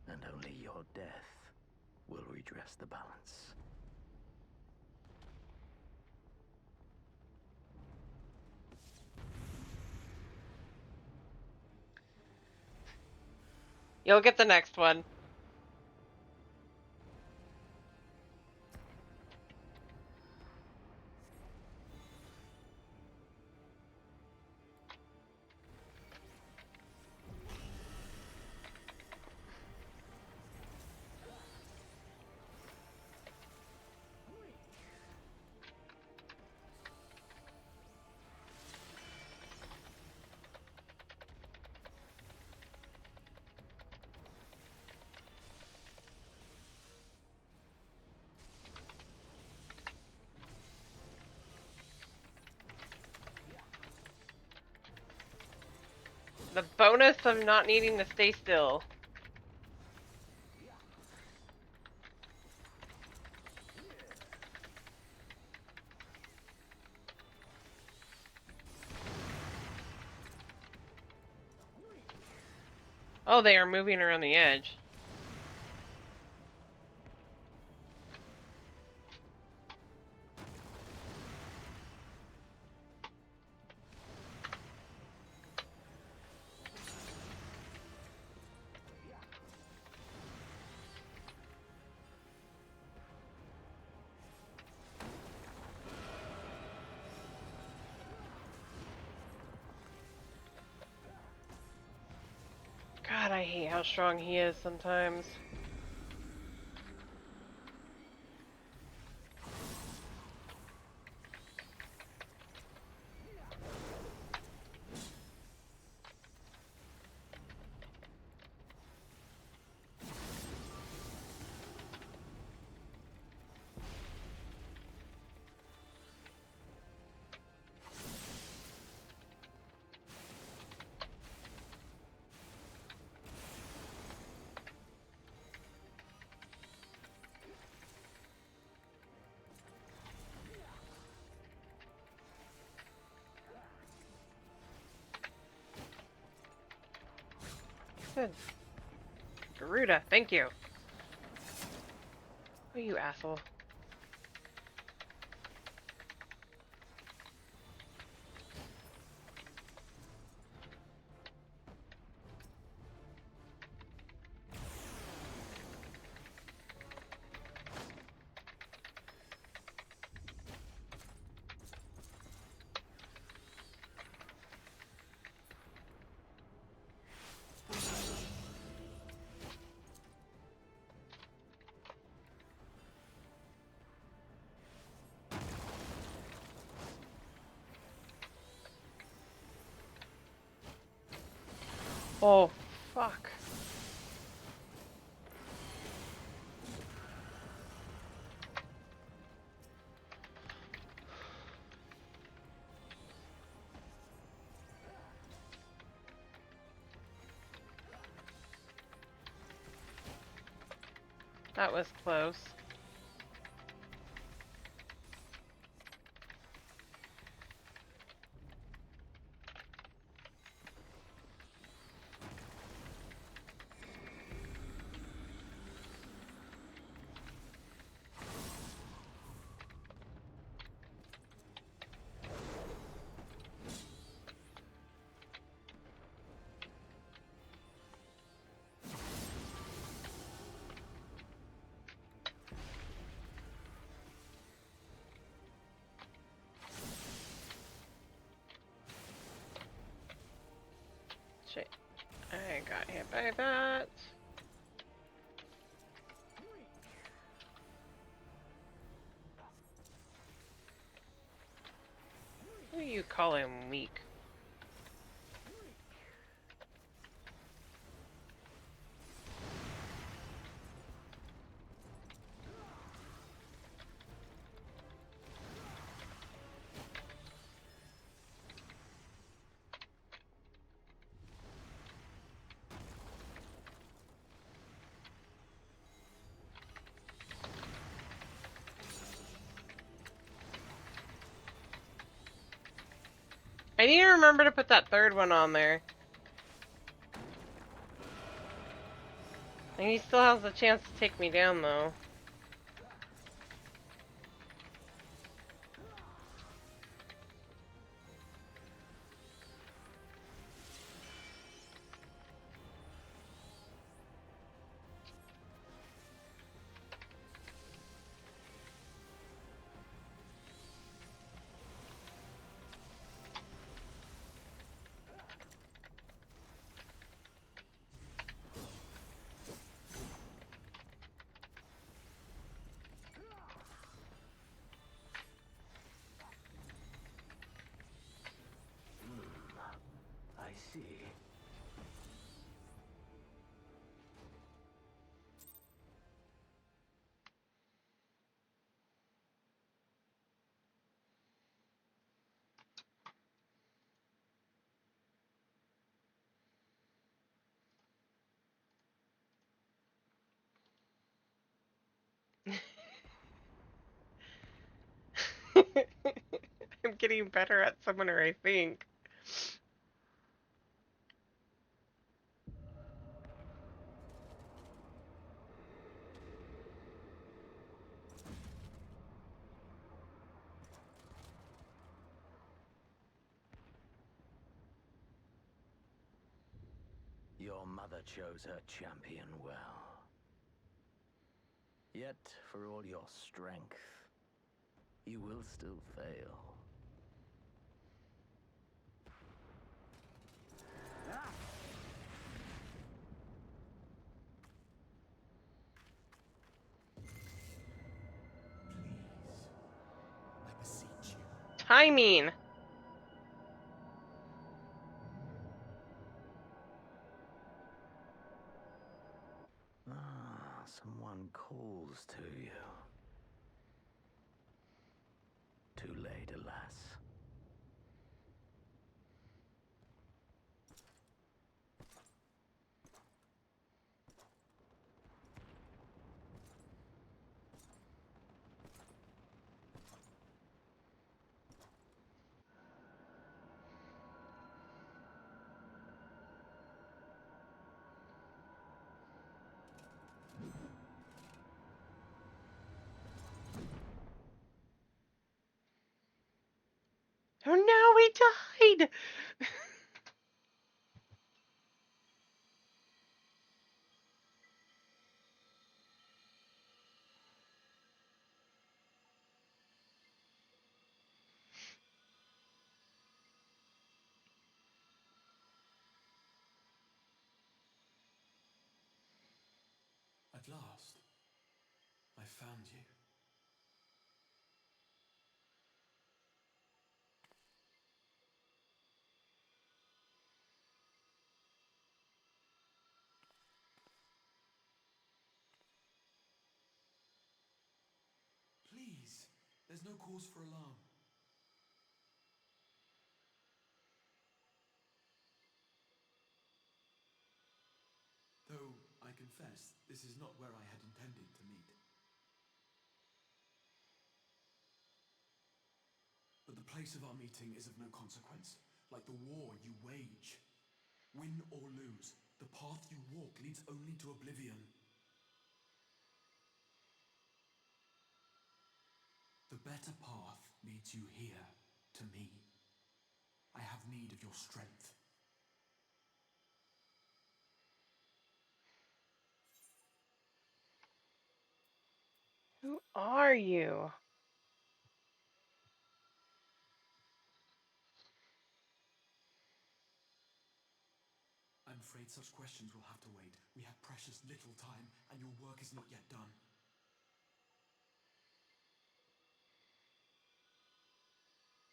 and only your death will redress the balance. You'll get the next one. The bonus of not needing to stay still. Oh, they are moving around the edge. God, I hate how strong he is sometimes. Good. Garuda, thank you. Oh, you asshole. Oh, fuck. That was close. Shit. I got hit by that. Who do you call him weak? I need to remember to put that third one on there. And he still has a chance to take me down, though. I see. I'm getting better at Summoner, I think. Your mother chose her champion well. Yet, for all your strength, you will still fail. I beseech you. Timing! Ah, someone calls to you. Too late, alas. Oh no, we died! At last, I found you. Please, there's no cause for alarm. Though, I confess, this is not where I had intended to meet. But the place of our meeting is of no consequence, like the war you wage. Win or lose, the path you walk leads only to oblivion. The better path leads you here, to me. I have need of your strength. Who are you? I'm afraid such questions will have to wait. We have precious little time, and your work is not yet done.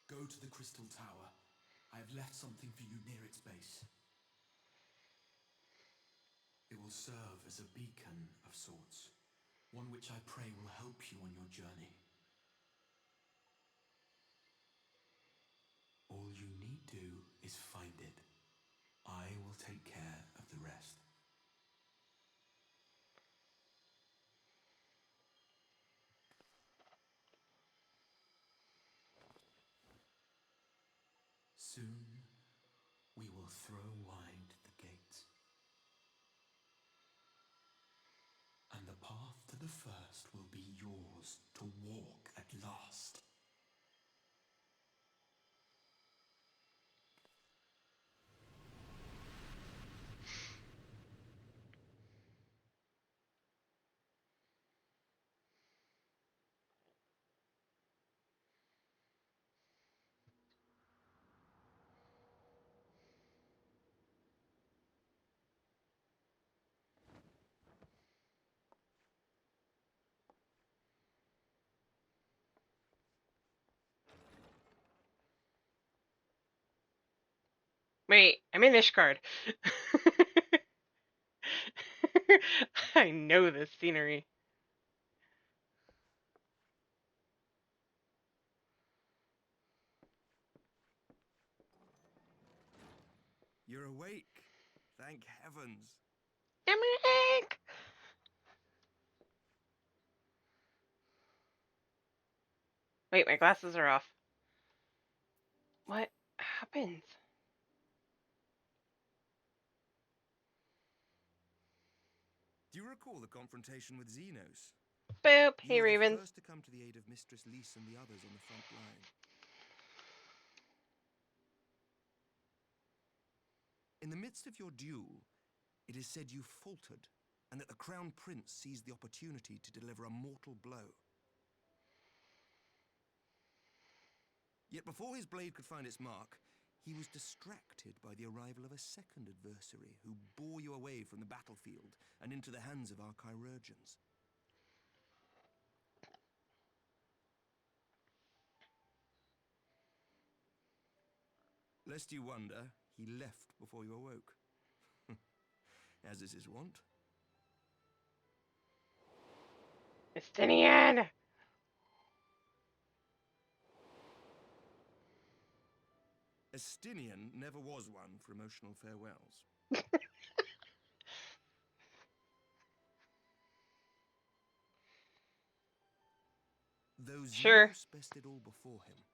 Go to the Crystal Tower. I have left something for you near its base. It will serve as a beacon of sorts, one which I pray will help you on your journey. All you need do is find it. I will take care of the rest. Soon we will throw wide the gates, and the path to the first will be yours to walk at last. Wait, I'm in Ishgard. I know this scenery. You're awake. Thank heavens. I'm awake. Wait, my glasses are off. What happens? Do you recall the confrontation with Xenos? Boop. You Hey, were the Ravens. first to come to the aid of Mistress Lys and the others on the front line. In the midst of your duel, it is said you faltered, and that the Crown Prince seized the opportunity to deliver a mortal blow. Yet before his blade could find its mark, he was distracted by the arrival of a second adversary who bore you away from the battlefield and into the hands of our chirurgeons. Lest you wonder, he left before you awoke. As is his wont. Estinian! Estinian never was one for emotional farewells. Though Xenos bested all before him,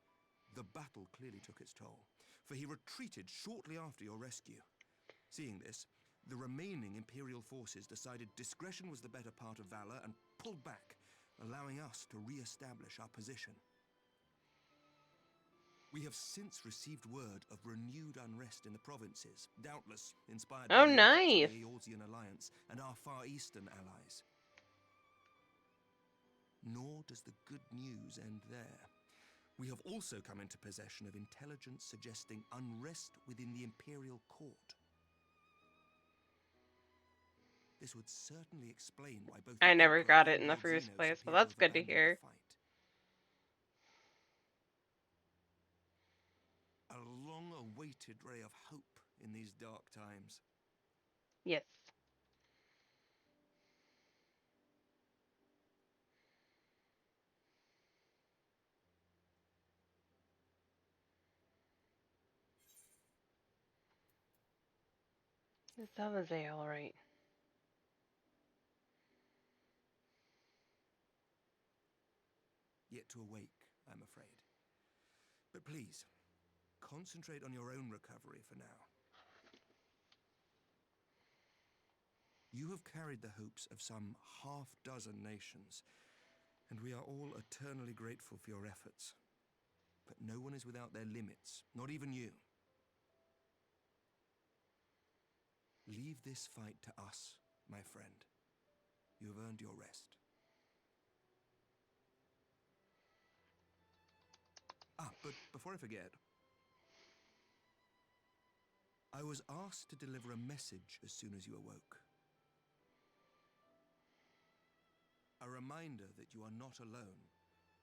the battle clearly took its toll, for he retreated shortly after your rescue. Seeing this, the remaining Imperial forces decided discretion was the better part of valor and pulled back, allowing us to re-establish our position. We have since received word of renewed unrest in the provinces, doubtless inspired by the efforts of the Eorzean Alliance and our Far Eastern allies. Nor does the good news end there. We have also come into possession of intelligence suggesting unrest within the Imperial Court. This would certainly explain why both I never got it in the first place, but that's good to hear. A long-awaited ray of hope in these dark times. Yes. Is Salazar all right? Yet to awake, I'm afraid. But please, concentrate on your own recovery for now. You have carried the hopes of some half-dozen nations, and we are all eternally grateful for your efforts. But no one is without their limits, not even you. Leave this fight to us, my friend. You have earned your rest. But before I forget, I was asked to deliver a message as soon as you awoke. A reminder that you are not alone,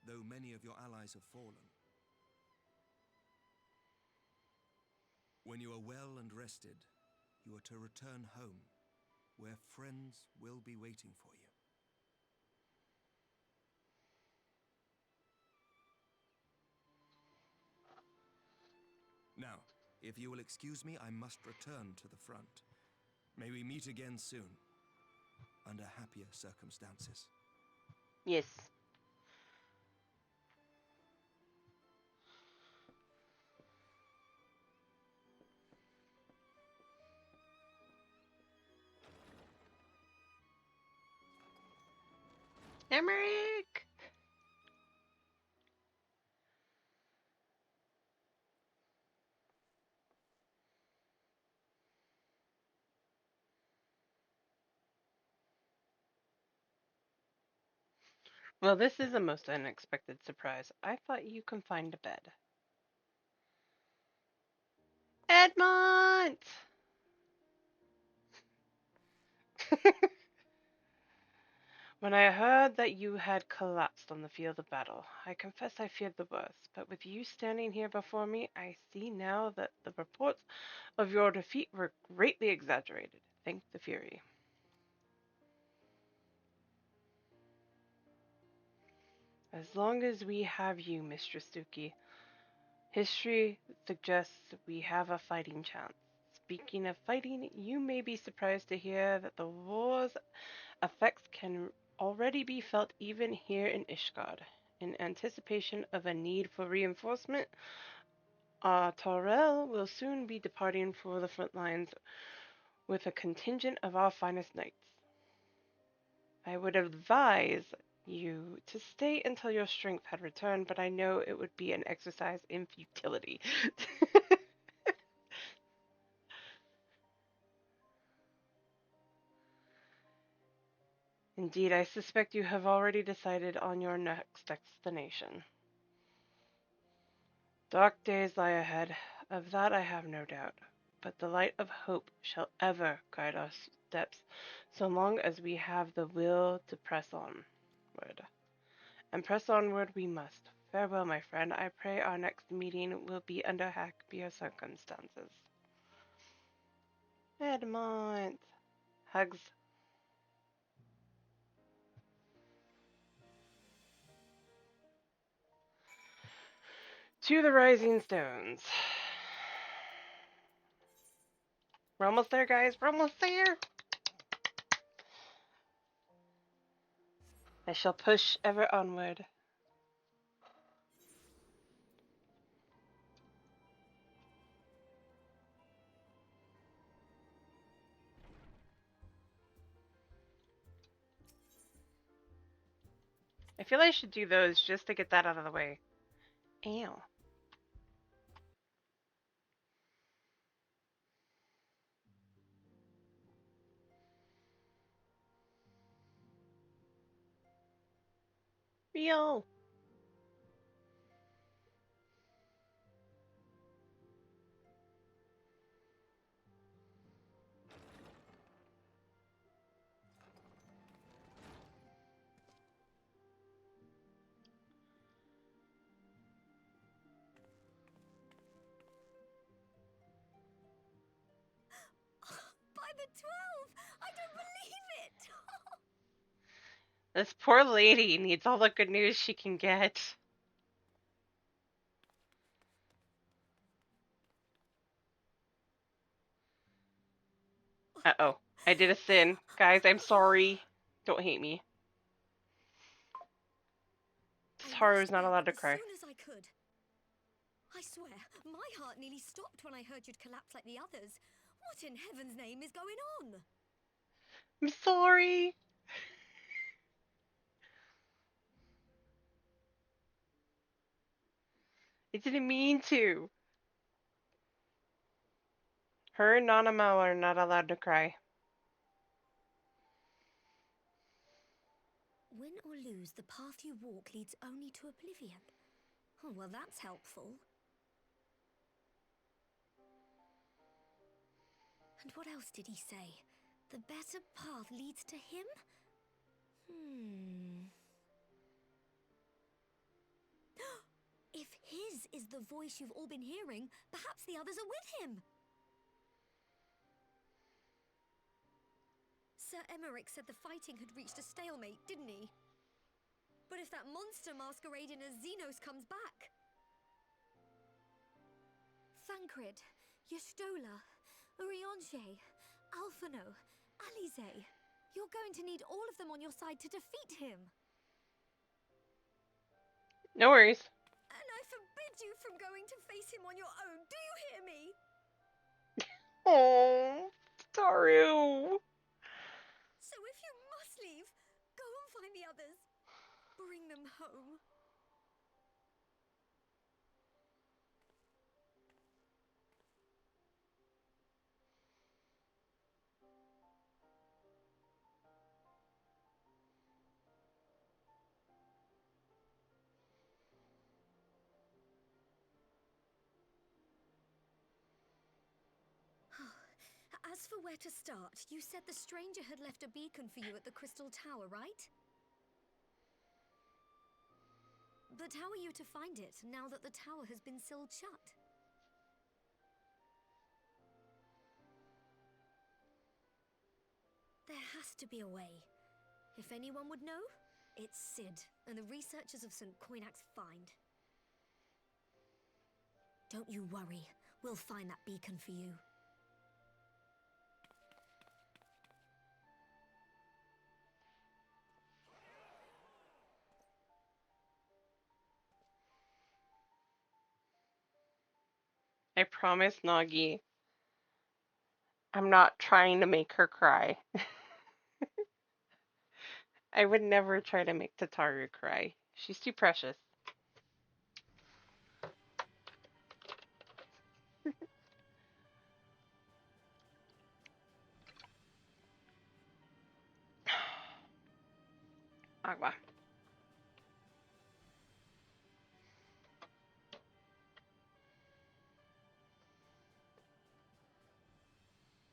though many of your allies have fallen. When you are well and rested, you are to return home, where friends will be waiting for you. Now, if you will excuse me, I must return to the front. May we meet again soon, under happier circumstances. Yes. Emmerich! Well, this is a most unexpected surprise. I thought you confined to bed. Edmont! When I heard that you had collapsed on the field of battle, I confess I feared the worst, but with you standing here before me, I see now that the reports of your defeat were greatly exaggerated. Thank the Fury. As long as we have you, Mistress Suki, history suggests we have a fighting chance. Speaking of fighting, you may be surprised to hear that the war's effects can already be felt even here in Ishgard. In anticipation of a need for reinforcement, Torel will soon be departing for the front lines with a contingent of our finest knights. I would advise you to stay until your strength had returned, but I know it would be an exercise in futility. Indeed, I suspect you have already decided on your next destination. Dark days lie ahead, of that I have no doubt, but the light of hope shall ever guide our steps, so long as we have the will to press onward. And press onward we must. Farewell, my friend. I pray our next meeting will be under happier circumstances. Edmont. Hugs. To the Rising Stones. We're almost there, guys. We're almost there. I shall push ever onward. I feel I should do those just to get that out of the way. Ew. Real. By the 12! I don't believe it! This poor lady needs all the good news she can get. Uh-oh. I did a sin. Guys, I'm sorry. Don't hate me. Haru's not allowed to cry. As soon as I could. I swear, my heart nearly stopped when I heard you'd collapse like the others. What in heaven's name is going on? I'm sorry. I didn't mean to. Her and Nanamo are not allowed to cry. Win or lose, the path you walk leads only to oblivion. Oh, well, that's helpful. And what else did he say? The better path leads to him? If his is the voice you've all been hearing, perhaps the others are with him. Sir Emmerich said the fighting had reached a stalemate, didn't he? But if that monster masquerading as Xenos comes back... Thancred, Yestola, Urianger, Alphino, Alize. You're going to need all of them on your side to defeat him. No worries. And I forbid you from going to face him on your own. Do you hear me? Oh, Taru. So if you must leave, go and find the others. Bring them home. As for where to start, you said the stranger had left a beacon for you at the Crystal Tower, right? But how are you to find it, now that the tower has been sealed shut? There has to be a way. If anyone would know, it's Sid, and the researchers of St. Coinac's find. Don't you worry, we'll find that beacon for you. I promise, Nagi, I'm not trying to make her cry. I would never try to make Tataru cry. She's too precious. Agua.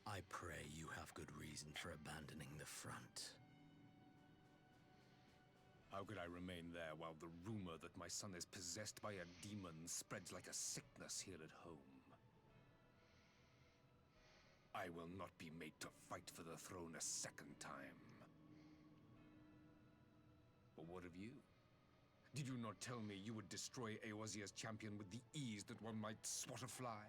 I pray you have good reason for abandoning the front. How could I remain there while the rumor that my son is possessed by a demon spreads like a sickness here at home? I will not be made to fight for the throne a second time. But what of you? Did you not tell me you would destroy Eorzea's champion with the ease that one might swat a fly?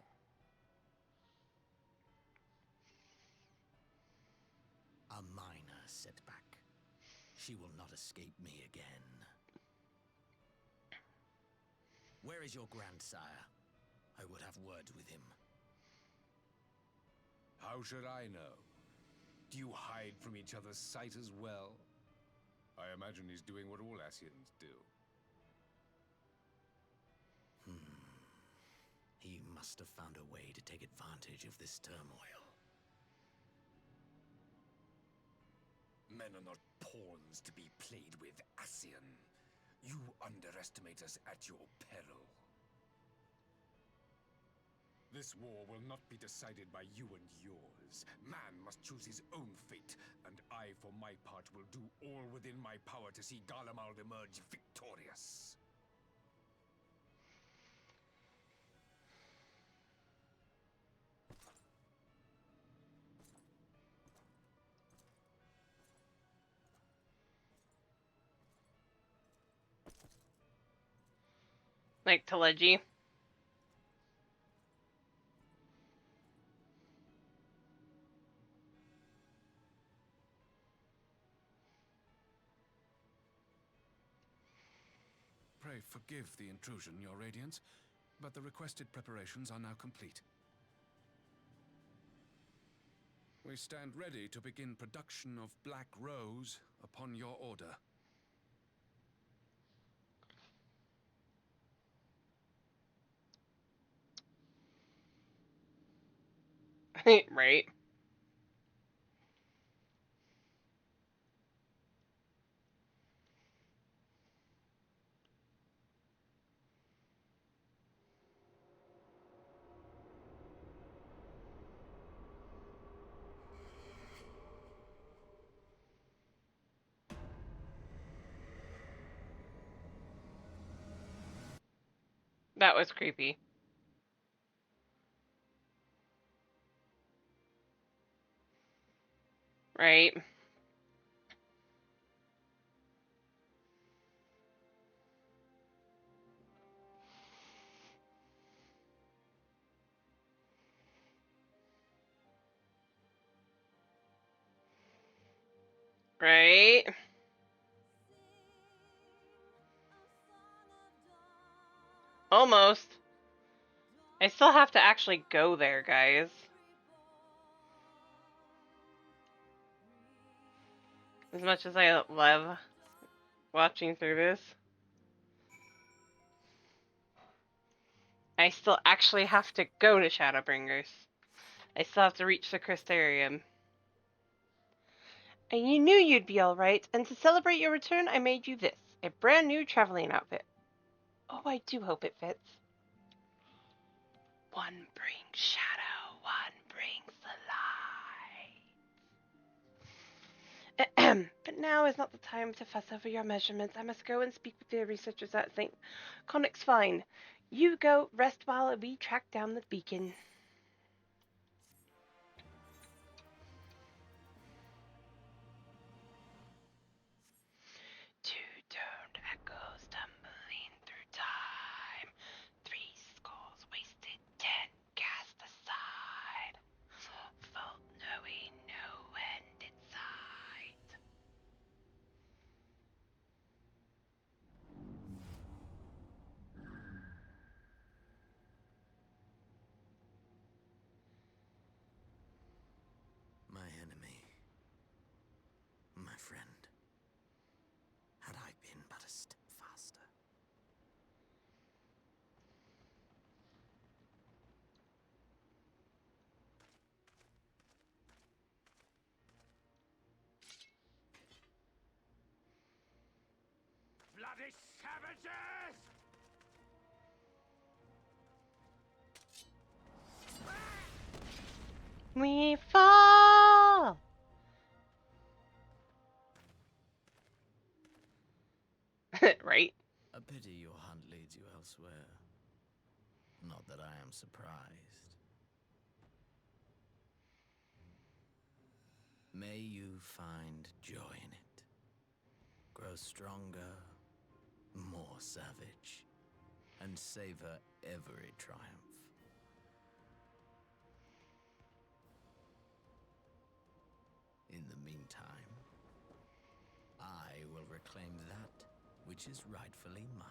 A minor setback. She will not escape me again. Where is your grandsire? I would have words with him. How should I know? Do you hide from each other's sight as well? I imagine he's doing what all Ascians do. He must have found a way to take advantage of this turmoil. Men are not pawns to be played with, Ascian. You underestimate us at your peril. This war will not be decided by you and yours. Man must choose his own fate, and I, for my part, will do all within my power to see Garlemald emerge victorious. Like Teleji. Pray forgive the intrusion, Your Radiance, but the requested preparations are now complete. We stand ready to begin production of Black Rose upon your order. Right. That was creepy. Right. Right. Almost. I still have to actually go there, guys. As much as I love watching through this. I still actually have to go to Shadowbringers. I still have to reach the Crystarium. And you knew you'd be alright, and to celebrate your return, I made you this. A brand new traveling outfit. Oh, I do hope it fits. One brings shadow, one brings the light. But now is not the time to fuss over your measurements. I must go and speak with the researchers at St. Connick's Fine. You go rest while we track down the beacon. Two-toned echoes tumbling through time. 3 skulls wasted, 10 cast aside. Full knowing no end in sight. My enemy. My friend. Had I been but a step faster. Bloody savages! We fall! Right? A pity your hunt leads you elsewhere. Not that I am surprised. May you find joy in it. Grow stronger, more savage, and savor every triumph. In the meantime, I will reclaim that which is rightfully mine.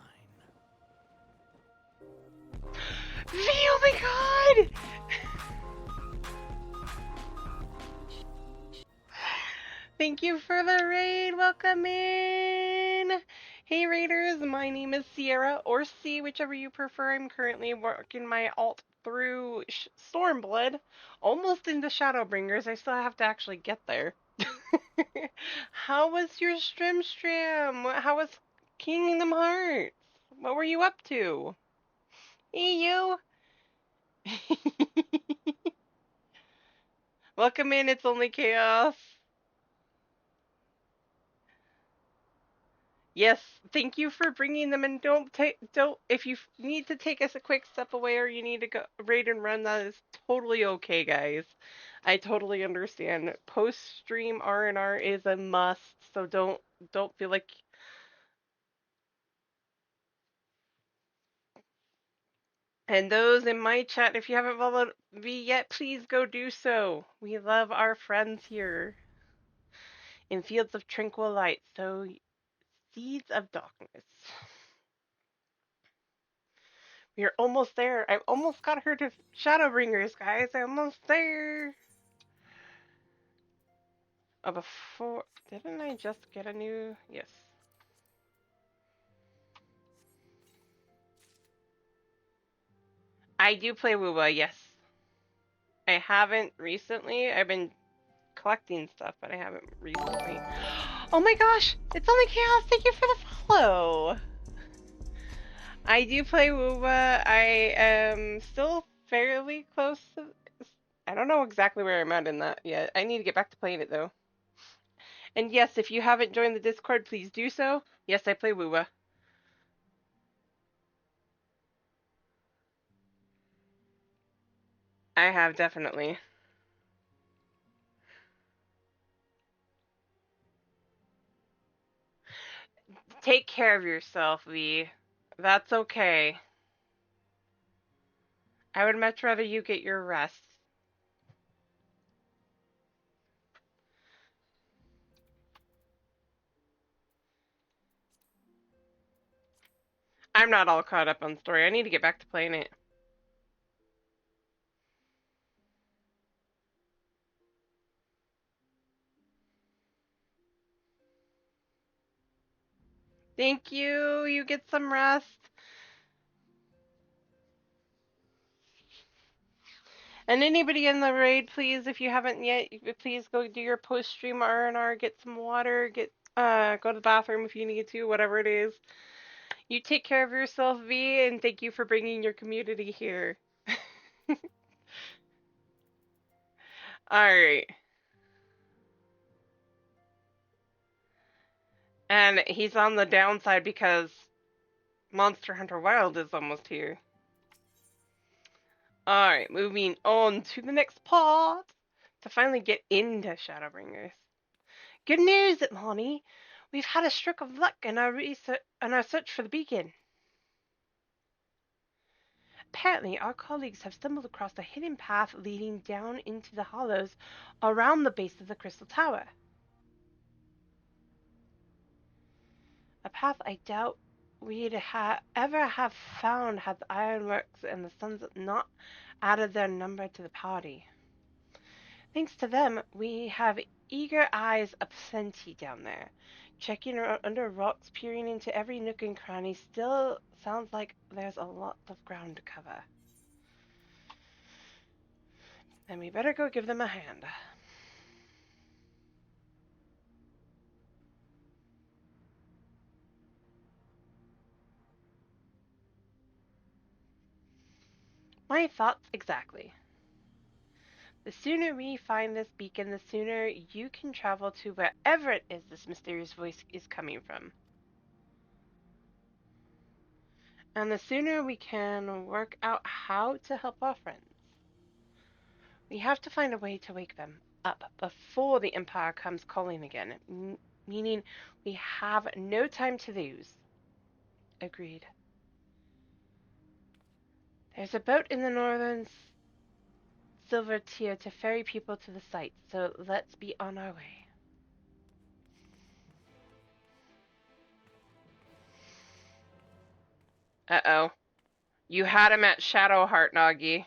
Oh my god! Thank you for the raid. Welcome in. Hey raiders, my name is Sierra, or C, whichever you prefer. I'm currently working my alt through Stormblood, almost into Shadowbringers. I still have to actually get there. How was your stream? How was Kingdom Hearts? What were you up to? Hey you! Welcome in, it's only chaos. Yes, thank you for bringing them, and don't if you need to take us a quick step away or you need to go raid and run, that is totally okay, guys. I totally understand. Post stream R&R is a must, so don't feel like. And those in my chat, if you haven't followed me yet, please go do so. We love our friends here. In fields of tranquil light, sow seeds of darkness. We are almost there. I almost got her to Shadowbringers, guys. I'm almost there. Oh, before... Didn't I just get a new... Yes. I do play Woowa, yes. I haven't recently. I've been collecting stuff, but I haven't recently. Oh my gosh! It's only Chaos! Thank you for the follow! I do play Woowa. I am still fairly close to... I don't know exactly where I'm at in that yet. I need to get back to playing it, though. And yes, if you haven't joined the Discord, please do so. Yes, I play Woowa. I have, definitely. Take care of yourself, Lee. That's okay. I would much rather you get your rest. I'm not all caught up on story. I need to get back to playing it. Thank you. You get some rest. And anybody in the raid, please, if you haven't yet, please go do your post-stream R&R, get some water, go to the bathroom if you need to, whatever it is. You take care of yourself, V, and thank you for bringing your community here. Alright. And he's on the downside because Monster Hunter Wild is almost here. Alright, moving on to the next part to finally get into Shadowbringers. Good news, Monty. We've had a stroke of luck in our search for the beacon. Apparently, our colleagues have stumbled across a hidden path leading down into the hollows around the base of the Crystal Tower. A path I doubt we'd ever have found had the Ironworks and the Suns not added their number to the party. Thanks to them, we have eager eyes aplenty down there. Checking around under rocks, peering into every nook and cranny, still sounds like there's a lot of ground to cover. Then we better go give them a hand. My thoughts exactly. The sooner we find this beacon, the sooner you can travel to wherever it is this mysterious voice is coming from. And the sooner we can work out how to help our friends. We have to find a way to wake them up before the Empire comes calling again, meaning we have no time to lose. Agreed. There's a boat in the northern Silver Tier to ferry people to the site, so let's be on our way. Uh-oh. You had him at Shadowheart, Nagi.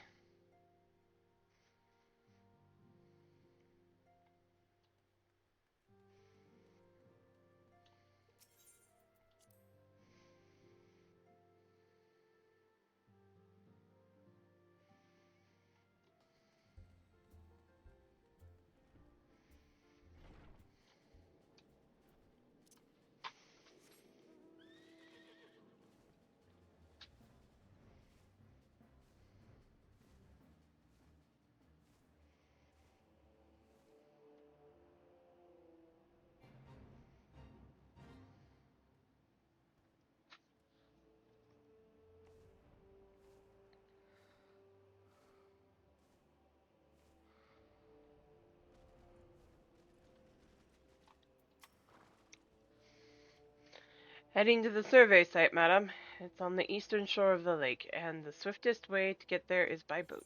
Heading to the survey site, madam. It's on the eastern shore of the lake, and the swiftest way to get there is by boat.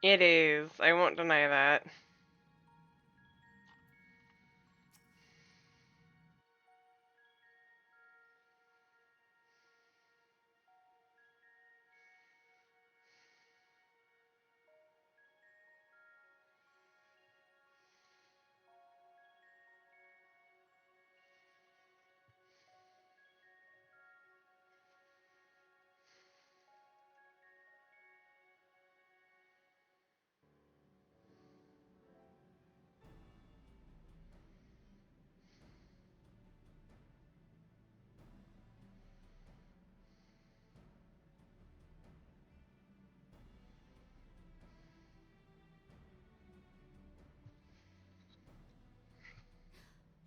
It is. I won't deny that.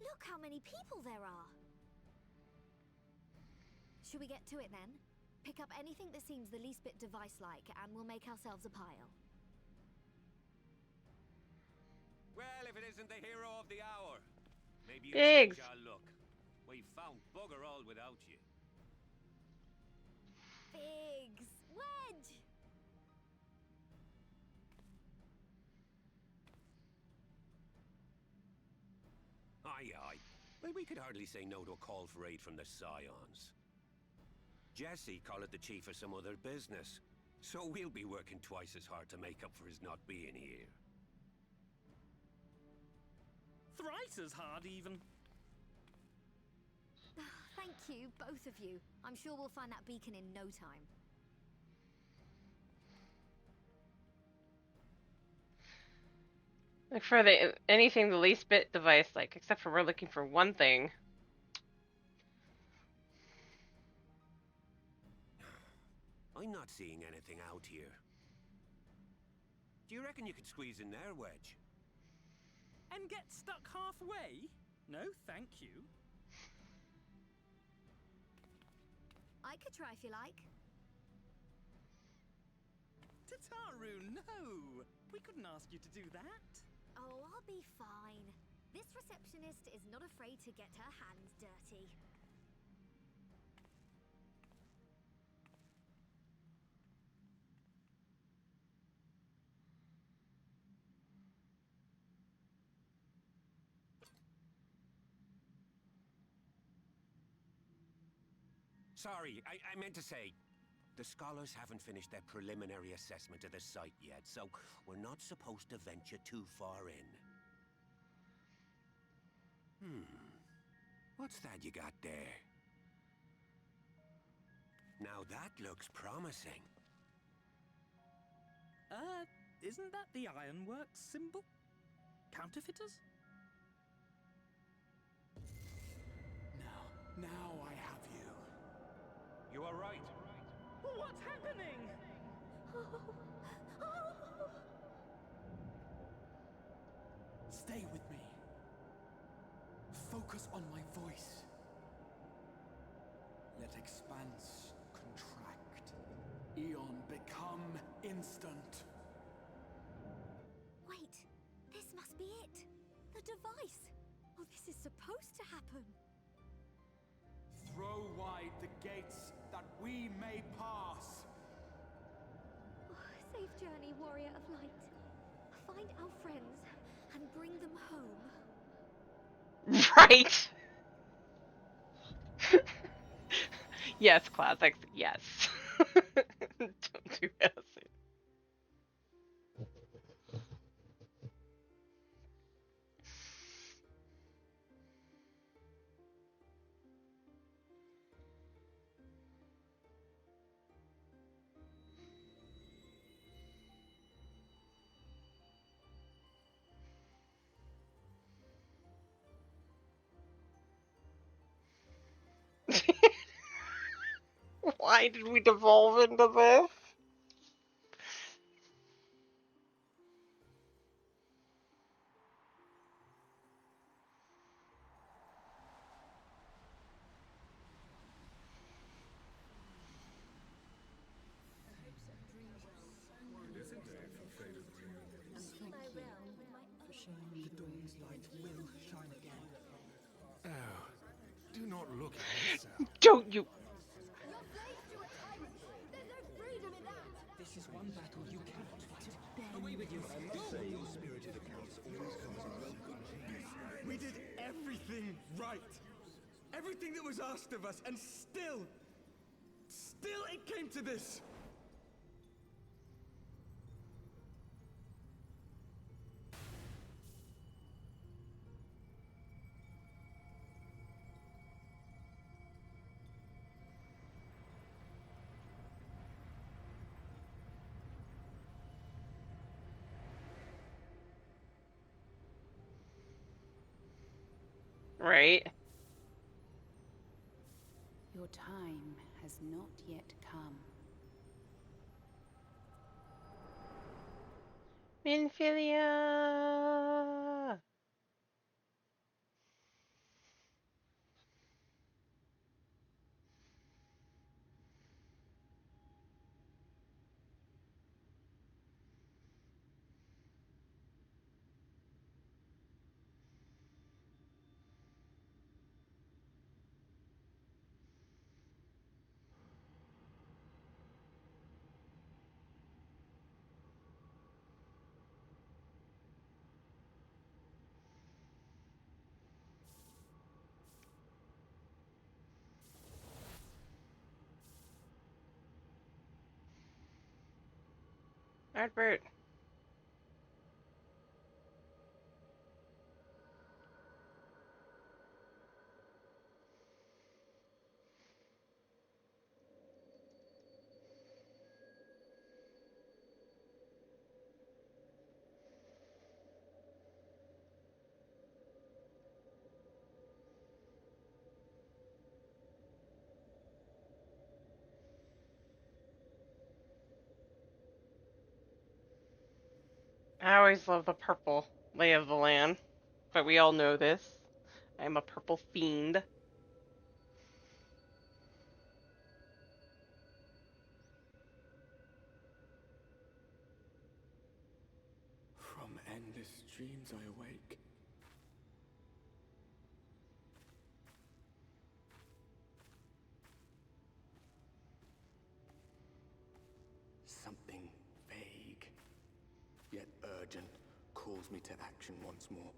Look how many people there are! Should we get to it then? Pick up anything that seems the least bit device-like, and we'll make ourselves a pile. Well, if it isn't the hero of the hour. Maybe you Biggs. change our look. We've found bugger all without you. Biggs! Wedge! Aye, aye. Well, we could hardly say no to a call for aid from the Scions. Jesse called it the chief of some other business, so we'll be working twice as hard to make up for his not being here. Thrice as hard, even. Thank you, both of you. I'm sure we'll find that beacon in no time. Look for anything the least bit device-like, except for we're looking for one thing. I'm not seeing anything out here. Do you reckon you could squeeze in there, Wedge? And get stuck halfway? No, thank you. I could try if you like. Tataru, no! We couldn't ask you to do that. Oh, I'll be fine. This receptionist is not afraid to get her hands dirty. Sorry, I meant to say, the scholars haven't finished their preliminary assessment of the site yet, so we're not supposed to venture too far in. What's that you got there? Now that looks promising. Isn't that the Ironworks symbol? Counterfeiters? Now I have you. You are right. What's happening? Stay with me. Focus on my voice. Let expanse contract. Eon become instant. Wait, this must be it. The device. Oh, this is supposed to happen. Throw wide the gates that we may pass. Oh, safe journey, warrior of light. Find our friends and bring them home. Right. Yes, classics. Yes. Don't do acid. Why did we devolve into this? For showing the dawn's light will shine again. Oh, do not look at Lisa. Don't you? Your slaves to a tyrant. There's no freedom in that. This is one battle you cannot fight. Away with you. Say your spirited accounts always comes in welcome. We did everything right. Everything that was asked of us, and still it came to this. Right. Your time has not yet come. Minfilia. Albert. I always love the purple lay of the land, but we all know this. I'm a purple fiend. From endless dreams I awake. Something vague, yet urgent, calls me to action once more.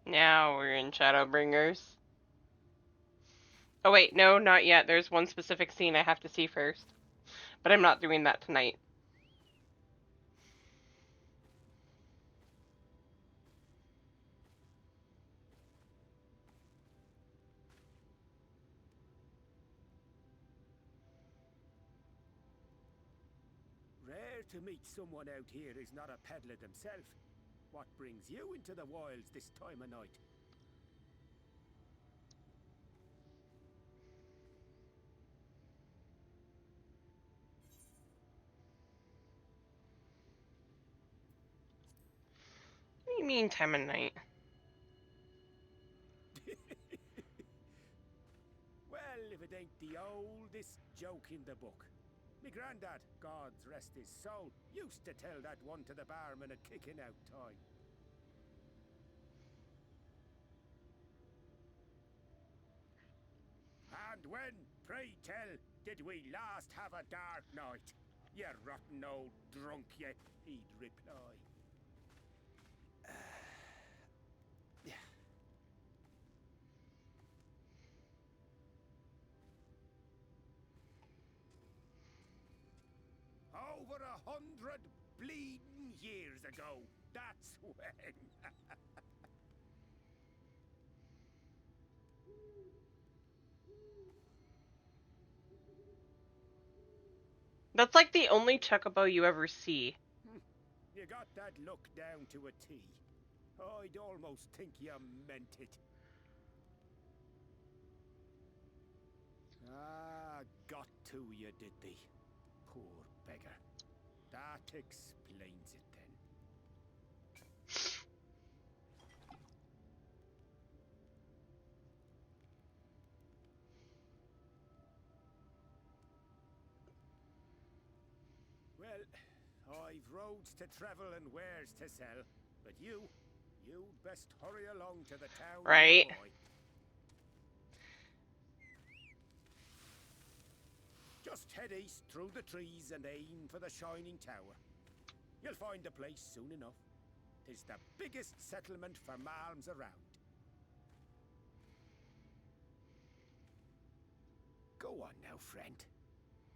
Now we're in Shadowbringers. Oh wait, no, not yet. There's one specific scene I have to see first. But I'm not doing that tonight. Rare to meet someone out here who's not a peddler themselves. What brings you into the wilds this time of night? What do you mean time of night? Well, if it ain't the oldest joke in the book. Me granddad, God rest his soul, used to tell that one to the barman at kicking out time. And when, pray tell, did we last have a dark night? You rotten old drunk, yet he'd reply. Over 100 bleeding years ago, that's when. That's like the only chocobo you ever see. You got that look down to a T. I'd almost think you meant it. Ah, got to you, did they? Poor beggar. That explains it then. Well, I've roads to travel and wares to sell, but you'd best hurry along to the town. Right. Nearby. Just head east through the trees and aim for the Shining Tower. You'll find the place soon enough. 'Tis the biggest settlement for malms around. Go on now, friend.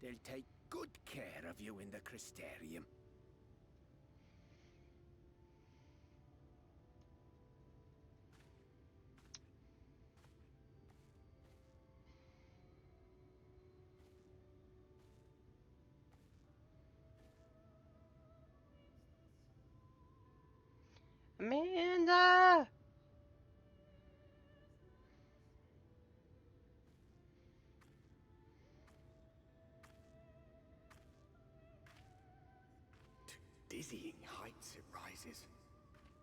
They'll take good care of you in the Crystarium. Amanda! To dizzying heights it rises,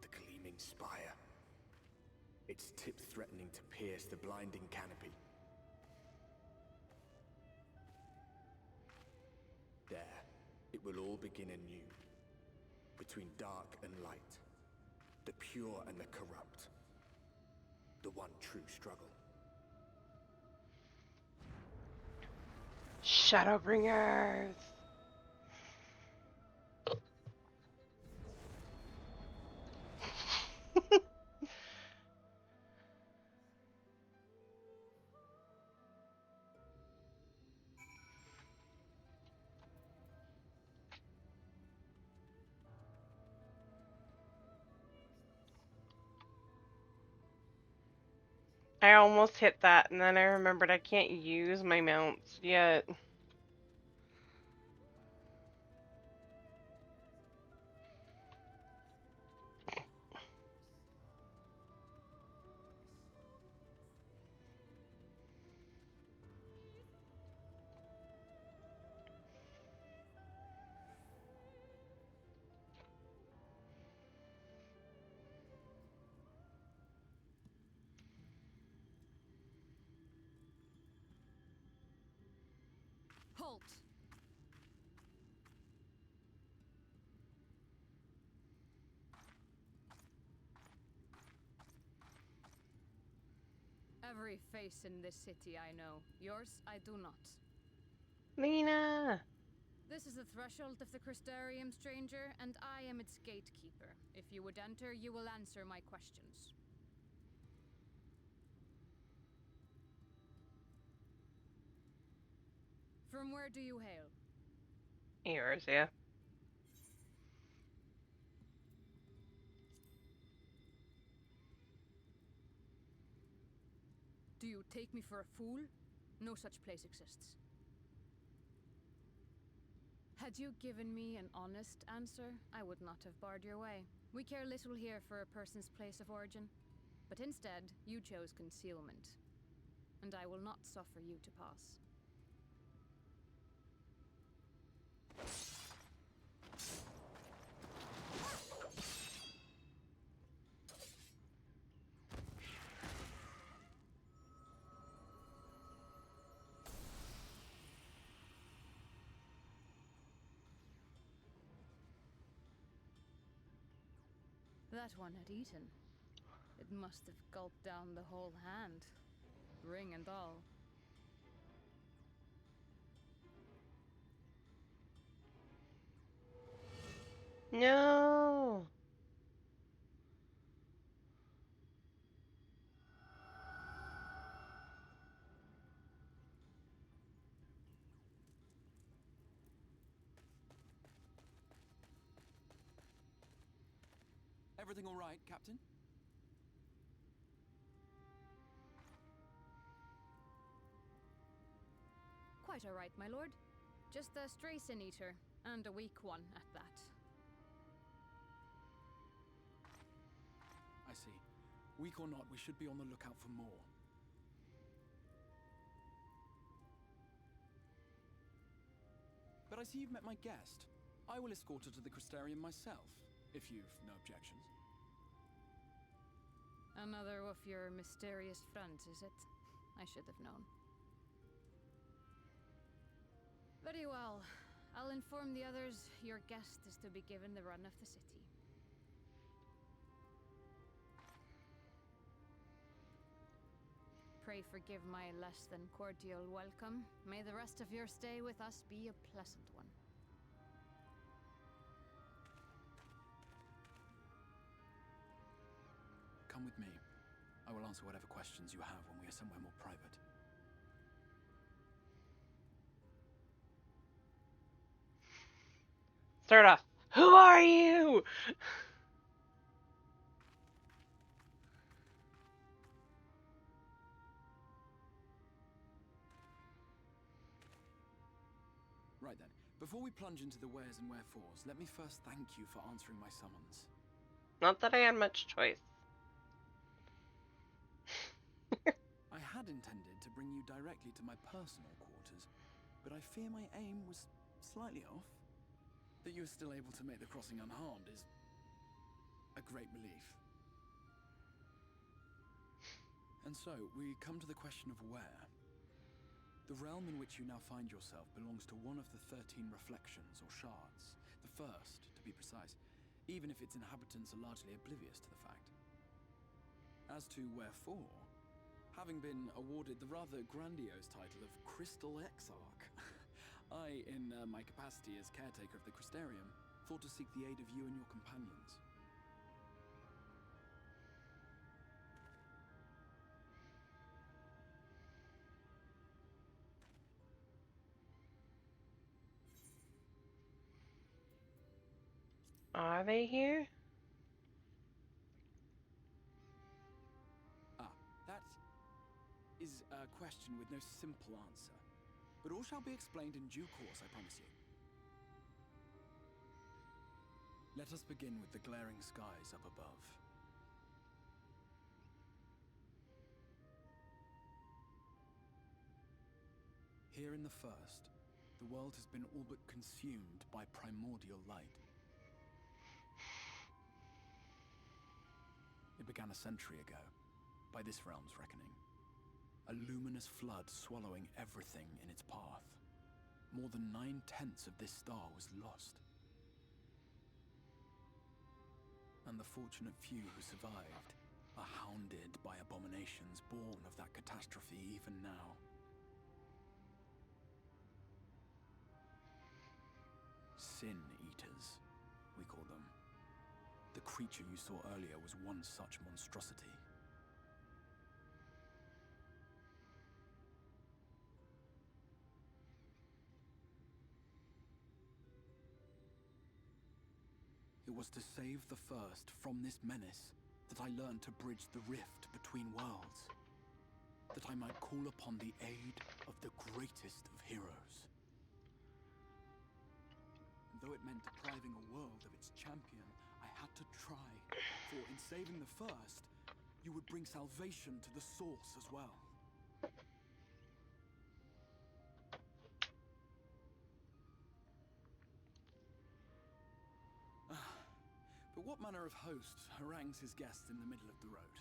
the gleaming spire. Its tip threatening to pierce the blinding canopy. There, it will all begin anew. Between dark and light. The pure and the corrupt. The one true struggle. Shadowbringers! I almost hit that, and then I remembered I can't use my mounts yet. Halt! Every face in this city I know. Yours, I do not. Lena! This is the threshold of the Crystarium, stranger, and I am its gatekeeper. If you would enter, you will answer my questions. From where do you hail? Eorzea. Do you take me for a fool? No such place exists. Had you given me an honest answer, I would not have barred your way. We care little here for a person's place of origin. But instead, you chose concealment. And I will not suffer you to pass. That one had eaten. It must have gulped down the whole hand, ring and all. No! Everything all right, Captain? Quite all right, my lord. Just a stray sin eater, and a weak one at that. I see. Weak or not, we should be on the lookout for more. But I see you've met my guest. I will escort her to the Crystarium myself, if you've no objections. Another of your mysterious friends, is it? I should have known. Very well. I'll inform the others your guest is to be given the run of the city. Pray forgive my less than cordial welcome. May the rest of your stay with us be a pleasant one. Come with me. I will answer whatever questions you have when we are somewhere more private. Start off. Who are you? Right then. Before we plunge into the wheres and wherefores, let me first thank you for answering my summons. Not that I had much choice. I had intended to bring you directly to my personal quarters, but I fear my aim was slightly off. That you are still able to make the crossing unharmed is a great relief. And so, we come to the question of where. The realm in which you now find yourself belongs to one of the 13 reflections, or shards. The first, to be precise, even if its inhabitants are largely oblivious to the fact. As to wherefore, having been awarded the rather grandiose title of Crystal Exarch, I, in my capacity as caretaker of the Crystarium, thought to seek the aid of you and your companions. Are they here? Ah, that A question with no simple answer. But all shall be explained in due course, I promise you. Let us begin with the glaring skies up above. Here in the First, the world has been all but consumed by primordial light. It began a century ago, by this realm's reckoning. A luminous flood swallowing everything in its path. More than 9/10 of this star was lost. And the fortunate few who survived are hounded by abominations born of that catastrophe even now. Sin Eaters, we call them. The creature you saw earlier was one such monstrosity. It was to save the First from this menace that I learned to bridge the rift between worlds. That I might call upon the aid of the greatest of heroes. And though it meant depriving a world of its champion, I had to try. For in saving the First, you would bring salvation to the source as well. But what manner of host harangues his guests in the middle of the road?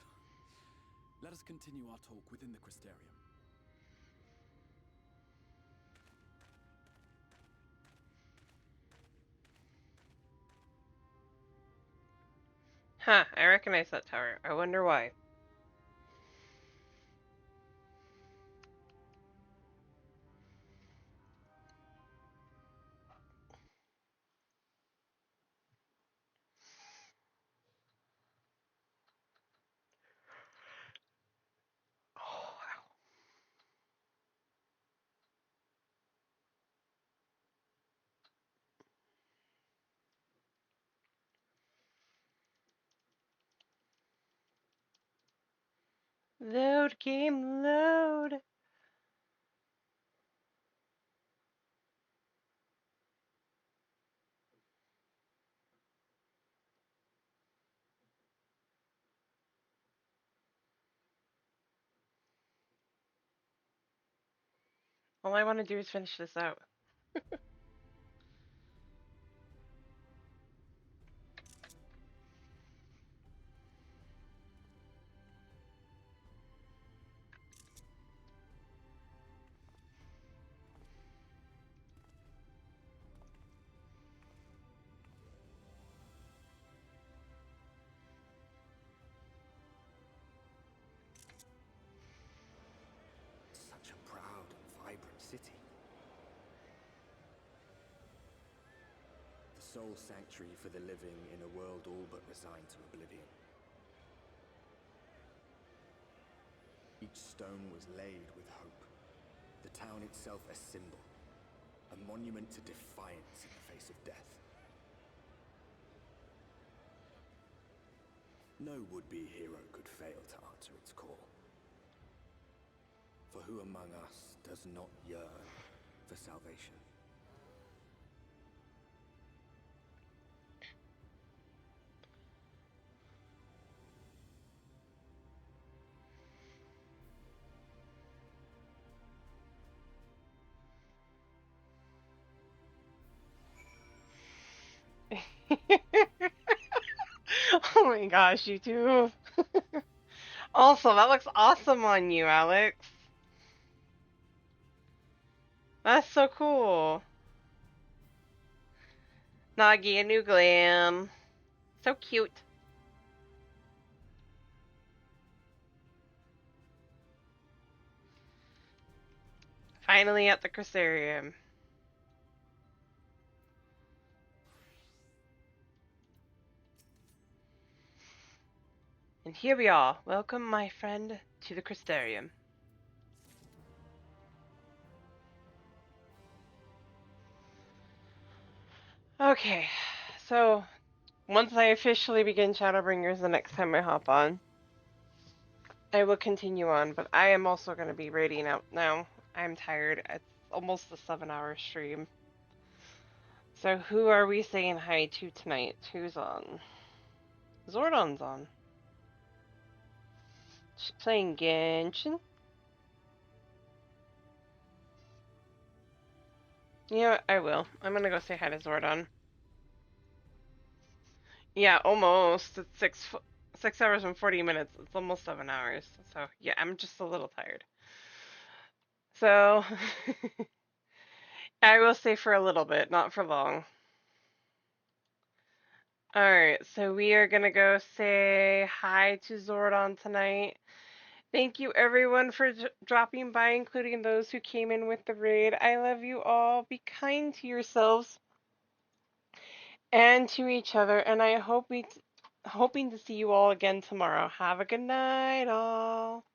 Let us continue our talk within the Crystarium. Huh, I recognize that tower. I wonder why. Load, game, load! All I want to do is finish this out. Such a proud and vibrant city. The sole sanctuary for the living in a world all but resigned to oblivion. Each stone was laid with hope. The town itself a symbol, a monument to defiance in the face of death. No would-be hero could fail to answer its call. For who among us does not yearn for salvation? Oh my gosh, you two. Also, that looks awesome on you, Alex. That's so cool. Nagi, a new glam. So cute. Finally at the Crystarium. And here we are. Welcome, my friend, to the Crystarium. Okay, so once I officially begin Shadowbringers the next time I hop on, I will continue on, but I am also going to be raiding out now. I'm tired. It's almost a 7-hour stream. So who are we saying hi to tonight? Who's on? Zordon's on. She's playing Genshin. You know what? I will. I'm gonna go say hi to Zordon. Yeah, almost. It's 6 hours and 40 minutes. It's almost 7 hours. So yeah, I'm just a little tired. So I will stay for a little bit, not for long. Alright, so we are gonna go say hi to Zordon tonight. Thank you everyone for dropping by, including those who came in with the raid. I love you all. Be kind to yourselves and to each other, and I hope hoping to see you all again tomorrow. Have a good night, all.